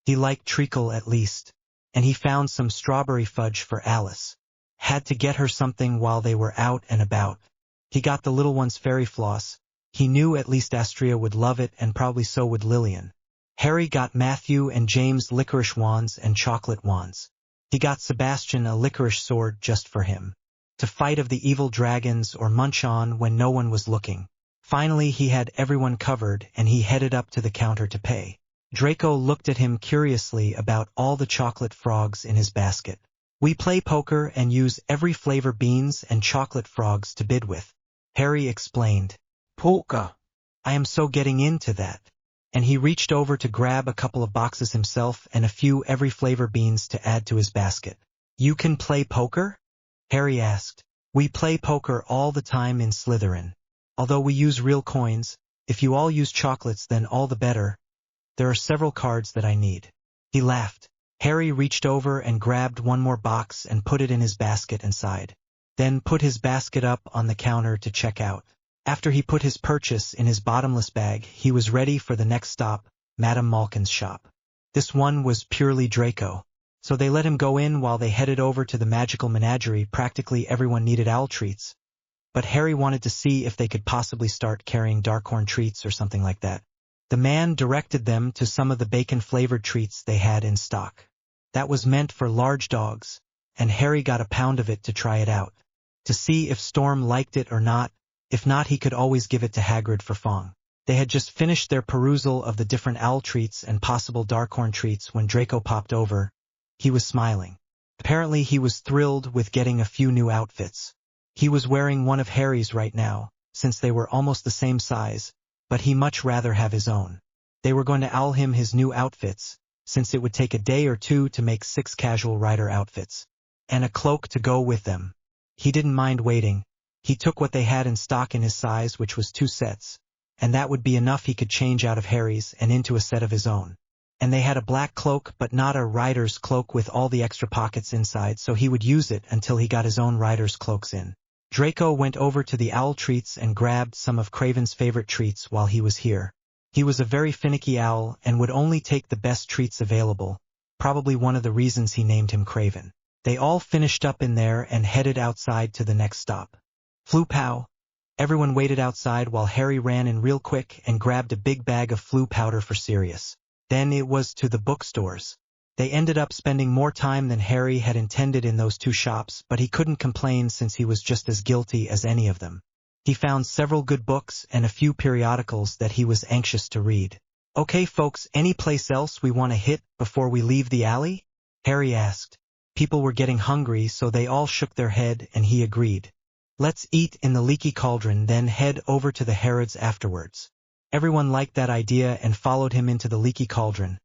He liked treacle at least. And he found some strawberry fudge for Alice. Had to get her something while they were out and about. He got the little one's fairy floss. He knew at least Astria would love it, and probably so would Lillian. Harry got Matthew and James licorice wands and chocolate wands. He got Sebastian a licorice sword just for him, to fight of the evil dragons or munch on when no one was looking. Finally he had everyone covered and he headed up to the counter to pay. Draco looked at him curiously about all the chocolate frogs in his basket. We play poker and use every flavor beans and chocolate frogs to bid with, Harry explained. Poker. I am so getting into that. And he reached over to grab a couple of boxes himself and a few every flavor beans to add to his basket. You can play poker? Harry asked. We play poker all the time in Slytherin. Although we use real coins, if you all use chocolates then all the better. There are several cards that I need. He laughed. Harry reached over and grabbed one more box and put it in his basket and sighed. Then put his basket up on the counter to check out. After he put his purchase in his bottomless bag, he was ready for the next stop, Madame Malkin's shop. This one was purely Draco, so they let him go in while they headed over to the magical menagerie. Practically everyone needed owl treats, but Harry wanted to see if they could possibly start carrying Darkhorn treats or something like that. The man directed them to some of the bacon-flavored treats they had in stock. That was meant for large dogs, and Harry got a pound of it to try it out, to see if Storm liked it or not. If not, he could always give it to Hagrid for Fong. They had just finished their perusal of the different owl treats and possible Darkhorn treats when Draco popped over. He was smiling. Apparently he was thrilled with getting a few new outfits. He was wearing one of Harry's right now, since they were almost the same size, but he much rather have his own. They were going to owl him his new outfits, since it would take a day or two to make 6 casual rider outfits, and a cloak to go with them. He didn't mind waiting. He took what they had in stock in his size, which was 2 sets, and that would be enough. He could change out of Harry's and into a set of his own. And they had a black cloak, but not a rider's cloak with all the extra pockets inside, so he would use it until he got his own rider's cloaks in. Draco went over to the owl treats and grabbed some of Craven's favorite treats while he was here. He was a very finicky owl and would only take the best treats available, probably one of the reasons he named him Craven. They all finished up in there and headed outside to the next stop. Flu pow. Everyone waited outside while Harry ran in real quick and grabbed a big bag of flu powder for Sirius. Then it was to the bookstores. They ended up spending more time than Harry had intended in those 2 shops, but he couldn't complain since he was just as guilty as any of them. He found several good books and a few periodicals that he was anxious to read. Okay folks, any place else we want to hit before we leave the alley? Harry asked. People were getting hungry, so they all shook their head and he agreed. Let's eat in the Leaky Cauldron, then head over to the Harrods afterwards. Everyone liked that idea and followed him into the Leaky Cauldron.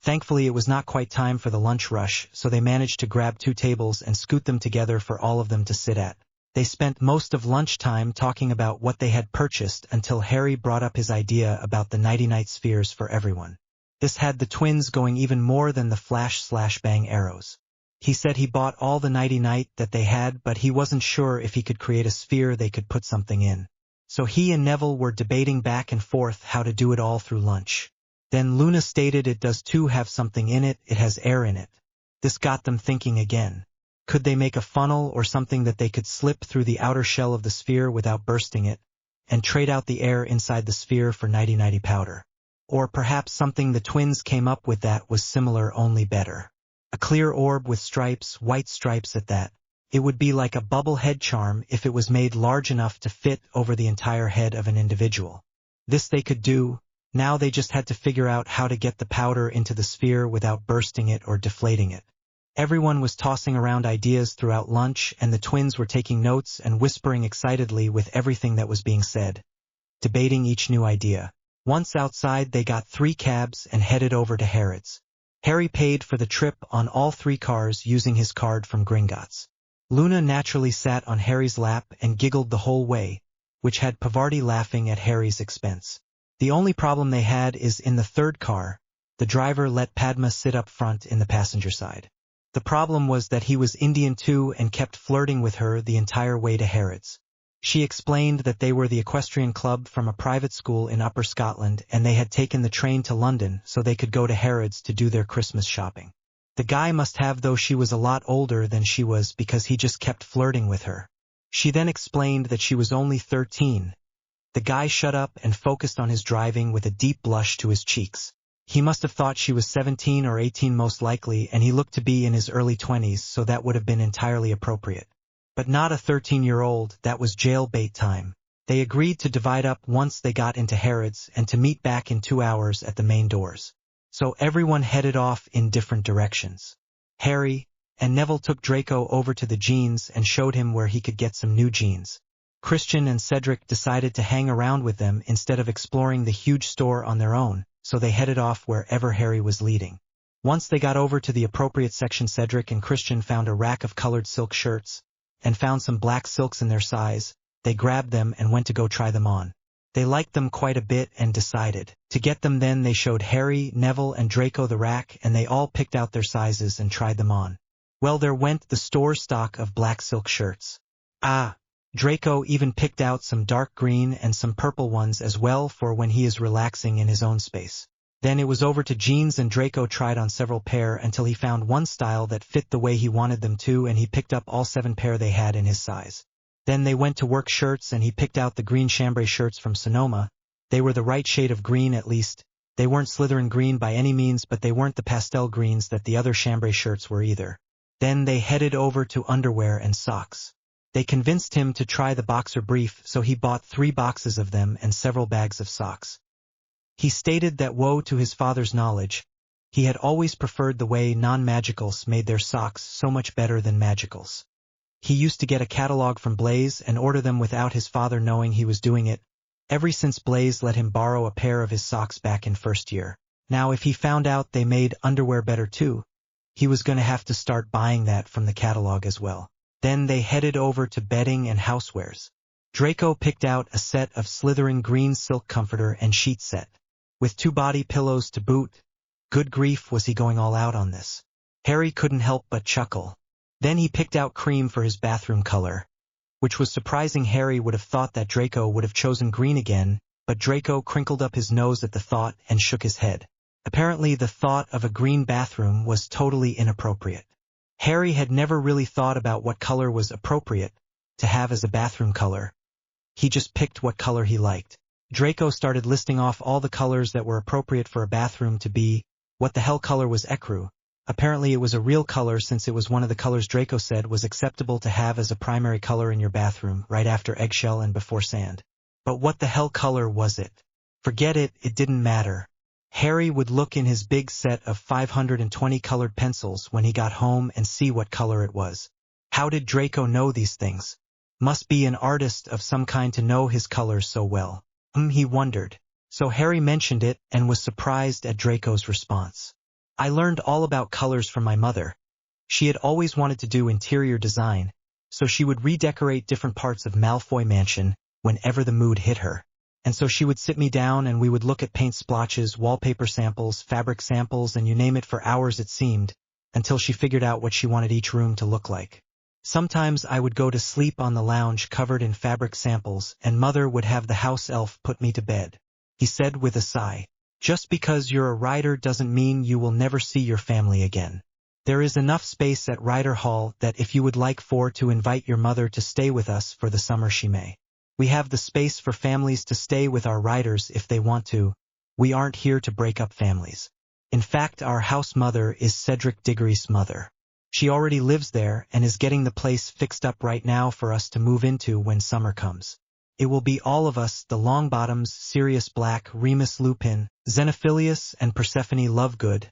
Thankfully it was not quite time for the lunch rush, so they managed to grab 2 tables and scoot them together for all of them to sit at. They spent most of lunchtime talking about what they had purchased until Harry brought up his idea about the nighty-night spheres for everyone. This had the twins going even more than the flash-slash-bang arrows. He said he bought all the nighty-night that they had, but he wasn't sure if he could create a sphere they could put something in. So he and Neville were debating back and forth how to do it all through lunch. Then Luna stated it does too have something in it, it has air in it. This got them thinking again. Could they make a funnel or something that they could slip through the outer shell of the sphere without bursting it, and trade out the air inside the sphere for nighty-nighty powder? Or perhaps something the twins came up with that was similar only better. A clear orb with stripes, white stripes at that. It would be like a bubble head charm if it was made large enough to fit over the entire head of an individual. This they could do. Now they just had to figure out how to get the powder into the sphere without bursting it or deflating it. Everyone was tossing around ideas throughout lunch, and the twins were taking notes and whispering excitedly with everything that was being said, debating each new idea. Once outside, they got 3 cabs and headed over to Harrods. Harry paid for the trip on all 3 cars using his card from Gringotts. Luna naturally sat on Harry's lap and giggled the whole way, which had Pavarti laughing at Harry's expense. The only problem they had is in the 3rd car. The driver let Padma sit up front in the passenger side. The problem was that he was Indian too and kept flirting with her the entire way to Harrods. She explained that they were the equestrian club from a private school in Upper Scotland and they had taken the train to London so they could go to Harrods to do their Christmas shopping. The guy must have, though she was a lot older than she was, because he just kept flirting with her. She then explained that she was only 13. The guy shut up and focused on his driving with a deep blush to his cheeks. He must have thought she was 17 or 18 most likely, and he looked to be in his early 20s, so that would have been entirely appropriate. But not a 13-year-old, that was jailbait time. They agreed to divide up once they got into Harrods and to meet back in 2 hours at the main doors. So everyone headed off in different directions. Harry and Neville took Draco over to the jeans and showed him where he could get some new jeans. Christian and Cedric decided to hang around with them instead of exploring the huge store on their own, so they headed off wherever Harry was leading. Once they got over to the appropriate section, Cedric and Christian found a rack of colored silk shirts, and found some black silks in their size. They grabbed them and went to go try them on. They liked them quite a bit and decided to get them. Then they showed Harry, Neville, and Draco the rack, and they all picked out their sizes and tried them on. Well, there went the store stock of black silk shirts. Draco even picked out some dark green and some purple ones as well for when he is relaxing in his own space. Then it was over to jeans, and Draco tried on several pair until he found one style that fit the way he wanted them to, and he picked up all 7 pair they had in his size. Then they went to work shirts, and he picked out the green chambray shirts from Sonoma. They were the right shade of green, at least. They weren't Slytherin green by any means, but they weren't the pastel greens that the other chambray shirts were either. Then they headed over to underwear and socks. They convinced him to try the boxer brief, so he bought 3 boxes of them and several bags of socks. He stated that, woe to his father's knowledge, he had always preferred the way non-magicals made their socks so much better than magicals. He used to get a catalog from Blaze and order them without his father knowing he was doing it, ever since Blaze let him borrow a pair of his socks back in 1st year. Now if he found out they made underwear better too, he was going to have to start buying that from the catalog as well. Then they headed over to bedding and housewares. Draco picked out a set of Slytherin green silk comforter and sheet set, with 2 body pillows to boot. Good grief, was he going all out on this? Harry couldn't help but chuckle. Then he picked out cream for his bathroom color, which was surprising. Harry would have thought that Draco would have chosen green again, but Draco crinkled up his nose at the thought and shook his head. Apparently the thought of a green bathroom was totally inappropriate. Harry had never really thought about what color was appropriate to have as a bathroom color. He just picked what color he liked. Draco started listing off all the colors that were appropriate for a bathroom to be. What the hell color was ecru? Apparently it was a real color, since it was one of the colors Draco said was acceptable to have as a primary color in your bathroom, right after eggshell and before sand. But what the hell color was it? Forget it, it didn't matter. Harry would look in his big set of 520 colored pencils when he got home and see what color it was. How did Draco know these things? Must be an artist of some kind to know his colors so well. He wondered. So Harry mentioned it and was surprised at Draco's response. I learned all about colors from my mother. She had always wanted to do interior design, so she would redecorate different parts of Malfoy Mansion whenever the mood hit her. And so she would sit me down and we would look at paint splotches, wallpaper samples, fabric samples, and you name it for hours it seemed, until she figured out what she wanted each room to look like. Sometimes I would go to sleep on the lounge covered in fabric samples, and Mother would have the house elf put me to bed. He said with a sigh. Just because you're a rider doesn't mean you will never see your family again. There is enough space at Rider Hall that if you would like to invite your mother to stay with us for the summer she may. We have the space for families to stay with our riders if they want to. We aren't here to break up families. In fact, our house mother is Cedric Diggory's mother. She already lives there and is getting the place fixed up right now for us to move into when summer comes. It will be all of us, the Longbottoms, Sirius Black, Remus Lupin, Xenophilius and Persephone Lovegood,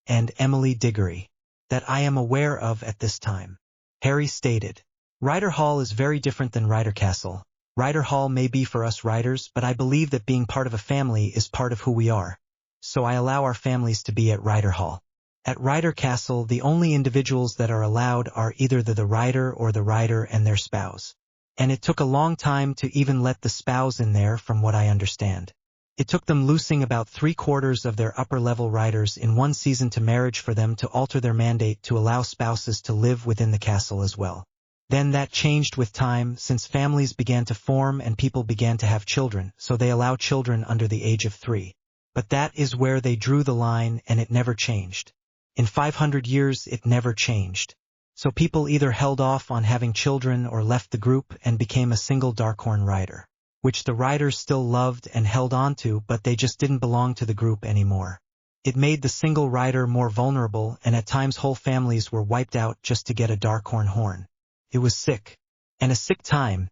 and Emily Digory, that I am aware of at this time. Harry stated. Rider Hall is very different than Rider Castle. Rider Hall may be for us riders, but I believe that being part of a family is part of who we are. So I allow our families to be at Rider Hall. At Rider Castle, the only individuals that are allowed are either the rider or the rider and their spouse. And it took a long time to even let the spouse in there from what I understand. It took them losing about 3/4 of their upper-level riders in one season to marriage for them to alter their mandate to allow spouses to live within the castle as well. Then that changed with time, since families began to form and people began to have children, so they allow children under the age of 3. But that is where they drew the line, and it never changed. In 500 years it never changed. So people either held off on having children or left the group and became a single Darkhorn rider, which the riders still loved and held on to, but they just didn't belong to the group anymore. It made the single rider more vulnerable, and at times whole families were wiped out just to get a Darkhorn horn. It was sick. And a sick time.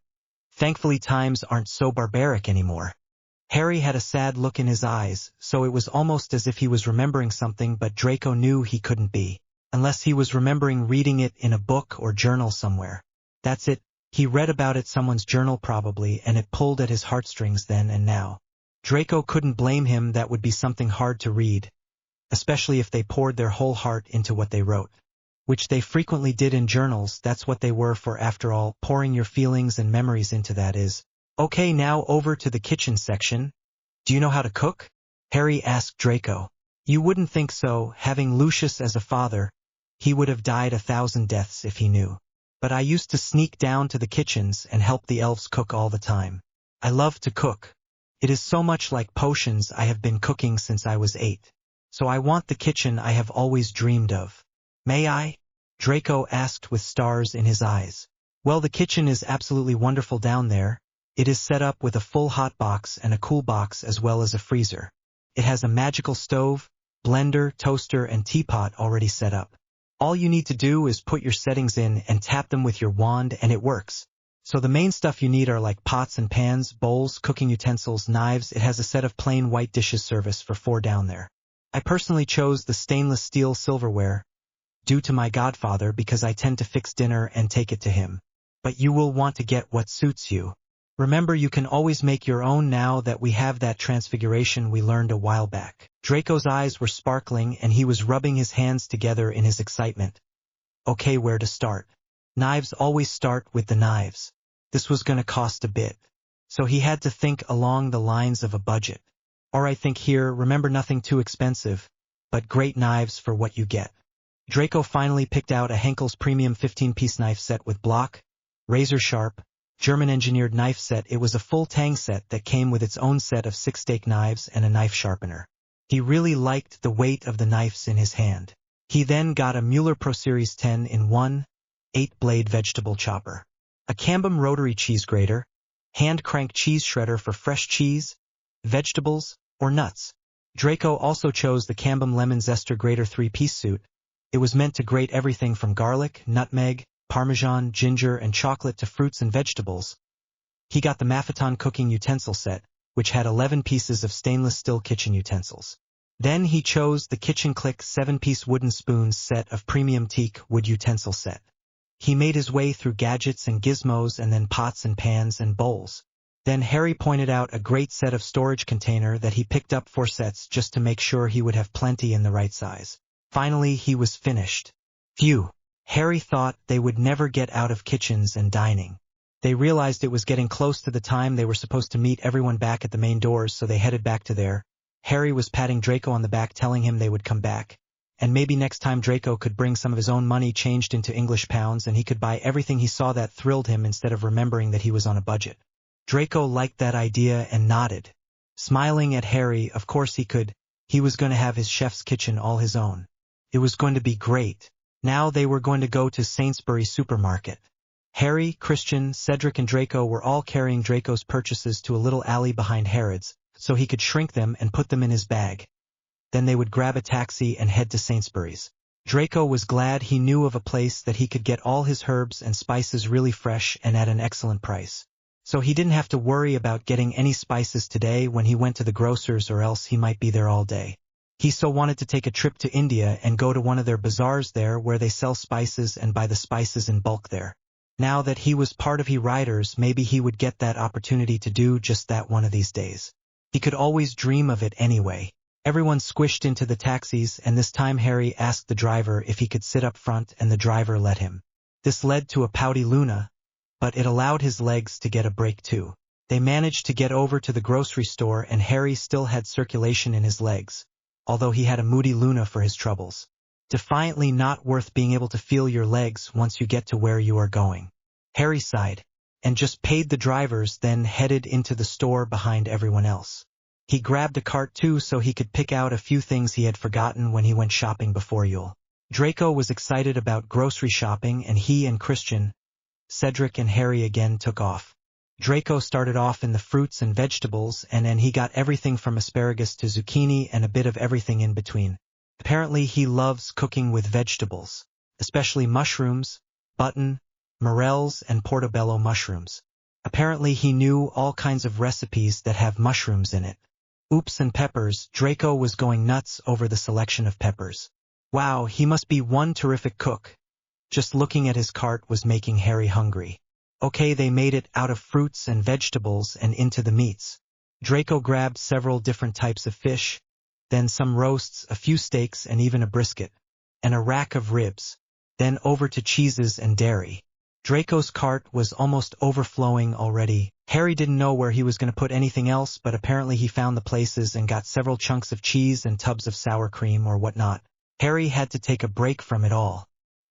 Thankfully times aren't so barbaric anymore. Harry had a sad look in his eyes, so it was almost as if he was remembering something, but Draco knew he couldn't be, unless he was remembering reading it in a book or journal somewhere. That's it. He read about it someone's journal probably, and it pulled at his heartstrings then and now. Draco couldn't blame him, that would be something hard to read, especially if they poured their whole heart into what they wrote. Which they frequently did in journals, that's what they were for after all, pouring your feelings and memories into that is. Okay, now over to the kitchen section. Do you know how to cook? Harry asked Draco. You wouldn't think so, having Lucius as a father. He would have died 1,000 deaths if he knew. But I used to sneak down to the kitchens and help the elves cook all the time. I love to cook. It is so much like potions. I have been cooking since I was 8. So I want the kitchen I have always dreamed of. May I? Draco asked with stars in his eyes. Well, the kitchen is absolutely wonderful down there. It is set up with a full hot box and a cool box as well as a freezer. It has a magical stove, blender, toaster, and teapot already set up. All you need to do is put your settings in and tap them with your wand and it works. So the main stuff you need are like pots and pans, bowls, cooking utensils, knives. It has a set of plain white dishes service for 4 down there. I personally chose the stainless steel silverware, due to my godfather, because I tend to fix dinner and take it to him. But you will want to get what suits you. Remember, you can always make your own now that we have that transfiguration we learned a while back. Draco's eyes were sparkling and he was rubbing his hands together in his excitement. Okay, where to start? Knives always start with the knives. This was gonna cost a bit. So he had to think along the lines of a budget. Alright, think here, remember nothing too expensive, but great knives for what you get. Draco finally picked out a Henkel's premium 15-piece knife set with block, razor-sharp, German-engineered knife set. It was a full tang set that came with its own set of 6 steak knives and a knife sharpener. He really liked the weight of the knives in his hand. He then got a Mueller Pro Series 10-in-1, 8-blade vegetable chopper, a Cambum rotary cheese grater, hand-crank cheese shredder for fresh cheese, vegetables, or nuts. Draco also chose the Cambum lemon zester grater 3-piece suit. It was meant to grate everything from garlic, nutmeg, parmesan, ginger, and chocolate to fruits and vegetables. He got the Mafeton cooking utensil set, which had 11 pieces of stainless steel kitchen utensils. Then he chose the Kitchen Click 7-piece wooden spoons set of premium teak wood utensil set. He made his way through gadgets and gizmos and then pots and pans and bowls. Then Harry pointed out a great set of storage container that he picked up 4 sets just to make sure he would have plenty in the right size. Finally, he was finished. Phew. Harry thought they would never get out of kitchens and dining. They realized it was getting close to the time they were supposed to meet everyone back at the main doors, so they headed back to there. Harry was patting Draco on the back, telling him they would come back. And maybe next time Draco could bring some of his own money changed into English pounds and he could buy everything he saw that thrilled him instead of remembering that he was on a budget. Draco liked that idea and nodded. Smiling at Harry, of course he could. He was going to have his chef's kitchen all his own. It was going to be great. Now they were going to go to Sainsbury's supermarket. Harry, Christian, Cedric and Draco were all carrying Draco's purchases to a little alley behind Harrod's, so he could shrink them and put them in his bag. Then they would grab a taxi and head to Sainsbury's. Draco was glad he knew of a place that he could get all his herbs and spices really fresh and at an excellent price. So he didn't have to worry about getting any spices today when he went to the grocer's, or else he might be there all day. He so wanted to take a trip to India and go to one of their bazaars there where they sell spices and buy the spices in bulk there. Now that he was part of Riders, maybe he would get that opportunity to do just that one of these days. He could always dream of it anyway. Everyone squished into the taxis, and this time Harry asked the driver if he could sit up front, and the driver let him. This led to a pouty Luna, but it allowed his legs to get a break too. They managed to get over to the grocery store, and Harry still had circulation in his legs, although he had a moody Luna for his troubles. Defiantly not worth being able to feel your legs once you get to where you are going. Harry sighed, and just paid the drivers, then headed into the store behind everyone else. He grabbed a cart too so he could pick out a few things he had forgotten when he went shopping before Yule. Draco was excited about grocery shopping, and he and Christian, Cedric and Harry again took off. Draco started off in the fruits and vegetables, and then he got everything from asparagus to zucchini and a bit of everything in between. Apparently he loves cooking with vegetables, especially mushrooms, button, morels and portobello mushrooms. Apparently he knew all kinds of recipes that have mushrooms in it. Oops, and peppers. Draco was going nuts over the selection of peppers. Wow, he must be one terrific cook. Just looking at his cart was making Harry hungry. Okay, they made it out of fruits and vegetables and into the meats. Draco grabbed several different types of fish, then some roasts, a few steaks and even a brisket, and a rack of ribs, then over to cheeses and dairy. Draco's cart was almost overflowing already. Harry didn't know where he was going to put anything else, but apparently he found the places and got several chunks of cheese and tubs of sour cream or whatnot. Harry had to take a break from it all.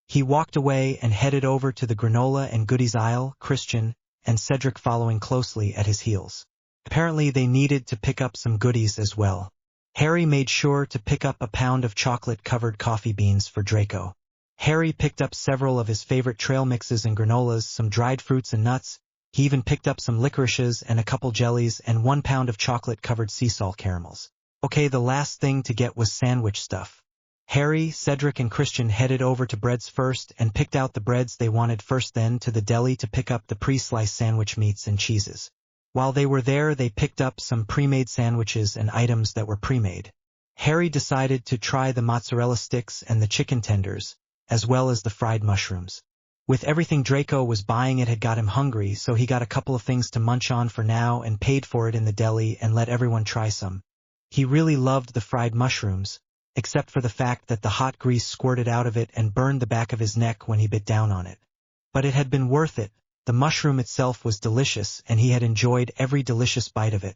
He walked away and headed over to the granola and goodies aisle, Christian and Cedric following closely at his heels. Apparently they needed to pick up some goodies as well. Harry made sure to pick up a pound of chocolate-covered coffee beans for Draco. Harry picked up several of his favorite trail mixes and granolas, some dried fruits and nuts. He even picked up some licorices and a couple jellies and 1 pound of chocolate-covered sea salt caramels. Okay, the last thing to get was sandwich stuff. Harry, Cedric and Christian headed over to breads first and picked out the breads they wanted first, then to the deli to pick up the pre-sliced sandwich meats and cheeses. While they were there, they picked up some pre-made sandwiches and items that were pre-made. Harry decided to try the mozzarella sticks and the chicken tenders, as well as the fried mushrooms. With everything Draco was buying, it had got him hungry, so he got a couple of things to munch on for now and paid for it in the deli and let everyone try some. He really loved the fried mushrooms, except for the fact that the hot grease squirted out of it and burned the back of his neck when he bit down on it. But it had been worth it. The mushroom itself was delicious, and he had enjoyed every delicious bite of it,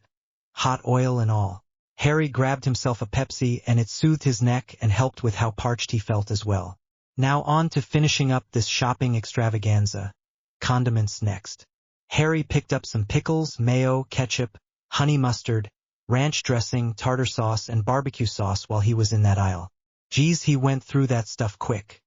hot oil and all. Harry grabbed himself a Pepsi, and it soothed his neck and helped with how parched he felt as well. Now on to finishing up this shopping extravaganza. Condiments next. Harry picked up some pickles, mayo, ketchup, honey mustard, ranch dressing, tartar sauce, and barbecue sauce while he was in that aisle. Geez, he went through that stuff quick.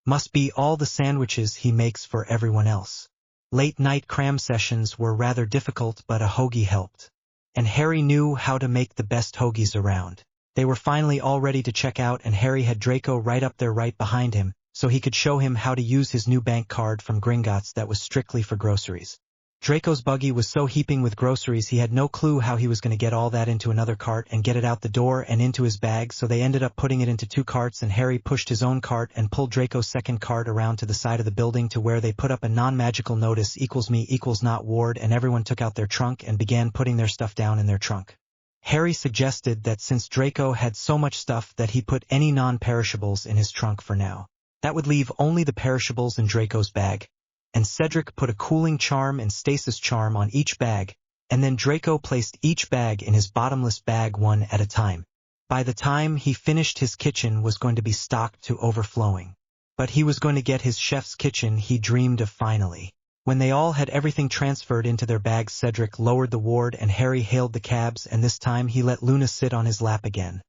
Must be all the sandwiches he makes for everyone else. Late-night cram sessions were rather difficult, but a hoagie helped. And Harry knew how to make the best hoagies around. They were finally all ready to check out, and Harry had Draco right up there right behind him, so he could show him how to use his new bank card from Gringotts that was strictly for groceries. Draco's buggy was so heaping with groceries he had no clue how he was going to get all that into another cart and get it out the door and into his bag, so they ended up putting it into 2 carts, and Harry pushed his own cart and pulled Draco's second cart around to the side of the building to where they put up a non-magical notice =me =not ward, and everyone took out their trunk and began putting their stuff down in their trunk. Harry suggested that since Draco had so much stuff that he put any non-perishables in his trunk for now. That would leave only the perishables in Draco's bag. And Cedric put a cooling charm and stasis charm on each bag, and then Draco placed each bag in his bottomless bag one at a time. By the time he finished, his kitchen was going to be stocked to overflowing. But he was going to get his chef's kitchen he dreamed of finally. When they all had everything transferred into their bags, Cedric lowered the ward and Harry hailed the cabs, and this time he let Luna sit on his lap again.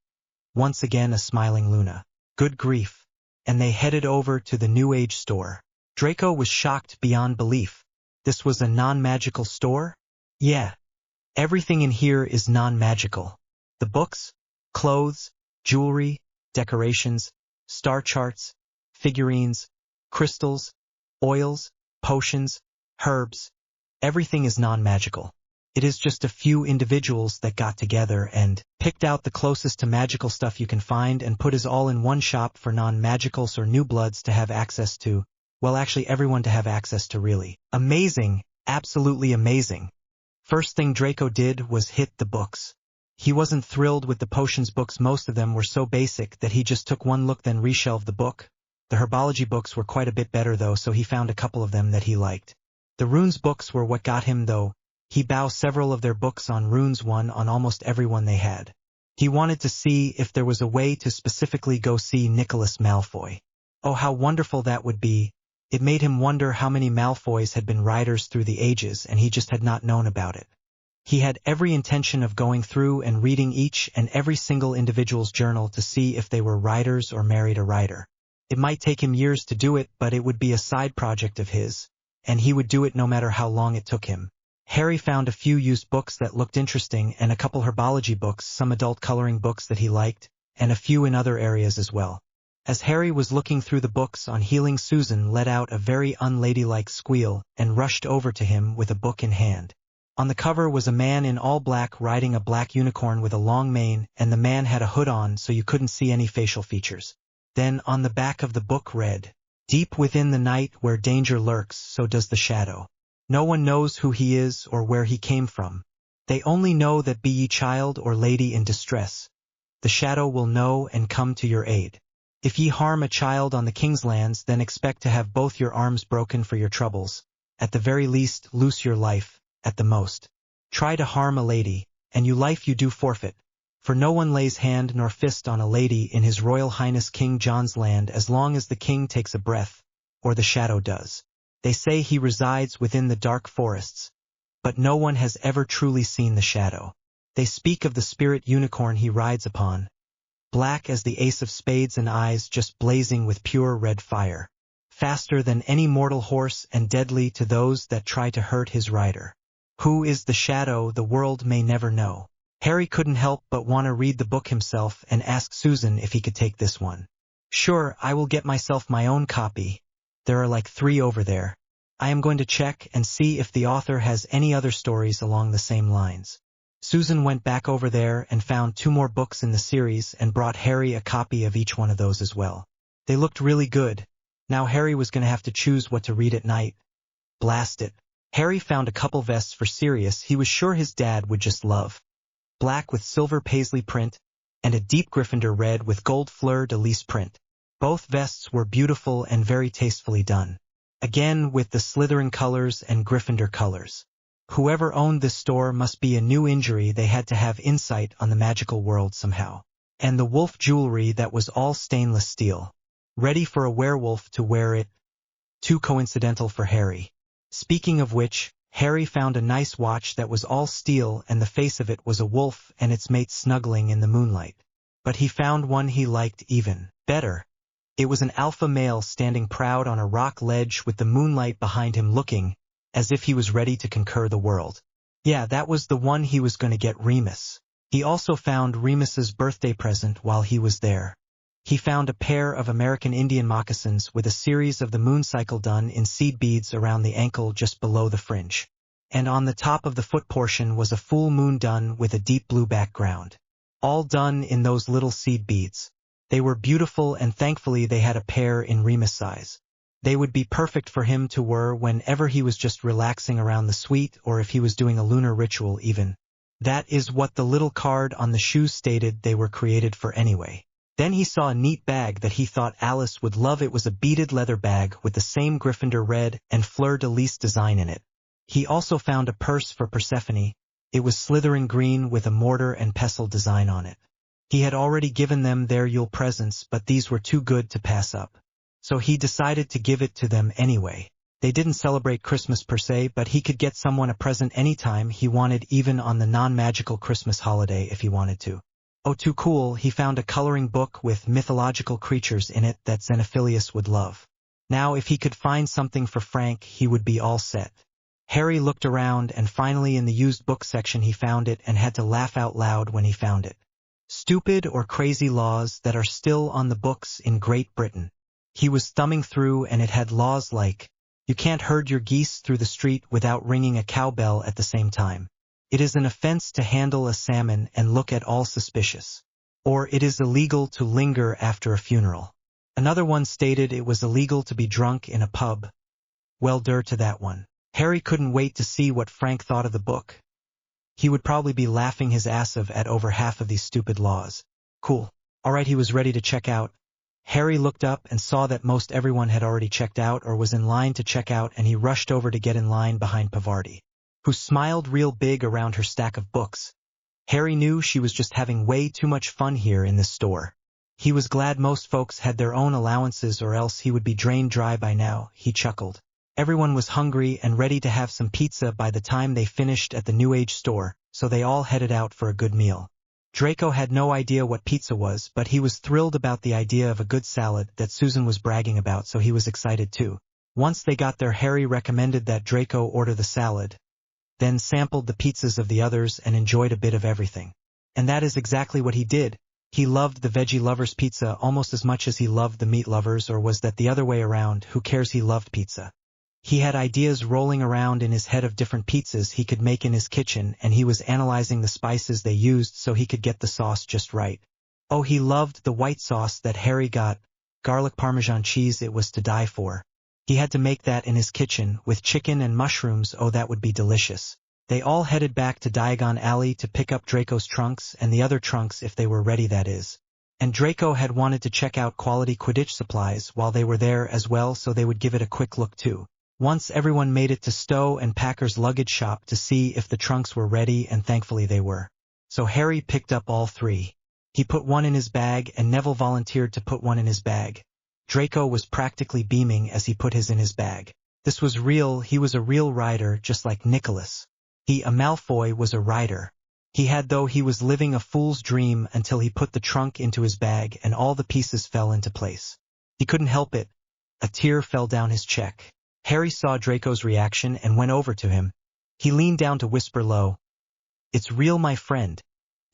once again a smiling Luna. Good grief. And they headed over to the New Age store. Draco was shocked beyond belief. This was a non-magical store? Yeah. Everything in here is non-magical. The books, clothes, jewelry, decorations, star charts, figurines, crystals, oils, potions, herbs. Everything is non-magical. It is just a few individuals that got together and picked out the closest to magical stuff you can find and put it all in one shop for non-magicals or new bloods to have access to. Well, actually everyone to have access to really. Amazing, absolutely amazing. First thing Draco did was hit the books. He wasn't thrilled with the potions books. Most of them were so basic that he just took one look then reshelved the book. The herbology books were quite a bit better though, so he found a couple of them that he liked. The runes books were what got him though. He bought several of their books on runes, one on almost everyone they had. He wanted to see if there was a way to specifically go see Nicholas Malfoy. Oh, how wonderful that would be. It made him wonder how many Malfoys had been riders through the ages and he just had not known about it. He had every intention of going through and reading each and every single individual's journal to see if they were riders or married a rider. It might take him years to do it, but it would be a side project of his, and he would do it no matter how long it took him. Harry found a few used books that looked interesting and a couple herbology books, some adult coloring books that he liked, and a few in other areas as well. As Harry was looking through the books on healing, Susan let out a very unladylike squeal and rushed over to him with a book in hand. On the cover was a man in all black riding a black unicorn with a long mane, and the man had a hood on so you couldn't see any facial features. Then on the back of the book read, "Deep within the night where danger lurks, so does the shadow. No one knows who he is or where he came from. They only know that be ye child or lady in distress, the shadow will know and come to your aid. If ye harm a child on the king's lands, then expect to have both your arms broken for your troubles. At the very least, lose your life, at the most. Try to harm a lady, and you life you do forfeit. For no one lays hand nor fist on a lady in His Royal Highness King John's land as long as the king takes a breath, or the shadow does. They say he resides within the dark forests, but no one has ever truly seen the shadow. They speak of the spirit unicorn he rides upon, black as the ace of spades and eyes just blazing with pure red fire, faster than any mortal horse and deadly to those that try to hurt his rider. Who is the shadow the world may never know." Harry couldn't help but want to read the book himself and asked Susan if he could take this one. "Sure, I will get myself my own copy. There are like 3 over there. I am going to check and see if the author has any other stories along the same lines." Susan went back over there and found 2 more books in the series and brought Harry a copy of each one of those as well. They looked really good. Now Harry was going to have to choose what to read at night. Blast it. Harry found a couple vests for Sirius he was sure his dad would just love. Black with silver paisley print, and a deep Gryffindor red with gold fleur-de-lis print. Both vests were beautiful and very tastefully done. Again with the Slytherin colors and Gryffindor colors. Whoever owned this store must be a new injury. They had to have insight on the magical world somehow. And the wolf jewelry that was all stainless steel. Ready for a werewolf to wear it. Too coincidental for Harry. Speaking of which, Harry found a nice watch that was all steel and the face of it was a wolf and its mate snuggling in the moonlight. But he found one he liked even better. It was an alpha male standing proud on a rock ledge with the moonlight behind him looking as if he was ready to conquer the world. Yeah, that was the one he was going to get Remus. He also found Remus's birthday present while he was there. He found a pair of American Indian moccasins with a series of the moon cycle done in seed beads around the ankle just below the fringe. And on the top of the foot portion was a full moon done with a deep blue background. All done in those little seed beads. They were beautiful and thankfully they had a pair in Remus size. They would be perfect for him to wear whenever he was just relaxing around the suite or if he was doing a lunar ritual even. That is what the little card on the shoes stated they were created for anyway. Then he saw a neat bag that he thought Alice would love. It was a beaded leather bag with the same Gryffindor red and fleur-de-lis design in it. He also found a purse for Persephone. It was Slytherin green with a mortar and pestle design on it. He had already given them their Yule presents, but these were too good to pass up. So he decided to give it to them anyway. They didn't celebrate Christmas per se, but he could get someone a present anytime he wanted, even on the non-magical Christmas holiday if he wanted to. Oh, too cool, he found a coloring book with mythological creatures in it that Xenophilius would love. Now if he could find something for Frank, he would be all set. Harry looked around and finally in the used book section he found it and had to laugh out loud when he found it. Stupid or crazy laws that are still on the books in Great Britain. He was thumbing through and it had laws like, you can't herd your geese through the street without ringing a cowbell at the same time. It is an offense to handle a salmon and look at all suspicious. Or it is illegal to linger after a funeral. Another one stated it was illegal to be drunk in a pub. Well to that one. Harry couldn't wait to see what Frank thought of the book. He would probably be laughing his ass off at over half of these stupid laws. Cool. Alright, he was ready to check out. Harry looked up and saw that most everyone had already checked out or was in line to check out, and he rushed over to get in line behind Pavarti, who smiled real big around her stack of books. Harry knew she was just having way too much fun here in this store. He was glad most folks had their own allowances or else he would be drained dry by now, he chuckled. Everyone was hungry and ready to have some pizza by the time they finished at the New Age store, so they all headed out for a good meal. Draco had no idea what pizza was, but he was thrilled about the idea of a good salad that Susan was bragging about, so he was excited too. Once they got there, Harry recommended that Draco order the salad, then sampled the pizzas of the others and enjoyed a bit of everything. And that is exactly what he did. He loved the veggie lovers pizza almost as much as he loved the meat lovers, or was that the other way around? Who cares, he loved pizza. He had ideas rolling around in his head of different pizzas he could make in his kitchen, and he was analyzing the spices they used so he could get the sauce just right. Oh, he loved the white sauce that Harry got, garlic Parmesan cheese, it was to die for. He had to make that in his kitchen, with chicken and mushrooms. Oh, that would be delicious. They all headed back to Diagon Alley to pick up Draco's trunks and the other trunks if they were ready, that is. And Draco had wanted to check out quality Quidditch supplies while they were there as well, so they would give it a quick look too. Once everyone made it to Stowe and Packer's luggage shop to see if the trunks were ready, and thankfully they were. So Harry picked up all three. He put one in his bag and Neville volunteered to put one in his bag. Draco was practically beaming as he put his in his bag. This was real, he was a real rider just like Nicholas. A Malfoy was a rider. He had, though he was living a fool's dream until he put the trunk into his bag and all the pieces fell into place. He couldn't help it. A tear fell down his cheek. Harry saw Draco's reaction and went over to him. He leaned down to whisper low, "It's real, my friend.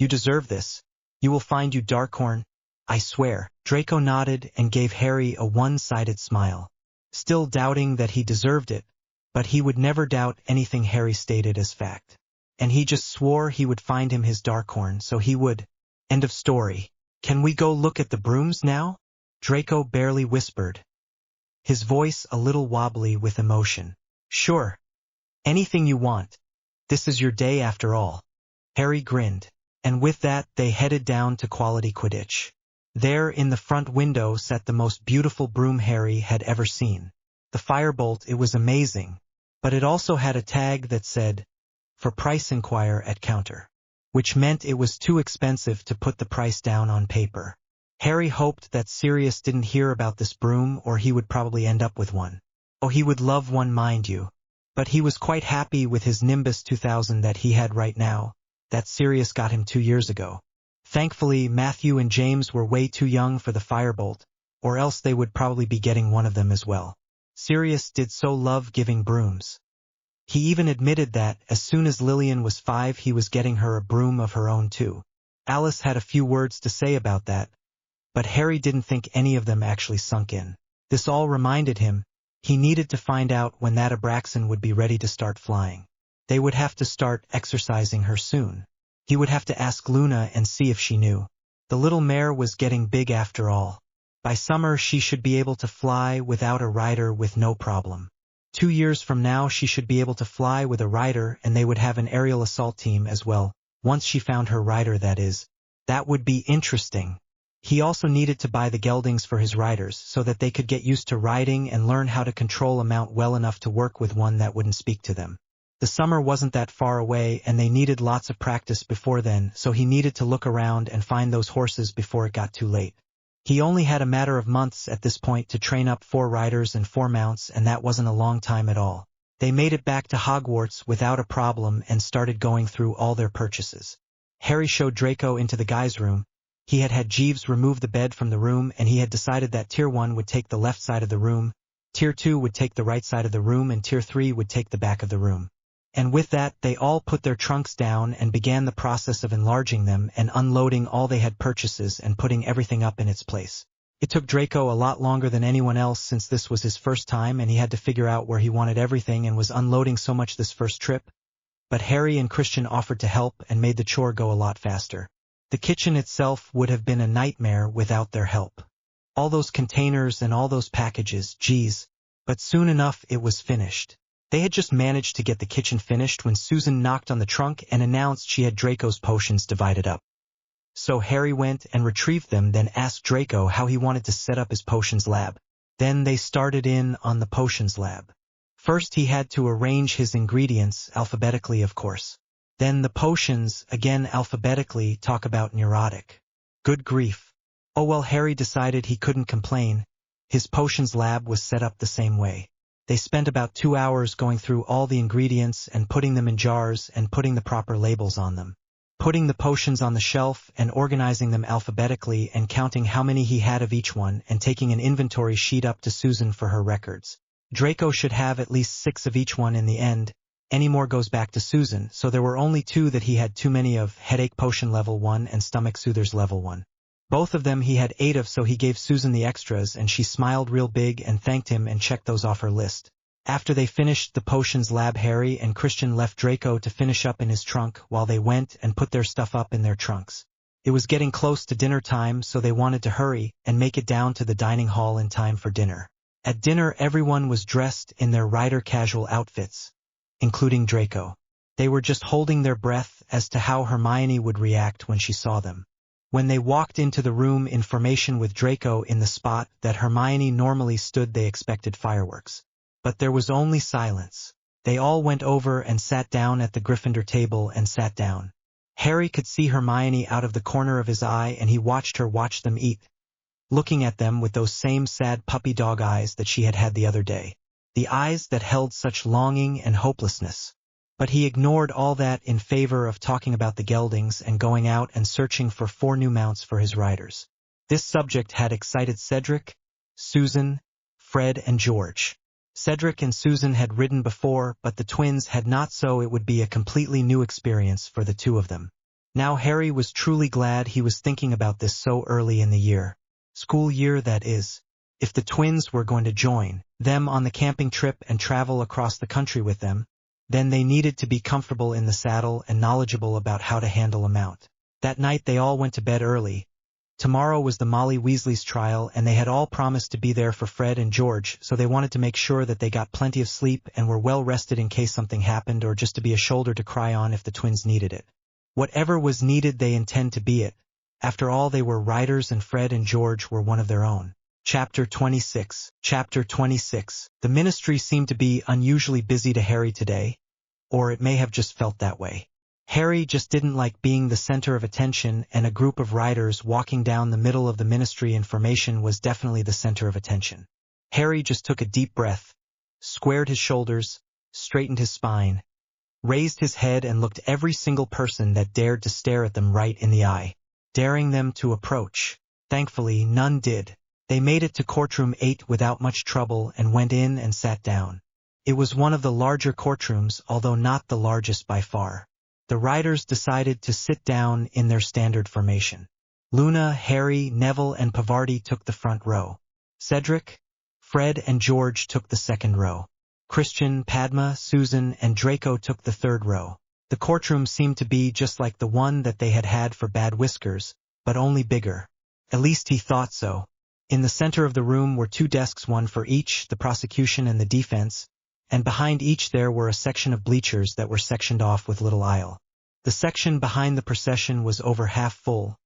You deserve this. You will find you Darkhorn. I swear." Draco nodded and gave Harry a one-sided smile, still doubting that he deserved it, but he would never doubt anything Harry stated as fact. And he just swore he would find him his Darkhorn, so he would. End of story. Can we go look at the brooms now? Draco barely whispered, his voice a little wobbly with emotion. Sure. Anything you want. This is your day after all. Harry grinned. And with that they headed down to Quality Quidditch. There in the front window sat the most beautiful broom Harry had ever seen. The firebolt, it was amazing, but it also had a tag that said, "For price inquire at counter," which meant it was too expensive to put the price down on paper. Harry hoped that Sirius didn't hear about this broom, or he would probably end up with one. Oh, he would love one, mind you. But he was quite happy with his Nimbus 2000 that he had right now, that Sirius got him 2 years ago. Thankfully, Matthew and James were way too young for the firebolt, or else they would probably be getting one of them as well. Sirius did so love giving brooms. He even admitted that, as soon as Lillian was 5, he was getting her a broom of her own too. Alice had a few words to say about that, but Harry didn't think any of them actually sunk in. This all reminded him, he needed to find out when that Abraxan would be ready to start flying. They would have to start exercising her soon. He would have to ask Luna and see if she knew. The little mare was getting big after all. By summer she should be able to fly without a rider with no problem. 2 years from now she should be able to fly with a rider, and they would have an aerial assault team as well, once she found her rider, that is. That would be interesting. He also needed to buy the geldings for his riders so that they could get used to riding and learn how to control a mount well enough to work with one that wouldn't speak to them. The summer wasn't that far away and they needed lots of practice before then, so he needed to look around and find those horses before it got too late. He only had a matter of months at this point to train up 4 riders and 4 mounts, and that wasn't a long time at all. They made it back to Hogwarts without a problem and started going through all their purchases. Harry showed Draco into the guys' room. He had had Jeeves remove the bed from the room, and he had decided that Tier 1 would take the left side of the room, Tier 2 would take the right side of the room, and Tier 3 would take the back of the room. And with that, they all put their trunks down and began the process of enlarging them and unloading all they had purchases and putting everything up in its place. It took Draco a lot longer than anyone else since this was his first time and he had to figure out where he wanted everything and was unloading so much this first trip. But Harry and Christian offered to help and made the chore go a lot faster. The kitchen itself would have been a nightmare without their help. All those containers and all those packages, geez. But soon enough it was finished. They had just managed to get the kitchen finished when Susan knocked on the trunk and announced she had Draco's potions divided up. So Harry went and retrieved them, then asked Draco how he wanted to set up his potions lab. Then they started in on the potions lab. First he had to arrange his ingredients, alphabetically of course. Then the potions, again alphabetically, talk about neurotic. Good grief. Oh well, Harry decided he couldn't complain. His potions lab was set up the same way. They spent about 2 hours going through all the ingredients and putting them in jars and putting the proper labels on them. Putting the potions on the shelf and organizing them alphabetically and counting how many he had of each one and taking an inventory sheet up to Susan for her records. Draco should have at least 6 of each one in the end. Any more goes back to Susan, so there were only 2 that he had too many of, headache potion level 1 and stomach soothers level 1. Both of them he had 8 of, so he gave Susan the extras and she smiled real big and thanked him and checked those off her list. After they finished the potions lab, Harry and Christian left Draco to finish up in his trunk while they went and put their stuff up in their trunks. It was getting close to dinner time, so they wanted to hurry and make it down to the dining hall in time for dinner. At dinner everyone was dressed in their rider casual outfits, including Draco. They were just holding their breath as to how Hermione would react when she saw them. When they walked into the room in formation with Draco in the spot that Hermione normally stood, they expected fireworks. But there was only silence. They all went over and sat down at the Gryffindor table and sat down. Harry could see Hermione out of the corner of his eye and he watched her watch them eat, looking at them with those same sad puppy dog eyes that she had had the other day. The eyes that held such longing and hopelessness. But he ignored all that in favor of talking about the geldings and going out and searching for 4 new mounts for his riders. This subject had excited Cedric, Susan, Fred, and George. Cedric and Susan had ridden before, but the twins had not, so it would be a completely new experience for the 2 of them. Now Harry was truly glad he was thinking about this so early in the year. School year, that is. If the twins were going to join them on the camping trip and travel across the country with them, then they needed to be comfortable in the saddle and knowledgeable about how to handle a mount. That night they all went to bed early. Tomorrow was the Molly Weasley's trial and they had all promised to be there for Fred and George, so they wanted to make sure that they got plenty of sleep and were well rested in case something happened, or just to be a shoulder to cry on if the twins needed it. Whatever was needed, they intend to be it. After all, they were riders and Fred and George were one of their own. Chapter 26. Chapter 26. The ministry seemed to be unusually busy to Harry today, or it may have just felt that way. Harry just didn't like being the center of attention, and a group of riders walking down the middle of the ministry in formation was definitely the center of attention. Harry just took a deep breath, squared his shoulders, straightened his spine, raised his head and looked every single person that dared to stare at them right in the eye, daring them to approach. Thankfully, none did. They made it to courtroom 8 without much trouble and went in and sat down. It was one of the larger courtrooms, although not the largest by far. The riders decided to sit down in their standard formation. Luna, Harry, Neville, and Pavarti took the front row. Cedric, Fred, and George took the second row. Christian, Padma, Susan, and Draco took the third row. The courtroom seemed to be just like the one that they had had for Bad Whiskers, but only bigger. At least he thought so. In the center of the room were 2 desks, one for each, the prosecution and the defense, and behind each there were a section of bleachers that were sectioned off with little aisle. The section behind the procession was over half full,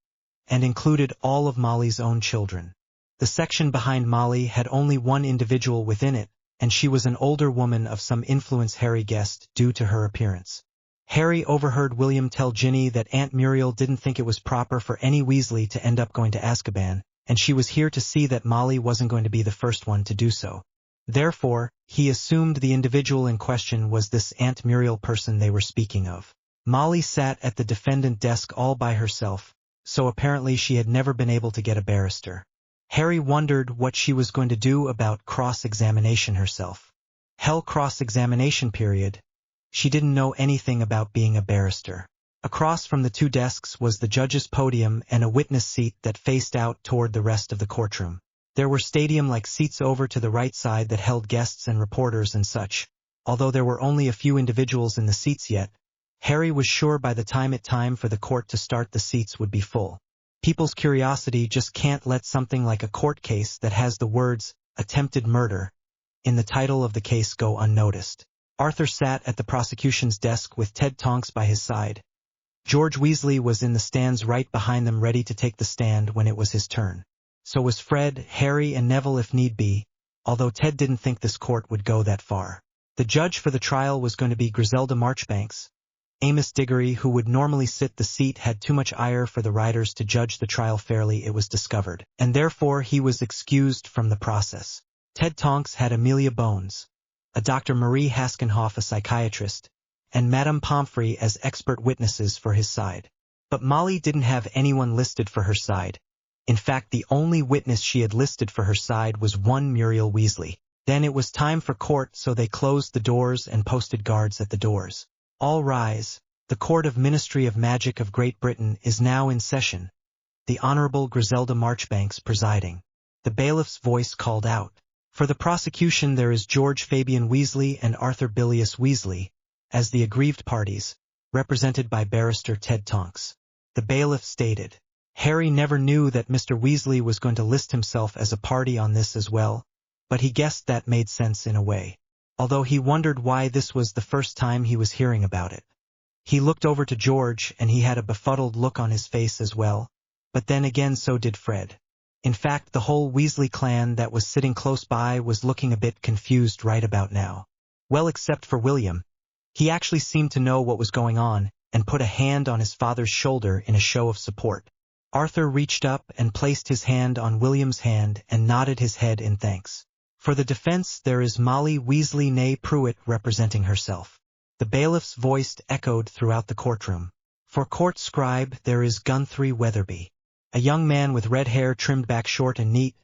and included all of Molly's own children. The section behind Molly had only one individual within it, and she was an older woman of some influence, Harry guessed, due to her appearance. Harry overheard William tell Ginny that Aunt Muriel didn't think it was proper for any Weasley to end up going to Azkaban, and she was here to see that Molly wasn't going to be the first one to do so. Therefore, he assumed the individual in question was this Aunt Muriel person they were speaking of. Molly sat at the defendant desk all by herself, so apparently she had never been able to get a barrister. Harry wondered what she was going to do about cross-examination herself. Hell, cross-examination period. She didn't know anything about being a barrister. Across from the two desks was the judge's podium and a witness seat that faced out toward the rest of the courtroom. There were stadium-like seats over to the right side that held guests and reporters and such. Although there were only a few individuals in the seats yet, Harry was sure by the time for the court to start the seats would be full. People's curiosity just can't let something like a court case that has the words, "attempted murder," in the title of the case go unnoticed. Arthur sat at the prosecution's desk with Ted Tonks by his side. George Weasley was in the stands right behind them ready to take the stand when it was his turn. So was Fred, Harry, and Neville if need be, although Ted didn't think this court would go that far. The judge for the trial was going to be Griselda Marchbanks. Amos Digory, who would normally sit the seat, had too much ire for the riders to judge the trial fairly, it was discovered, and therefore he was excused from the process. Ted Tonks had Amelia Bones, a Dr. Marie Haskenhoff, a psychiatrist, and Madame Pomfrey as expert witnesses for his side. But Molly didn't have anyone listed for her side. In fact, the only witness she had listed for her side was one Muriel Weasley. Then it was time for court, so they closed the doors and posted guards at the doors. All rise. The Court of Ministry of Magic of Great Britain is now in session. The Honorable Griselda Marchbanks presiding. The bailiff's voice called out. For the prosecution there is George Fabian Weasley and Arthur Bilius Weasley, as the aggrieved parties, represented by Barrister Ted Tonks. The bailiff stated. Harry never knew that Mr. Weasley was going to list himself as a party on this as well, but he guessed that made sense in a way. Although he wondered why this was the first time he was hearing about it. He looked over to George and he had a befuddled look on his face as well, but then again so did Fred. In fact, the whole Weasley clan that was sitting close by was looking a bit confused right about now. Well, except for William. He actually seemed to know what was going on and put a hand on his father's shoulder in a show of support. Arthur reached up and placed his hand on William's hand and nodded his head in thanks. For the defense there is Molly Weasley née Pruitt representing herself. The bailiff's voice echoed throughout the courtroom. For court scribe there is Guthrie Weatherby. A young man with red hair trimmed back short and neat,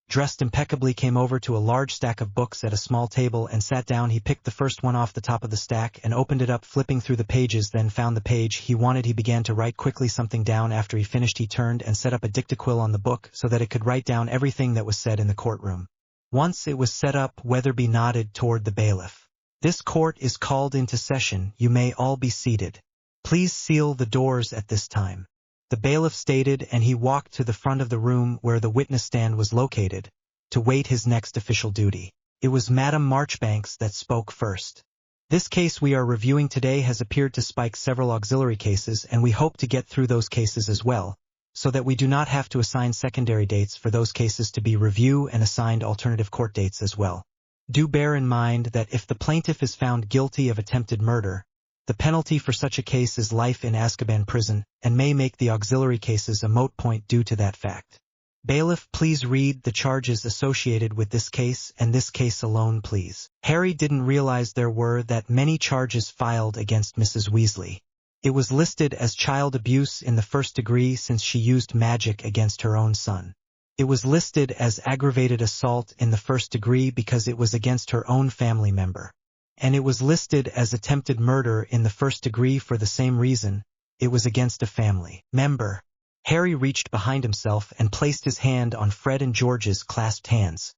dressed impeccably, came over to a large stack of books at a small table and sat down. He picked the first one off the top of the stack and opened it up, flipping through the pages, then found the page he wanted. He began to write quickly something down. After he finished he turned and set up a dictaquill on the book so that it could write down everything that was said in the courtroom. Once it was set up, Weatherby nodded toward the bailiff. This court is called into session. You may all be seated. Please seal the doors at this time. The bailiff stated, and he walked to the front of the room where the witness stand was located, to wait his next official duty. It was Madame Marchbanks that spoke first. This case we are reviewing today has appeared to spike several auxiliary cases, and we hope to get through those cases as well, so that we do not have to assign secondary dates for those cases to be reviewed and assigned alternative court dates as well. Do bear in mind that if the plaintiff is found guilty of attempted murder, the penalty for such a case is life in Azkaban prison, and may make the auxiliary cases a moot point due to that fact. Bailiff, please read the charges associated with this case and this case alone, please. Harry didn't realize there were that many charges filed against Mrs. Weasley. It was listed as child abuse in the first degree since she used magic against her own son. It was listed as aggravated assault in the first degree because it was against her own family member. And it was listed as attempted murder in the first degree for the same reason. It was against a family member. Harry reached behind himself and placed his hand on Fred and George's clasped hands,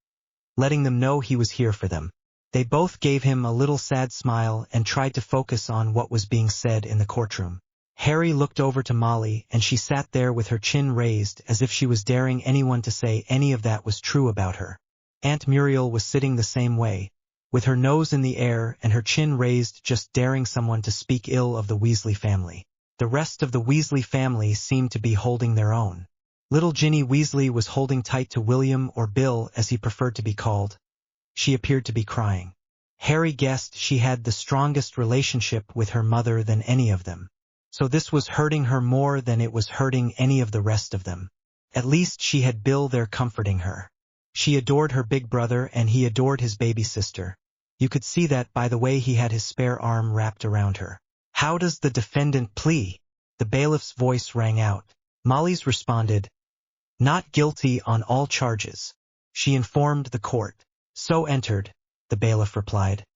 letting them know he was here for them. They both gave him a little sad smile and tried to focus on what was being said in the courtroom. Harry looked over to Molly, and she sat there with her chin raised as if she was daring anyone to say any of that was true about her. Aunt Muriel was sitting the same way, with her nose in the air and her chin raised, just daring someone to speak ill of the Weasley family. The rest of the Weasley family seemed to be holding their own. Little Ginny Weasley was holding tight to William, or Bill as he preferred to be called. She appeared to be crying. Harry guessed she had the strongest relationship with her mother than any of them. So this was hurting her more than it was hurting any of the rest of them. At least she had Bill there comforting her. She adored her big brother and he adored his baby sister. You could see that by the way he had his spare arm wrapped around her. How does the defendant plea? The bailiff's voice rang out. Molly's responded, not guilty on all charges. She informed the court. So entered, the bailiff replied.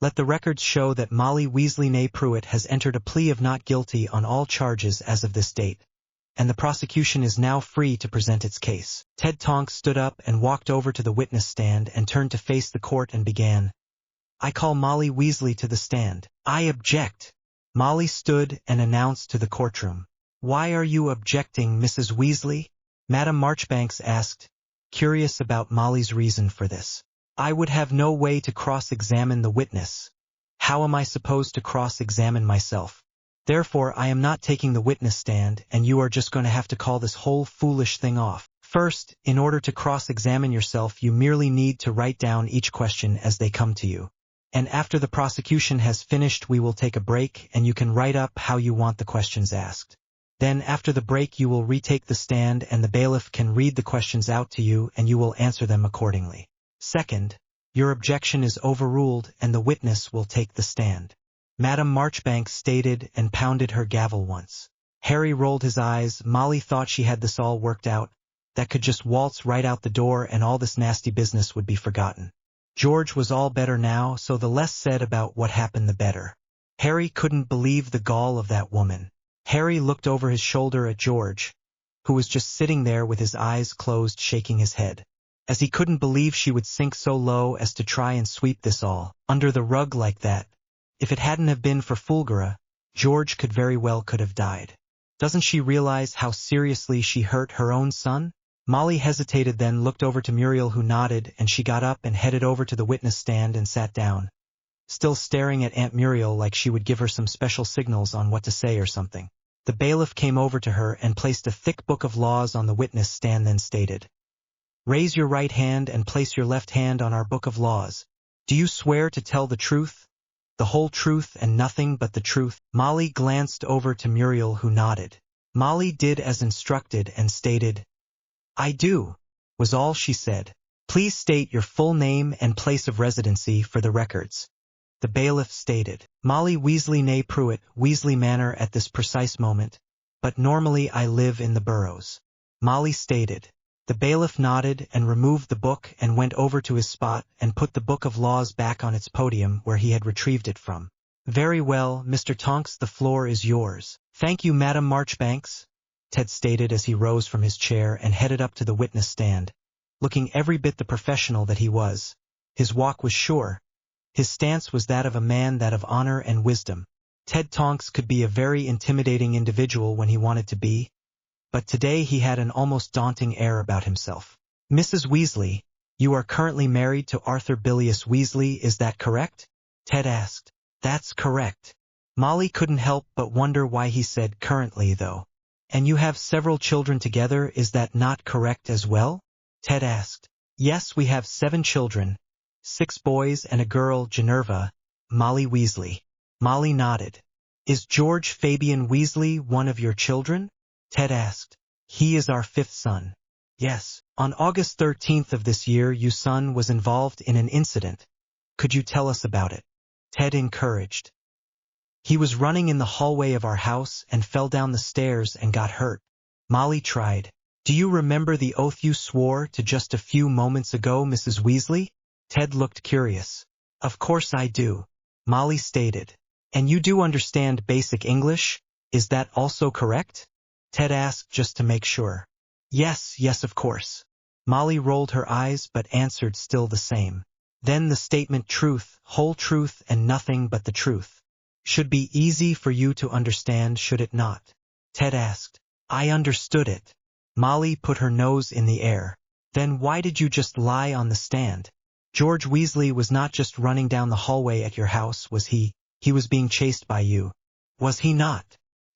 Let the records show that Molly Weasley née Pruitt has entered a plea of not guilty on all charges as of this date, and the prosecution is now free to present its case. Ted Tonks stood up and walked over to the witness stand and turned to face the court and began. I call Molly Weasley to the stand. I object. Molly stood and announced to the courtroom. Why are you objecting, Mrs. Weasley? Madam Marchbanks asked, curious about Molly's reason for this. I would have no way to cross-examine the witness. How am I supposed to cross-examine myself? Therefore, I am not taking the witness stand, and you are just going to have to call this whole foolish thing off. First, in order to cross-examine yourself, you merely need to write down each question as they come to you. And after the prosecution has finished, we will take a break, and you can write up how you want the questions asked. Then after the break you will retake the stand and the bailiff can read the questions out to you and you will answer them accordingly. Second, your objection is overruled and the witness will take the stand. Madam Marchbanks stated and pounded her gavel once. Harry rolled his eyes. Molly thought she had this all worked out, that could just waltz right out the door and all this nasty business would be forgotten. George was all better now, so the less said about what happened the better. Harry couldn't believe the gall of that woman. Harry looked over his shoulder at George, who was just sitting there with his eyes closed, shaking his head, as he couldn't believe she would sink so low as to try and sweep this all under the rug like that. If it hadn't have been for Fulgura, George could have died. Doesn't she realize how seriously she hurt her own son? Molly hesitated, then looked over to Muriel, who nodded, and she got up and headed over to the witness stand and sat down, still staring at Aunt Muriel like she would give her some special signals on what to say or something. The bailiff came over to her and placed a thick book of laws on the witness stand, then stated, raise your right hand and place your left hand on our book of laws. Do you swear to tell the truth, the whole truth and nothing but the truth? Molly glanced over to Muriel, who nodded. Molly did as instructed and stated, I do, was all she said. Please state your full name and place of residency for the records. The bailiff stated, Molly Weasley née Pruitt, Weasley Manor at this precise moment, but normally I live in the Burrows. Molly stated. The bailiff nodded and removed the book and went over to his spot and put the book of laws back on its podium where he had retrieved it from. Very well, Mr. Tonks, the floor is yours. Thank you, Madam Marchbanks, Ted stated as he rose from his chair and headed up to the witness stand, looking every bit the professional that he was. His walk was sure. His stance was that of a man, that of honor and wisdom. Ted Tonks could be a very intimidating individual when he wanted to be, but today he had an almost daunting air about himself. Mrs. Weasley, you are currently married to Arthur Bilious Weasley, is that correct? Ted asked. That's correct. Molly couldn't help but wonder why he said currently, though. And you have several children together, is that not correct as well? Ted asked. Yes, we have 7 children. 6 boys and a girl, Minerva, Molly Weasley. Molly nodded. Is George Fabian Weasley one of your children? Ted asked. He is our 5th son. Yes. On August 13th of this year, your son was involved in an incident. Could you tell us about it? Ted encouraged. He was running in the hallway of our house and fell down the stairs and got hurt. Molly tried. Do you remember the oath you swore to just a few moments ago, Mrs. Weasley? Ted looked curious. Of course I do, Molly stated. And you do understand basic English? Is that also correct? Ted asked just to make sure. Yes, of course. Molly rolled her eyes but answered still the same. Then the statement truth, whole truth and nothing but the truth should be easy for you to understand, should it not? Ted asked. I understood it. Molly put her nose in the air. Then why did you just lie on the stand? George Weasley was not just running down the hallway at your house, was he? He was being chased by you. Was he not?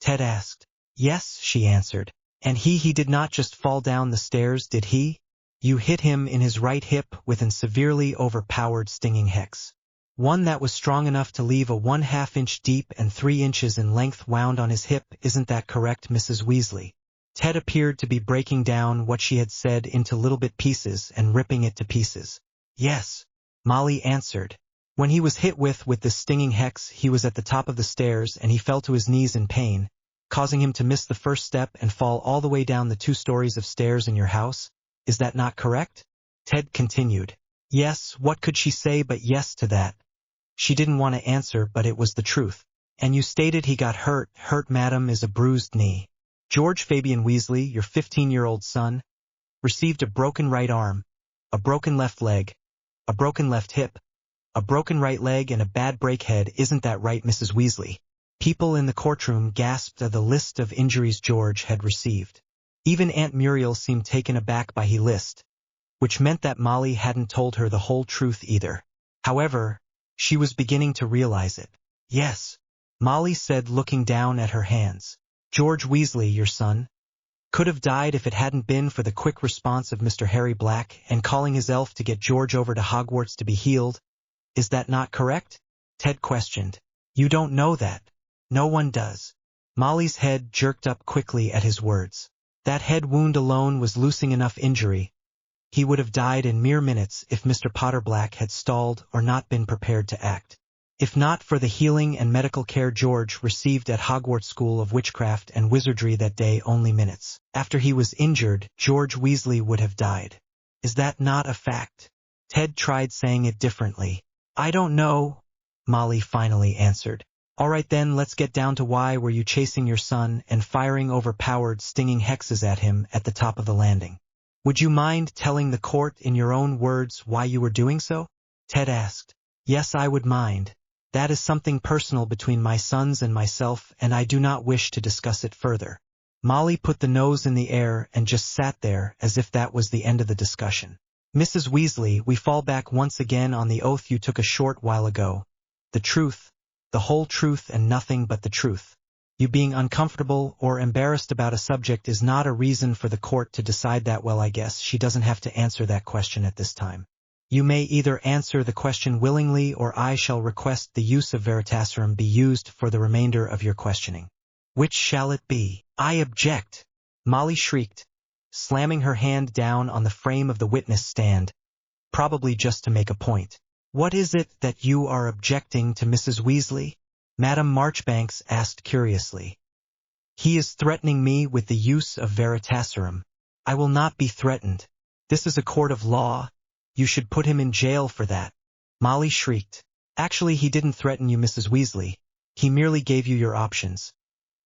Ted asked. Yes, she answered. And he did not just fall down the stairs, did he? You hit him in his right hip with an severely overpowered stinging hex. One that was strong enough to leave a 1/2 inch deep and 3 inches in length wound on his hip, isn't that correct, Mrs. Weasley? Ted appeared to be breaking down what she had said into little bit pieces and ripping it to pieces. Yes, Molly answered. When he was hit with this stinging hex, he was at the top of the stairs and he fell to his knees in pain, causing him to miss the first step and fall all the way down the 2 stories of stairs in your house. Is that not correct? Ted continued. Yes, what could she say but yes to that? She didn't want to answer, but it was the truth. And you stated he got hurt. Hurt, madam, is a bruised knee. George Fabian Weasley, your 15-year-old son, received a broken right arm, a broken left leg, a broken left hip, a broken right leg and a bad break head. Isn't that right, Mrs. Weasley? People in the courtroom gasped at the list of injuries George had received. Even Aunt Muriel seemed taken aback by his list, which meant that Molly hadn't told her the whole truth either. However, she was beginning to realize it. Yes, Molly said, looking down at her hands. George Weasley, your son, could have died if it hadn't been for the quick response of Mr. Harry Black and calling his elf to get George over to Hogwarts to be healed. Is that not correct? Ted questioned. You don't know that. No one does. Molly's head jerked up quickly at his words. That head wound alone was loosing enough injury. He would have died in mere minutes if Mr. Potter Black had stalled or not been prepared to act. If not for the healing and medical care George received at Hogwarts School of Witchcraft and Wizardry that day, only minutes after he was injured, George Weasley would have died. Is that not a fact? Ted tried saying it differently. I don't know, Molly finally answered. All right then, let's get down to why were you chasing your son and firing overpowered stinging hexes at him at the top of the landing? Would you mind telling the court in your own words why you were doing so? Ted asked. Yes, I would mind. That is something personal between my sons and myself, and I do not wish to discuss it further. Molly put the nose in the air and just sat there as if that was the end of the discussion. Mrs. Weasley, we fall back once again on the oath you took a short while ago. The truth, the whole truth and nothing but the truth. You being uncomfortable or embarrassed about a subject is not a reason for the court to decide that. Well, I guess she doesn't have to answer that question at this time. You may either answer the question willingly or I shall request the use of Veritaserum be used for the remainder of your questioning. Which shall it be? I object, Molly shrieked, slamming her hand down on the frame of the witness stand, probably just to make a point. What is it that you are objecting to, Mrs. Weasley? Madam Marchbanks asked curiously. He is threatening me with the use of Veritaserum. I will not be threatened. This is a court of law. You should put him in jail for that. Molly shrieked. Actually, he didn't threaten you, Mrs. Weasley. He merely gave you your options.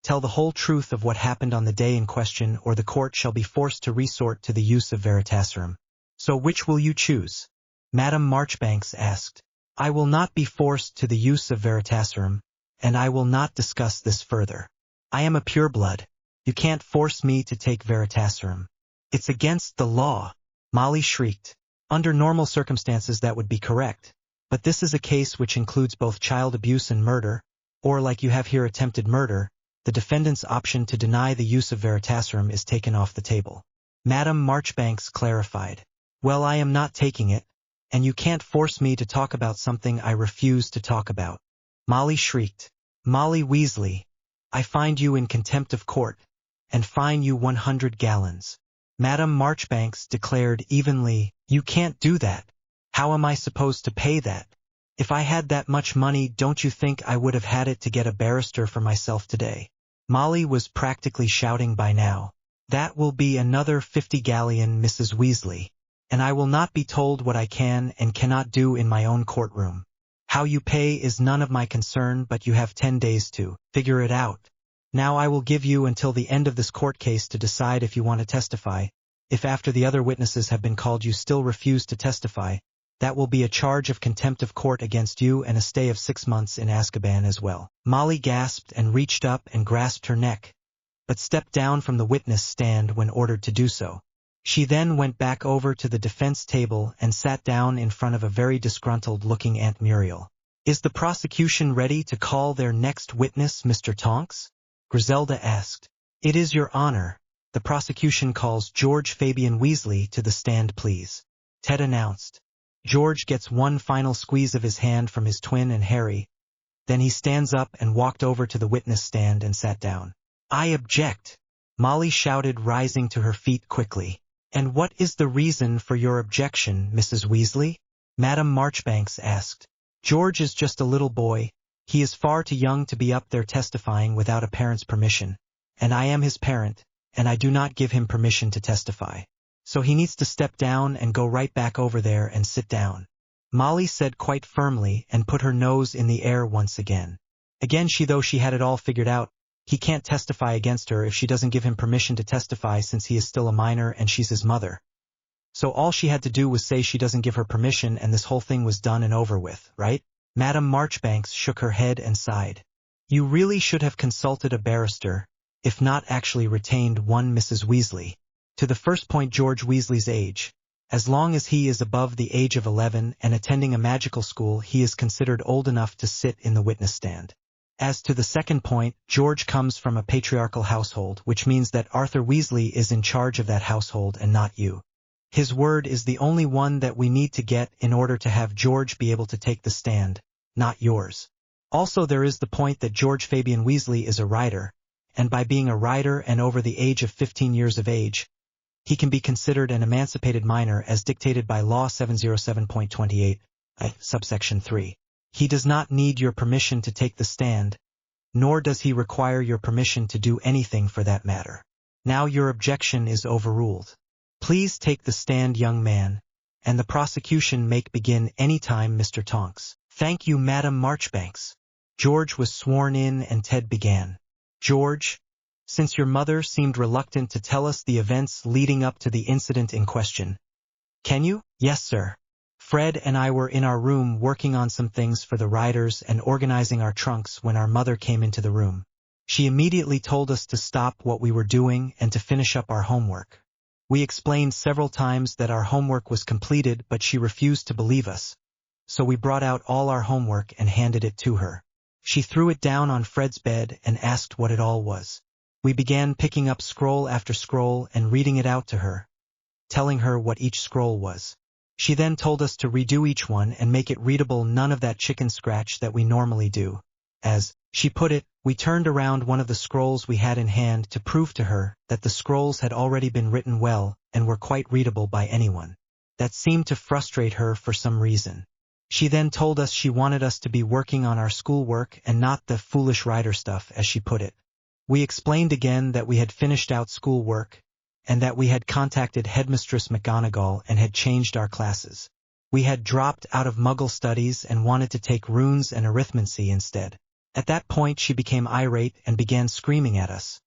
Tell the whole truth of what happened on the day in question, or the court shall be forced to resort to the use of Veritaserum. So which will you choose? Madam Marchbanks asked. I will not be forced to the use of Veritaserum, and I will not discuss this further. I am a pureblood. You can't force me to take Veritaserum. It's against the law. Molly shrieked. Under normal circumstances that would be correct, but this is a case which includes both child abuse and murder, or like you have here, attempted murder. The defendant's option to deny the use of Veritaserum is taken off the table. Madam Marchbanks clarified. Well, I am not taking it, and you can't force me to talk about something I refuse to talk about. Molly shrieked. Molly Weasley, I find you in contempt of court, and fine you 100 gallons. Madam Marchbanks declared evenly. You can't do that. How am I supposed to pay that? If I had that much money, don't you think I would have had it to get a barrister for myself today? Molly was practically shouting by now. That will be another 50 galleon, Mrs. Weasley, and I will not be told what I can and cannot do in my own courtroom. How you pay is none of my concern, but you have 10 days to figure it out. Now I will give you until the end of this court case to decide if you want to testify. If after the other witnesses have been called you still refuse to testify, that will be a charge of contempt of court against you and a stay of 6 months in Azkaban as well. Molly gasped and reached up and grasped her neck, but stepped down from the witness stand when ordered to do so. She then went back over to the defense table and sat down in front of a very disgruntled-looking Aunt Muriel. Is the prosecution ready to call their next witness, Mr. Tonks? Griselda asked. It is, Your Honor. The prosecution calls George Fabian Weasley to the stand, please. Ted announced. George gets one final squeeze of his hand from his twin and Harry. Then he stands up and walked over to the witness stand and sat down. I object, Molly shouted, rising to her feet quickly. And what is the reason for your objection, Mrs. Weasley? Madam Marchbanks asked. George is just a little boy. He is far too young to be up there testifying without a parent's permission. And I am his parent, and I do not give him permission to testify. So he needs to step down and go right back over there and sit down. Molly said quite firmly and put her nose in the air once again. Again she had it all figured out. He can't testify against her if she doesn't give him permission to testify since he is still a minor and she's his mother. So all she had to do was say she doesn't give her permission and this whole thing was done and over with, right? Madam Marchbanks shook her head and sighed. You really should have consulted a barrister, if not actually retained one Mrs. Weasley. To the first point, George Weasley's age. As long as he is above the age of 11 and attending a magical school, he is considered old enough to sit in the witness stand. As to the second point, George comes from a patriarchal household, which means that Arthur Weasley is in charge of that household and not you. His word is the only one that we need to get in order to have George be able to take the stand, not yours. Also, there is the point that George Fabian Weasley is a rider, and by being a rider and over the age of 15 years of age, he can be considered an emancipated minor as dictated by Law 707.28, subsection 3. He does not need your permission to take the stand, nor does he require your permission to do anything for that matter. Now your objection is overruled. Please take the stand, young man, and the prosecution may begin any time, Mr. Tonks. Thank you, Madam Marchbanks. George was sworn in and Ted began. George, since your mother seemed reluctant to tell us the events leading up to the incident in question, can you? Yes, sir. Fred and I were in our room working on some things for the riders and organizing our trunks when our mother came into the room. She immediately told us to stop what we were doing and to finish up our homework. We explained several times that our homework was completed, but she refused to believe us. So we brought out all our homework and handed it to her. She threw it down on Fred's bed and asked what it all was. We began picking up scroll after scroll and reading it out to her, telling her what each scroll was. She then told us to redo each one and make it readable, none of that chicken scratch that we normally do. As she put it, we turned around one of the scrolls we had in hand to prove to her that the scrolls had already been written well and were quite readable by anyone. That seemed to frustrate her for some reason. She then told us she wanted us to be working on our schoolwork and not the foolish rider stuff, as she put it. We explained again that we had finished out schoolwork and that we had contacted Headmistress McGonagall and had changed our classes. We had dropped out of Muggle studies and wanted to take runes and arithmancy instead. At that point she became irate and began screaming at us,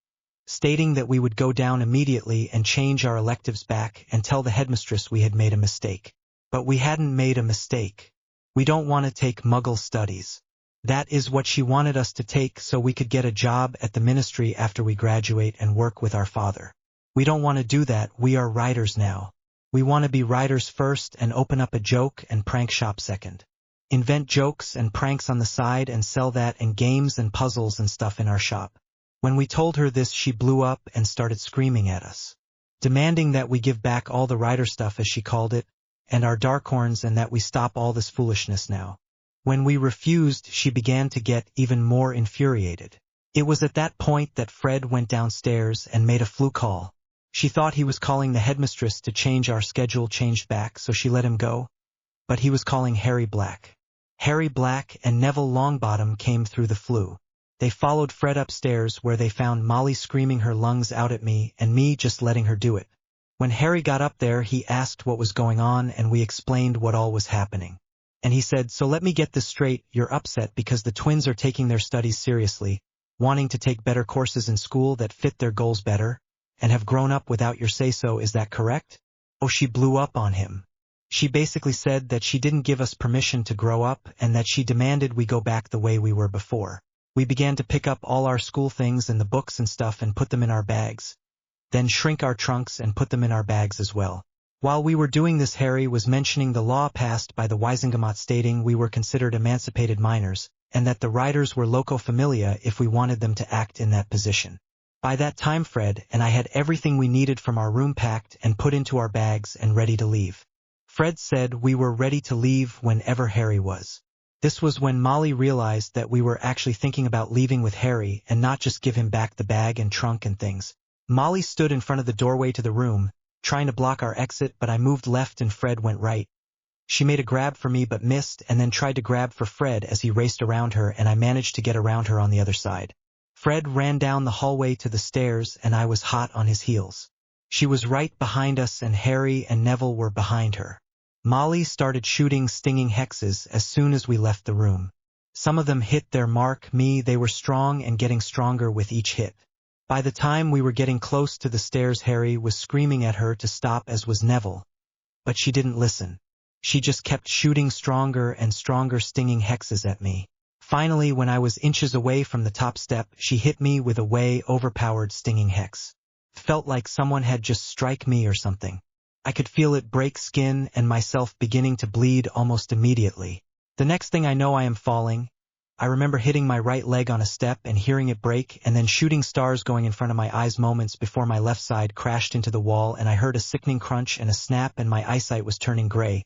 stating that we would go down immediately and change our electives back and tell the headmistress we had made a mistake. But we hadn't made a mistake. We don't want to take Muggle studies. That is what she wanted us to take so we could get a job at the ministry after we graduate and work with our father. We don't want to do that. We are writers now. We want to be writers first and open up a joke and prank shop second. Invent jokes and pranks on the side and sell that and games and puzzles and stuff in our shop. When we told her this, she blew up and started screaming at us, demanding that we give back all the writer stuff, as she called it, and our Darkhorns, and that we stop all this foolishness now. When we refused, she began to get even more infuriated. It was at that point that Fred went downstairs and made a flu call. She thought he was calling the headmistress to change our schedule changed back, so she let him go. But he was calling Harry Black. Harry Black and Neville Longbottom came through the flue. They followed Fred upstairs, where they found Molly screaming her lungs out at me and me just letting her do it. When Harry got up there, he asked what was going on and we explained what all was happening. And he said, "So let me get this straight, you're upset because the twins are taking their studies seriously, wanting to take better courses in school that fit their goals better, and have grown up without your say-so, is that correct?" Oh, she blew up on him. She basically said that she didn't give us permission to grow up and that she demanded we go back the way we were before. We began to pick up all our school things and the books and stuff and put them in our bags. Then shrink our trunks and put them in our bags as well. While we were doing this, Harry was mentioning the law passed by the Wisengamot stating we were considered emancipated minors, and that the riders were loco familia if we wanted them to act in that position. By that time Fred and I had everything we needed from our room packed and put into our bags and ready to leave. Fred said we were ready to leave whenever Harry was. This was when Molly realized that we were actually thinking about leaving with Harry and not just give him back the bag and trunk and things. Molly stood in front of the doorway to the room, trying to block our exit, but I moved left and Fred went right. She made a grab for me but missed and then tried to grab for Fred as he raced around her, and I managed to get around her on the other side. Fred ran down the hallway to the stairs and I was hot on his heels. She was right behind us and Harry and Neville were behind her. Molly started shooting stinging hexes as soon as we left the room. Some of them hit their mark. They were strong and getting stronger with each hit. By the time we were getting close to the stairs, Harry was screaming at her to stop, as was Neville. But she didn't listen. She just kept shooting stronger and stronger stinging hexes at me. Finally, when I was inches away from the top step, she hit me with a way overpowered stinging hex. Felt like someone had just struck me or something. I could feel it break skin and myself beginning to bleed almost immediately. The next thing I know, I am falling. I remember hitting my right leg on a step and hearing it break, and then shooting stars going in front of my eyes moments before my left side crashed into the wall and I heard a sickening crunch and a snap and my eyesight was turning gray.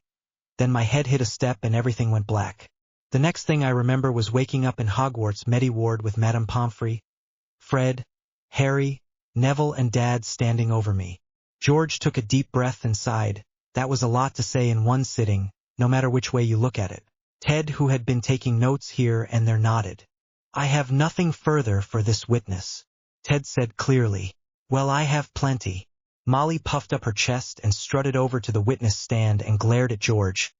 Then my head hit a step and everything went black. The next thing I remember was waking up in Hogwarts Medi ward with Madame Pomfrey, Fred, Harry, Neville and Dad standing over me. George took a deep breath and sighed. That was a lot to say in one sitting, no matter which way you look at it. Ted, who had been taking notes here and there, nodded. I have nothing further for this witness, Ted said clearly. Well, I have plenty. Molly puffed up her chest and strutted over to the witness stand and glared at George.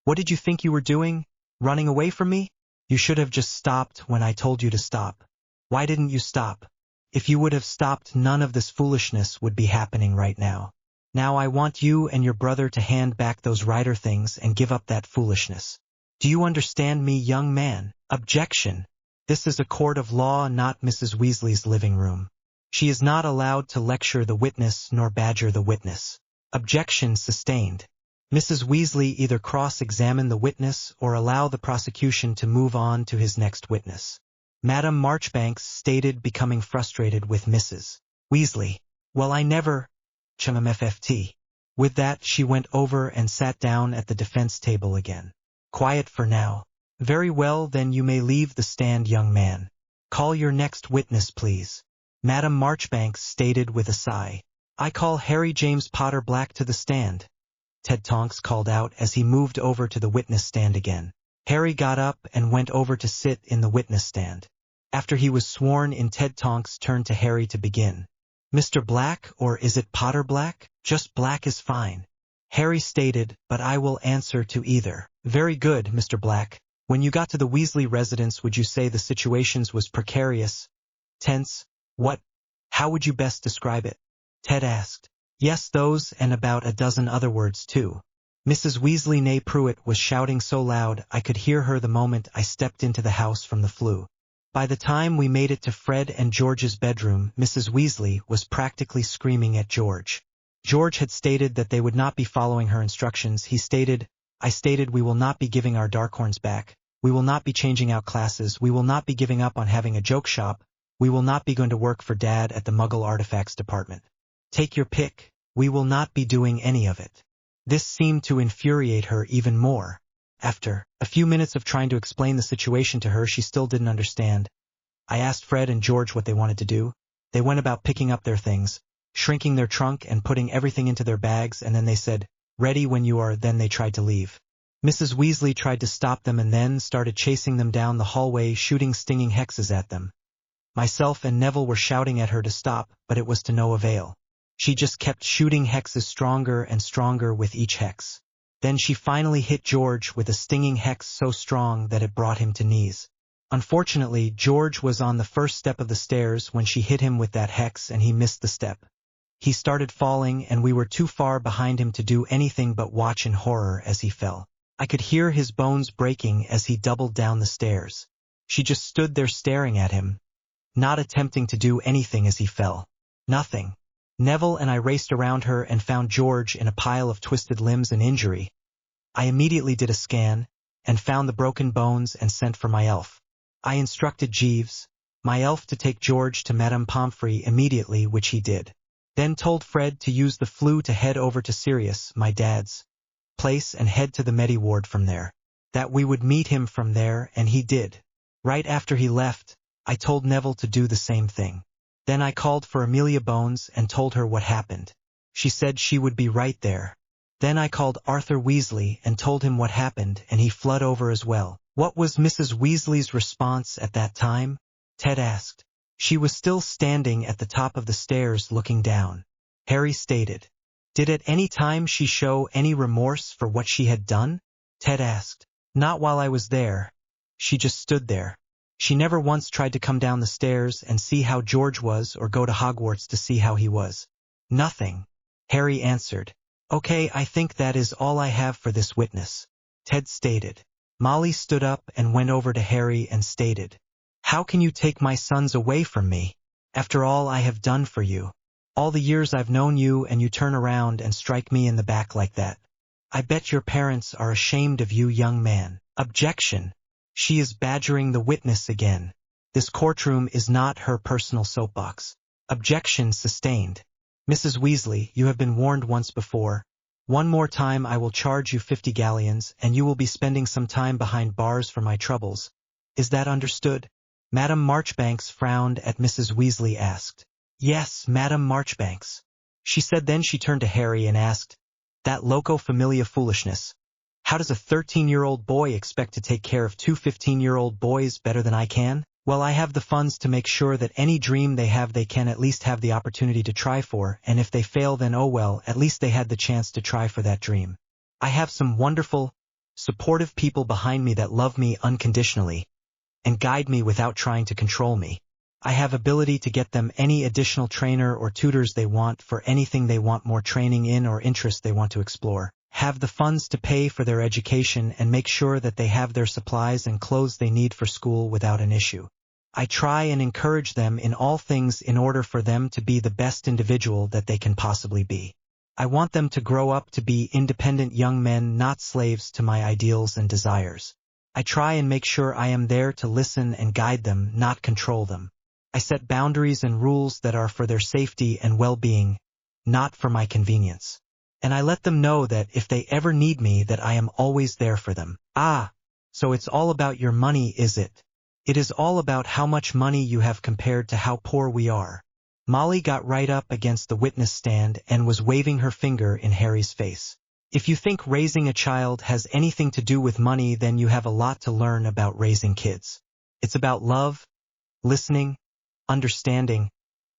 What did you think you were doing? Running away from me? You should have just stopped when I told you to stop. Why didn't you stop? If you would have stopped, none of this foolishness would be happening right now. Now I want you and your brother to hand back those rider things and give up that foolishness. Do you understand me, young man? Objection. This is a court of law, not Mrs. Weasley's living room. She is not allowed to lecture the witness nor badger the witness. Objection sustained. Mrs. Weasley either cross-examine the witness or allow the prosecution to move on to his next witness. Madame Marchbanks stated, becoming frustrated with Mrs. Weasley. Well, I never... MFFT. With that, she went over and sat down at the defense table again. Quiet for now. Very well, then you may leave the stand, young man. Call your next witness, please. Madame Marchbanks stated with a sigh. I call Harry James Potter Black to the stand, Ted Tonks called out as he moved over to the witness stand again. Harry got up and went over to sit in the witness stand. After he was sworn in, Ted Tonks turned to Harry to begin. Mr. Black, or is it Potter Black? Just Black is fine, Harry stated, but I will answer to either. Very good, Mr. Black. When you got to the Weasley residence, would you say the situations was precarious? Tense? What? How would you best describe it? Ted asked. Yes, those and about a dozen other words too. Mrs. Weasley née Pruitt was shouting so loud I could hear her the moment I stepped into the house from the flue. By the time we made it to Fred and George's bedroom, Mrs. Weasley was practically screaming at George. George had stated that they would not be following her instructions. I stated we will not be giving our Darkhorns back. We will not be changing out classes. We will not be giving up on having a joke shop. We will not be going to work for Dad at the Muggle Artifacts Department. Take your pick. We will not be doing any of it. This seemed to infuriate her even more. After a few minutes of trying to explain the situation to her, she still didn't understand. I asked Fred and George what they wanted to do. They went about picking up their things, shrinking their trunk and putting everything into their bags, and then they said, "Ready when you are." Then they tried to leave. Mrs. Weasley tried to stop them and then started chasing them down the hallway, shooting stinging hexes at them. Myself and Neville were shouting at her to stop, but it was to no avail. She just kept shooting hexes stronger and stronger with each hex. Then she finally hit George with a stinging hex so strong that it brought him to knees. Unfortunately, George was on the first step of the stairs when she hit him with that hex and he missed the step. He started falling and we were too far behind him to do anything but watch in horror as he fell. I could hear his bones breaking as he doubled down the stairs. She just stood there staring at him, not attempting to do anything as he fell. Nothing. Neville and I raced around her and found George in a pile of twisted limbs and injury. I immediately did a scan and found the broken bones and sent for my elf. I instructed Jeeves, my elf, to take George to Madame Pomfrey immediately, which he did. Then told Fred to use the flue to head over to Sirius, my dad's place, and head to the Medi ward from there. That we would meet him from there, and he did. Right after he left, I told Neville to do the same thing. Then I called for Amelia Bones and told her what happened. She said she would be right there. Then I called Arthur Weasley and told him what happened, and he fled over as well. What was Mrs. Weasley's response at that time? Ted asked. She was still standing at the top of the stairs looking down. Harry stated. Did at any time she show any remorse for what she had done? Ted asked. Not while I was there. She just stood there. She never once tried to come down the stairs and see how George was or go to Hogwarts to see how he was. Nothing. Harry answered. Okay, I think that is all I have for this witness. Ted stated. Molly stood up and went over to Harry and stated. How can you take my sons away from me? After all I have done for you. All the years I've known you, and you turn around and strike me in the back like that. I bet your parents are ashamed of you, young man. Objection. She is badgering the witness again. This courtroom is not her personal soapbox. Objection sustained. Mrs. Weasley, you have been warned once before. One more time I will charge you 50 galleons, and you will be spending some time behind bars for my troubles. Is that understood? Madame Marchbanks frowned at Mrs. Weasley asked. Yes, Madame Marchbanks. She said. Then she turned to Harry and asked, that loco familia foolishness. How does a 13-year-old boy expect to take care of two 15-year-old boys better than I can? Well, I have the funds to make sure that any dream they have they can at least have the opportunity to try for, and if they fail then oh well, at least they had the chance to try for that dream. I have some wonderful, supportive people behind me that love me unconditionally and guide me without trying to control me. I have ability to get them any additional trainer or tutors they want for anything they want more training in or interest they want to explore. Have the funds to pay for their education and make sure that they have their supplies and clothes they need for school without an issue. I try and encourage them in all things in order for them to be the best individual that they can possibly be. I want them to grow up to be independent young men, not slaves to my ideals and desires. I try and make sure I am there to listen and guide them, not control them. I set boundaries and rules that are for their safety and well-being, not for my convenience. And I let them know that if they ever need me, that I am always there for them. Ah, so it's all about your money, is it? It is all about how much money you have compared to how poor we are. Molly got right up against the witness stand and was waving her finger in Harry's face. If you think raising a child has anything to do with money, then you have a lot to learn about raising kids. It's about love, listening, understanding,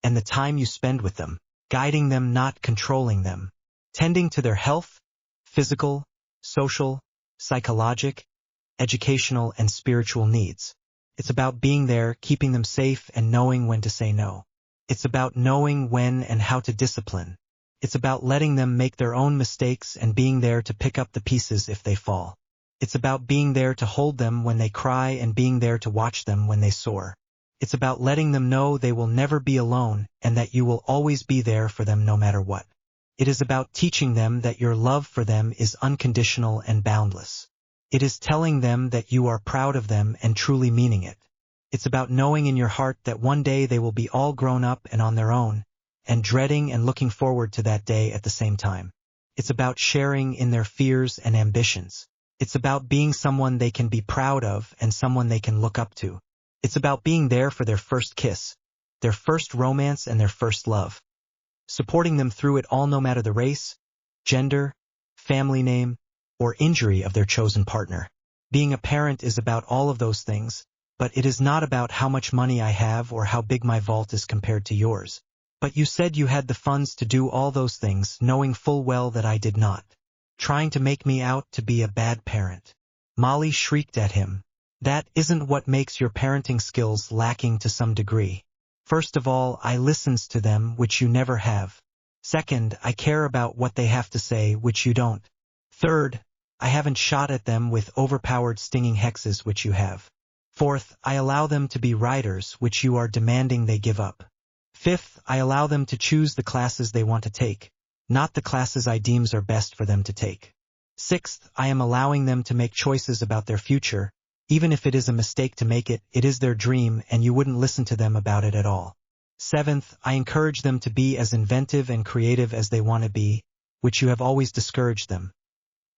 and the time you spend with them, guiding them, not controlling them, tending to their health, physical, social, psychological, educational, and spiritual needs. It's about being there, keeping them safe, and knowing when to say no. It's about knowing when and how to discipline. It's about letting them make their own mistakes and being there to pick up the pieces if they fall. It's about being there to hold them when they cry and being there to watch them when they soar. It's about letting them know they will never be alone and that you will always be there for them no matter what. It is about teaching them that your love for them is unconditional and boundless. It is telling them that you are proud of them and truly meaning it. It's about knowing in your heart that one day they will be all grown up and on their own, and dreading and looking forward to that day at the same time. It's about sharing in their fears and ambitions. It's about being someone they can be proud of and someone they can look up to. It's about being there for their first kiss, their first romance, and their first love. Supporting them through it all no matter the race, gender, family name, or injury of their chosen partner. Being a parent is about all of those things, but it is not about how much money I have or how big my vault is compared to yours. But you said you had the funds to do all those things, knowing full well that I did not. Trying to make me out to be a bad parent. Molly shrieked at him. That isn't what makes your parenting skills lacking to some degree. First of all, I listens to them, which you never have. Second, I care about what they have to say, which you don't. Third, I haven't shot at them with overpowered stinging hexes, which you have. Fourth, I allow them to be writers, which you are demanding they give up. Fifth, I allow them to choose the classes they want to take, not the classes I deems are best for them to take. Sixth, I am allowing them to make choices about their future. Even if it is a mistake to make it, it is their dream and you wouldn't listen to them about it at all. Seventh, I encourage them to be as inventive and creative as they want to be, which you have always discouraged them,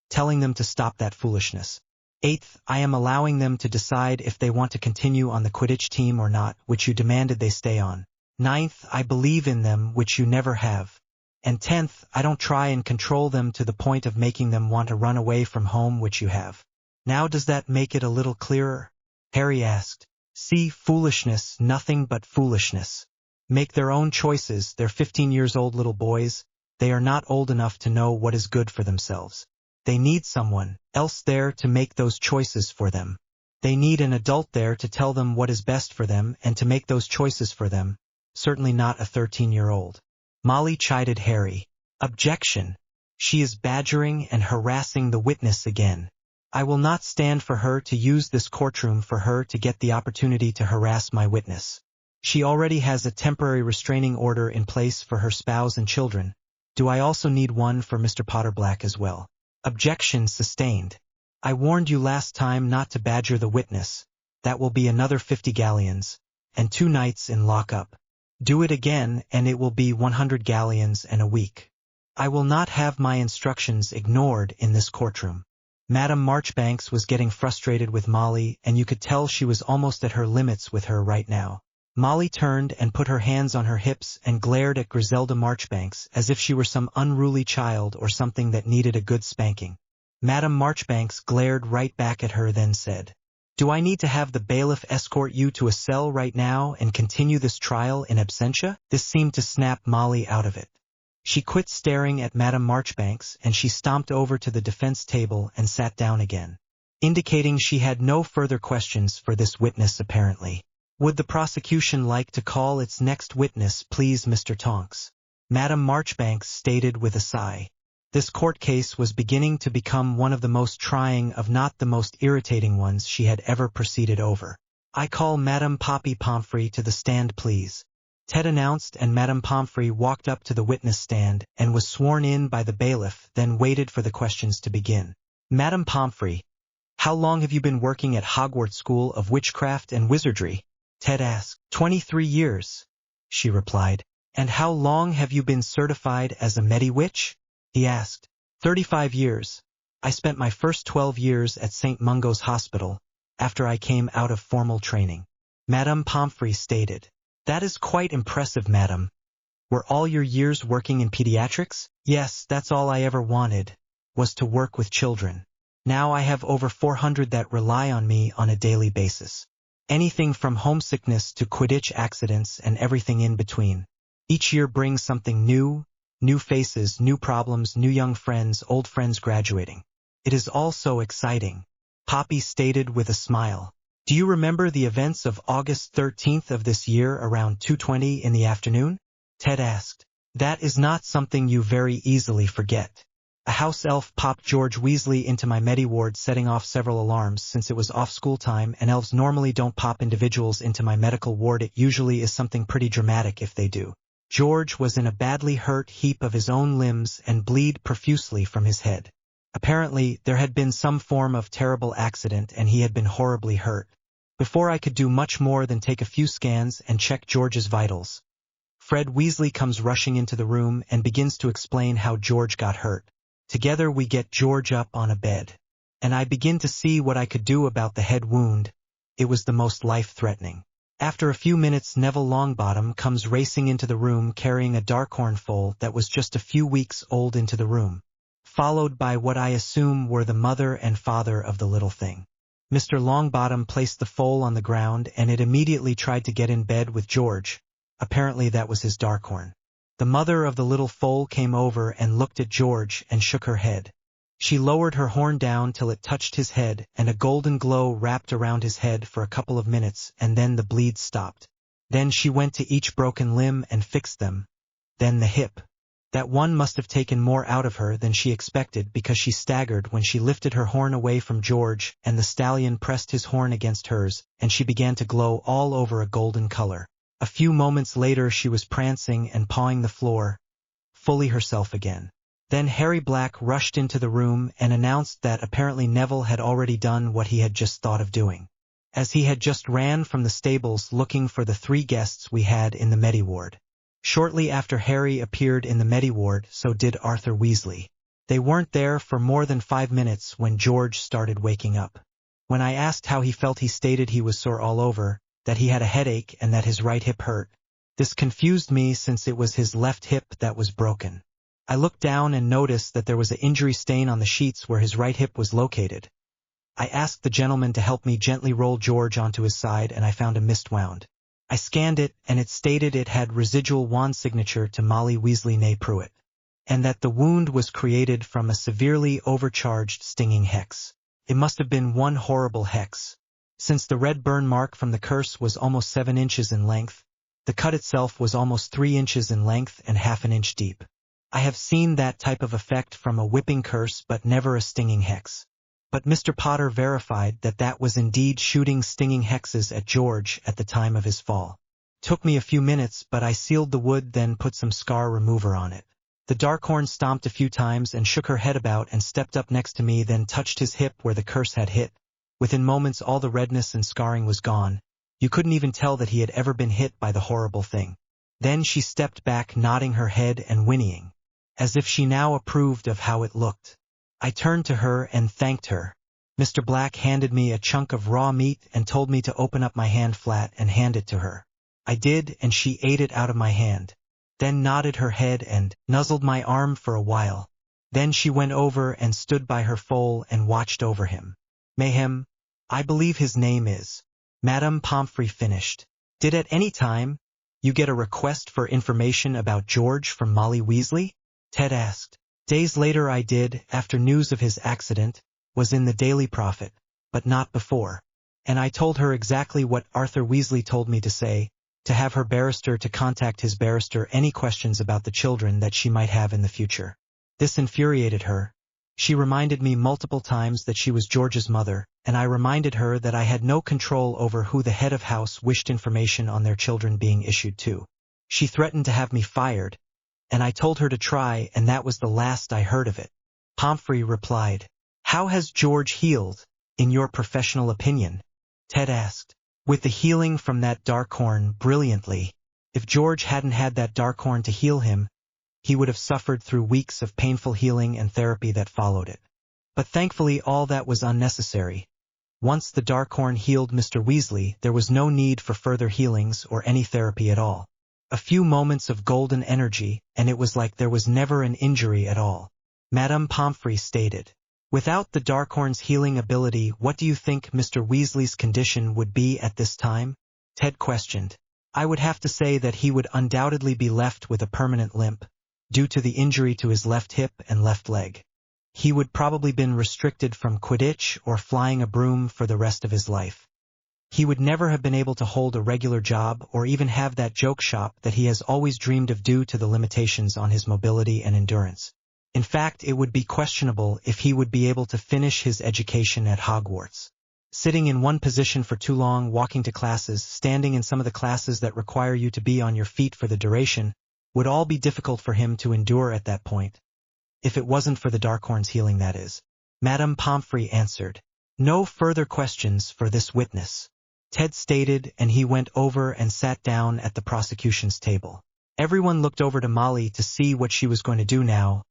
telling them to stop that foolishness. Eighth, I am allowing them to decide if they want to continue on the Quidditch team or not, which you demanded they stay on. Ninth, I believe in them, which you never have. And 10th, I don't try and control them to the point of making them want to run away from home, which you have. Now does that make it a little clearer? Harry asked. See, foolishness, nothing but foolishness. Make their own choices, they're 15 years old little boys. They are not old enough to know what is good for themselves. They need someone else there to make those choices for them. They need an adult there to tell them what is best for them and to make those choices for them. Certainly not a 13-year-old. Molly chided Harry. Objection. She is badgering and harassing the witness again. I will not stand for her to use this courtroom for her to get the opportunity to harass my witness. She already has a temporary restraining order in place for her spouse and children. Do I also need one for Mr. Potterblack as well? Objection sustained. I warned you last time not to badger the witness. That will be another 50 galleons, and 2 nights in lockup. Do it again, and it will be 100 galleons and a week. I will not have my instructions ignored in this courtroom. Madame Marchbanks was getting frustrated with Molly, and you could tell she was almost at her limits with her right now. Molly turned and put her hands on her hips and glared at Griselda Marchbanks as if she were some unruly child or something that needed a good spanking. Madame Marchbanks glared right back at her, then said, Do I need to have the bailiff escort you to a cell right now and continue this trial in absentia? This seemed to snap Molly out of it. She quit staring at Madame Marchbanks and she stomped over to the defense table and sat down again, indicating she had no further questions for this witness apparently. Would the prosecution like to call its next witness, please, Mr. Tonks? Madame Marchbanks stated with a sigh. This court case was beginning to become one of the most trying of not the most irritating ones she had ever proceeded over. I call Madame Poppy Pomfrey to the stand, please. Ted announced, and Madame Pomfrey walked up to the witness stand and was sworn in by the bailiff, then waited for the questions to begin. Madame Pomfrey, how long have you been working at Hogwarts School of Witchcraft and Wizardry? Ted asked. 23 years, she replied. And how long have you been certified as a Medi-Witch? He asked. 35 years. I spent my first 12 years at St. Mungo's Hospital, after I came out of formal training. Madame Pomfrey stated. That is quite impressive, madam. Were all your years working in pediatrics? Yes, that's all I ever wanted, was to work with children. Now I have over 400 that rely on me on a daily basis. Anything from homesickness to Quidditch accidents and everything in between. Each year brings something new. New faces, new problems, new young friends, old friends graduating. It is all so exciting, Poppy stated with a smile. Do you remember the events of August 13th of this year around 2:20 in the afternoon? Ted asked. That is not something you very easily forget. A house elf popped George Weasley into my Medi-ward, setting off several alarms since it was off-school time, and elves normally don't pop individuals into my medical ward. It usually is something pretty dramatic if they do. George was in a badly hurt heap of his own limbs and bleed profusely from his head. Apparently, there had been some form of terrible accident and he had been horribly hurt. Before I could do much more than take a few scans and check George's vitals, Fred Weasley comes rushing into the room and begins to explain how George got hurt. Together we get George up on a bed, and I begin to see what I could do about the head wound. It was the most life-threatening. After a few minutes, Neville Longbottom comes racing into the room carrying a Darkhorn foal that was just a few weeks old into the room, followed by what I assume were the mother and father of the little thing. Mr. Longbottom placed the foal on the ground and it immediately tried to get in bed with George. Apparently that was his Darkhorn. The mother of the little foal came over and looked at George and shook her head. She lowered her horn down till it touched his head, and a golden glow wrapped around his head for a couple of minutes, and then the bleed stopped. Then she went to each broken limb and fixed them. Then the hip. That one must have taken more out of her than she expected because she staggered when she lifted her horn away from George, and the stallion pressed his horn against hers, and she began to glow all over a golden color. A few moments later she was prancing and pawing the floor, fully herself again. Then Harry Black rushed into the room and announced that apparently Neville had already done what he had just thought of doing, as he had just ran from the stables looking for the 3 guests we had in the Medi-ward. Shortly after Harry appeared in the Medi-ward, so did Arthur Weasley. They weren't there for more than 5 minutes when George started waking up. When I asked how he felt, he stated he was sore all over, that he had a headache and that his right hip hurt. This confused me since it was his left hip that was broken. I looked down and noticed that there was an injury stain on the sheets where his right hip was located. I asked the gentleman to help me gently roll George onto his side, and I found a mist wound. I scanned it, and it stated it had residual wand signature to Molly Weasley née Pruitt, and that the wound was created from a severely overcharged stinging hex. It must have been one horrible hex. Since the red burn mark from the curse was almost 7 inches in length, the cut itself was almost 3 inches in length and half an inch deep. I have seen that type of effect from a whipping curse but never a stinging hex. But Mr. Potter verified that that was indeed shooting stinging hexes at George at the time of his fall. Took me a few minutes, but I sealed the wound, then put some scar remover on it. The Darkhorn stomped a few times and shook her head about and stepped up next to me, then touched his hip where the curse had hit. Within moments all the redness and scarring was gone. You couldn't even tell that he had ever been hit by the horrible thing. Then she stepped back, nodding her head and whinnying, as if she now approved of how it looked. I turned to her and thanked her. Mr. Black handed me a chunk of raw meat and told me to open up my hand flat and hand it to her. I did, and she ate it out of my hand, then nodded her head and nuzzled my arm for a while. Then she went over and stood by her foal and watched over him. Mayhem, I believe his name is. Madame Pomfrey finished. Did at any time you get a request for information about George from Molly Weasley? Ted asked. Days later I did, after news of his accident was in the Daily Prophet, but not before. And I told her exactly what Arthur Weasley told me to say, to have her barrister to contact his barrister any questions about the children that she might have in the future. This infuriated her. She reminded me multiple times that she was George's mother, and I reminded her that I had no control over who the head of house wished information on their children being issued to. She threatened to have me fired, and I told her to try, and that was the last I heard of it. Pomfrey replied. How has George healed, in your professional opinion? Ted asked. With the healing from that Darkhorn, brilliantly. If George hadn't had that Darkhorn to heal him, he would have suffered through weeks of painful healing and therapy that followed it. But thankfully all that was unnecessary. Once the Darkhorn healed Mr. Weasley, there was no need for further healings or any therapy at all. A few moments of golden energy, and it was like there was never an injury at all. Madame Pomfrey stated. Without the Darkhorn's healing ability, what do you think Mr. Weasley's condition would be at this time? Ted questioned. I would have to say that he would undoubtedly be left with a permanent limp, due to the injury to his left hip and left leg. He would probably been restricted from Quidditch or flying a broom for the rest of his life. He would never have been able to hold a regular job or even have that joke shop that he has always dreamed of due to the limitations on his mobility and endurance. In fact, it would be questionable if he would be able to finish his education at Hogwarts. Sitting in one position for too long, walking to classes, standing in some of the classes that require you to be on your feet for the duration, would all be difficult for him to endure at that point. If it wasn't for the Darkhorn's healing, that is. Madame Pomfrey answered. No further questions for this witness. Ted stated, and he went over and sat down at the prosecution's table. Everyone looked over to Molly to see what she was going to do now.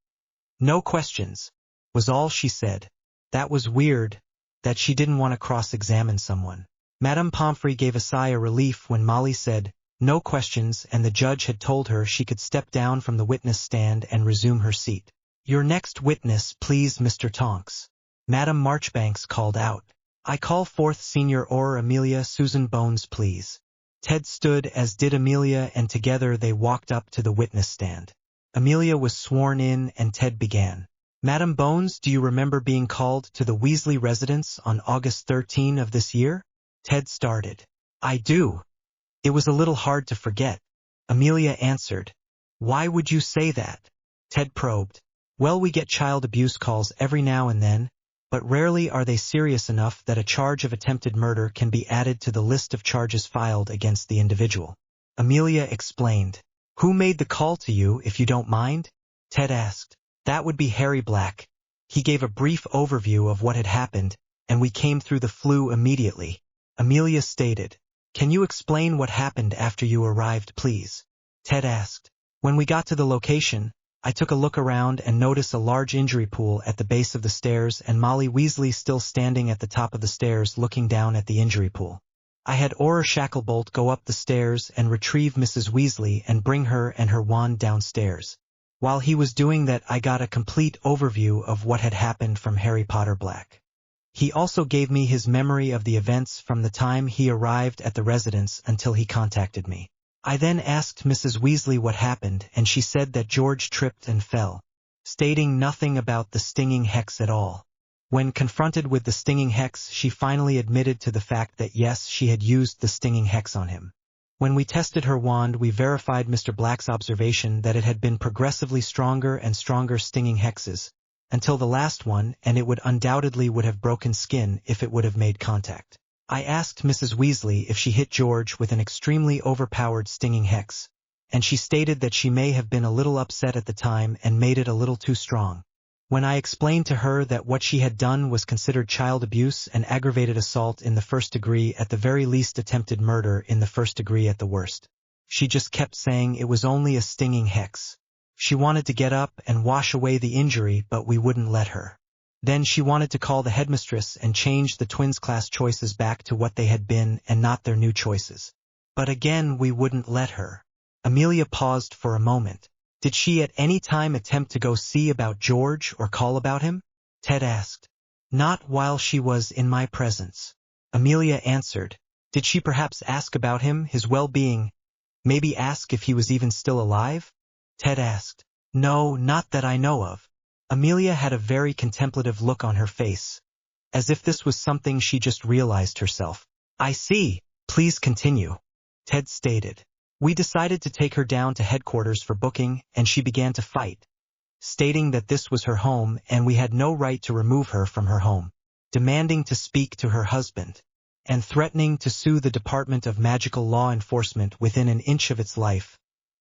No questions, was all she said. That was weird, that she didn't want to cross-examine someone. Madame Pomfrey gave a sigh of relief when Molly said, no questions, and the judge had told her she could step down from the witness stand and resume her seat. Your next witness, please, Mr. Tonks. Madame Marchbanks called out. I call forth Senior Amelia Susan Bones, please. Ted stood, as did Amelia, and together they walked up to the witness stand. Amelia was sworn in, and Ted began. Madam Bones, do you remember being called to the Weasley residence on August 13 of this year? Ted started. I do. It was a little hard to forget. Amelia answered. Why would you say that? Ted probed. Well, we get child abuse calls every now and then, but rarely are they serious enough that a charge of attempted murder can be added to the list of charges filed against the individual. Amelia explained. Who made the call to you, if you don't mind? Ted asked. That would be Harry Black. He gave a brief overview of what had happened, and we came through the flue immediately. Amelia stated. Can you explain what happened after you arrived, please? Ted asked. When we got to the location, I took a look around and noticed a large injury pool at the base of the stairs and Molly Weasley still standing at the top of the stairs looking down at the injury pool. I had Auror Shacklebolt go up the stairs and retrieve Mrs. Weasley and bring her and her wand downstairs. While he was doing that, I got a complete overview of what had happened from Harry Potter Black. He also gave me his memory of the events from the time he arrived at the residence until he contacted me. I then asked Mrs. Weasley what happened, and she said that George tripped and fell, stating nothing about the stinging hex at all. When confronted with the stinging hex, she finally admitted to the fact that yes, she had used the stinging hex on him. When we tested her wand, we verified Mr. Black's observation that it had been progressively stronger and stronger stinging hexes, until the last one, and it would undoubtedly would have broken skin if it would have made contact. I asked Mrs. Weasley if she hit George with an extremely overpowered stinging hex, and she stated that she may have been a little upset at the time and made it a little too strong. When I explained to her that what she had done was considered child abuse and aggravated assault in the first degree, at the very least attempted murder in the first degree at the worst, she just kept saying it was only a stinging hex. She wanted to get up and wash away the injury, but we wouldn't let her. Then she wanted to call the headmistress and change the twins' class choices back to what they had been and not their new choices. But again, we wouldn't let her. Amelia paused for a moment. Did she at any time attempt to go see about George or call about him? Ted asked. Not while she was in my presence. Amelia answered. Did she perhaps ask about him, his well-being? Maybe ask if he was even still alive? Ted asked. No, not that I know of. Amelia had a very contemplative look on her face, as if this was something she just realized herself. I see. Please continue. Ted stated. We decided to take her down to headquarters for booking, and she began to fight, stating that this was her home and we had no right to remove her from her home, demanding to speak to her husband, and threatening to sue the Department of Magical Law Enforcement within an inch of its life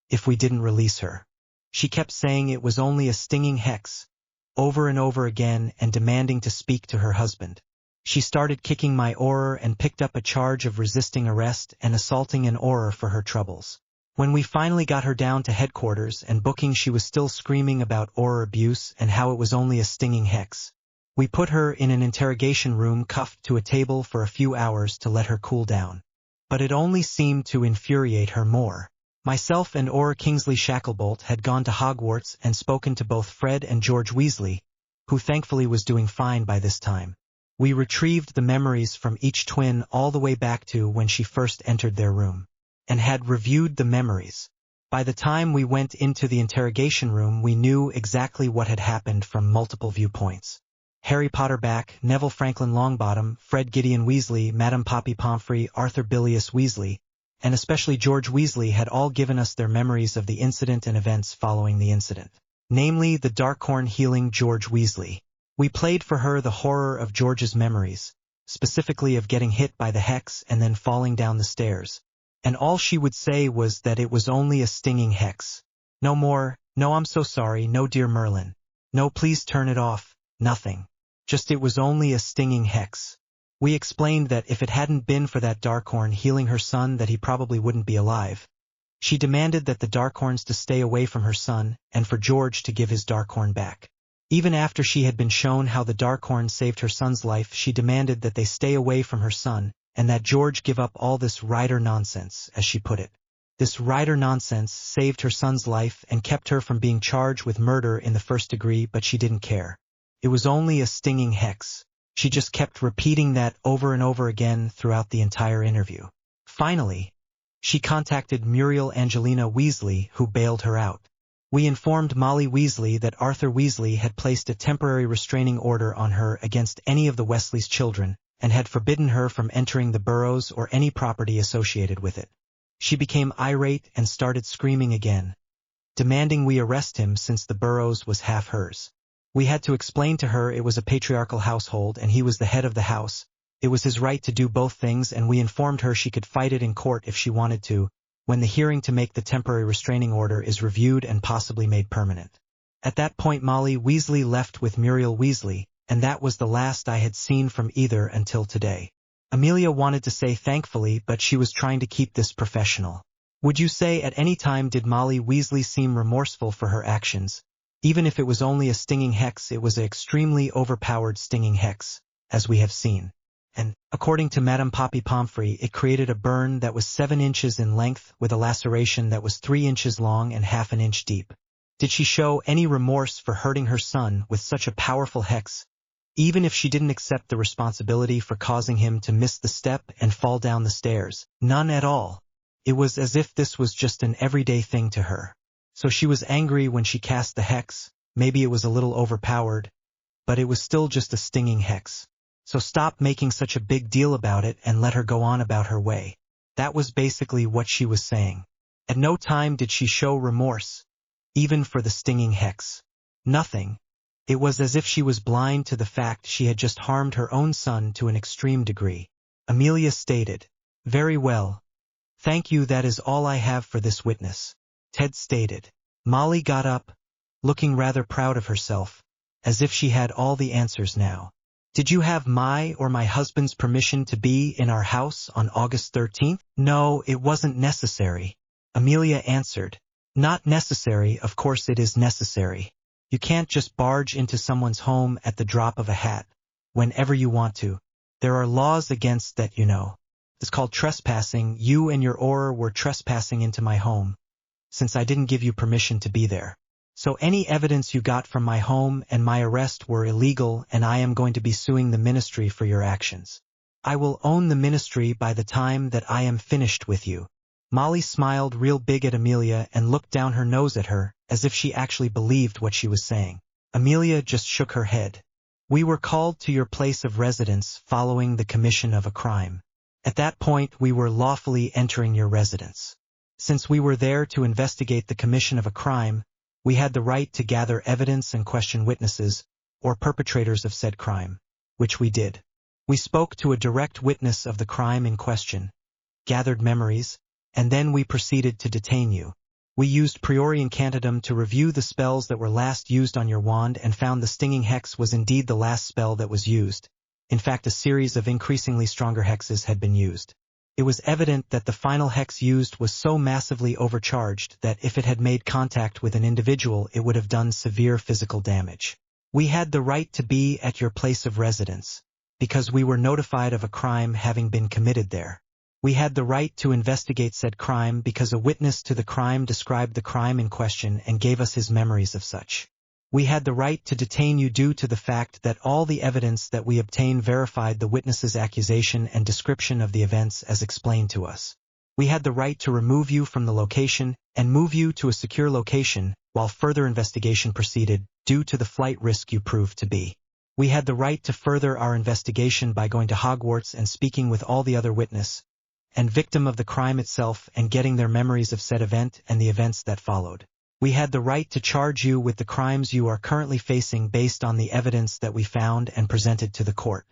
if we didn't release her. She kept saying it was only a stinging hex, over and over again, and demanding to speak to her husband. She started kicking my Auror and picked up a charge of resisting arrest and assaulting an Auror for her troubles. When we finally got her down to headquarters and booking, she was still screaming about Auror abuse and how it was only a stinging hex. We put her in an interrogation room cuffed to a table for a few hours to let her cool down. But it only seemed to infuriate her more. Myself and Auror Kingsley Shacklebolt had gone to Hogwarts and spoken to both Fred and George Weasley, who thankfully was doing fine by this time. We retrieved the memories from each twin all the way back to when she first entered their room, and had reviewed the memories. By the time we went into the interrogation room, we knew exactly what had happened from multiple viewpoints. Harry Potter Back, Neville Franklin Longbottom, Fred Gideon Weasley, Madame Poppy Pomfrey, Arthur Bilious Weasley, and especially George Weasley had all given us their memories of the incident and events following the incident, namely the Darkhorn healing George Weasley. We played for her the horror of George's memories, specifically of getting hit by the hex and then falling down the stairs, and all she would say was that it was only a stinging hex. No more, no I'm so sorry, no dear Merlin, no please turn it off, nothing. Just it was only a stinging hex. We explained that if it hadn't been for that Darkhorn healing her son, that he probably wouldn't be alive. She demanded that the Darkhorns to stay away from her son, and for George to give his Darkhorn back. Even after she had been shown how the Darkhorn saved her son's life, she demanded that they stay away from her son, and that George give up all this rider nonsense, as she put it. This rider nonsense saved her son's life and kept her from being charged with murder in the first degree, but she didn't care. It was only a stinging hex. She just kept repeating that over and over again throughout the entire interview. Finally, she contacted Muriel Angelina Weasley, who bailed her out. We informed Molly Weasley that Arthur Weasley had placed a temporary restraining order on her against any of the Weasley's children, and had forbidden her from entering the burrows or any property associated with it. She became irate and started screaming again, demanding we arrest him since the burrows was half hers. We had to explain to her it was a patriarchal household and he was the head of the house. It was his right to do both things, and we informed her she could fight it in court if she wanted to, when the hearing to make the temporary restraining order is reviewed and possibly made permanent. At that point Molly Weasley left with Muriel Weasley, and that was the last I had seen from either until today. Amelia wanted to say thankfully, but she was trying to keep this professional. Would you say at any time did Molly Weasley seem remorseful for her actions? Even if it was only a stinging hex, it was an extremely overpowered stinging hex, as we have seen. And, according to Madame Poppy Pomfrey, it created a burn that was 7 inches in length with a laceration that was 3 inches long and half an inch deep. Did she show any remorse for hurting her son with such a powerful hex, even if she didn't accept the responsibility for causing him to miss the step and fall down the stairs? None at all. It was as if this was just an everyday thing to her. So she was angry when she cast the hex. Maybe it was a little overpowered, but it was still just a stinging hex. So stop making such a big deal about it and let her go on about her way. That was basically what she was saying. At no time did she show remorse, even for the stinging hex. Nothing. It was as if she was blind to the fact she had just harmed her own son to an extreme degree. Amelia stated, "Very well. Thank you, that is all I have for this witness," Ted stated. Molly got up, looking rather proud of herself, as if she had all the answers now. "Did you have my or my husband's permission to be in our house on August 13th? "No, it wasn't necessary," Amelia answered. "Not necessary, of course it is necessary. You can't just barge into someone's home at the drop of a hat, whenever you want to. There are laws against that, you know. It's called trespassing. You and your aura were trespassing into my home, since I didn't give you permission to be there. So any evidence you got from my home and my arrest were illegal, and I am going to be suing the ministry for your actions. I will own the ministry by the time that I am finished with you." Molly smiled real big at Amelia and looked down her nose at her, as if she actually believed what she was saying. Amelia just shook her head. "We were called to your place of residence following the commission of a crime. At that point we were lawfully entering your residence. Since we were there to investigate the commission of a crime, we had the right to gather evidence and question witnesses, or perpetrators of said crime, which we did. We spoke to a direct witness of the crime in question, gathered memories, and then we proceeded to detain you. We used priori incantatem to review the spells that were last used on your wand and found the stinging hex was indeed the last spell that was used. In fact, a series of increasingly stronger hexes had been used. It was evident that the final hex used was so massively overcharged that if it had made contact with an individual it would have done severe physical damage. We had the right to be at your place of residence, because we were notified of a crime having been committed there. We had the right to investigate said crime because a witness to the crime described the crime in question and gave us his memories of such. We had the right to detain you due to the fact that all the evidence that we obtained verified the witness's accusation and description of the events as explained to us. We had the right to remove you from the location and move you to a secure location while further investigation proceeded due to the flight risk you proved to be. We had the right to further our investigation by going to Hogwarts and speaking with all the other witness and victim of the crime itself and getting their memories of said event and the events that followed. We had the right to charge you with the crimes you are currently facing based on the evidence that we found and presented to the court.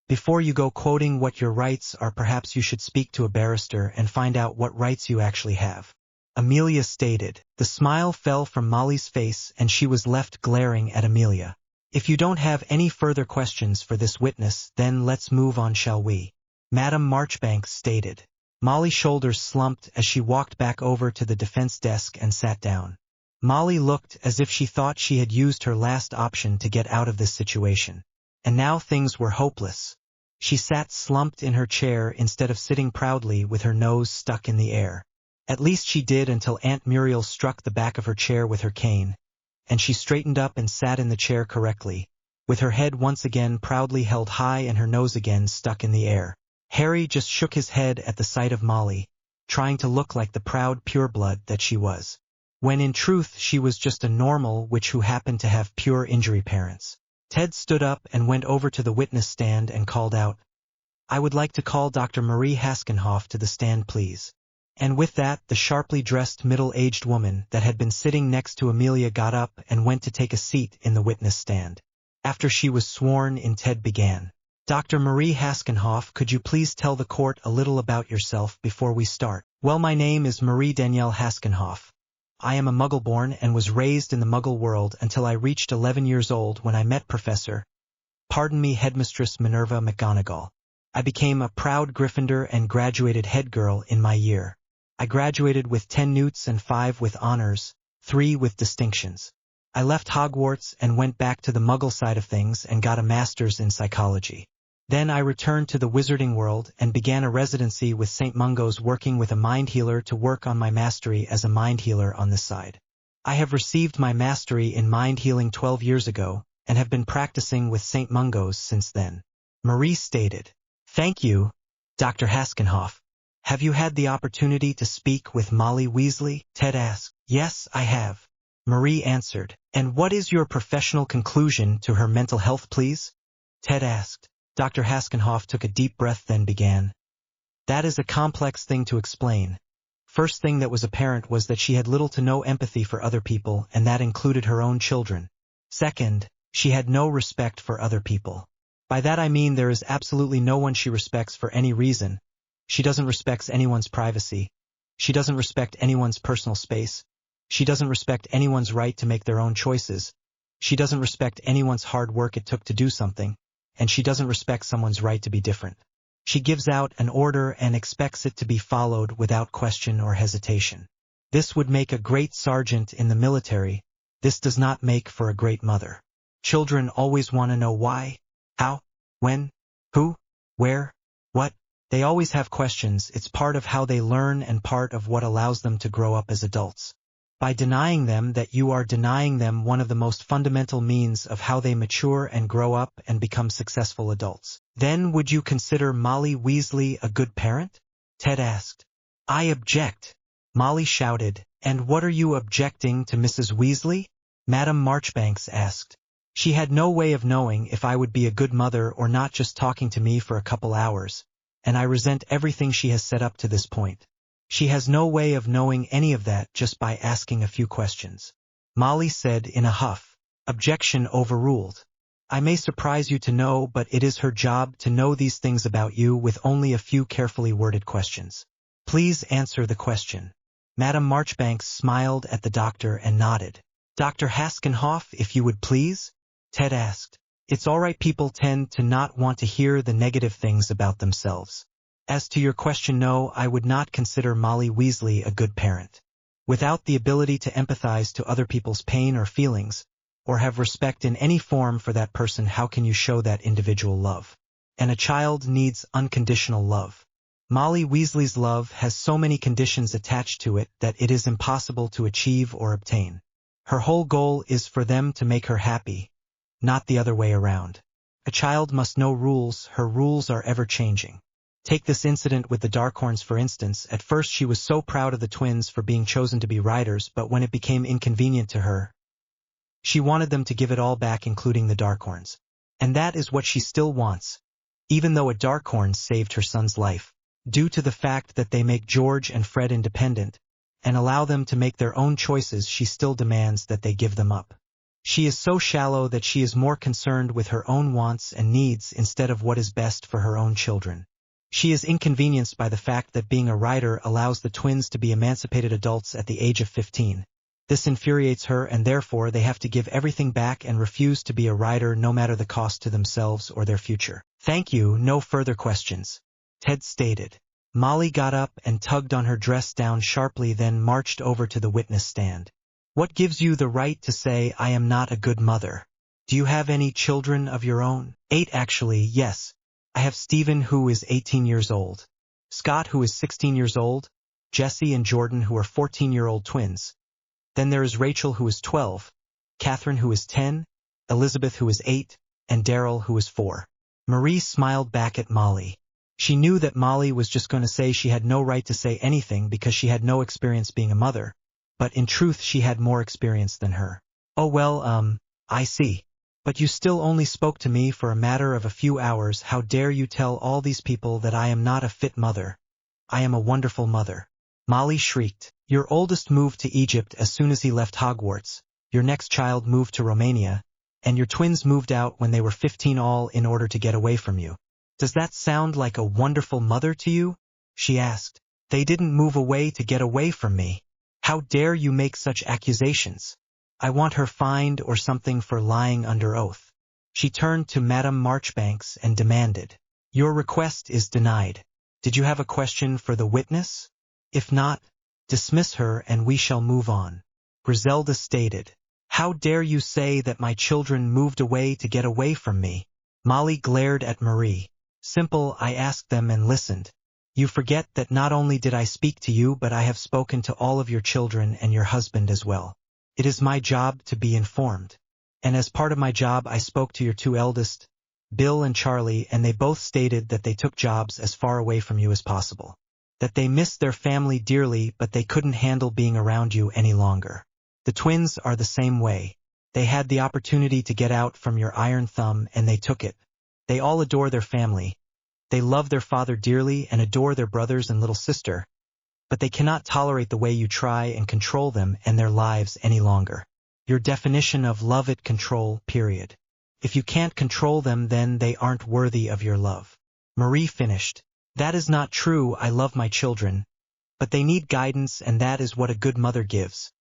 Before you go quoting what your rights are, perhaps you should speak to a barrister and find out what rights you actually have," Amelia stated. The smile fell from Molly's face and she was left glaring at Amelia. "If you don't have any further questions for this witness, then let's move on, shall we?" Madam Marchbanks stated. Molly's shoulders slumped as she walked back over to the defense desk and sat down. Molly looked as if she thought she had used her last option to get out of this situation. And now things were hopeless. She sat slumped in her chair instead of sitting proudly with her nose stuck in the air. At least she did until Aunt Muriel struck the back of her chair with her cane, and she straightened up and sat in the chair correctly, with her head once again proudly held high and her nose again stuck in the air. Harry just shook his head at the sight of Molly, trying to look like the proud pureblood that she was, when in truth she was just a normal witch who happened to have pure injury parents. Ted stood up and went over to the witness stand and called out, "I would like to call Dr. Marie Haskenhoff to the stand, please." And with that, the sharply dressed middle-aged woman that had been sitting next to Amelia got up and went to take a seat in the witness stand. After she was sworn in, Ted began. "Dr. Marie Haskenhoff, could you please tell the court a little about yourself before we start?" "Well, my name is Marie Danielle Haskenhoff. I am a Muggle-born and was raised in the Muggle world until I reached 11 years old when I met Headmistress Minerva McGonagall. I became a proud Gryffindor and graduated head girl in my year. I graduated with 10 newts and 5 with honors, 3 with distinctions. I left Hogwarts and went back to the Muggle side of things and got a master's in psychology. Then I returned to the wizarding world and began a residency with St. Mungo's, working with a mind healer to work on my mastery as a mind healer on this side. I have received my mastery in mind healing 12 years ago, and have been practicing with St. Mungo's since then. Marie stated. Thank you, Dr. Haskenhoff. Have you had the opportunity to speak with Molly Weasley? Ted asked. Yes, I have. Marie answered. And what is your professional conclusion to her mental health, please? Ted asked. Dr. Haskenhoff took a deep breath then began. That is a complex thing to explain. First thing that was apparent was that she had little to no empathy for other people, and that included her own children. Second, she had no respect for other people. By that I mean there is absolutely no one she respects for any reason. She doesn't respect anyone's privacy. She doesn't respect anyone's personal space. She doesn't respect anyone's right to make their own choices. She doesn't respect anyone's hard work it took to do something. And she doesn't respect someone's right to be different. She gives out an order and expects it to be followed without question or hesitation. This would make a great sergeant in the military. This does not make for a great mother. Children always want to know why, how, when, who, where, what. They always have questions. It's part of how they learn and part of what allows them to grow up as adults. By denying them that, you are denying them one of the most fundamental means of how they mature and grow up and become successful adults. Then would you consider Molly Weasley a good parent? Ted asked. I object. Molly shouted. And what are you objecting to, Mrs. Weasley? Madam Marchbanks asked. She had no way of knowing if I would be a good mother or not, just talking to me for a couple hours, and I resent everything she has set up to this point. She has no way of knowing any of that just by asking a few questions. Molly said in a huff. Objection overruled. I may surprise you to know, but it is her job to know these things about you with only a few carefully worded questions. Please answer the question. Madam Marchbanks smiled at the doctor and nodded. Dr. Haskenhoff, if you would please? Ted asked. It's all right, people tend to not want to hear the negative things about themselves. As to your question, no, I would not consider Molly Weasley a good parent. Without the ability to empathize to other people's pain or feelings, or have respect in any form for that person, how can you show that individual love? And a child needs unconditional love. Molly Weasley's love has so many conditions attached to it that it is impossible to achieve or obtain. Her whole goal is for them to make her happy, not the other way around. A child must know rules. Her rules are ever-changing. Take this incident with the Darkhorns for instance. At first she was so proud of the twins for being chosen to be riders, but when it became inconvenient to her, she wanted them to give it all back, including the Darkhorns. And that is what she still wants. Even though a Darkhorn saved her son's life, due to the fact that they make George and Fred independent, and allow them to make their own choices, she still demands that they give them up. She is so shallow that she is more concerned with her own wants and needs instead of what is best for her own children. She is inconvenienced by the fact that being a rider allows the twins to be emancipated adults at the age of 15. This infuriates her, and therefore they have to give everything back and refuse to be a rider no matter the cost to themselves or their future. Thank you, no further questions, Ted stated. Molly got up and tugged on her dress down sharply, then marched over to the witness stand. What gives you the right to say I am not a good mother? Do you have any children of your own? 8 actually, yes. I have Stephen, who is 18 years old. Scott, who is 16 years old. Jesse and Jordan, who are 14-year-old twins. Then there is Rachel, who is 12. Catherine, who is 10. Elizabeth, who is 8. And Daryl, who is 4. Marie smiled back at Molly. She knew that Molly was just going to say she had no right to say anything because she had no experience being a mother. But in truth she had more experience than her. Oh well, I see. But you still only spoke to me for a matter of a few hours. How dare you tell all these people that I am not a fit mother? I am a wonderful mother. Molly shrieked. Your oldest moved to Egypt as soon as he left Hogwarts. Your next child moved to Romania. And your twins moved out when they were 15, all in order to get away from you. Does that sound like a wonderful mother to you? She asked. They didn't move away to get away from me. How dare you make such accusations? I want her fined or something for lying under oath. She turned to Madam Marchbanks and demanded. Your request is denied. Did you have a question for the witness? If not, dismiss her and we shall move on. Griselda stated. How dare you say that my children moved away to get away from me? Molly glared at Marie. Simple, I asked them and listened. You forget that not only did I speak to you, but I have spoken to all of your children and your husband as well. It is my job to be informed. And as part of my job I spoke to your two eldest, Bill and Charlie, and they both stated that they took jobs as far away from you as possible. That they missed their family dearly but they couldn't handle being around you any longer. The twins are the same way. They had the opportunity to get out from your iron thumb and they took it. They all adore their family. They love their father dearly and adore their brothers and little sister. But they cannot tolerate the way you try and control them and their lives any longer. Your definition of love it control, period. If you can't control them then they aren't worthy of your love. Marie finished. That is not true, I love my children. But they need guidance and that is what a good mother gives.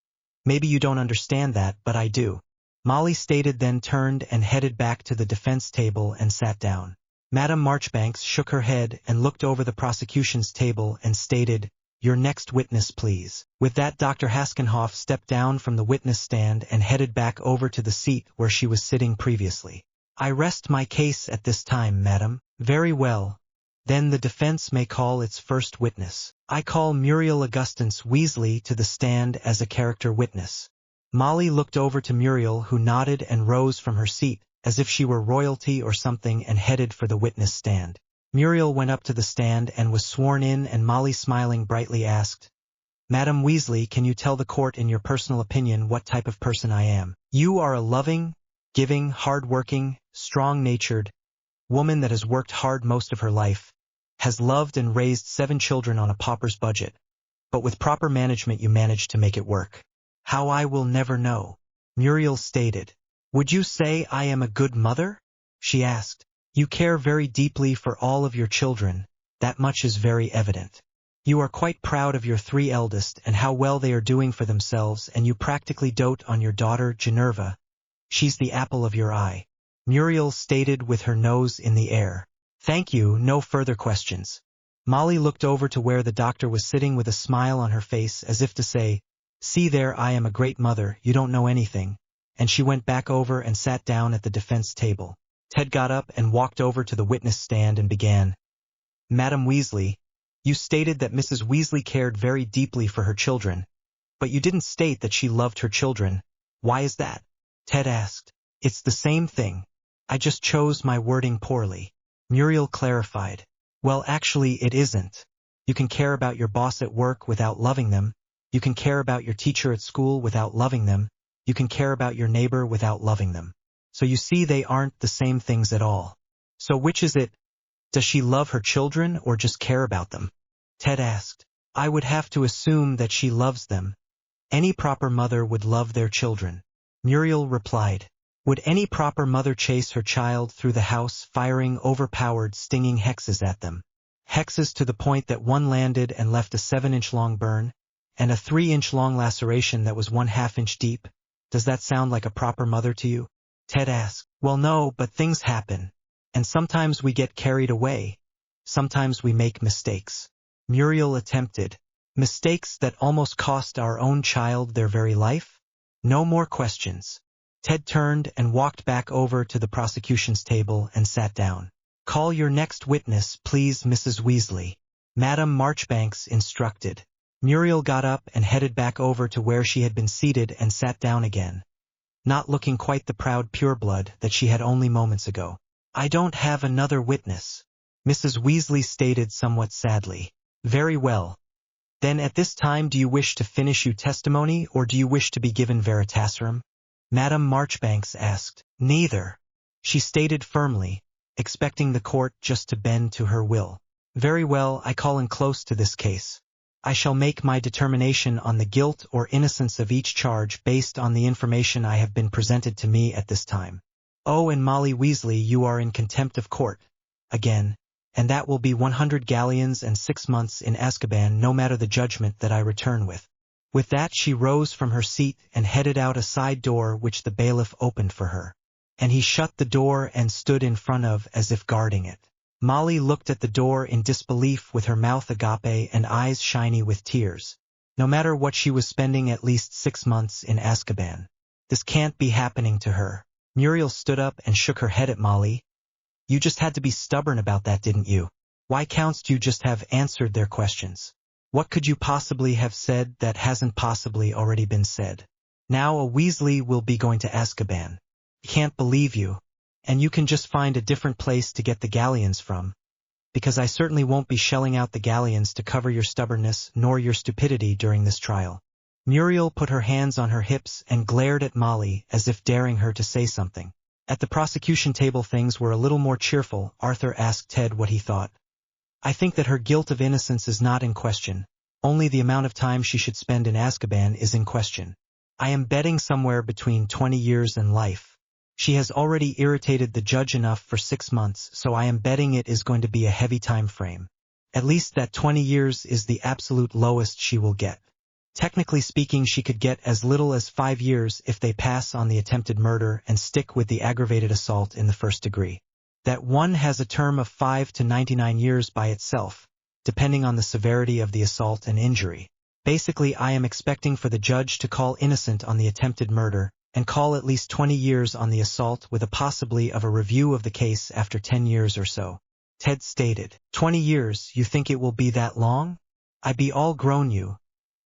Maybe you don't understand that, but I do. Molly stated, then turned and headed back to the defense table and sat down. Madame Marchbanks shook her head and looked over the prosecution's table and stated, "Your next witness, please." With that, Dr. Haskenhoff stepped down from the witness stand and headed back over to the seat where she was sitting previously. "I rest my case at this time, madam." "Very well. Then the defense may call its first witness. I call Muriel Augustance Weasley to the stand as a character witness." Molly looked over to Muriel, who nodded and rose from her seat, as if she were royalty or something, and headed for the witness stand. Muriel went up to the stand and was sworn in, and Molly, smiling brightly, asked, "Madam Weasley, can you tell the court in your personal opinion what type of person I am?" "You are a loving, giving, hard-working, strong-natured woman that has worked hard most of her life, has loved and raised 7 children on a pauper's budget, but with proper management you managed to make it work." "How I will never know," Muriel stated. "Would you say I am a good mother?" she asked. "You care very deeply for all of your children, that much is very evident. You are quite proud of your 3 eldest and how well they are doing for themselves, and you practically dote on your daughter, Ginevra. She's the apple of your eye," Muriel stated with her nose in the air. "Thank you, no further questions." Molly looked over to where the doctor was sitting with a smile on her face as if to say, "See there, I am a great mother, you don't know anything," and she went back over and sat down at the defense table. Ted got up and walked over to the witness stand and began, "Madam Weasley, you stated that Mrs. Weasley cared very deeply for her children, but you didn't state that she loved her children. Why is that?" Ted asked. "It's the same thing. I just chose my wording poorly," Muriel clarified. "Well, actually it isn't. You can care about your boss at work without loving them. You can care about your teacher at school without loving them. You can care about your neighbor without loving them. So you see, they aren't the same things at all. So which is it? Does she love her children or just care about them?" Ted asked. "I would have to assume that she loves them. Any proper mother would love their children," Muriel replied. "Would any proper mother chase her child through the house firing overpowered, stinging hexes at them? Hexes to the point that one landed and left a 7-inch long burn, and a 3-inch long laceration that was 1/2 inch deep? Does that sound like a proper mother to you?" Ted asked. "Well, no, but things happen. And sometimes we get carried away. Sometimes we make mistakes." Muriel attempted. "Mistakes that almost cost our own child their very life?" No more questions. Ted turned and walked back over to the prosecution's table and sat down. "Call your next witness, please, Mrs. Weasley," Madame Marchbanks instructed. Muriel got up and headed back over to where she had been seated and sat down again, not looking quite the proud pureblood that she had only moments ago. "I don't have another witness," Mrs. Weasley stated somewhat sadly. "Very well. Then at this time do you wish to finish your testimony or do you wish to be given veritaserum?" Madame Marchbanks asked. "Neither," she stated firmly, expecting the court just to bend to her will. "Very well, I call in close to this case. I shall make my determination on the guilt or innocence of each charge based on the information I have been presented to me at this time. Oh, and Molly Weasley, you are in contempt of court, again, and that will be 100 galleons and 6 months in Azkaban no matter the judgment that I return with." With that she rose from her seat and headed out a side door which the bailiff opened for her, and he shut the door and stood in front of as if guarding it. Molly looked at the door in disbelief with her mouth agape and eyes shiny with tears. No matter what, she was spending at least 6 months in Azkaban. This can't be happening to her. Muriel stood up and shook her head at Molly. "You just had to be stubborn about that, didn't you? Why can't you just have answered their questions? What could you possibly have said that hasn't possibly already been said?" Now a Weasley will be going to Azkaban. Can't believe you. And you can just find a different place to get the galleons from. Because I certainly won't be shelling out the galleons to cover your stubbornness nor your stupidity during this trial. Muriel put her hands on her hips and glared at Molly as if daring her to say something. At the prosecution table things were a little more cheerful. Arthur asked Ted what he thought. I think that her guilt of innocence is not in question. Only the amount of time she should spend in Azkaban is in question. I am betting somewhere between 20 years and life. She has already irritated the judge enough for 6 months, so I am betting it is going to be a heavy time frame. At least that 20 years is the absolute lowest she will get. Technically speaking, she could get as little as 5 years if they pass on the attempted murder and stick with the aggravated assault in the first degree. That one has a term of 5 to 99 years by itself, depending on the severity of the assault and injury. Basically, I am expecting for the judge to call innocent on the attempted murder, and call at least 20 years on the assault with a possibly of a review of the case after 10 years or so. Ted stated, 20 years, you think it will be that long? I be all grown you,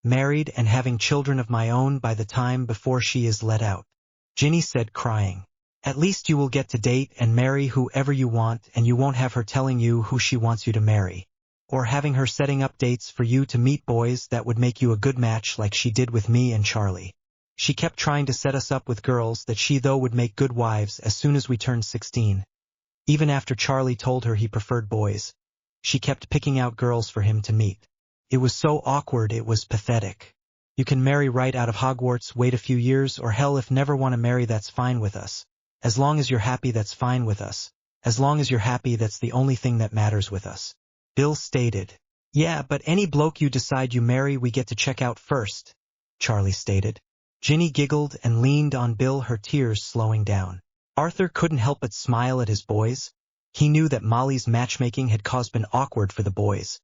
married and having children of my own by the time before she is let out. Ginny said crying. At least you will get to date and marry whoever you want and you won't have her telling you who she wants you to marry. Or having her setting up dates for you to meet boys that would make you a good match like she did with me and Charlie. She kept trying to set us up with girls that she though would make good wives as soon as we turned 16. Even after Charlie told her he preferred boys, she kept picking out girls for him to meet. It was so awkward, it was pathetic. You can marry right out of Hogwarts, wait a few years, or hell if never want to marry, that's fine with us. As long as you're happy, that's fine with us. As long as you're happy, that's the only thing that matters with us. Bill stated. Yeah, but any bloke you decide you marry we get to check out first, Charlie stated. Ginny giggled and leaned on Bill, her tears slowing down. Arthur couldn't help but smile at his boys. He knew that Molly's matchmaking had caused been awkward for the boys.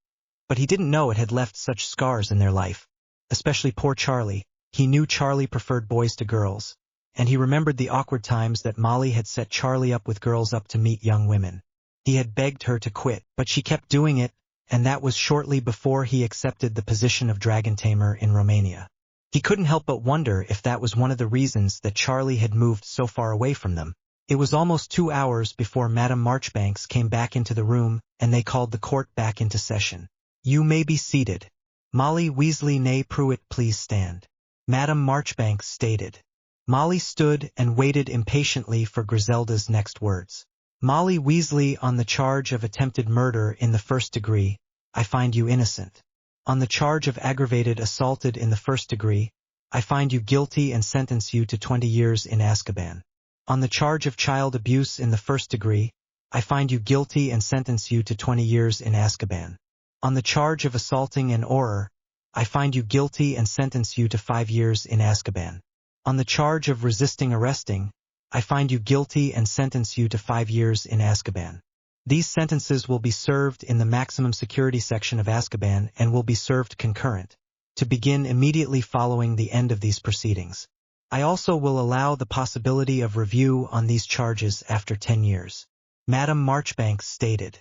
But he didn't know it had left such scars in their life. Especially poor Charlie. He knew Charlie preferred boys to girls. And he remembered the awkward times that Molly had set Charlie up with girls up to meet young women. He had begged her to quit, but she kept doing it, and that was shortly before he accepted the position of dragon tamer in Romania. He couldn't help but wonder if that was one of the reasons that Charlie had moved so far away from them. It was almost 2 hours before Madame Marchbanks came back into the room, and they called the court back into session. You may be seated. Molly Weasley née Pruitt, please stand. Madame Marchbanks stated. Molly stood and waited impatiently for Griselda's next words. Molly Weasley, on the charge of attempted murder in the first degree, I find you innocent. On the charge of aggravated assaulted in the first degree, I find you guilty and sentence you to 20 years in Azkaban. On the charge of child abuse in the first degree, I find you guilty and sentence you to 20 years in Azkaban. On the charge of assaulting an Auror, I find you guilty and sentence you to 5 years in Azkaban. On the charge of resisting arresting, I find you guilty and sentence you to 5 years in Azkaban. These sentences will be served in the maximum security section of Azkaban and will be served concurrent, to begin immediately following the end of these proceedings. I also will allow the possibility of review on these charges after 10 years. Madame Marchbanks stated.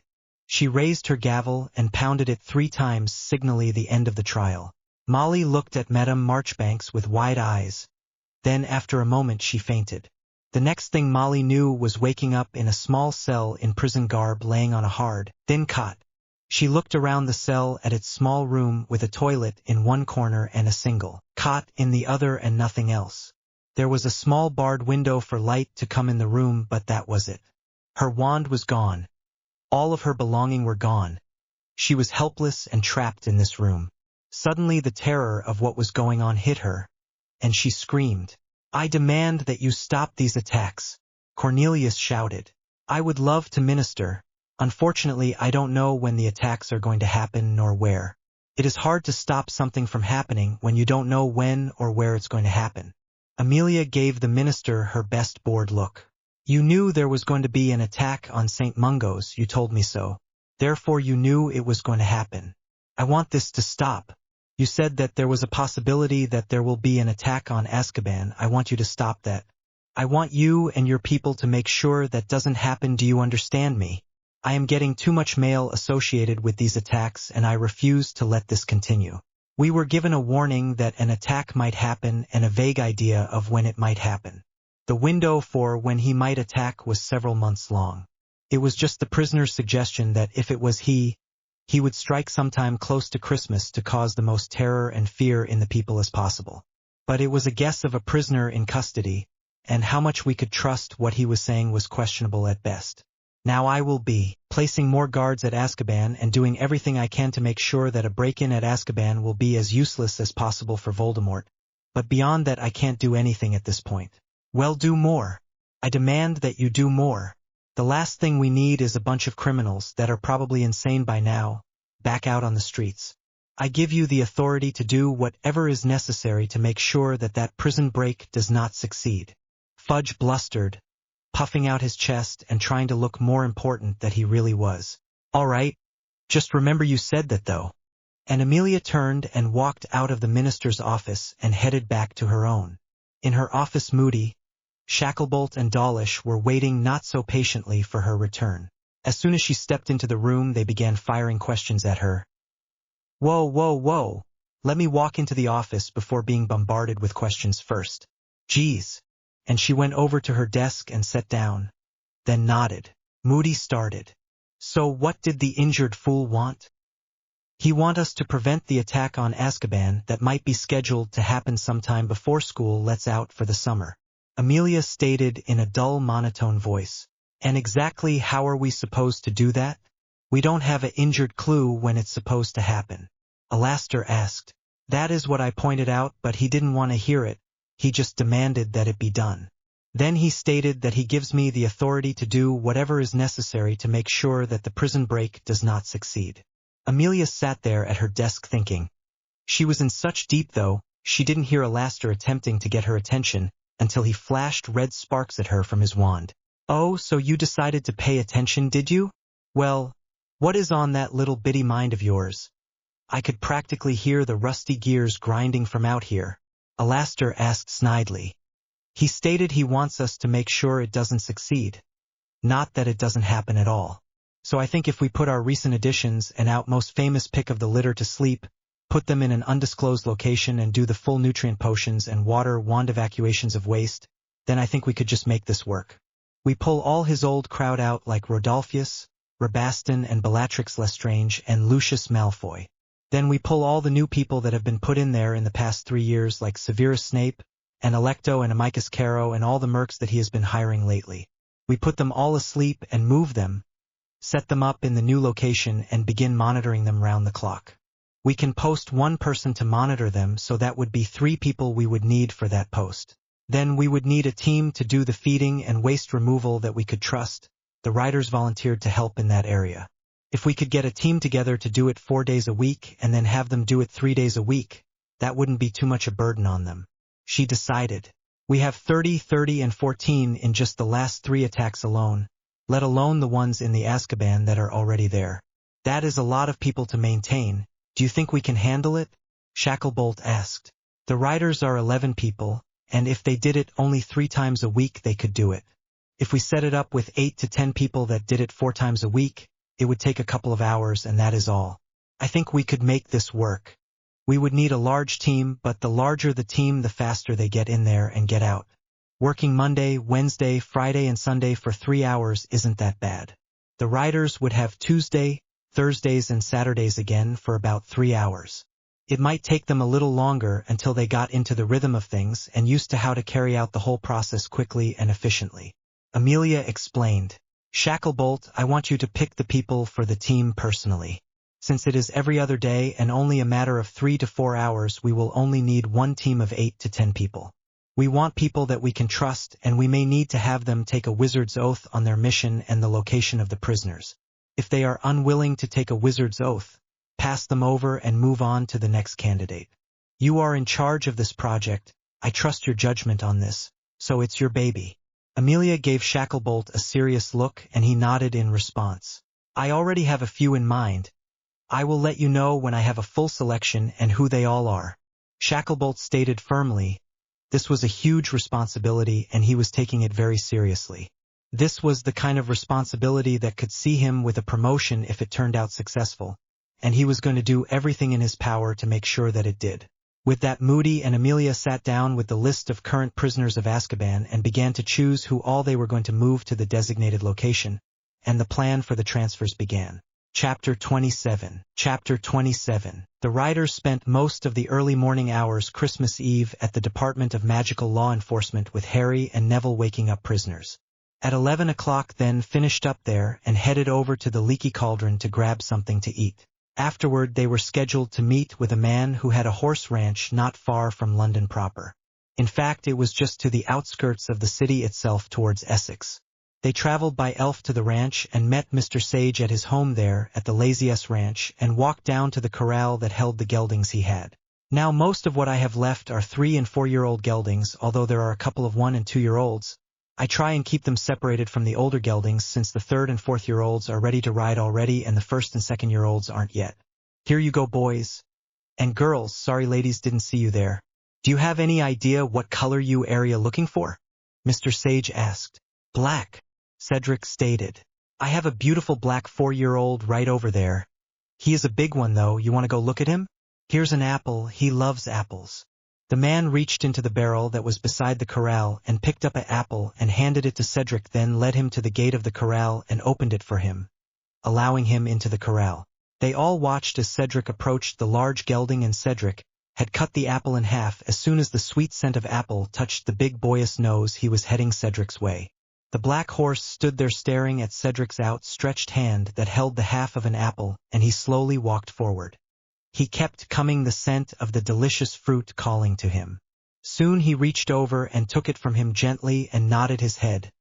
She raised her gavel and pounded it 3 times, signally the end of the trial. Molly looked at Madame Marchbanks with wide eyes. Then after a moment she fainted. The next thing Molly knew was waking up in a small cell in prison garb, laying on a hard, thin cot. She looked around the cell at its small room with a toilet in one corner and a single cot in the other and nothing else. There was a small barred window for light to come in the room, but that was it. Her wand was gone. All of her belongings were gone. She was helpless and trapped in this room. Suddenly the terror of what was going on hit her, and she screamed. I demand that you stop these attacks, Cornelius shouted. I would love to minister. Unfortunately, I don't know when the attacks are going to happen nor where. It is hard to stop something from happening when you don't know when or where it's going to happen. Amelia gave the minister her best bored look. You knew there was going to be an attack on St. Mungo's, you told me so. Therefore you knew it was going to happen. I want this to stop. You said that there was a possibility that there will be an attack on Azkaban. I want you to stop that. I want you and your people to make sure that doesn't happen. Do you understand me? I am getting too much mail associated with these attacks and I refuse to let this continue. We were given a warning that an attack might happen and a vague idea of when it might happen. The window for when he might attack was several months long. It was just the prisoner's suggestion that if it was he would strike sometime close to Christmas to cause the most terror and fear in the people as possible. But it was a guess of a prisoner in custody, and how much we could trust what he was saying was questionable at best. Now I will be placing more guards at Azkaban and doing everything I can to make sure that a break-in at Azkaban will be as useless as possible for Voldemort. But beyond that I can't do anything at this point. Well, do more. I demand that you do more. The last thing we need is a bunch of criminals that are probably insane by now, back out on the streets. I give you the authority to do whatever is necessary to make sure that that prison break does not succeed. Fudge blustered, puffing out his chest and trying to look more important than he really was. All right, just remember you said that though. And Amelia turned and walked out of the minister's office and headed back to her own. In her office, Moody, Shacklebolt and Dawlish were waiting not so patiently for her return. As soon as she stepped into the room, they began firing questions at her. Whoa, whoa, whoa. Let me walk into the office before being bombarded with questions first. Geez. And she went over to her desk and sat down, then nodded. Moody started. So what did the injured fool want? He want us to prevent the attack on Azkaban that might be scheduled to happen sometime before school lets out for the summer. Amelia stated in a dull monotone voice. And exactly how are we supposed to do that? We don't have an injured clue when it's supposed to happen. Alastair asked. That is what I pointed out, but he didn't want to hear it. He just demanded that it be done. Then he stated that he gives me the authority to do whatever is necessary to make sure that the prison break does not succeed. Amelia sat there at her desk thinking. She was in such deep though, she didn't hear Alastair attempting to get her attention until he flashed red sparks at her from his wand. Oh, so you decided to pay attention, did you? Well, what is on that little bitty mind of yours? I could practically hear the rusty gears grinding from out here. Alastair asked snidely. He stated he wants us to make sure it doesn't succeed. Not that it doesn't happen at all. So I think if we put our recent additions and out most famous pick of the litter to sleep, put them in an undisclosed location and do the full nutrient potions and water wand evacuations of waste, then I think we could just make this work. We pull all his old crowd out like Rodolphus, Rabaston and Bellatrix Lestrange and Lucius Malfoy. Then we pull all the new people that have been put in there in the past 3 years like Severus Snape, and Alecto and Amicus Caro and all the mercs that he has been hiring lately. We put them all asleep and move them, set them up in the new location and begin monitoring them round the clock. We can post one person to monitor them, so that would be 3 people we would need for that post. Then we would need a team to do the feeding and waste removal that we could trust. The writers volunteered to help in that area. If we could get a team together to do it 4 days a week and then have them do it 3 days a week, that wouldn't be too much a burden on them. She decided. We have 30, 30 and 14 in just the last 3 attacks alone, let alone the ones in the Azkaban that are already there. That is a lot of people to maintain. Do you think we can handle it? Shacklebolt asked. The writers are 11 people, and if they did it only 3 times a week they could do it. If we set it up with 8 to 10 people that did it 4 times a week, it would take a couple of hours and that is all. I think we could make this work. We would need a large team, but the larger the team the faster they get in there and get out. Working Monday, Wednesday, Friday and Sunday for 3 hours isn't that bad. The writers would have Tuesday, Thursdays and Saturdays again for about 3 hours. It might take them a little longer until they got into the rhythm of things and used to how to carry out the whole process quickly and efficiently. Amelia explained. Shacklebolt, I want you to pick the people for the team personally. Since it is every other day and only a matter of 3 to 4 hours, we will only need one team of 8 to 10 people. We want people that we can trust, and we may need to have them take a wizard's oath on their mission and the location of the prisoners. If they are unwilling to take a wizard's oath, pass them over and move on to the next candidate. You are in charge of this project. I trust your judgment on this, so it's your baby. Amelia gave Shacklebolt a serious look and he nodded in response. I already have a few in mind. I will let you know when I have a full selection and who they all are. Shacklebolt stated firmly. This was a huge responsibility and he was taking it very seriously. This was the kind of responsibility that could see him with a promotion if it turned out successful. and he was going to do everything in his power to make sure that it did. With that, Moody and Amelia sat down with the list of current prisoners of Azkaban and began to choose who all they were going to move to the designated location, and the plan for the transfers began. Chapter 27. Chapter 27. The writers spent most of the early morning hours Christmas Eve at the Department of Magical Law Enforcement with Harry and Neville waking up prisoners. At 11 o'clock then finished up there and headed over to the Leaky Cauldron to grab something to eat. Afterward they were scheduled to meet with a man who had a horse ranch not far from London proper. In fact, it was just to the outskirts of the city itself towards Essex. They traveled by elf to the ranch and met Mr. Sage at his home there at the Laziest Ranch and walked down to the corral that held the geldings he had. Now most of what I have left are 3- and 4-year-old geldings, although there are a couple of 1- and 2-year-olds. I try and keep them separated from the older geldings since the 3rd- and 4th-year-olds are ready to ride already and the 1st- and 2nd-year-olds aren't yet. Here you go, boys. And girls, sorry ladies didn't see you there. Do you have any idea what color you area looking for? Mr. Sage asked. Black, Cedric stated. I have a beautiful black 4-year-old right over there. He is a big one though, you want to go look at him? Here's an apple, he loves apples. The man reached into the barrel that was beside the corral and picked up an apple and handed it to Cedric, then led him to the gate of the corral and opened it for him, allowing him into the corral. They all watched as Cedric approached the large gelding, and Cedric had cut the apple in half. As soon as the sweet scent of apple touched the big boyish nose, he was heading Cedric's way. The black horse stood there staring at Cedric's outstretched hand that held the half of an apple, and he slowly walked forward. He kept coming, the scent of the delicious fruit calling to him. Soon he reached over and took it from him gently and nodded his head,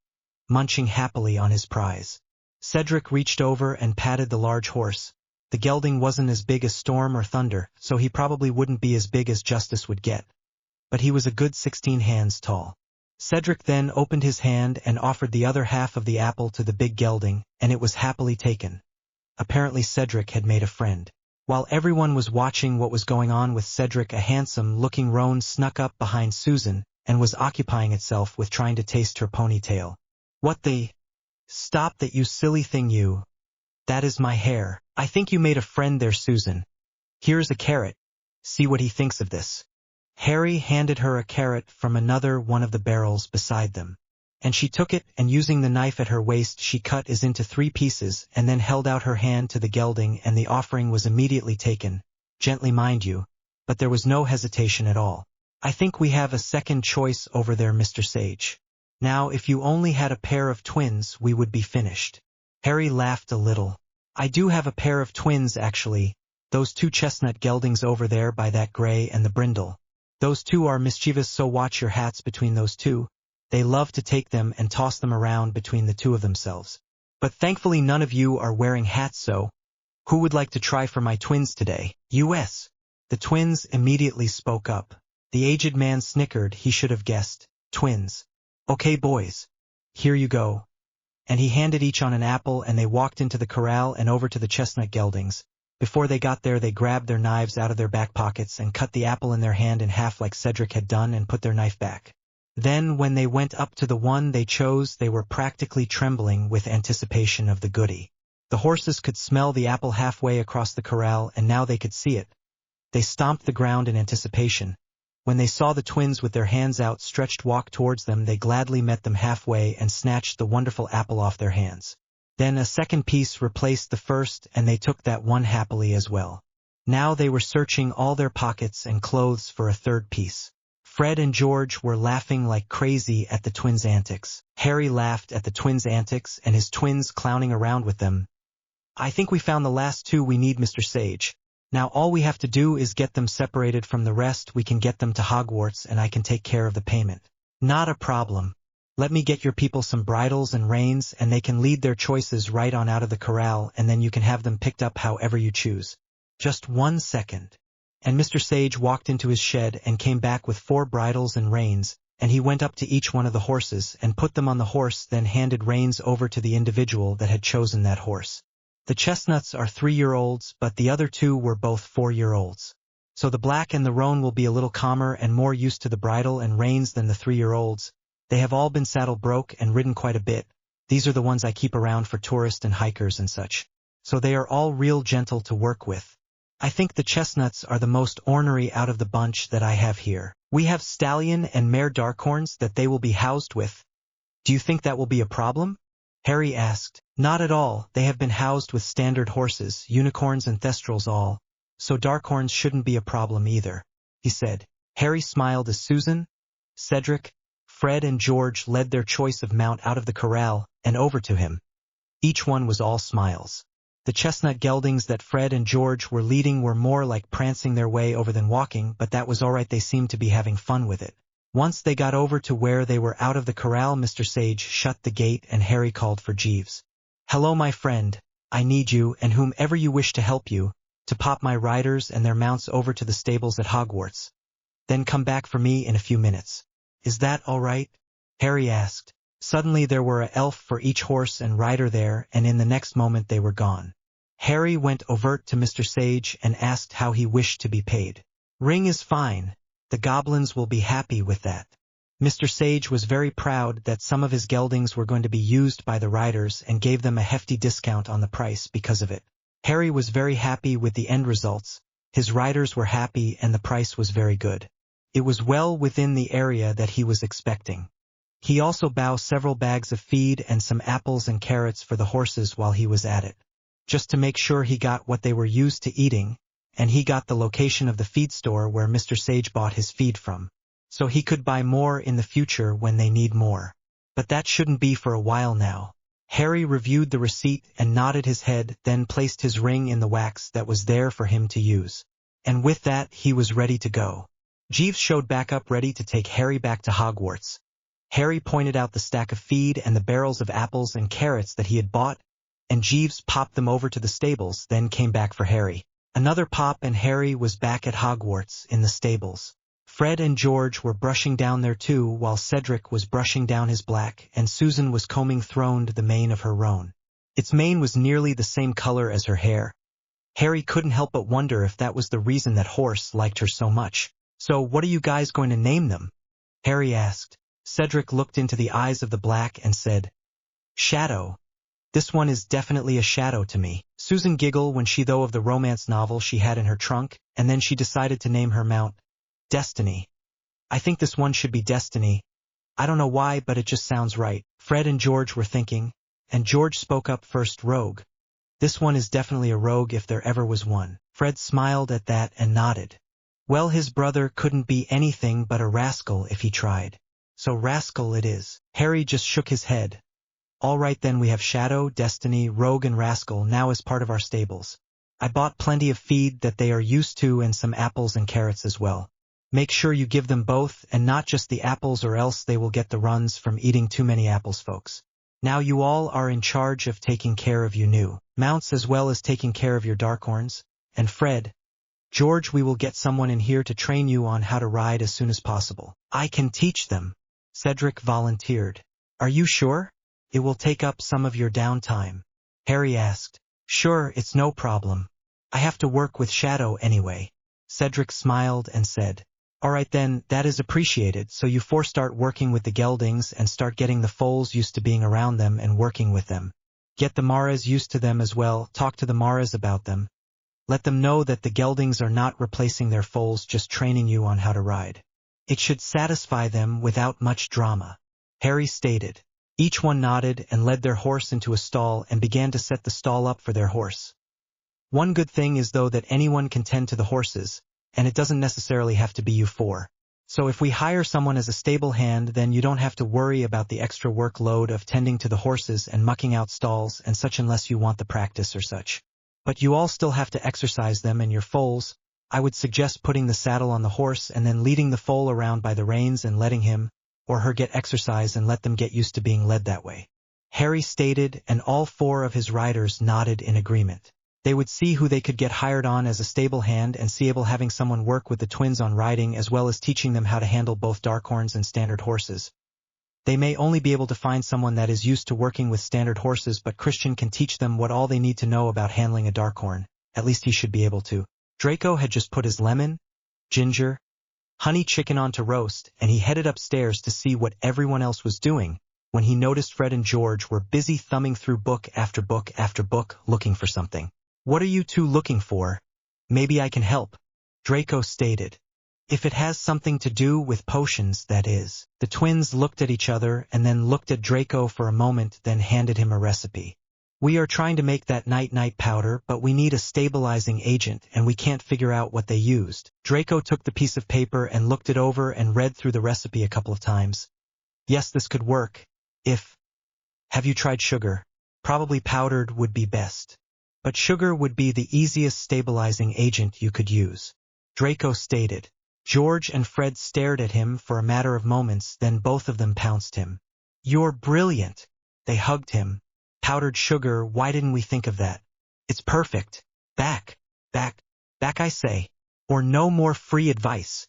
munching happily on his prize. Cedric reached over and patted the large horse. The gelding wasn't as big as Storm or Thunder, so he probably wouldn't be as big as Justice would get. But he was a good 16 hands tall. Cedric then opened his hand and offered the other half of the apple to the big gelding, and it was happily taken. Apparently Cedric had made a friend. While everyone was watching what was going on with Cedric, a handsome-looking roan snuck up behind Susan and was occupying itself with trying to taste her ponytail. What the? Stop that, you silly thing, you. That is my hair. I think you made a friend there, Susan. Here's a carrot. See what he thinks of this. Harry handed her a carrot from another one of the barrels beside them, and she took it, and using the knife at her waist she cut it into 3 pieces and then held out her hand to the gelding, and the offering was immediately taken, gently mind you, but there was no hesitation at all. I think we have a second choice over there, Mr. Sage. Now if you only had a pair of twins we would be finished. Harry laughed a little. I do have a pair of twins actually, those 2 chestnut geldings over there by that gray and the brindle. Those 2 are mischievous, so watch your hats between those 2. They love to take them and toss them around between the 2 of themselves. But thankfully none of you are wearing hats, so who would like to try for my twins today? US. The twins immediately spoke up. The aged man snickered. He should have guessed. Twins. Okay, boys. Here you go. And he handed each on an apple, and they walked into the corral and over to the chestnut geldings. Before they got there they grabbed their knives out of their back pockets and cut the apple in their hand in half like Cedric had done and put their knife back. Then when they went up to the one they chose they were practically trembling with anticipation of the goodie. The horses could smell the apple halfway across the corral, and now they could see it. They stomped the ground in anticipation. When they saw the twins with their hands outstretched walk towards them they gladly met them halfway and snatched the wonderful apple off their hands. Then a second piece replaced the first, and they took that one happily as well. Now they were searching all their pockets and clothes for a third piece. Fred and George were laughing like crazy at the twins' antics. Harry laughed at the twins' antics and his twins clowning around with them. I think we found the last 2 we need, Mr. Sage. Now all we have to do is get them separated from the rest. We can get them to Hogwarts and I can take care of the payment. Not a problem. Let me get your people some bridles and reins and they can lead their choices right on out of the corral, and then you can have them picked up however you choose. Just 1 second. And Mr. Sage walked into his shed and came back with 4 bridles and reins, and he went up to each one of the horses and put them on the horse, then handed reins over to the individual that had chosen that horse. The chestnuts are 3-year-olds, but the other 2 were both 4-year-olds. So the black and the roan will be a little calmer and more used to the bridle and reins than the 3-year-olds. They have all been saddle broke and ridden quite a bit. These are the ones I keep around for tourists and hikers and such. so they are all real gentle to work with. I think the chestnuts are the most ornery out of the bunch that I have here. We have stallion and mare Darkhorns that they will be housed with. Do you think that will be a problem? Harry asked. Not at all, they have been housed with standard horses, unicorns and thestrals all, so Darkhorns shouldn't be a problem either, he said. Harry smiled as Susan, Cedric, Fred and George led their choice of mount out of the corral and over to him. Each one was all smiles. The chestnut geldings that Fred and George were leading were more like prancing their way over than walking, but that was all right, they seemed to be having fun with it. Once they got over to where they were out of the corral, Mr. Sage shut the gate and Harry called for Jeeves. Hello, my friend, I need you, and whomever you wish to help you, to pop my riders and their mounts over to the stables at Hogwarts. Then come back for me in a few minutes. Is that all right? Harry asked. Suddenly there were an elf for each horse and rider there, and in the next moment they were gone. Harry went over to Mr. Sage and asked how he wished to be paid. Ring is fine. The goblins will be happy with that. Mr. Sage was very proud that some of his geldings were going to be used by the riders and gave them a hefty discount on the price because of it. Harry was very happy with the end results. His riders were happy and the price was very good. It was well within the area that he was expecting. He also bought several bags of feed and some apples and carrots for the horses while he was at it, just to make sure he got what they were used to eating, and he got the location of the feed store where Mr. Sage bought his feed from, so he could buy more in the future when they need more. But that shouldn't be for a while now. Harry reviewed the receipt and nodded his head, then placed his ring in the wax that was there for him to use. And with that he was ready to go. Jeeves showed back up ready to take Harry back to Hogwarts. Harry pointed out the stack of feed and the barrels of apples and carrots that he had bought, and Jeeves popped them over to the stables, then came back for Harry. Another pop and Harry was back at Hogwarts in the stables. Fred and George were brushing down there too, while Cedric was brushing down his black, and Susan was combing throned the mane of her roan. Its mane was nearly the same color as her hair. Harry couldn't help but wonder if that was the reason that Horse liked her so much. So what are you guys going to name them? Harry asked. Cedric looked into the eyes of the black and said, Shadow. This one is definitely a shadow to me. Susan giggled when she thought of the romance novel she had in her trunk, and then she decided to name her mount Destiny. I think this one should be Destiny. I don't know why, but it just sounds right. Fred and George were thinking, and George spoke up first. Rogue. This one is definitely a rogue if there ever was one. Fred smiled at that and nodded. Well, his brother couldn't be anything but a rascal if he tried. So rascal it is. Harry just shook his head. All right then, we have Shadow, Destiny, Rogue and Rascal now as part of our stables. I bought plenty of feed that they are used to and some apples and carrots as well. Make sure you give them both and not just the apples, or else they will get the runs from eating too many apples, folks. Now you all are in charge of taking care of your new mounts as well as taking care of your Darkhorns. And Fred, George, we will get someone in here to train you on how to ride as soon as possible. I can teach them, Cedric volunteered. Are you sure? It will take up some of your downtime, Harry asked. Sure, it's no problem. I have to work with Shadow anyway. Cedric smiled and said, all right then, that is appreciated, so you four start working with the geldings and start getting the foals used to being around them and working with them. Get the Maras used to them as well, talk to the Maras about them. Let them know that the geldings are not replacing their foals, just training you on how to ride. It should satisfy them without much drama, Harry stated. Each one nodded and led their horse into a stall and began to set the stall up for their horse. One good thing is though that anyone can tend to the horses, and it doesn't necessarily have to be you four. So if we hire someone as a stable hand, then you don't have to worry about the extra workload of tending to the horses and mucking out stalls and such unless you want the practice or such. But you all still have to exercise them and your foals. I would suggest putting the saddle on the horse and then leading the foal around by the reins and letting him or her get exercise and let them get used to being led that way. Harry stated, and all four of his riders nodded in agreement. They would see who they could get hired on as a stable hand and see able having someone work with the twins on riding as well as teaching them how to handle both Darkhorns and standard horses. They may only be able to find someone that is used to working with standard horses, but Christian can teach them what all they need to know about handling a Darkhorn. At least he should be able to. Draco had just put his lemon, ginger, honey chicken on to roast, and he headed upstairs to see what everyone else was doing, when he noticed Fred and George were busy thumbing through book after book after book looking for something. "What are you two looking for? Maybe I can help," Draco stated. "If it has something to do with potions, that is." The twins looked at each other and then looked at Draco for a moment, then handed him a recipe. "We are trying to make that night-night powder, but we need a stabilizing agent and we can't figure out what they used." Draco took the piece of paper and looked it over and read through the recipe a couple of times. "Yes, this could work. Have you tried sugar? Probably powdered would be best. But sugar would be the easiest stabilizing agent you could use," Draco stated. George and Fred stared at him for a matter of moments, then both of them pounced him. "You're brilliant." They hugged him. "Powdered sugar, why didn't we think of that? It's perfect. Back, I say. Or no more free advice."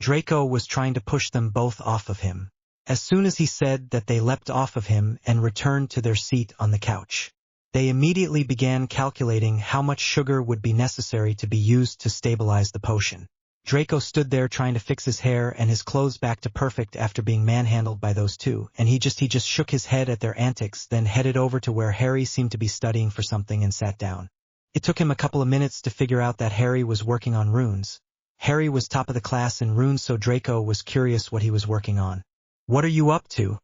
Draco was trying to push them both off of him. As soon as he said that, they leapt off of him and returned to their seat on the couch. They immediately began calculating how much sugar would be necessary to be used to stabilize the potion. Draco stood there trying to fix his hair and his clothes back to perfect after being manhandled by those two, and he just shook his head at their antics, then headed over to where Harry seemed to be studying for something and sat down. It took him a couple of minutes to figure out that Harry was working on runes. Harry was top of the class in runes, so Draco was curious what he was working on. "What are you up to?"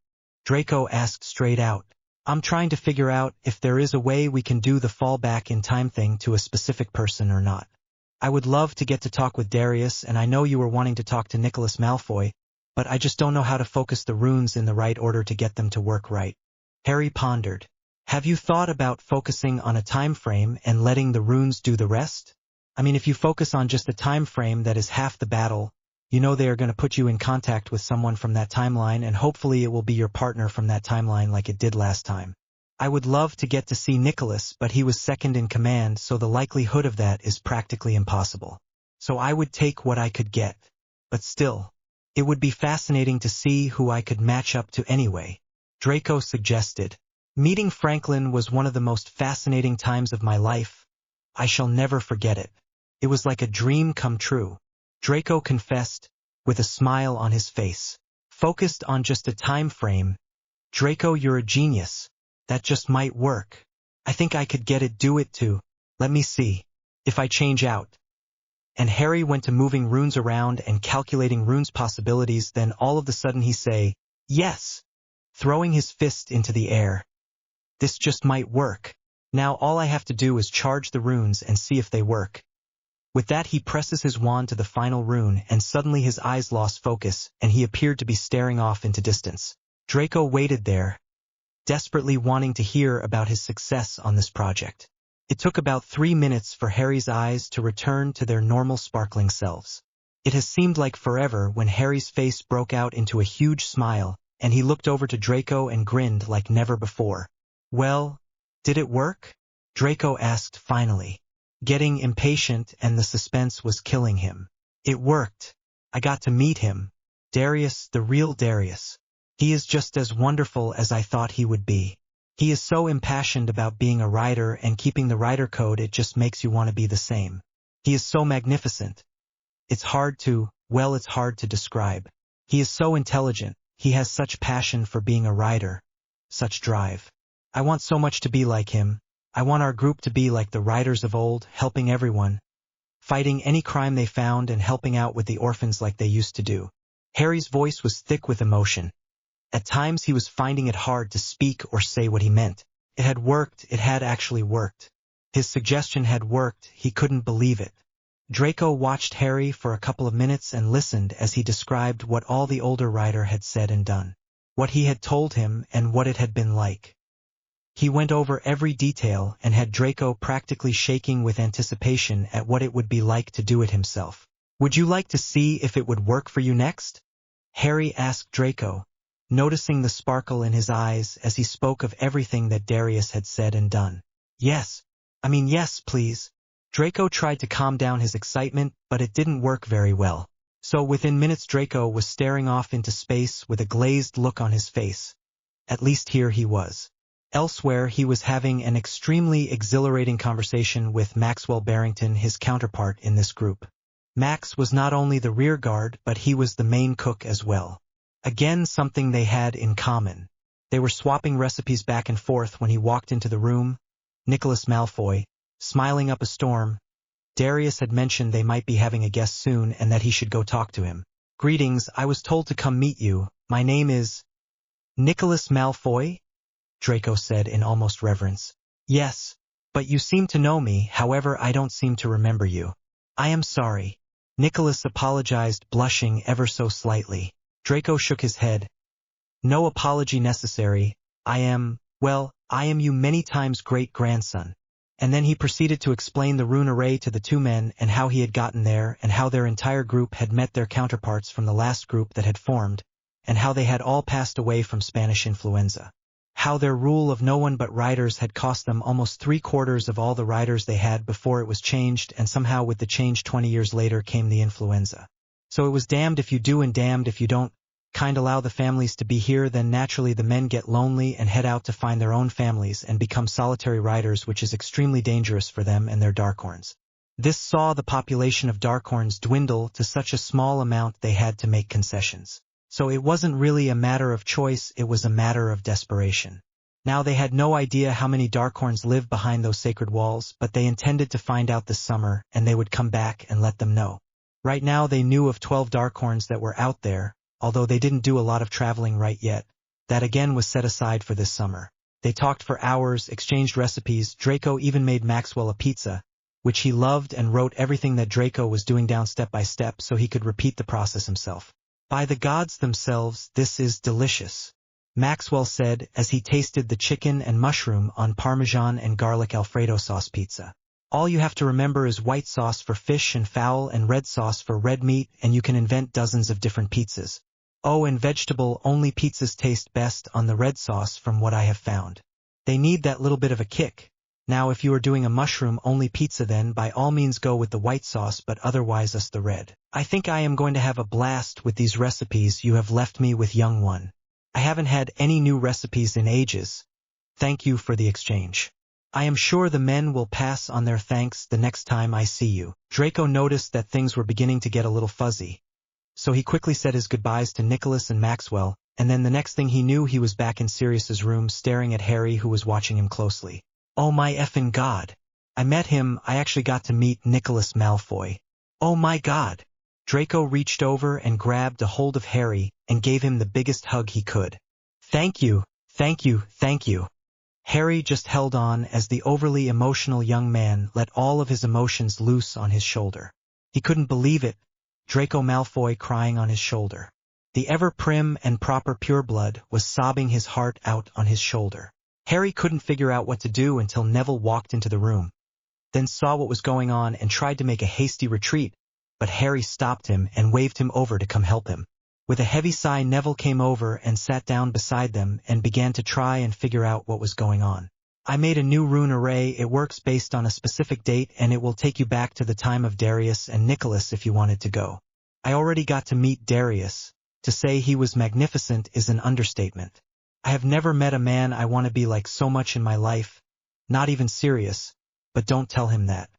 Draco asked straight out. "I'm trying to figure out if there is a way we can do the fall back in time thing to a specific person or not. I would love to get to talk with Darius, and I know you were wanting to talk to Nicholas Malfoy, but I just don't know how to focus the runes in the right order to get them to work right." Harry pondered. "Have you thought about focusing on a time frame and letting the runes do the rest? I mean, if you focus on just a time frame, that is half the battle. You know they are going to put you in contact with someone from that timeline, and hopefully it will be your partner from that timeline like it did last time. I would love to get to see Nicholas, but he was second in command, so the likelihood of that is practically impossible. So I would take what I could get. But still, it would be fascinating to see who I could match up to anyway," Draco suggested. "Meeting Franklin was one of the most fascinating times of my life. I shall never forget it. It was like a dream come true," Draco confessed, with a smile on his face. "Focused on just a time frame. Draco, you're a genius. That just might work. I think I could do it too. Let me see. If I change out." And Harry went to moving runes around and calculating runes possibilities, then all of a sudden he say, "Yes!" throwing his fist into the air. "This just might work. Now all I have to do is charge the runes and see if they work." With that, he presses his wand to the final rune, and suddenly his eyes lost focus, and he appeared to be staring off into distance. Draco waited there, desperately wanting to hear about his success on this project. It took about 3 minutes for Harry's eyes to return to their normal sparkling selves. It has seemed like forever when Harry's face broke out into a huge smile, and he looked over to Draco and grinned like never before. "Well, did it work?" Draco asked finally, getting impatient, and the suspense was killing him. "It worked. I got to meet him. Darius, the real Darius. He is just as wonderful as I thought he would be. He is so impassioned about being a writer and keeping the writer code, it just makes you want to be the same. He is so magnificent. It's hard to describe. He is so intelligent. He has such passion for being a writer. Such drive. I want so much to be like him. I want our group to be like the writers of old, helping everyone, fighting any crime they found and helping out with the orphans like they used to do." Harry's voice was thick with emotion. At times he was finding it hard to speak or say what he meant. It had worked. It had actually worked. His suggestion had worked. He couldn't believe it. Draco watched Harry for a couple of minutes and listened as he described what all the older writer had said and done, what he had told him and what it had been like. He went over every detail and had Draco practically shaking with anticipation at what it would be like to do it himself. "Would you like to see if it would work for you next?" Harry asked Draco, noticing the sparkle in his eyes as he spoke of everything that Darius had said and done. Yes, please." Draco tried to calm down his excitement, but it didn't work very well. So within minutes Draco was staring off into space with a glazed look on his face. At least here he was. Elsewhere, he was having an extremely exhilarating conversation with Maxwell Barrington, his counterpart in this group. Max was not only the rear guard, but he was the main cook as well. Again, something they had in common. They were swapping recipes back and forth when he walked into the room. Nicholas Malfoy, smiling up a storm. Darius had mentioned they might be having a guest soon and that he should go talk to him. "Greetings, I was told to come meet you. My name is—" "Nicholas Malfoy?" Draco said in almost reverence. "Yes, but you seem to know me, however I don't seem to remember you." "I am sorry." Nicholas apologized, blushing ever so slightly. Draco shook his head. "No apology necessary. I am you many times great-grandson." And then he proceeded to explain the rune array to the two men and how he had gotten there and how their entire group had met their counterparts from the last group that had formed, and how they had all passed away from Spanish influenza. How their rule of no one but riders had cost them almost 3/4 of all the riders they had before it was changed, and somehow with the change 20 years later came the influenza. So it was damned if you do and damned if you don't. Allow the families to be here, then naturally the men get lonely and head out to find their own families and become solitary riders, which is extremely dangerous for them and their Darkhorns. This saw the population of Darkhorns dwindle to such a small amount they had to make concessions. So it wasn't really a matter of choice, it was a matter of desperation. Now they had no idea how many Darkhorns live behind those sacred walls, but they intended to find out this summer, and they would come back and let them know. Right now they knew of 12 Darkhorns that were out there, although they didn't do a lot of traveling right yet. That again was set aside for this summer. They talked for hours, exchanged recipes. Draco even made Maxwell a pizza, which he loved, and wrote everything that Draco was doing down step by step so he could repeat the process himself. "By the gods themselves, this is delicious," Maxwell said as he tasted the chicken and mushroom on Parmesan and garlic Alfredo sauce pizza. "All you have to remember is white sauce for fish and fowl and red sauce for red meat, and you can invent dozens of different pizzas. Oh, and vegetable-only pizzas taste best on the red sauce from what I have found. They need that little bit of a kick. Now if you are doing a mushroom-only pizza, then by all means go with the white sauce, but otherwise us the red. I think I am going to have a blast with these recipes you have left me with, young one. I haven't had any new recipes in ages. Thank you for the exchange. I am sure the men will pass on their thanks the next time I see you." Draco noticed that things were beginning to get a little fuzzy. So he quickly said his goodbyes to Nicholas and Maxwell, and then the next thing he knew he was back in Sirius's room staring at Harry, who was watching him closely. "Oh my effing god. I met him, I actually got to meet Nicholas Malfoy. Oh my god." Draco reached over and grabbed a hold of Harry and gave him the biggest hug he could. "Thank you, thank you, thank you." Harry just held on as the overly emotional young man let all of his emotions loose on his shoulder. He couldn't believe it. Draco Malfoy crying on his shoulder. The ever-prim and proper pureblood was sobbing his heart out on his shoulder. Harry couldn't figure out what to do until Neville walked into the room, then saw what was going on and tried to make a hasty retreat, but Harry stopped him and waved him over to come help him. With a heavy sigh, Neville came over and sat down beside them and began to try and figure out what was going on. "I made a new rune array. It works based on a specific date, and it will take you back to the time of Darius and Nicholas if you wanted to go. I already got to meet Darius. To say he was magnificent is an understatement. I have never met a man I want to be like so much in my life, not even Sirius, but don't tell him that.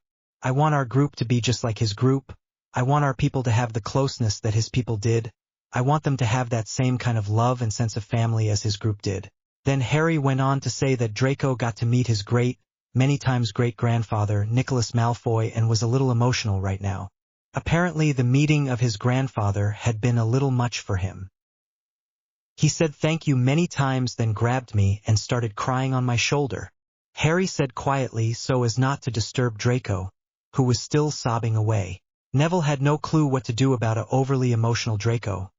I want our group to be just like his group. I want our people to have the closeness that his people did. I want them to have that same kind of love and sense of family as his group did." Then Harry went on to say that Draco got to meet his many times great-grandfather, Nicholas Malfoy, and was a little emotional right now. Apparently the meeting of his grandfather had been a little much for him. "He said thank you many times, then grabbed me and started crying on my shoulder," Harry said quietly so as not to disturb Draco, who was still sobbing away. Neville had no clue what to do about an overly emotional Draco.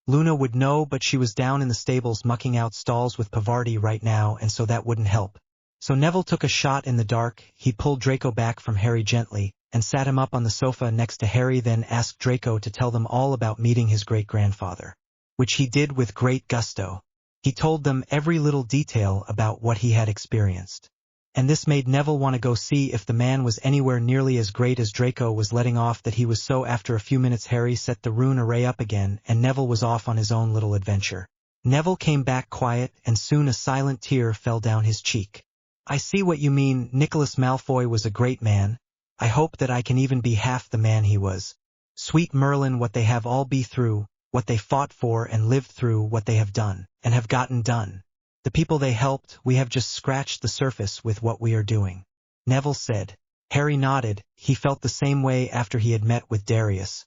Luna would know, but she was down in the stables mucking out stalls with Pavarti right now, and so that wouldn't help. So Neville took a shot in the dark. He pulled Draco back from Harry gently, and sat him up on the sofa next to Harry, then asked Draco to tell them all about meeting his great-grandfather, which he did with great gusto. He told them every little detail about what he had experienced. And this made Neville want to go see if the man was anywhere nearly as great as Draco was letting off that he was. So after a few minutes Harry set the rune array up again, and Neville was off on his own little adventure. Neville came back quiet, and soon a silent tear fell down his cheek. "I see what you mean. Nicholas Malfoy was a great man. I hope that I can even be half the man he was. Sweet Merlin, what they have all been through, what they fought for and lived through, what they have done, and have gotten done. The people they helped, we have just scratched the surface with what we are doing. Neville said. Harry nodded. He felt the same way after he had met with Darius.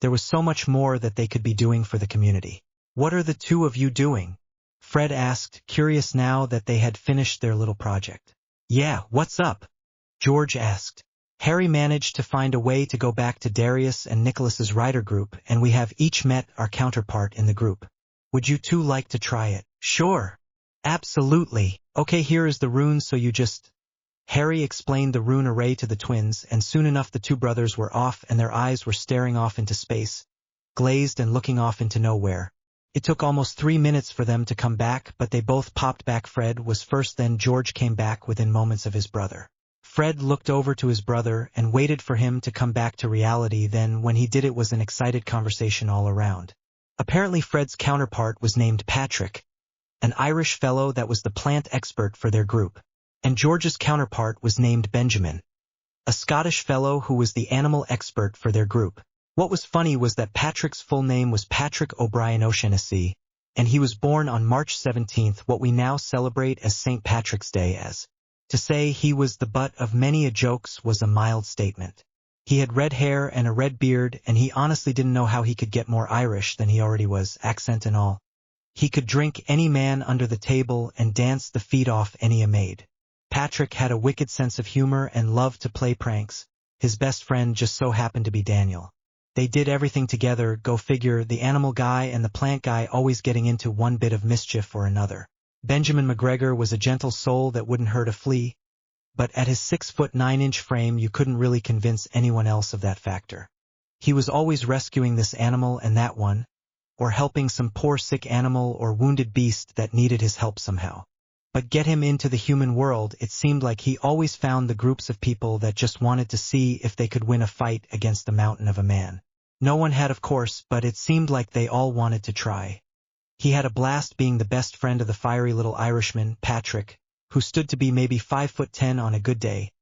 There was so much more that they could be doing for the community. What are the two of you doing? Fred asked, curious now that they had finished their little project. Yeah, what's up? George asked. Harry managed to find a way to go back to Darius and Nicholas's rider group, and we have each met our counterpart in the group. Would you two like to try it? Sure. Absolutely. Okay, here is the rune, so you just... Harry explained the rune array to the twins, and soon enough the two brothers were off and their eyes were staring off into space, glazed and looking off into nowhere. It took almost 3 minutes for them to come back, but they both popped back. Fred was first, then George came back within moments of his brother. Fred looked over to his brother and waited for him to come back to reality. Then when he did, it was an excited conversation all around. Apparently Fred's counterpart was named Patrick, an Irish fellow that was the plant expert for their group. And George's counterpart was named Benjamin, a Scottish fellow who was the animal expert for their group. What was funny was that Patrick's full name was Patrick O'Brien O'Shaughnessy, and he was born on March 17th, what we now celebrate as St. Patrick's Day. As to say he was the butt of many a jokes was a mild statement. He had red hair and a red beard, and he honestly didn't know how he could get more Irish than he already was, accent and all. He could drink any man under the table and dance the feet off any a maid. Patrick had a wicked sense of humor and loved to play pranks. His best friend just so happened to be Daniel. They did everything together, go figure, the animal guy and the plant guy always getting into one bit of mischief or another. Benjamin McGregor was a gentle soul that wouldn't hurt a flea, but at his 6'9" frame you couldn't really convince anyone else of that factor. He was always rescuing this animal and that one, or helping some poor sick animal or wounded beast that needed his help somehow. But get him into the human world, it seemed like he always found the groups of people that just wanted to see if they could win a fight against the mountain of a man. No one had, of course, but it seemed like they all wanted to try. He had a blast being the best friend of the fiery little Irishman, Patrick, who stood to be maybe 5'10" on a good day.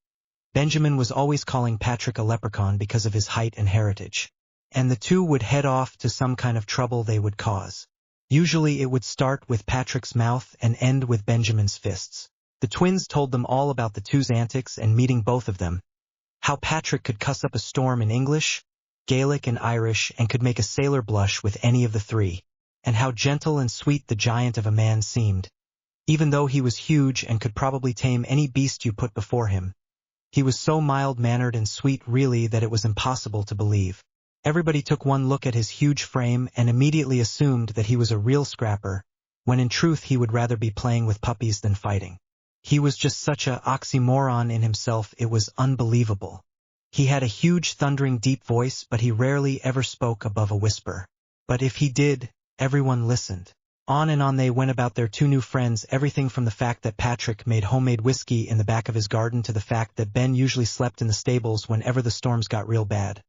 Benjamin was always calling Patrick a leprechaun because of his height and heritage. And the two would head off to some kind of trouble they would cause. Usually it would start with Patrick's mouth and end with Benjamin's fists. The twins told them all about the two's antics and meeting both of them. How Patrick could cuss up a storm in English, Gaelic and Irish and could make a sailor blush with any of the three. And how gentle and sweet the giant of a man seemed. Even though he was huge and could probably tame any beast you put before him. He was so mild-mannered and sweet really that it was impossible to believe. Everybody took one look at his huge frame and immediately assumed that he was a real scrapper, when in truth he would rather be playing with puppies than fighting. He was just such a oxymoron in himself, it was unbelievable. He had a huge thundering deep voice, but he rarely ever spoke above a whisper. But if he did, everyone listened. On and on they went about their two new friends, everything from the fact that Patrick made homemade whiskey in the back of his garden to the fact that Ben usually slept in the stables whenever the storms got real bad,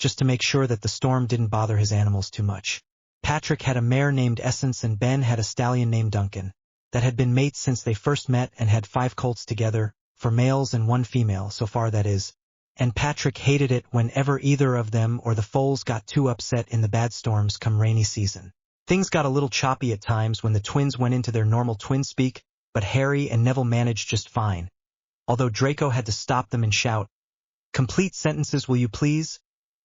just to make sure that the storm didn't bother his animals too much. Patrick had a mare named Essence and Ben had a stallion named Duncan, that had been mates since they first met and had 5 colts together, 4 males and 1 female, so far that is. And Patrick hated it whenever either of them or the foals got too upset in the bad storms come rainy season. Things got a little choppy at times when the twins went into their normal twin speak, but Harry and Neville managed just fine. Although Draco had to stop them and shout, "Complete sentences, will you please?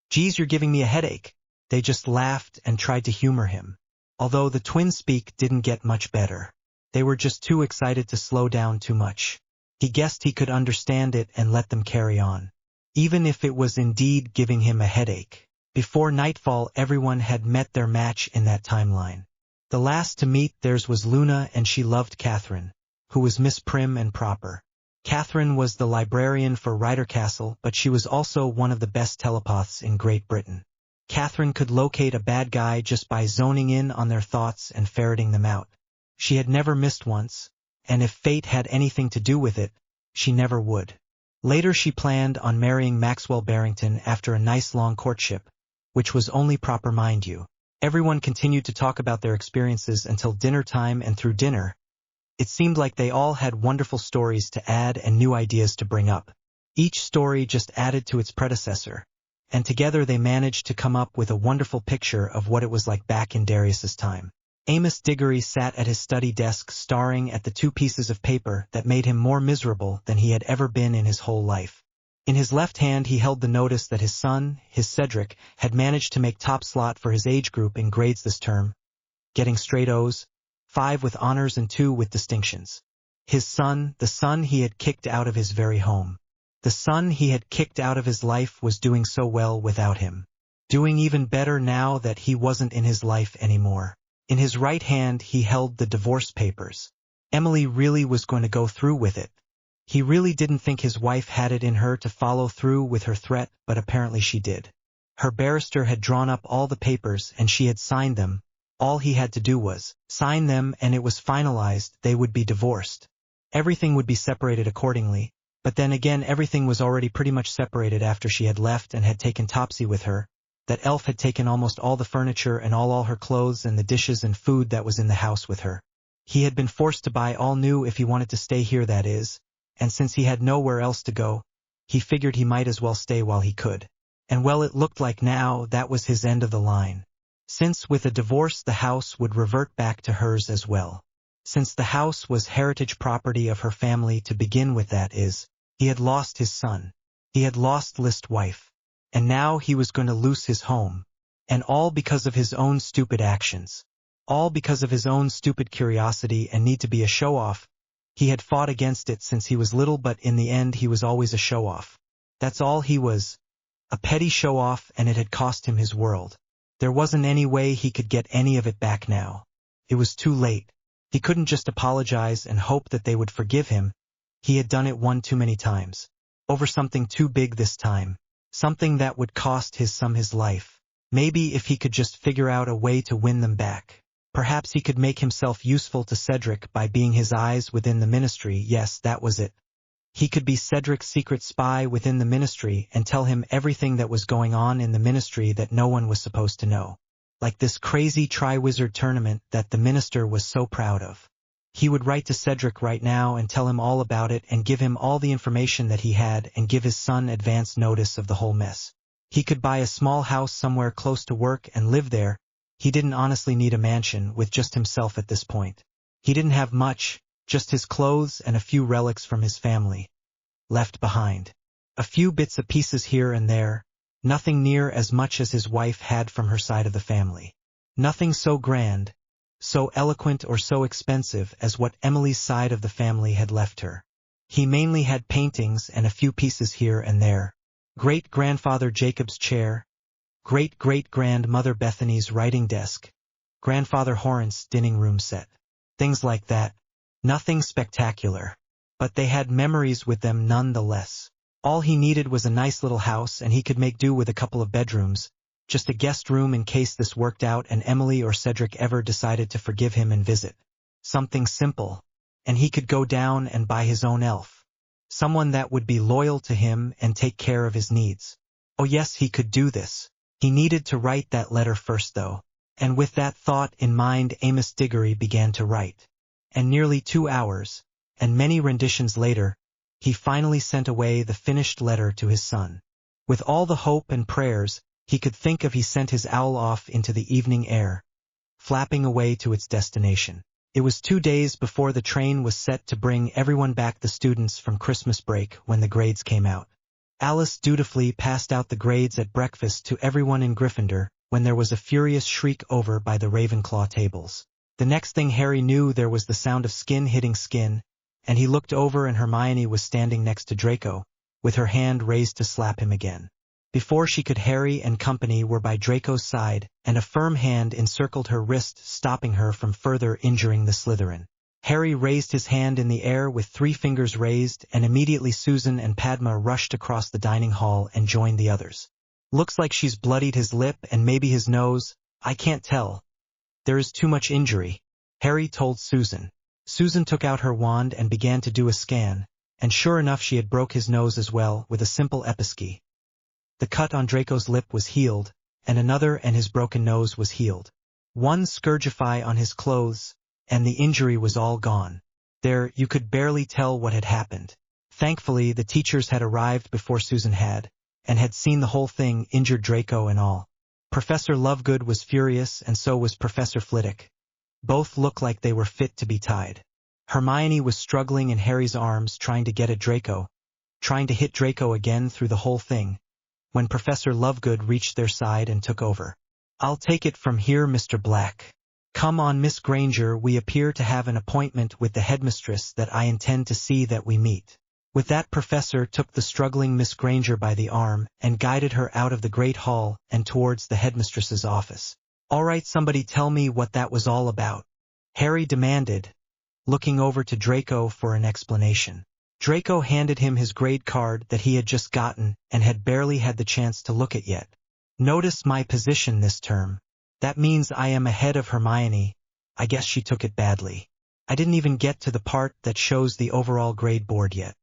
Geez, you're giving me a headache." They just laughed and tried to humor him. Although the twin speak didn't get much better. They were just too excited to slow down too much. He guessed he could understand it and let them carry on. Even if it was indeed giving him a headache. Before nightfall everyone had met their match in that timeline. The last to meet theirs was Luna, and she loved Catherine, who was Miss Prim and Proper. Catherine was the librarian for Ryder Castle, but she was also one of the best telepaths in Great Britain. Catherine could locate a bad guy just by zoning in on their thoughts and ferreting them out. She had never missed once, and if fate had anything to do with it, she never would. Later she planned on marrying Maxwell Barrington after a nice long courtship, which was only proper, mind you. Everyone continued to talk about their experiences until dinner time, and through dinner, it seemed like they all had wonderful stories to add and new ideas to bring up. Each story just added to its predecessor, and together they managed to come up with a wonderful picture of what it was like back in Darius's time. Amos Digory sat at his study desk staring at the two pieces of paper that made him more miserable than he had ever been in his whole life. In his left hand he held the notice that his son, his Cedric, had managed to make top slot for his age group in grades this term, getting straight O's, 5 with honors and 2 with distinctions. His son, the son he had kicked out of his very home. The son he had kicked out of his life was doing so well without him. Doing even better now that he wasn't in his life anymore. In his right hand he held the divorce papers. Emily really was going to go through with it. He really didn't think his wife had it in her to follow through with her threat, but apparently she did. Her barrister had drawn up all the papers and she had signed them. All he had to do was sign them and it was finalized. They would be divorced. Everything would be separated accordingly, but then again everything was already pretty much separated after she had left and had taken Topsy with her. That elf had taken almost all the furniture and all her clothes and the dishes and food that was in the house with her. He had been forced to buy all new if he wanted to stay here, that is, and since he had nowhere else to go, he figured he might as well stay while he could. And well, it looked like now that was his end of the line. Since with a divorce the house would revert back to hers as well. Since the house was heritage property of her family to begin with, that is, he had lost his son. He had lost list wife. And now he was going to lose his home. And all because of his own stupid actions. All because of his own stupid curiosity and need to be a show-off. He had fought against it since he was little, but in the end he was always a show-off. That's all he was. A petty show-off, and it had cost him his world. There wasn't any way he could get any of it back now. It was too late. He couldn't just apologize and hope that they would forgive him. He had done it one too many times. Over something too big this time. Something that would cost his son his life. Maybe if he could just figure out a way to win them back. Perhaps he could make himself useful to Cedric by being his eyes within the ministry. Yes, that was it. He could be Cedric's secret spy within the ministry and tell him everything that was going on in the ministry that no one was supposed to know. Like this crazy Triwizard tournament that the minister was so proud of. He would write to Cedric right now and tell him all about it and give him all the information that he had and give his son advance notice of the whole mess. He could buy a small house somewhere close to work and live there. He didn't honestly need a mansion with just himself at this point. He didn't have much, just his clothes and a few relics from his family. Left behind. A few bits and pieces here and there. Nothing near as much as his wife had from her side of the family. Nothing so grand, so eloquent or so expensive as what Emily's side of the family had left her. He mainly had paintings and a few pieces here and there. Great-grandfather Jacob's chair, great-great-grandmother Bethany's writing desk, grandfather Horace's dining room set. Things like that. Nothing spectacular. But they had memories with them nonetheless. All he needed was a nice little house and he could make do with a couple of bedrooms. Just a guest room in case this worked out and Emily or Cedric ever decided to forgive him and visit. Something simple. And he could go down and buy his own elf. Someone that would be loyal to him and take care of his needs. Oh yes, he could do this. He needed to write that letter first though. And with that thought in mind Amos Digory began to write. And nearly 2 hours, and many renditions later, he finally sent away the finished letter to his son. With all the hope and prayers he could think of, he sent his owl off into the evening air, flapping away to its destination. It was 2 days before the train was set to bring everyone back, the students from Christmas break, when the grades came out. Alice dutifully passed out the grades at breakfast to everyone in Gryffindor when there was a furious shriek over by the Ravenclaw tables. The next thing Harry knew, there was the sound of skin hitting skin, and he looked over and Hermione was standing next to Draco, with her hand raised to slap him again. Before she could, Harry and company were by Draco's side, and a firm hand encircled her wrist, stopping her from further injuring the Slytherin. Harry raised his hand in the air with 3 fingers raised, and immediately Susan and Padma rushed across the dining hall and joined the others. Looks like she's bloodied his lip and maybe his nose. I can't tell. There is too much injury, Harry told Susan. Susan took out her wand and began to do a scan, and sure enough she had broke his nose as well with a simple episki. The cut on Draco's lip was healed, and another, and his broken nose was healed. One scourgify on his clothes, and the injury was all gone. There, you could barely tell what had happened. Thankfully, the teachers had arrived before Susan had, and had seen the whole thing, injured Draco and all. Professor Lovegood was furious, and so was Professor Flitwick. Both looked like they were fit to be tied. Hermione was struggling in Harry's arms trying to get at Draco, trying to hit Draco again through the whole thing, when Professor Lovegood reached their side and took over. "I'll take it from here, Mr. Black. Come on, Miss Granger, we appear to have an appointment with the headmistress that I intend to see that we meet." With that, Professor took the struggling Miss Granger by the arm and guided her out of the great hall and towards the headmistress's office. "All right, somebody tell me what that was all about," Harry demanded, looking over to Draco for an explanation. Draco handed him his grade card that he had just gotten and had barely had the chance to look at yet. "Notice my position this term. That means I am ahead of Hermione. I guess she took it badly. I didn't even get to the part that shows the overall grade board yet."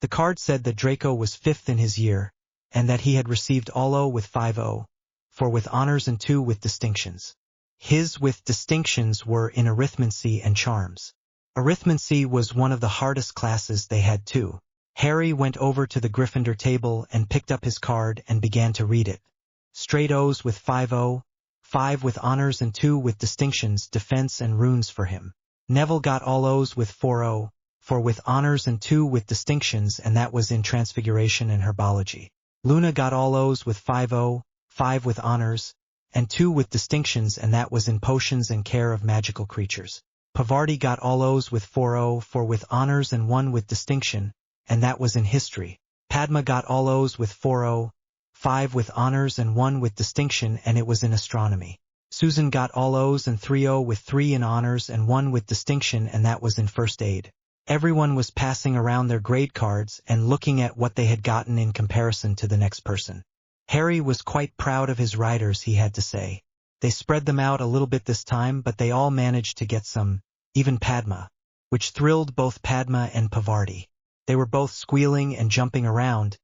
The card said that Draco was 5th in his year, and that he had received all O with 5.0, 4 with honors and 2 with distinctions. His with distinctions were in arithmancy and charms. Arithmancy was one of the hardest classes they had too. Harry went over to the Gryffindor table and picked up his card and began to read it. Straight O's with 5.0, 5 with honors and 2 with distinctions, defense and runes for him. Neville got all O's with 4.0, 4 with honors and 2 with distinctions, and that was in transfiguration and herbology. Luna got all O's with 5.0, 5 with honors, and 2 with distinctions, and that was in potions and care of magical creatures. Pavarti got all O's with 4.0, 4 with honors and 1 with distinction, and that was in history. Padma got all O's with 4.0, 5 with honors and 1 with distinction, and it was in astronomy. Susan got all O's and 3.0 with 3 in honors and 1 with distinction, and that was in first aid. Everyone was passing around their grade cards and looking at what they had gotten in comparison to the next person. Harry was quite proud of his riders, he had to say. They spread them out a little bit this time, but they all managed to get some, even Padma, which thrilled both Padma and Pavarti. They were both squealing and jumping around.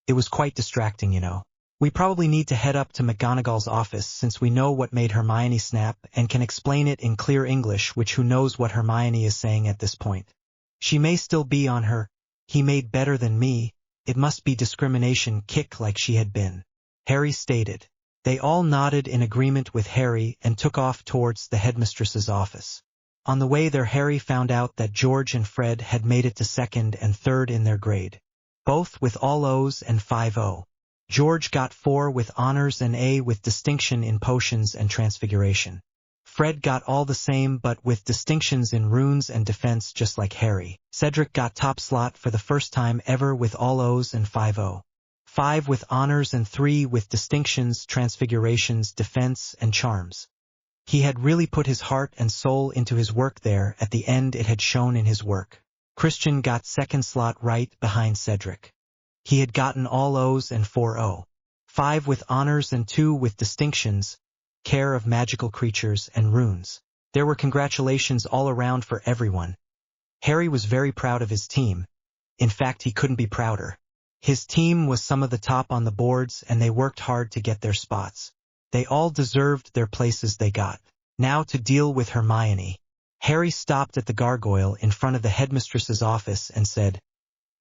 It was quite distracting, you know. "We probably need to head up to McGonagall's office since we know what made Hermione snap and can explain it in clear English, which who knows what Hermione is saying at this point. She may still be on her, he made better than me, it must be discrimination kick like she had been," Harry stated. They all nodded in agreement with Harry and took off towards the headmistress's office. On the way there, Harry found out that George and Fred had made it to 2nd and 3rd in their grade, both with all O's and 5.0. George got 4 with honors and A with distinction in potions and transfiguration. Fred got all the same but with distinctions in runes and defense just like Harry. Cedric got top slot for the first time ever with all O's and 5.0. 5 with honors and 3 with distinctions, transfigurations, defense, and charms. He had really put his heart and soul into his work there. At the end it had shown in his work. Christian got 2nd slot right behind Cedric. He had gotten all O's and 4.0. 5 with honors and 2 with distinctions, care of magical creatures, and runes. There were congratulations all around for everyone. Harry was very proud of his team. In fact, he couldn't be prouder. His team was some of the top on the boards, and they worked hard to get their spots. They all deserved their places they got. Now to deal with Hermione. Harry stopped at the gargoyle in front of the headmistress's office and said,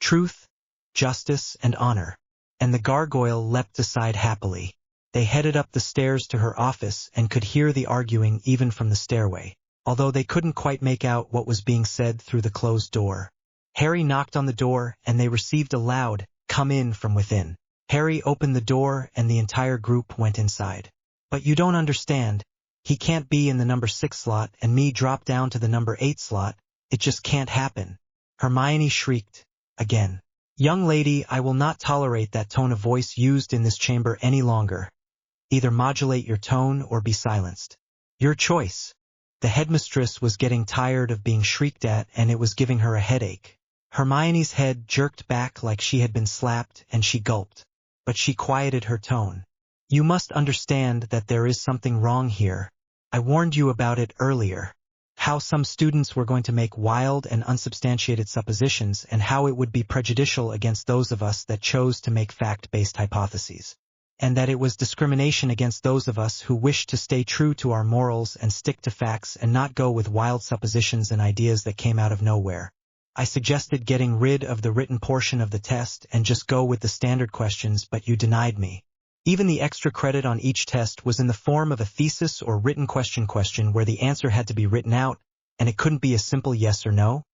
"Truth, justice, and honor." And the gargoyle leapt aside happily. They headed up the stairs to her office and could hear the arguing even from the stairway, although they couldn't quite make out what was being said through the closed door. Harry knocked on the door and they received a loud, "Come in" from within. Harry opened the door and the entire group went inside. "But you don't understand. He can't be in the number 6 slot and me drop down to the number 8 slot. It just can't happen." Hermione shrieked, again. "Young lady, I will not tolerate that tone of voice used in this chamber any longer. Either modulate your tone or be silenced. Your choice." The headmistress was getting tired of being shrieked at and it was giving her a headache. Hermione's head jerked back like she had been slapped and she gulped. But she quieted her tone. "You must understand that there is something wrong here. I warned you about it earlier. How some students were going to make wild and unsubstantiated suppositions and how it would be prejudicial against those of us that chose to make fact-based hypotheses. And that it was discrimination against those of us who wished to stay true to our morals and stick to facts and not go with wild suppositions and ideas that came out of nowhere. I suggested getting rid of the written portion of the test and just go with the standard questions, but you denied me. Even the extra credit on each test was in the form of a thesis or written question where the answer had to be written out, and it couldn't be a simple yes or no,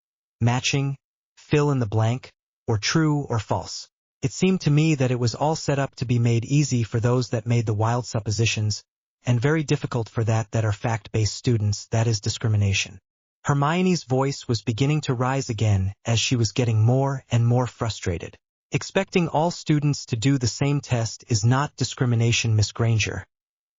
matching, fill in the blank, or true or false. It seemed to me that it was all set up to be made easy for those that made the wild suppositions, and very difficult for that are fact-based students, that is discrimination. Hermione's voice was beginning to rise again as she was getting more and more frustrated. Expecting all students to do the same test is not discrimination, Miss Granger.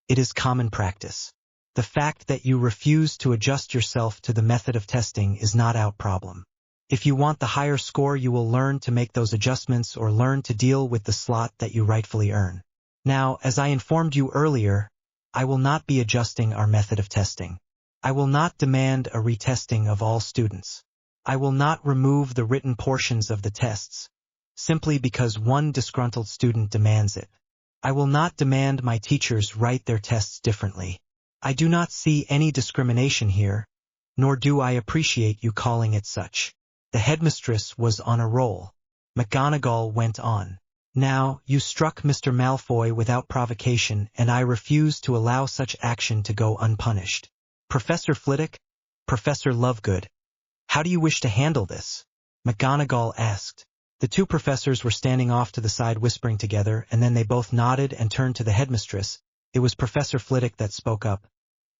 It is common practice. The fact that you refuse to adjust yourself to the method of testing is not our problem. If you want the higher score, you will learn to make those adjustments or learn to deal with the slot that you rightfully earn. Now, as I informed you earlier, I will not be adjusting our method of testing. I will not demand a retesting of all students. I will not remove the written portions of the tests, simply because one disgruntled student demands it. I will not demand my teachers write their tests differently. I do not see any discrimination here, nor do I appreciate you calling it such. The headmistress was on a roll. McGonagall went on. Now, you struck Mr. Malfoy without provocation, and I refuse to allow such action to go unpunished. Professor Flitwick, Professor Lovegood, how do you wish to handle this? McGonagall asked. The two professors were standing off to the side whispering together, and then they both nodded and turned to the headmistress. It was Professor Flitwick that spoke up.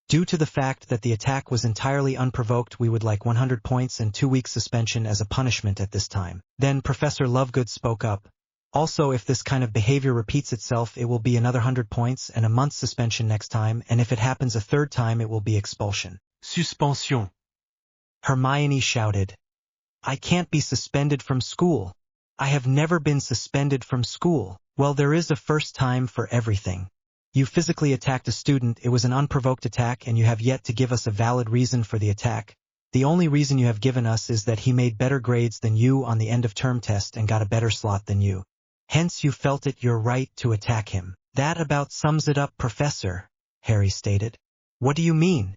Due to the fact that the attack was entirely unprovoked, we would like 100 points and 2 weeks suspension as a punishment at this time. Then Professor Lovegood spoke up. Also, if this kind of behavior repeats itself, it will be another 100 points and a month's suspension next time, and if it happens a third time, it will be expulsion. Suspension. Hermione shouted. I can't be suspended from school. I have never been suspended from school. Well, there is a first time for everything. You physically attacked a student, it was an unprovoked attack, and you have yet to give us a valid reason for the attack. The only reason you have given us is that he made better grades than you on the end-of-term test and got a better slot than you. Hence you felt it your right to attack him. That about sums it up, Professor, Harry stated. What do you mean?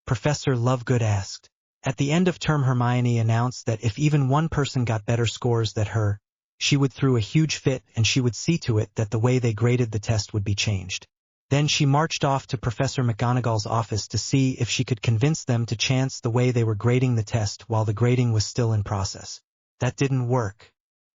Professor Lovegood asked. At the end of term, Hermione announced that if even one person got better scores than her, she would throw a huge fit and she would see to it that the way they graded the test would be changed. Then she marched off to Professor McGonagall's office to see if she could convince them to chance the way they were grading the test while the grading was still in process. That didn't work.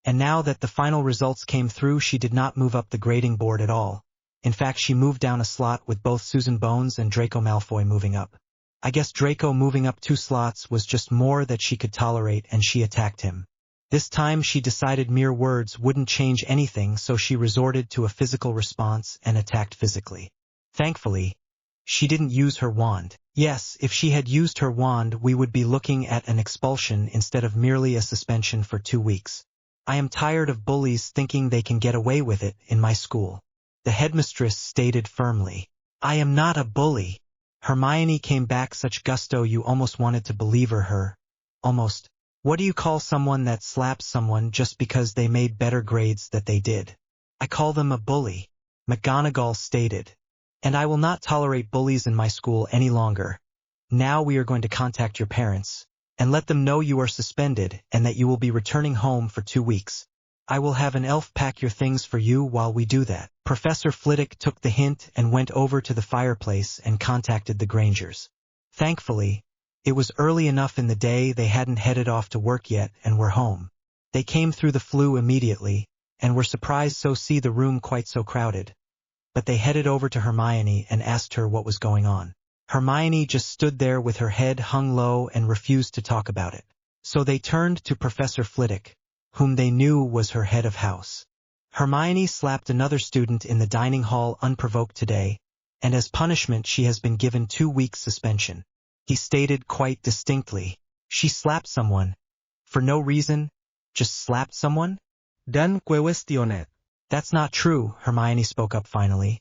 And now that the final results came through, she did not move up the grading board at all. In fact, she moved down a slot with both Susan Bones and Draco Malfoy moving up. I guess Draco moving up 2 slots was just more that she could tolerate, and she attacked him. This time she decided mere words wouldn't change anything, so she resorted to a physical response and attacked physically. Thankfully, she didn't use her wand. Yes, if she had used her wand, we would be looking at an expulsion instead of merely a suspension for 2 weeks. I am tired of bullies thinking they can get away with it in my school. The headmistress stated firmly. I am not a bully. Hermione came back such gusto you almost wanted to believe her. Almost. What do you call someone that slaps someone just because they made better grades than they did? I call them a bully, McGonagall stated. And I will not tolerate bullies in my school any longer. Now we are going to contact your parents, and let them know you are suspended and that you will be returning home for 2 weeks. I will have an elf pack your things for you while we do that. Professor Flitwick took the hint and went over to the fireplace and contacted the Grangers. Thankfully, it was early enough in the day they hadn't headed off to work yet and were home. They came through the flue immediately, and were surprised to see the room quite so crowded. But they headed over to Hermione and asked her what was going on. Hermione just stood there with her head hung low and refused to talk about it. So they turned to Professor Flitwick, whom they knew was her head of house. Hermione slapped another student in the dining hall unprovoked today, and as punishment she has been given 2 weeks suspension. He stated quite distinctly. She slapped someone. For no reason? Just slapped someone? Dan questionet. That's not true, Hermione spoke up finally.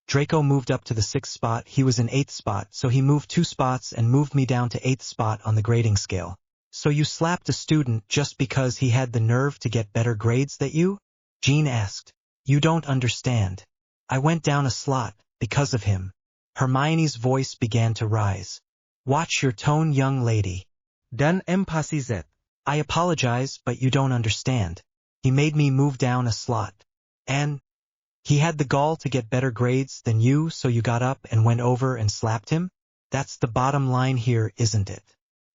Draco moved up to the 6th spot, he was in 8th spot, so he moved 2 spots and moved me down to 8th spot on the grading scale. So you slapped a student just because he had the nerve to get better grades than you? Jean asked. You don't understand. I went down a slot, because of him. Hermione's voice began to rise. Watch your tone, young lady. Dan emphasizet. I apologize, but you don't understand. He made me move down a slot. And He had the gall to get better grades than you, so you got up and went over and slapped him? That's the bottom line here, isn't it?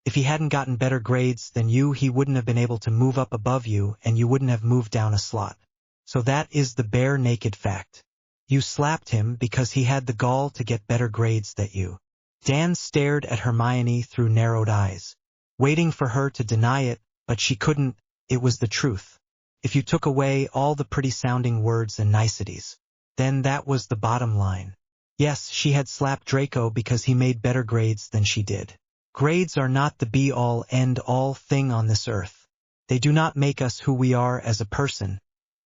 If he hadn't gotten better grades than you, he wouldn't have been able to move up above you, and you wouldn't have moved down a slot. So that is the bare naked fact. You slapped him because he had the gall to get better grades than you. Dan stared at Hermione through narrowed eyes, waiting for her to deny it, but she couldn't. It was the truth. If you took away all the pretty-sounding words and niceties, then that was the bottom line. Yes, she had slapped Draco because he made better grades than she did. Grades are not the be-all, end-all thing on this earth. They do not make us who we are as a person,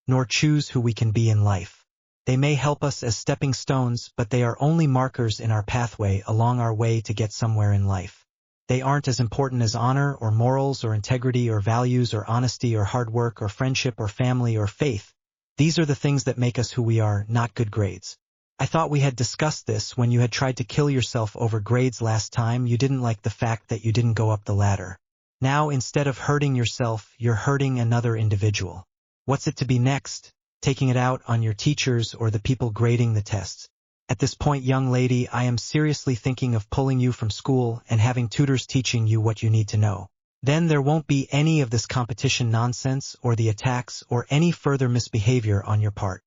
nor choose who we can be in life. They may help us as stepping stones, but they are only markers in our pathway along our way to get somewhere in life. They aren't as important as honor or morals or integrity or values or honesty or hard work or friendship or family or faith. These are the things that make us who we are, not good grades. I thought we had discussed this when you had tried to kill yourself over grades last time. You didn't like the fact that you didn't go up the ladder. Now, instead of hurting yourself, you're hurting another individual. What's it to be next? Taking it out on your teachers or the people grading the tests? At this point, young lady, I am seriously thinking of pulling you from school and having tutors teaching you what you need to know. Then there won't be any of this competition nonsense or the attacks or any further misbehavior on your part.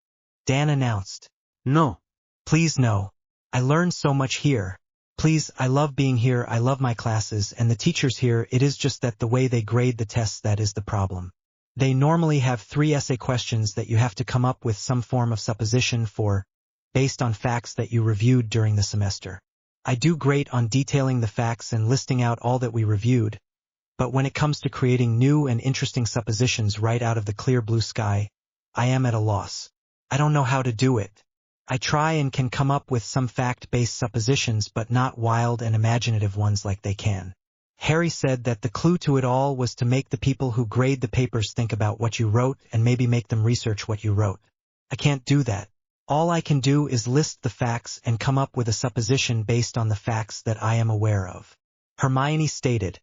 Dan announced. No. Please no. I learned so much here. Please, I love being here, I love my classes and the teachers here. It is just that the way they grade the tests, that is the problem. They normally have 3 essay questions that you have to come up with some form of supposition for, based on facts that you reviewed during the semester. I do great on detailing the facts and listing out all that we reviewed, but when it comes to creating new and interesting suppositions right out of the clear blue sky, I am at a loss. I don't know how to do it. I try and can come up with some fact-based suppositions, but not wild and imaginative ones like they can. Harry said that the clue to it all was to make the people who grade the papers think about what you wrote and maybe make them research what you wrote. I can't do that. All I can do is list the facts and come up with a supposition based on the facts that I am aware of. Hermione stated,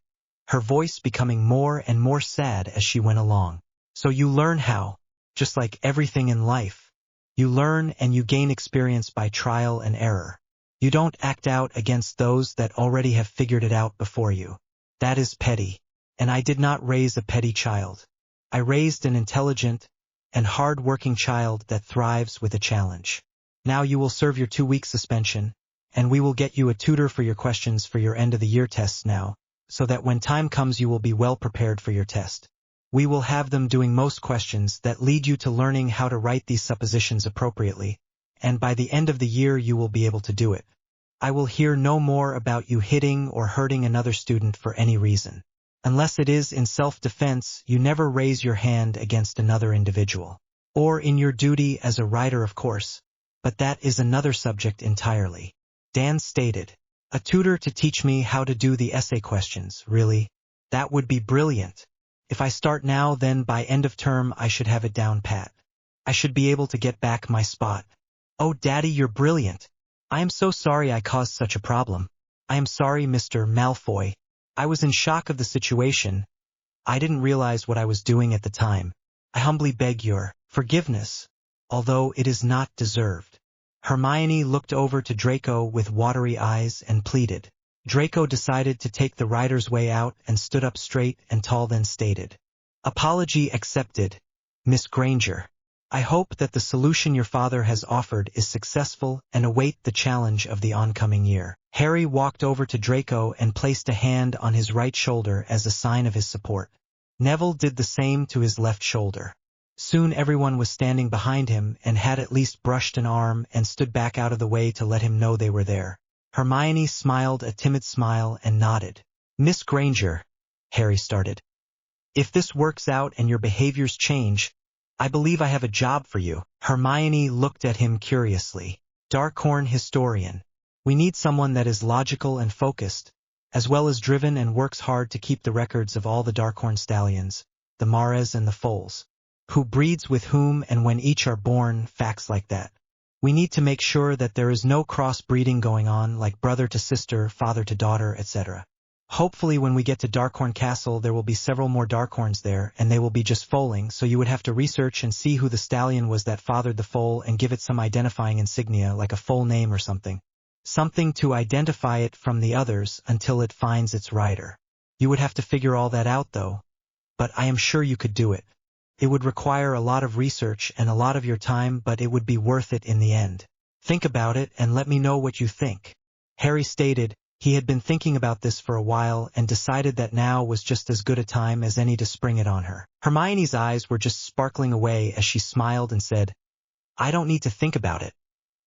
her voice becoming more and more sad as she went along. So you learn how, just like everything in life. You learn and you gain experience by trial and error. You don't act out against those that already have figured it out before you. That is petty, and I did not raise a petty child. I raised an intelligent and hard-working child that thrives with a challenge. Now you will serve your 2-week suspension, and we will get you a tutor for your questions for your end-of-the-year tests now, so that when time comes you will be well prepared for your test. We will have them doing most questions that lead you to learning how to write these suppositions appropriately, and by the end of the year you will be able to do it. I will hear no more about you hitting or hurting another student for any reason. Unless it is in self-defense, you never raise your hand against another individual. Or in your duty as a writer, of course. But that is another subject entirely. Dan stated, a tutor to teach me how to do the essay questions, really? That would be brilliant. If I start now, then by end of term I should have it down pat. I should be able to get back my spot. Oh, Daddy, you're brilliant. I am so sorry I caused such a problem. I am sorry, Mr. Malfoy. I was in shock of the situation. I didn't realize what I was doing at the time. I humbly beg your forgiveness, although it is not deserved. Hermione looked over to Draco with watery eyes and pleaded. Draco decided to take the writer's way out and stood up straight and tall, then stated, apology accepted, Miss Granger. I hope that the solution your father has offered is successful and await the challenge of the oncoming year. Harry walked over to Draco and placed a hand on his right shoulder as a sign of his support. Neville did the same to his left shoulder. Soon everyone was standing behind him and had at least brushed an arm and stood back out of the way to let him know they were there. Hermione smiled a timid smile and nodded. Miss Granger, Harry started. If this works out and your behaviors change, I believe I have a job for you. Hermione looked at him curiously. Darkhorn historian. We need someone that is logical and focused, as well as driven and works hard to keep the records of all the Darkhorn stallions, the mares and the foals. Who breeds with whom and when each are born, facts like that. We need to make sure that there is no cross-breeding going on like brother to sister, father to daughter, etc. Hopefully when we get to Darkhorn Castle there will be several more Darkhorns there, and they will be just foaling, so you would have to research and see who the stallion was that fathered the foal and give it some identifying insignia like a foal name or something. Something to identify it from the others until it finds its rider. You would have to figure all that out though. But I am sure you could do it. It would require a lot of research and a lot of your time, but it would be worth it in the end. Think about it and let me know what you think. Harry stated. He had been thinking about this for a while and decided that now was just as good a time as any to spring it on her. Hermione's eyes were just sparkling away as she smiled and said, "I don't need to think about it.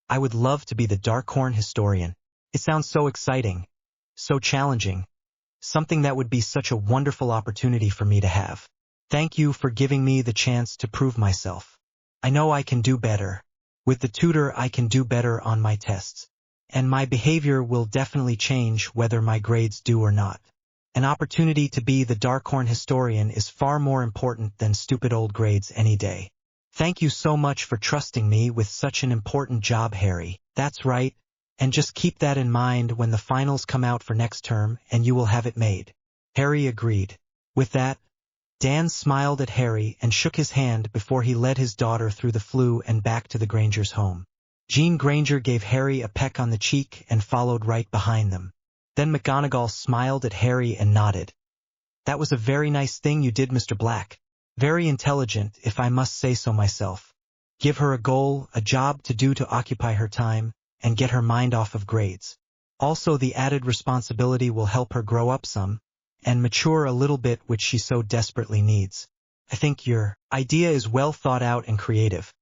I would love to be the Darkhorn historian. It sounds so exciting, so challenging, something that would be such a wonderful opportunity for me to have. Thank you for giving me the chance to prove myself. I know I can do better. With the tutor I can do better on my tests. And my behavior will definitely change whether my grades do or not. An opportunity to be the Darkhorn historian is far more important than stupid old grades any day. Thank you so much for trusting me with such an important job, Harry." "That's right, and just keep that in mind when the finals come out for next term and you will have it made." Harry agreed. With that, Dan smiled at Harry and shook his hand before he led his daughter through the flue and back to the Grangers' home. Jean Granger gave Harry a peck on the cheek and followed right behind them. Then McGonagall smiled at Harry and nodded. "That was a very nice thing you did, Mr. Black. Very intelligent, if I must say so myself. Give her a goal, a job to do to occupy her time, and get her mind off of grades. Also the added responsibility will help her grow up some, and mature a little bit, which she so desperately needs. I think your idea is well thought out and creative.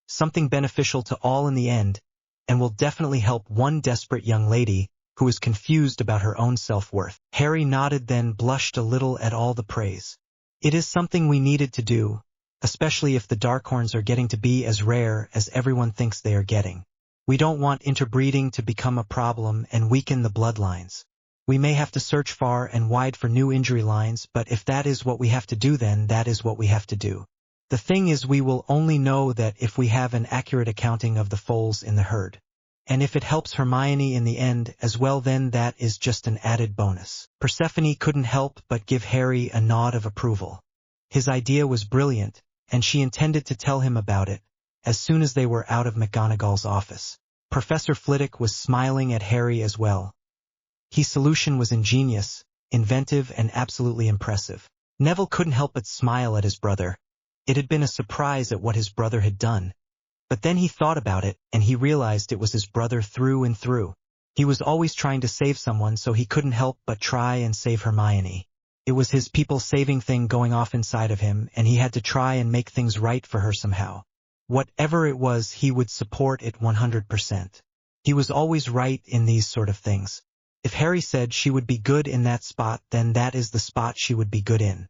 Something beneficial to all in the end, and will definitely help one desperate young lady who is confused about her own self-worth." Harry nodded, then blushed a little at all the praise. "It is something we needed to do, especially if the Darkhorns are getting to be as rare as everyone thinks they are getting. We don't want interbreeding to become a problem and weaken the bloodlines. We may have to search far and wide for new injury lines, but if that is what we have to do, then that is what we have to do. The thing is, we will only know that if we have an accurate accounting of the foals in the herd. And if it helps Hermione in the end as well, then that is just an added bonus." Persephone couldn't help but give Harry a nod of approval. His idea was brilliant, and she intended to tell him about it as soon as they were out of McGonagall's office. Professor Flitwick was smiling at Harry as well. His solution was ingenious, inventive, and absolutely impressive. Neville couldn't help but smile at his brother. It had been a surprise at what his brother had done. But then he thought about it, and he realized it was his brother through and through. He was always trying to save someone, so he couldn't help but try and save Hermione. It was his people-saving thing going off inside of him, and he had to try and make things right for her somehow. Whatever it was, he would support it 100%. He was always right in these sort of things. If Harry said she would be good in that spot, then that is the spot she would be good in.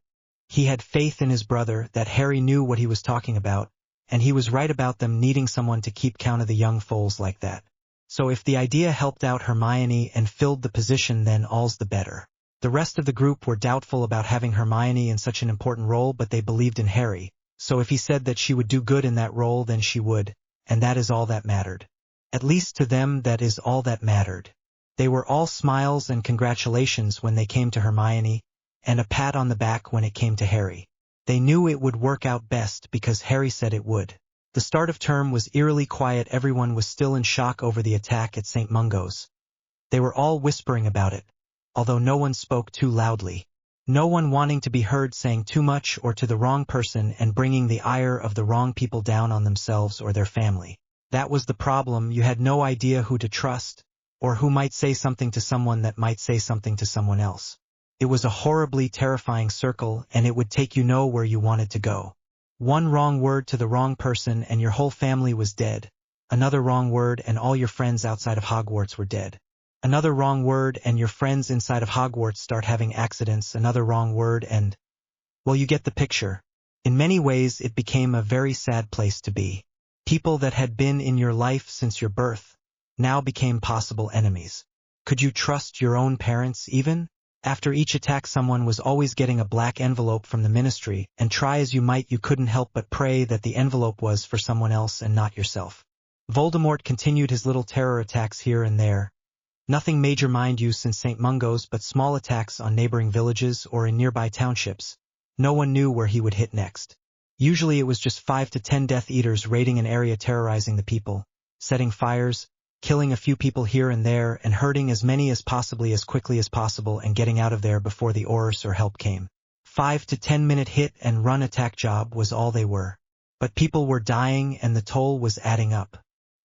He had faith in his brother that Harry knew what he was talking about, and he was right about them needing someone to keep count of the young foals like that. So if the idea helped out Hermione and filled the position, then all's the better. The rest of the group were doubtful about having Hermione in such an important role, but they believed in Harry, so if he said that she would do good in that role, then she would, and that is all that mattered. At least to them, that is all that mattered. They were all smiles and congratulations when they came to Hermione, and a pat on the back when it came to Harry. They knew it would work out best because Harry said it would. The start of term was eerily quiet. Everyone was still in shock over the attack at St. Mungo's. They were all whispering about it, although no one spoke too loudly. No one wanting to be heard saying too much or to the wrong person and bringing the ire of the wrong people down on themselves or their family. That was the problem. You had no idea who to trust, or who might say something to someone that might say something to someone else. It was a horribly terrifying circle, and it would take you nowhere you wanted to go. One wrong word to the wrong person and your whole family was dead. Another wrong word and all your friends outside of Hogwarts were dead. Another wrong word and your friends inside of Hogwarts start having accidents. Another wrong word and... well, you get the picture. In many ways it became a very sad place to be. People that had been in your life since your birth now became possible enemies. Could you trust your own parents even? After each attack, someone was always getting a black envelope from the ministry, and try as you might, you couldn't help but pray that the envelope was for someone else and not yourself. Voldemort continued his little terror attacks here and there, Nothing major mind you since St. Mungo's, but small attacks on neighboring villages or in nearby townships. No one knew where he would hit next. Usually it was just 5 to 10 Death Eaters raiding an area, terrorizing the people, setting fires, killing a few people here and there, and hurting as many as possibly as quickly as possible and getting out of there before the Aurors or help came. 5 to 10 minute hit and run attack job was all they were. But people were dying and the toll was adding up.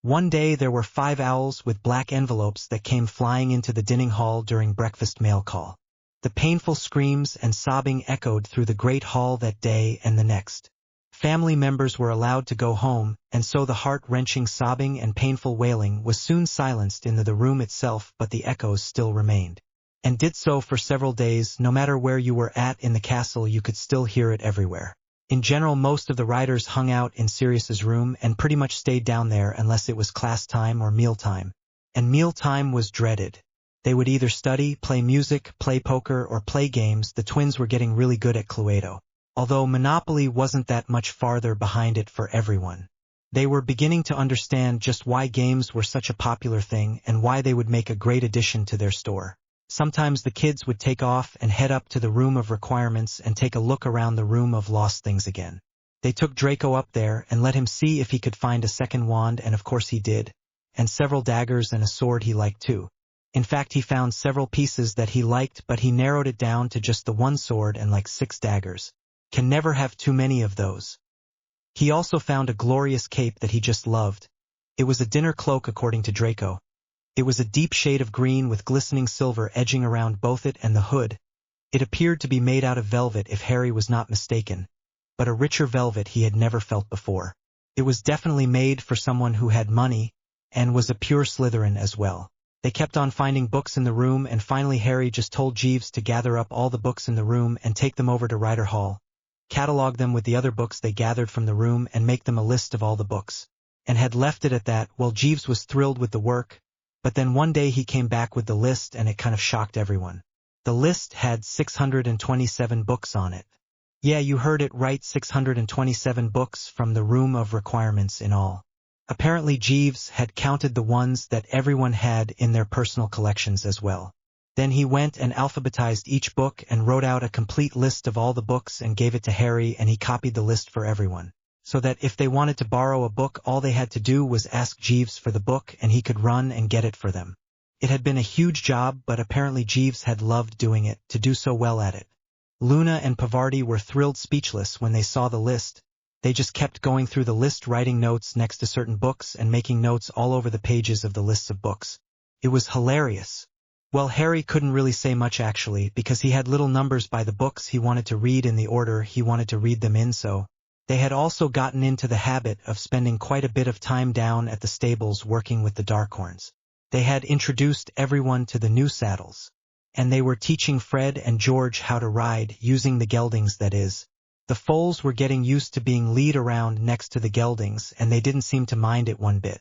One day there were 5 owls with black envelopes that came flying into the dining hall during breakfast mail call. The painful screams and sobbing echoed through the great hall that day and the next. Family members were allowed to go home, and so the heart-wrenching sobbing and painful wailing was soon silenced in the room itself, but the echoes still remained. And did so for several days. No matter where you were at in the castle, you could still hear it everywhere. In general, most of the riders hung out in Sirius's room and pretty much stayed down there unless it was class time or meal time. And meal time was dreaded. They would either study, play music, play poker, or play games. The twins were getting really good at Cluedo, although Monopoly wasn't that much farther behind it for everyone. They were beginning to understand just why games were such a popular thing and why they would make a great addition to their store. Sometimes the kids would take off and head up to the room of requirements and take a look around the room of lost things again. They took Draco up there and let him see if he could find a second wand, and of course he did, and several daggers and a sword he liked too. In fact, he found several pieces that he liked, but he narrowed it down to just the one sword and like 6 daggers. Can never have too many of those. He also found a glorious cape that he just loved. It was a dinner cloak according to Draco. It was a deep shade of green with glistening silver edging around both it and the hood. It appeared to be made out of velvet if Harry was not mistaken, but a richer velvet he had never felt before. It was definitely made for someone who had money, and was a pure Slytherin as well. They kept on finding books in the room, and finally Harry just told Jeeves to gather up all the books in the room and take them over to Rider Hall, catalog them with the other books they gathered from the room and make them a list of all the books, and had left it at that. Well, Jeeves was thrilled with the work. But then one day he came back with the list and it kind of shocked everyone. The list had 627 books on it. Yeah, you heard it right, 627 books from the room of requirements in all. Apparently Jeeves had counted the ones that everyone had in their personal collections as well. Then he went and alphabetized each book and wrote out a complete list of all the books and gave it to Harry, and he copied the list for everyone, so that if they wanted to borrow a book, all they had to do was ask Jeeves for the book and he could run and get it for them. It had been a huge job, but apparently Jeeves had loved doing it, to do so well at it. Luna and Pavarti were thrilled speechless when they saw the list. They just kept going through the list, writing notes next to certain books and making notes all over the pages of the lists of books. It was hilarious. Well, Harry couldn't really say much actually, because he had little numbers by the books he wanted to read in the order he wanted to read them in, so they had also gotten into the habit of spending quite a bit of time down at the stables working with the Darkhorns. They had introduced everyone to the new saddles, and they were teaching Fred and George how to ride using the geldings, that is. The foals were getting used to being led around next to the geldings, and they didn't seem to mind it one bit.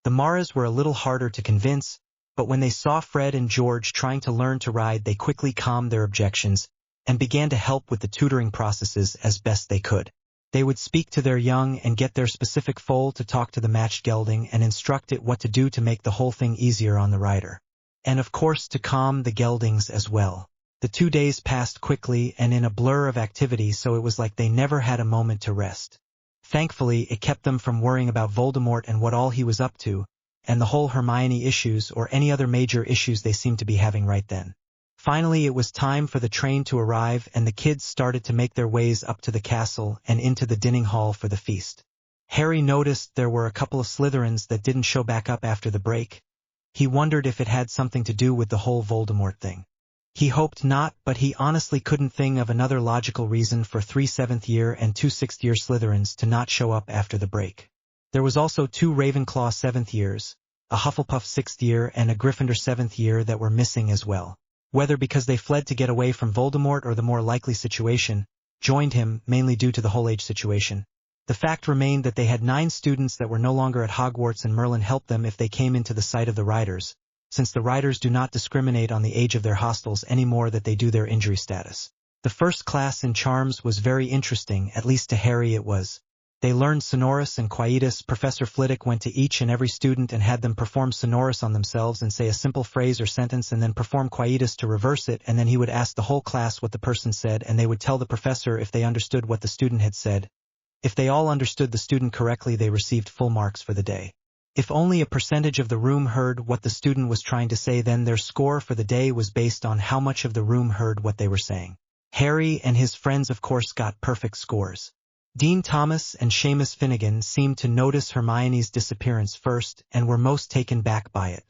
The Maras were a little harder to convince, but when they saw Fred and George trying to learn to ride, they quickly calmed their objections and began to help with the tutoring processes as best they could. They would speak to their young and get their specific foal to talk to the matched gelding and instruct it what to do to make the whole thing easier on the rider. And of course to calm the geldings as well. The 2 days passed quickly and in a blur of activity, so it was like they never had a moment to rest. Thankfully, it kept them from worrying about Voldemort and what all he was up to, and the whole Hermione issues or any other major issues they seemed to be having right then. Finally, it was time for the train to arrive, and the kids started to make their ways up to the castle and into the dining hall for the feast. Harry noticed there were a couple of Slytherins that didn't show back up after the break. He wondered if it had something to do with the whole Voldemort thing. He hoped not, but he honestly couldn't think of another logical reason for 3 7th-year and 2 6th-year Slytherins to not show up after the break. There was also 2 Ravenclaw 7th-years, a Hufflepuff 6th year and a Gryffindor 7th year that were missing as well. Whether because they fled to get away from Voldemort or the more likely situation, joined him, mainly due to the whole age situation. The fact remained that they had 9 students that were no longer at Hogwarts, and Merlin helped them if they came into the sight of the Riders, since the Riders do not discriminate on the age of their hostels any more than they do their injury status. The first class in charms was very interesting, at least to Harry it was. They learned sonorous and quietus. Professor Flitwick went to each and every student and had them perform sonorous on themselves and say a simple phrase or sentence and then perform quietus to reverse it, and then he would ask the whole class what the person said and they would tell the professor if they understood what the student had said. If they all understood the student correctly, they received full marks for the day. If only a percentage of the room heard what the student was trying to say, then their score for the day was based on how much of the room heard what they were saying. Harry and his friends of course got perfect scores. Dean Thomas and Seamus Finnegan seemed to notice Hermione's disappearance first and were most taken back by it.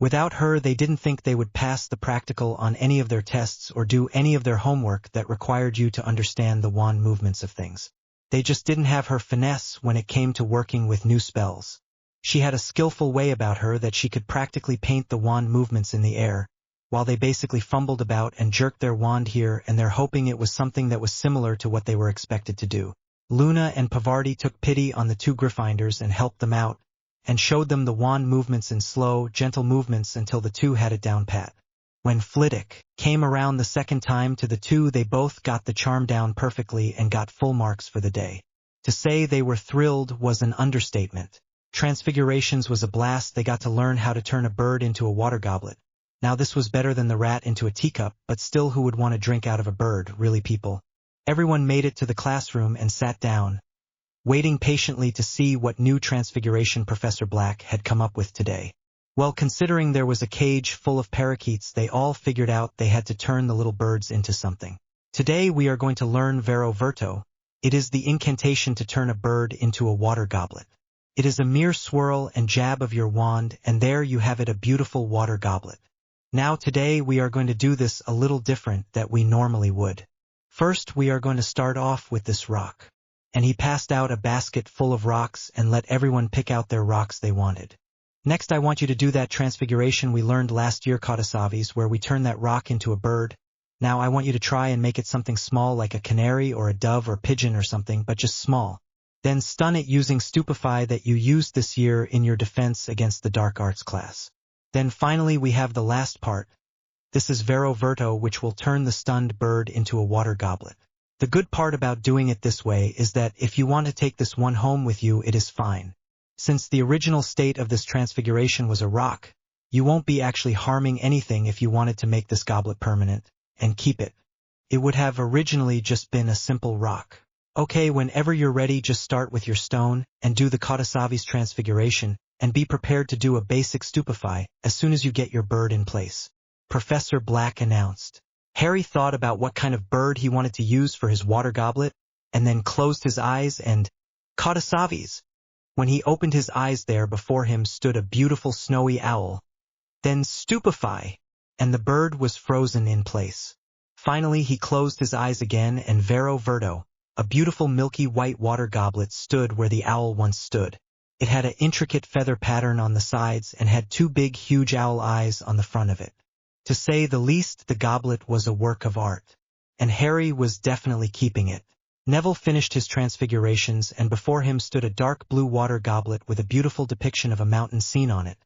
Without her, they didn't think they would pass the practical on any of their tests or do any of their homework that required you to understand the wand movements of things. They just didn't have her finesse when it came to working with new spells. She had a skillful way about her that she could practically paint the wand movements in the air, while they basically fumbled about and jerked their wand here and there hoping it was something that was similar to what they were expected to do. Luna and Pavarti took pity on the two Gryffindors and helped them out, and showed them the wand movements in slow, gentle movements until the two had it down pat. When Flitwick came around the second time to the two, they both got the charm down perfectly and got full marks for the day. To say they were thrilled was an understatement. Transfigurations was a blast. They got to learn how to turn a bird into a water goblet. Now this was better than the rat into a teacup, but still, who would want to drink out of a bird, really, people? Everyone made it to the classroom and sat down, waiting patiently to see what new transfiguration Professor Black had come up with today. Well, considering there was a cage full of parakeets, they all figured out they had to turn the little birds into something. Today we are going to learn Vero Verto. It is the incantation to turn a bird into a water goblet. It is a mere swirl and jab of your wand, and there you have it, a beautiful water goblet. Now today we are going to do this a little different that we normally would. First, we are going to start off with this rock. And he passed out a basket full of rocks and let everyone pick out their rocks they wanted. Next, I want you to do that transfiguration we learned last year, Kotasavis, where we turn that rock into a bird. Now I want you to try and make it something small like a canary or a dove or pigeon or something, but just small. Then stun it using Stupefy that you used this year in your defense against the Dark Arts class. Then finally we have the last part. This is Vero Verto, which will turn the stunned bird into a water goblet. The good part about doing it this way is that if you want to take this one home with you, it is fine. Since the original state of this transfiguration was a rock, you won't be actually harming anything if you wanted to make this goblet permanent and keep it. It would have originally just been a simple rock. Okay, whenever you're ready, just start with your stone and do the Kotasavis transfiguration, and be prepared to do a basic Stupefy as soon as you get your bird in place. Professor Black announced. Harry thought about what kind of bird he wanted to use for his water goblet, and then closed his eyes and Kotasavis. When he opened his eyes, there before him stood a beautiful snowy owl. Then Stupefy, and the bird was frozen in place. Finally he closed his eyes again, and Vero Verto, a beautiful milky white water goblet, stood where the owl once stood. It had an intricate feather pattern on the sides and had two big huge owl eyes on the front of it. To say the least, the goblet was a work of art, and Harry was definitely keeping it. Neville finished his transfigurations, and before him stood a dark blue water goblet with a beautiful depiction of a mountain scene on it.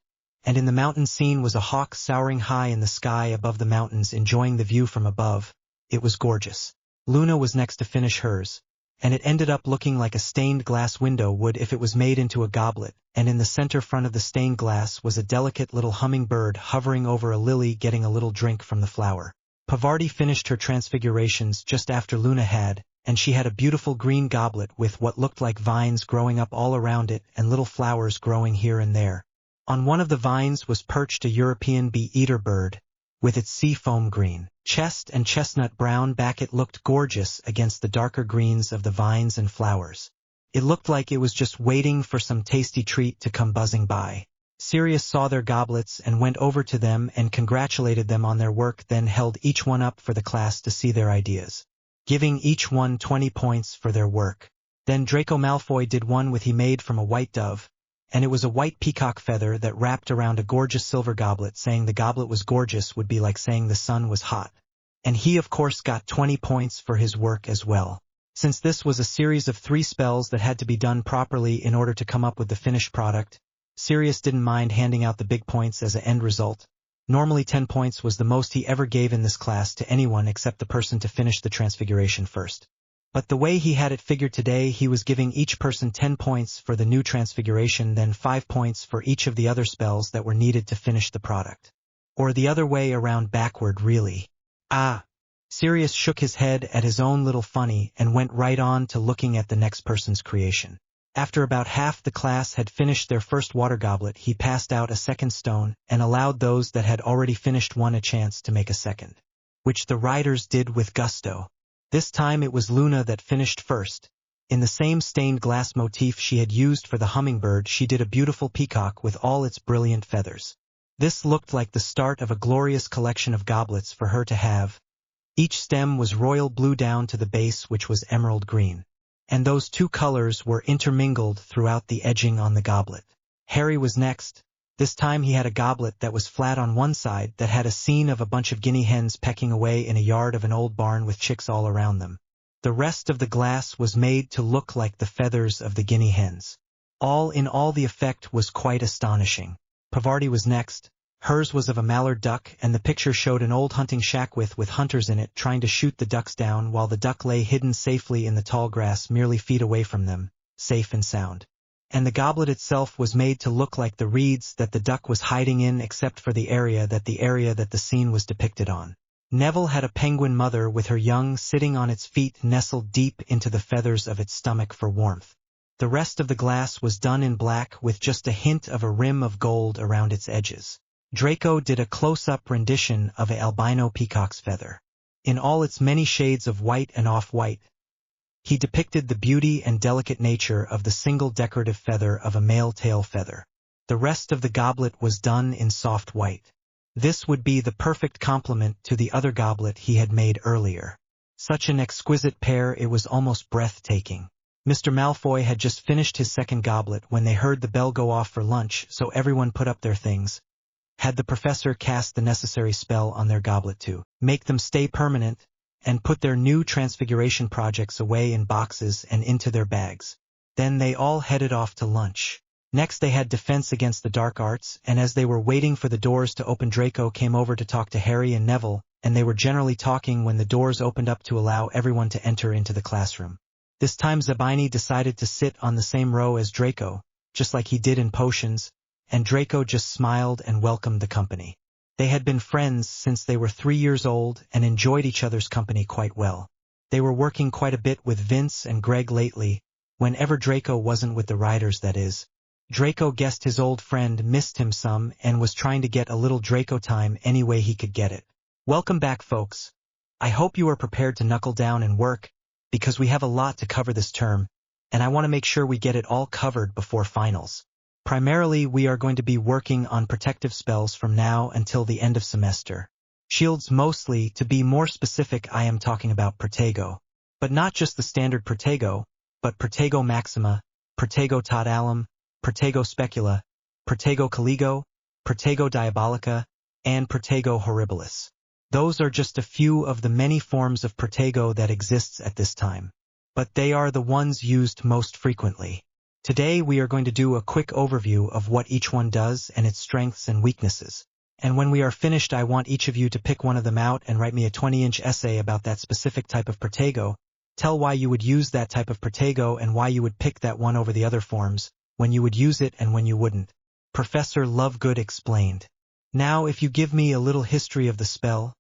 And in the mountain scene was a hawk soaring high in the sky above the mountains, enjoying the view from above. It was gorgeous. Luna was next to finish hers, and it ended up looking like a stained glass window would if it was made into a goblet, and in the center front of the stained glass was a delicate little hummingbird hovering over a lily getting a little drink from the flower. Pavarti finished her transfigurations just after Luna had, and she had a beautiful green goblet with what looked like vines growing up all around it and little flowers growing here and there. On one of the vines was perched a European bee-eater bird, with its sea foam green chest and chestnut brown back. It looked gorgeous against the darker greens of the vines and flowers. It looked like it was just waiting for some tasty treat to come buzzing by. Sirius saw their goblets and went over to them and congratulated them on their work, then held each one up for the class to see their ideas, giving each one 20 points for their work. Then Draco Malfoy did one with he made from a white dove, and it was a white peacock feather that wrapped around a gorgeous silver goblet. Saying the goblet was gorgeous would be like saying the sun was hot. And he of course got 20 points for his work as well. Since this was a series of 3 spells that had to be done properly in order to come up with the finished product, Sirius didn't mind handing out the big points as an end result. Normally 10 points was the most he ever gave in this class to anyone except the person to finish the transfiguration first. But the way he had it figured today, he was giving each person 10 points for the new transfiguration, then 5 points for each of the other spells that were needed to finish the product. Or the other way around backward, really. Ah! Sirius shook his head at his own little funny and went right on to looking at the next person's creation. After about half the class had finished their first water goblet, he passed out a second stone and allowed those that had already finished one a chance to make a second, which the riders did with gusto. This time it was Luna that finished first. In the same stained glass motif she had used for the hummingbird, she did a beautiful peacock with all its brilliant feathers. This looked like the start of a glorious collection of goblets for her to have. Each stem was royal blue down to the base, which was emerald green. And those two colors were intermingled throughout the edging on the goblet. Harry was next. This time he had a goblet that was flat on one side that had a scene of a bunch of guinea hens pecking away in a yard of an old barn with chicks all around them. The rest of the glass was made to look like the feathers of the guinea hens. All in all, the effect was quite astonishing. Pavarti was next. Hers was of a mallard duck, and the picture showed an old hunting shack with hunters in it trying to shoot the ducks down while the duck lay hidden safely in the tall grass merely feet away from them, safe and sound. And the goblet itself was made to look like the reeds that the duck was hiding in, except for the area that the scene was depicted on. Neville had a penguin mother with her young sitting on its feet nestled deep into the feathers of its stomach for warmth. The rest of the glass was done in black with just a hint of a rim of gold around its edges. Draco did a close-up rendition of an albino peacock's feather. In all its many shades of white and off-white, he depicted the beauty and delicate nature of the single decorative feather of a male tail feather. The rest of the goblet was done in soft white. This would be the perfect complement to the other goblet he had made earlier. Such an exquisite pair, it was almost breathtaking. Mr. Malfoy had just finished his second goblet when they heard the bell go off for lunch, so everyone put up their things. Had the professor cast the necessary spell on their goblet to make them stay permanent, and put their new transfiguration projects away in boxes and into their bags. Then they all headed off to lunch. Next they had defense against the dark arts, and as they were waiting for the doors to open, Draco came over to talk to Harry and Neville, and they were generally talking when the doors opened up to allow everyone to enter into the classroom. This time Zabini decided to sit on the same row as Draco, just like he did in potions, and Draco just smiled and welcomed the company. They had been friends since they were 3 years old and enjoyed each other's company quite well. They were working quite a bit with Vince and Greg lately, whenever Draco wasn't with the riders, that is. Draco guessed his old friend missed him some and was trying to get a little Draco time any way he could get it. Welcome back, folks. I hope you are prepared to knuckle down and work, because we have a lot to cover this term, and I want to make sure we get it all covered before finals. Primarily, we are going to be working on protective spells from now until the end of semester. Shields mostly, to be more specific, I am talking about Protego. But not just the standard Protego, but Protego Maxima, Protego Tot Alum, Protego Specula, Protego Caligo, Protego Diabolica, and Protego Horribilis. Those are just a few of the many forms of Protego that exists at this time. But they are the ones used most frequently. Today we are going to do a quick overview of what each one does and its strengths and weaknesses. And when we are finished, I want each of you to pick one of them out and write me a 20-inch essay about that specific type of Protego. Tell why you would use that type of Protego and why you would pick that one over the other forms, when you would use it and when you wouldn't. Professor Lovegood explained. Now if you give me a little history of the spell,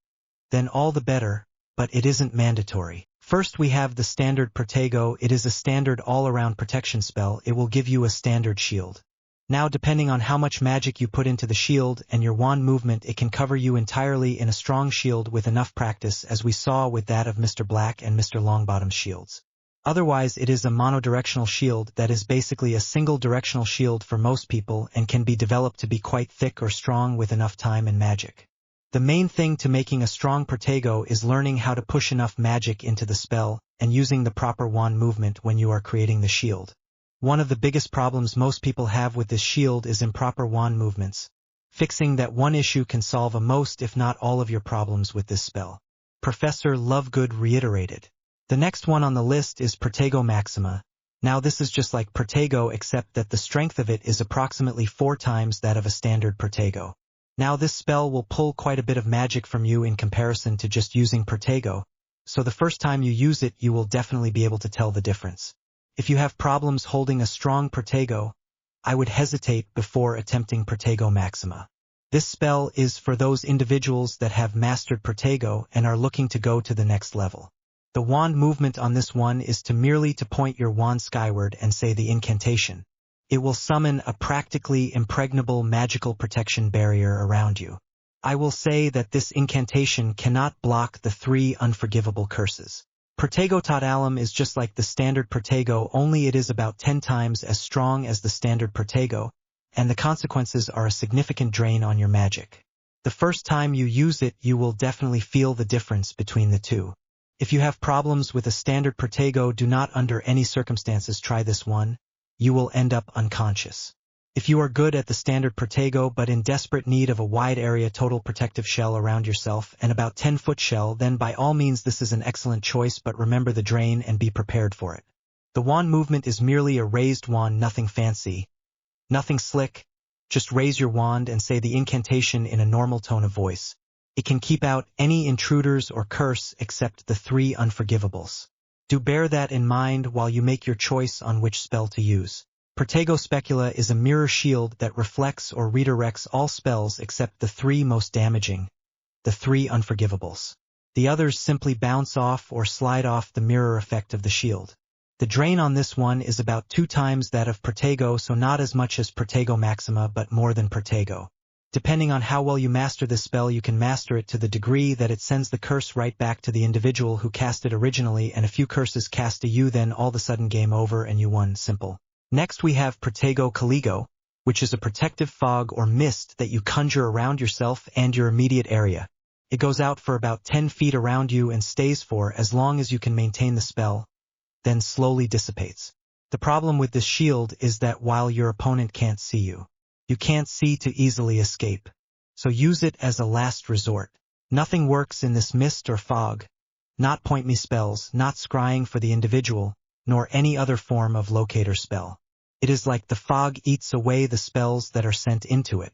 then all the better, but it isn't mandatory. First we have the standard Protego. It is a standard all-around protection spell. It will give you a standard shield. Now depending on how much magic you put into the shield and your wand movement, it can cover you entirely in a strong shield with enough practice, as we saw with that of Mr. Black and Mr. Longbottom's shields. Otherwise it is a monodirectional shield that is basically a single directional shield for most people and can be developed to be quite thick or strong with enough time and magic. The main thing to making a strong Protego is learning how to push enough magic into the spell and using the proper wand movement when you are creating the shield. One of the biggest problems most people have with this shield is improper wand movements. Fixing that one issue can solve most, if not all, of your problems with this spell. Professor Lovegood reiterated. The next one on the list is Protego Maxima. Now this is just like Protego, except that the strength of it is approximately 4 times that of a standard Protego. Now this spell will pull quite a bit of magic from you in comparison to just using Protego, so the first time you use it you will definitely be able to tell the difference. If you have problems holding a strong Protego, I would hesitate before attempting Protego Maxima. This spell is for those individuals that have mastered Protego and are looking to go to the next level. The wand movement on this one is to merely to point your wand skyward and say the incantation. It will summon a practically impregnable magical protection barrier around you. I will say that this incantation cannot block the 3 unforgivable curses. Protego Tot Alum is just like the standard Protego, only it is about 10 times as strong as the standard Protego, and the consequences are a significant drain on your magic. The first time you use it you will definitely feel the difference between the two. If you have problems with a standard Protego, do not under any circumstances try this one. You will end up unconscious. If you are good at the standard Protego but in desperate need of a wide area total protective shell around yourself and about 10-foot shell, then by all means this is an excellent choice, but remember the drain and be prepared for it. The wand movement is merely a raised wand, nothing fancy, nothing slick. Just raise your wand and say the incantation in a normal tone of voice. It can keep out any intruders or curse except the 3 unforgivables. Do bear that in mind while you make your choice on which spell to use. Protego Specula is a mirror shield that reflects or redirects all spells except the 3 most damaging, the 3 unforgivables. The others simply bounce off or slide off the mirror effect of the shield. The drain on this one is about 2 times that of Protego, so not as much as Protego Maxima but more than Protego. Depending on how well you master this spell, you can master it to the degree that it sends the curse right back to the individual who cast it originally, and a few curses cast to you, then all of a sudden game over and you won. Simple. Next we have Protego Caligo, which is a protective fog or mist that you conjure around yourself and your immediate area. It goes out for about 10 feet around you and stays for as long as you can maintain the spell, then slowly dissipates. The problem with this shield is that while your opponent can't see you, you can't see to easily escape, so use it as a last resort. Nothing works in this mist or fog, not point me spells, not scrying for the individual, nor any other form of locator spell. It is like the fog eats away the spells that are sent into it,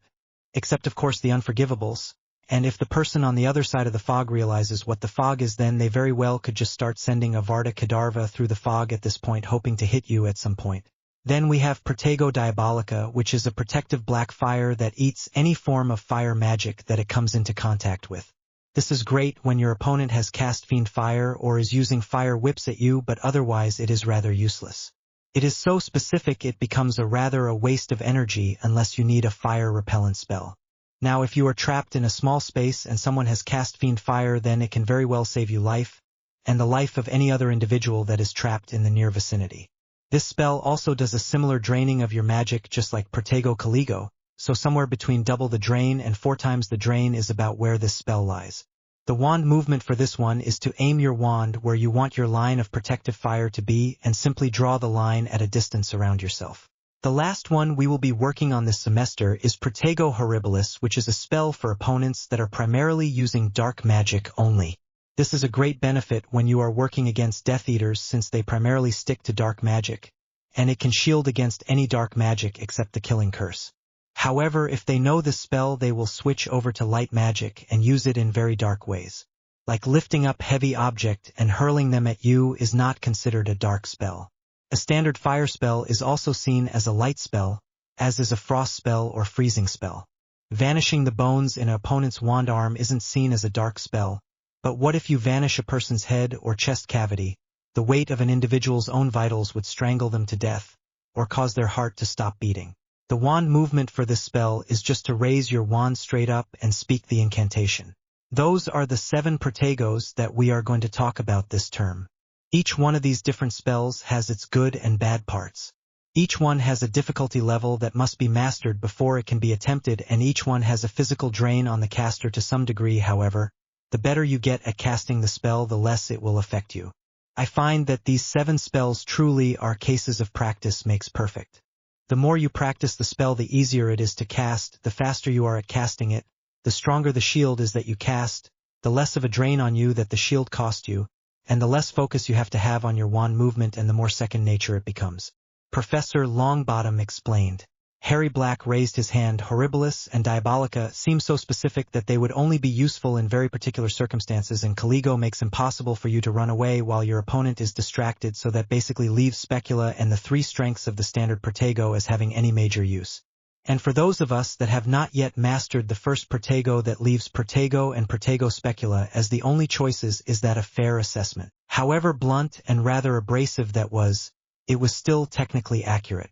except of course the unforgivables, and if the person on the other side of the fog realizes what the fog is, then they very well could just start sending a Varda Kedavra through the fog at this point, hoping to hit you at some point. Then we have Protego Diabolica, which is a protective black fire that eats any form of fire magic that it comes into contact with. This is great when your opponent has cast Fiend Fire or is using fire whips at you, but otherwise it is rather useless. It is so specific it becomes a waste of energy unless you need a fire repellent spell. Now if you are trapped in a small space and someone has cast Fiend Fire, then it can very well save you life, and the life of any other individual that is trapped in the near vicinity. This spell also does a similar draining of your magic just like Protego Caligo, so somewhere between double the drain and 4 times the drain is about where this spell lies. The wand movement for this one is to aim your wand where you want your line of protective fire to be and simply draw the line at a distance around yourself. The last one we will be working on this semester is Protego Horribilis, which is a spell for opponents that are primarily using dark magic only. This is a great benefit when you are working against Death Eaters since they primarily stick to dark magic, and it can shield against any dark magic except the killing curse. However, if they know this spell, they will switch over to light magic and use it in very dark ways. Like lifting up heavy object and hurling them at you is not considered a dark spell. A standard fire spell is also seen as a light spell, as is a frost spell or freezing spell. Vanishing the bones in an opponent's wand arm isn't seen as a dark spell, but what if you vanish a person's head or chest cavity? The weight of an individual's own vitals would strangle them to death, or cause their heart to stop beating. The wand movement for this spell is just to raise your wand straight up and speak the incantation. Those are the 7 Protegos that we are going to talk about this term. Each one of these different spells has its good and bad parts. Each one has a difficulty level that must be mastered before it can be attempted, and each one has a physical drain on the caster to some degree. However, the better you get at casting the spell, the less it will affect you. I find that these 7 spells truly are cases of practice makes perfect. The more you practice the spell, the easier it is to cast, the faster you are at casting it, the stronger the shield is that you cast, the less of a drain on you that the shield cost you, and the less focus you have to have on your wand movement and the more second nature it becomes. Professor Longbottom explained. Harry Black raised his hand. Horribilis and Diabolica seem so specific that they would only be useful in very particular circumstances, and Caligo makes impossible for you to run away while your opponent is distracted, so that basically leaves Specula and the 3 strengths of the standard Protego as having any major use. And for those of us that have not yet mastered the first Protego, that leaves Protego and Protego Specula as the only choices. Is that a fair assessment? However blunt and rather abrasive that was, it was still technically accurate.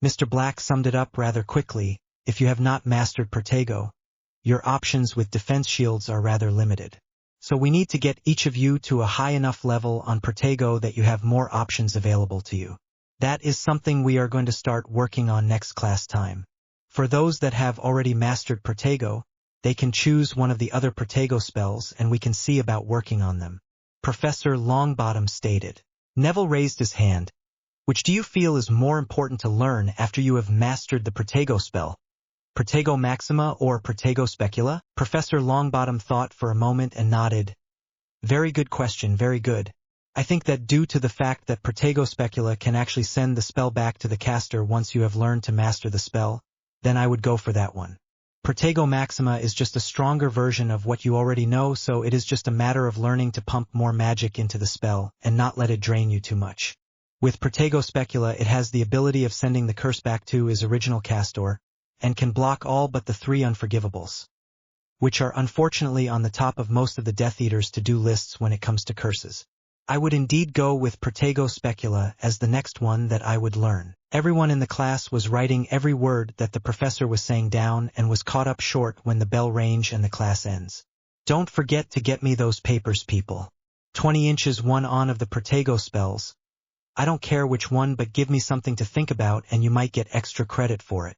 Mr. Black summed it up rather quickly. If you have not mastered Protego, your options with defense shields are rather limited. So we need to get each of you to a high enough level on Protego that you have more options available to you. That is something we are going to start working on next class time. For those that have already mastered Protego, they can choose one of the other Protego spells and we can see about working on them. Professor Longbottom stated. Neville raised his hand. Which do you feel is more important to learn after you have mastered the Protego spell? Protego Maxima or Protego Specula? Professor Longbottom thought for a moment and nodded. Very good question, very good. I think that due to the fact that Protego Specula can actually send the spell back to the caster once you have learned to master the spell, then I would go for that one. Protego Maxima is just a stronger version of what you already know, so it is just a matter of learning to pump more magic into the spell and not let it drain you too much. With Protego Specula, it has the ability of sending the curse back to his original castor, and can block all but the 3 unforgivables, which are unfortunately on the top of most of the Death Eater's to-do lists when it comes to curses. I would indeed go with Protego Specula as the next one that I would learn. Everyone in the class was writing every word that the professor was saying down and was caught up short when the bell rings and the class ends. Don't forget to get me those papers, people. 20 inches one on of the Protego spells. I don't care which one, but give me something to think about and you might get extra credit for it.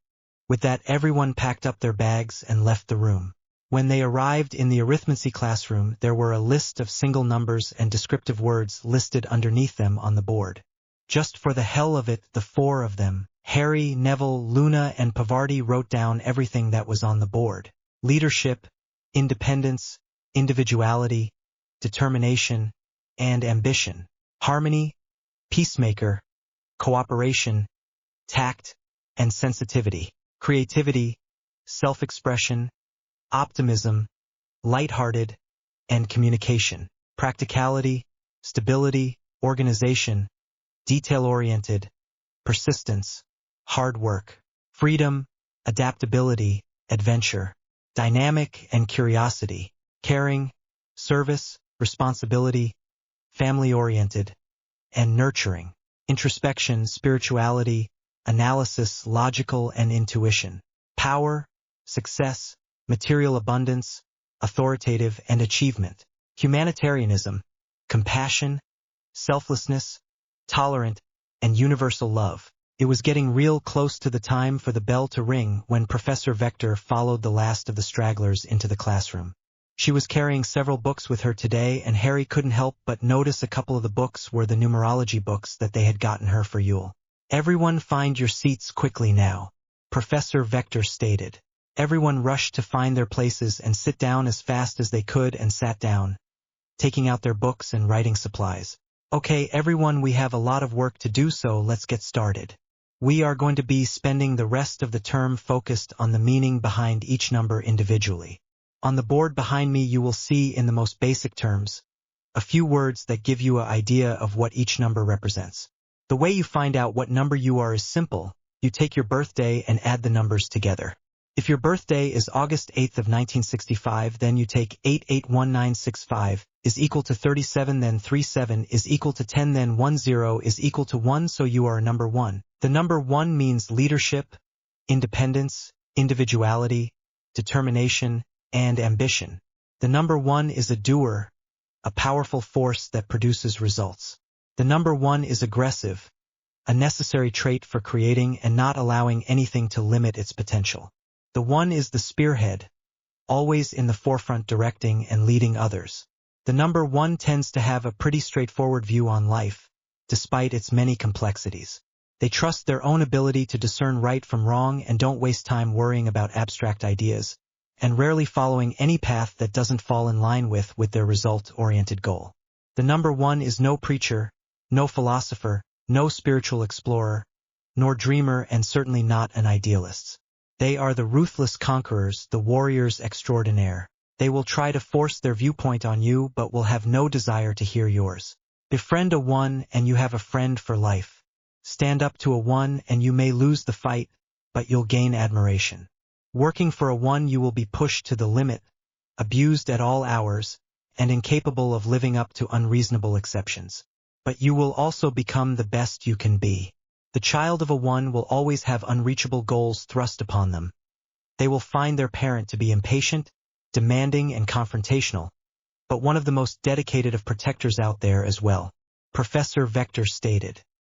With that, everyone packed up their bags and left the room. When they arrived in the arithmancy classroom, there were a list of single numbers and descriptive words listed underneath them on the board. Just for the hell of it, the 4 of them, Harry, Neville, Luna, and Pavarti, wrote down everything that was on the board. Leadership, independence, individuality, determination, and ambition. Harmony, peacemaker, cooperation, tact, and sensitivity. Creativity, self-expression, optimism, lighthearted, and communication. Practicality, stability, organization, detail-oriented, persistence, hard work, freedom, adaptability, adventure, dynamic and curiosity, caring, service, responsibility, family-oriented, and nurturing, introspection, spirituality, analysis, logical and intuition, power, success, material abundance, authoritative and achievement, humanitarianism, compassion, selflessness, tolerant, and universal love. It was getting real close to the time for the bell to ring when Professor Vector followed the last of the stragglers into the classroom. She was carrying several books with her today, and Harry couldn't help but notice a couple of the books were the numerology books that they had gotten her for Yule. Everyone find your seats quickly now, Professor Vector stated. Everyone rushed to find their places and sit down as fast as they could and sat down, taking out their books and writing supplies. Okay, everyone, we have a lot of work to do, so let's get started. We are going to be spending the rest of the term focused on the meaning behind each number individually. On the board behind me you will see in the most basic terms a few words that give you an idea of what each number represents. The way you find out what number you are is simple. You take your birthday and add the numbers together. If your birthday is August 8th of 1965, then you take 881965 is equal to 37, then 37 is equal to 10, then 10 is equal to 1, so you are number 1. The number 1 means leadership, independence, individuality, determination, and ambition. The number 1 is a doer, a powerful force that produces results. The number 1 is aggressive, a necessary trait for creating and not allowing anything to limit its potential. The 1 is the spearhead, always in the forefront directing and leading others. The number 1 tends to have a pretty straightforward view on life, despite its many complexities. They trust their own ability to discern right from wrong and don't waste time worrying about abstract ideas, and rarely following any path that doesn't fall in line with their result-oriented goal. The number 1 is no preacher, no philosopher, no spiritual explorer, nor dreamer and certainly not an idealist. They are the ruthless conquerors, the warriors extraordinaire. They will try to force their viewpoint on you but will have no desire to hear yours. Befriend a 1 and you have a friend for life. Stand up to a 1 and you may lose the fight, but you'll gain admiration. Working for a 1 you will be pushed to the limit, abused at all hours, and incapable of living up to unreasonable exceptions. But you will also become the best you can be. The child of a 1 will always have unreachable goals thrust upon them. They will find their parent to be impatient, demanding, and confrontational, but one of the most dedicated of protectors out there as well. Professor Vector stated.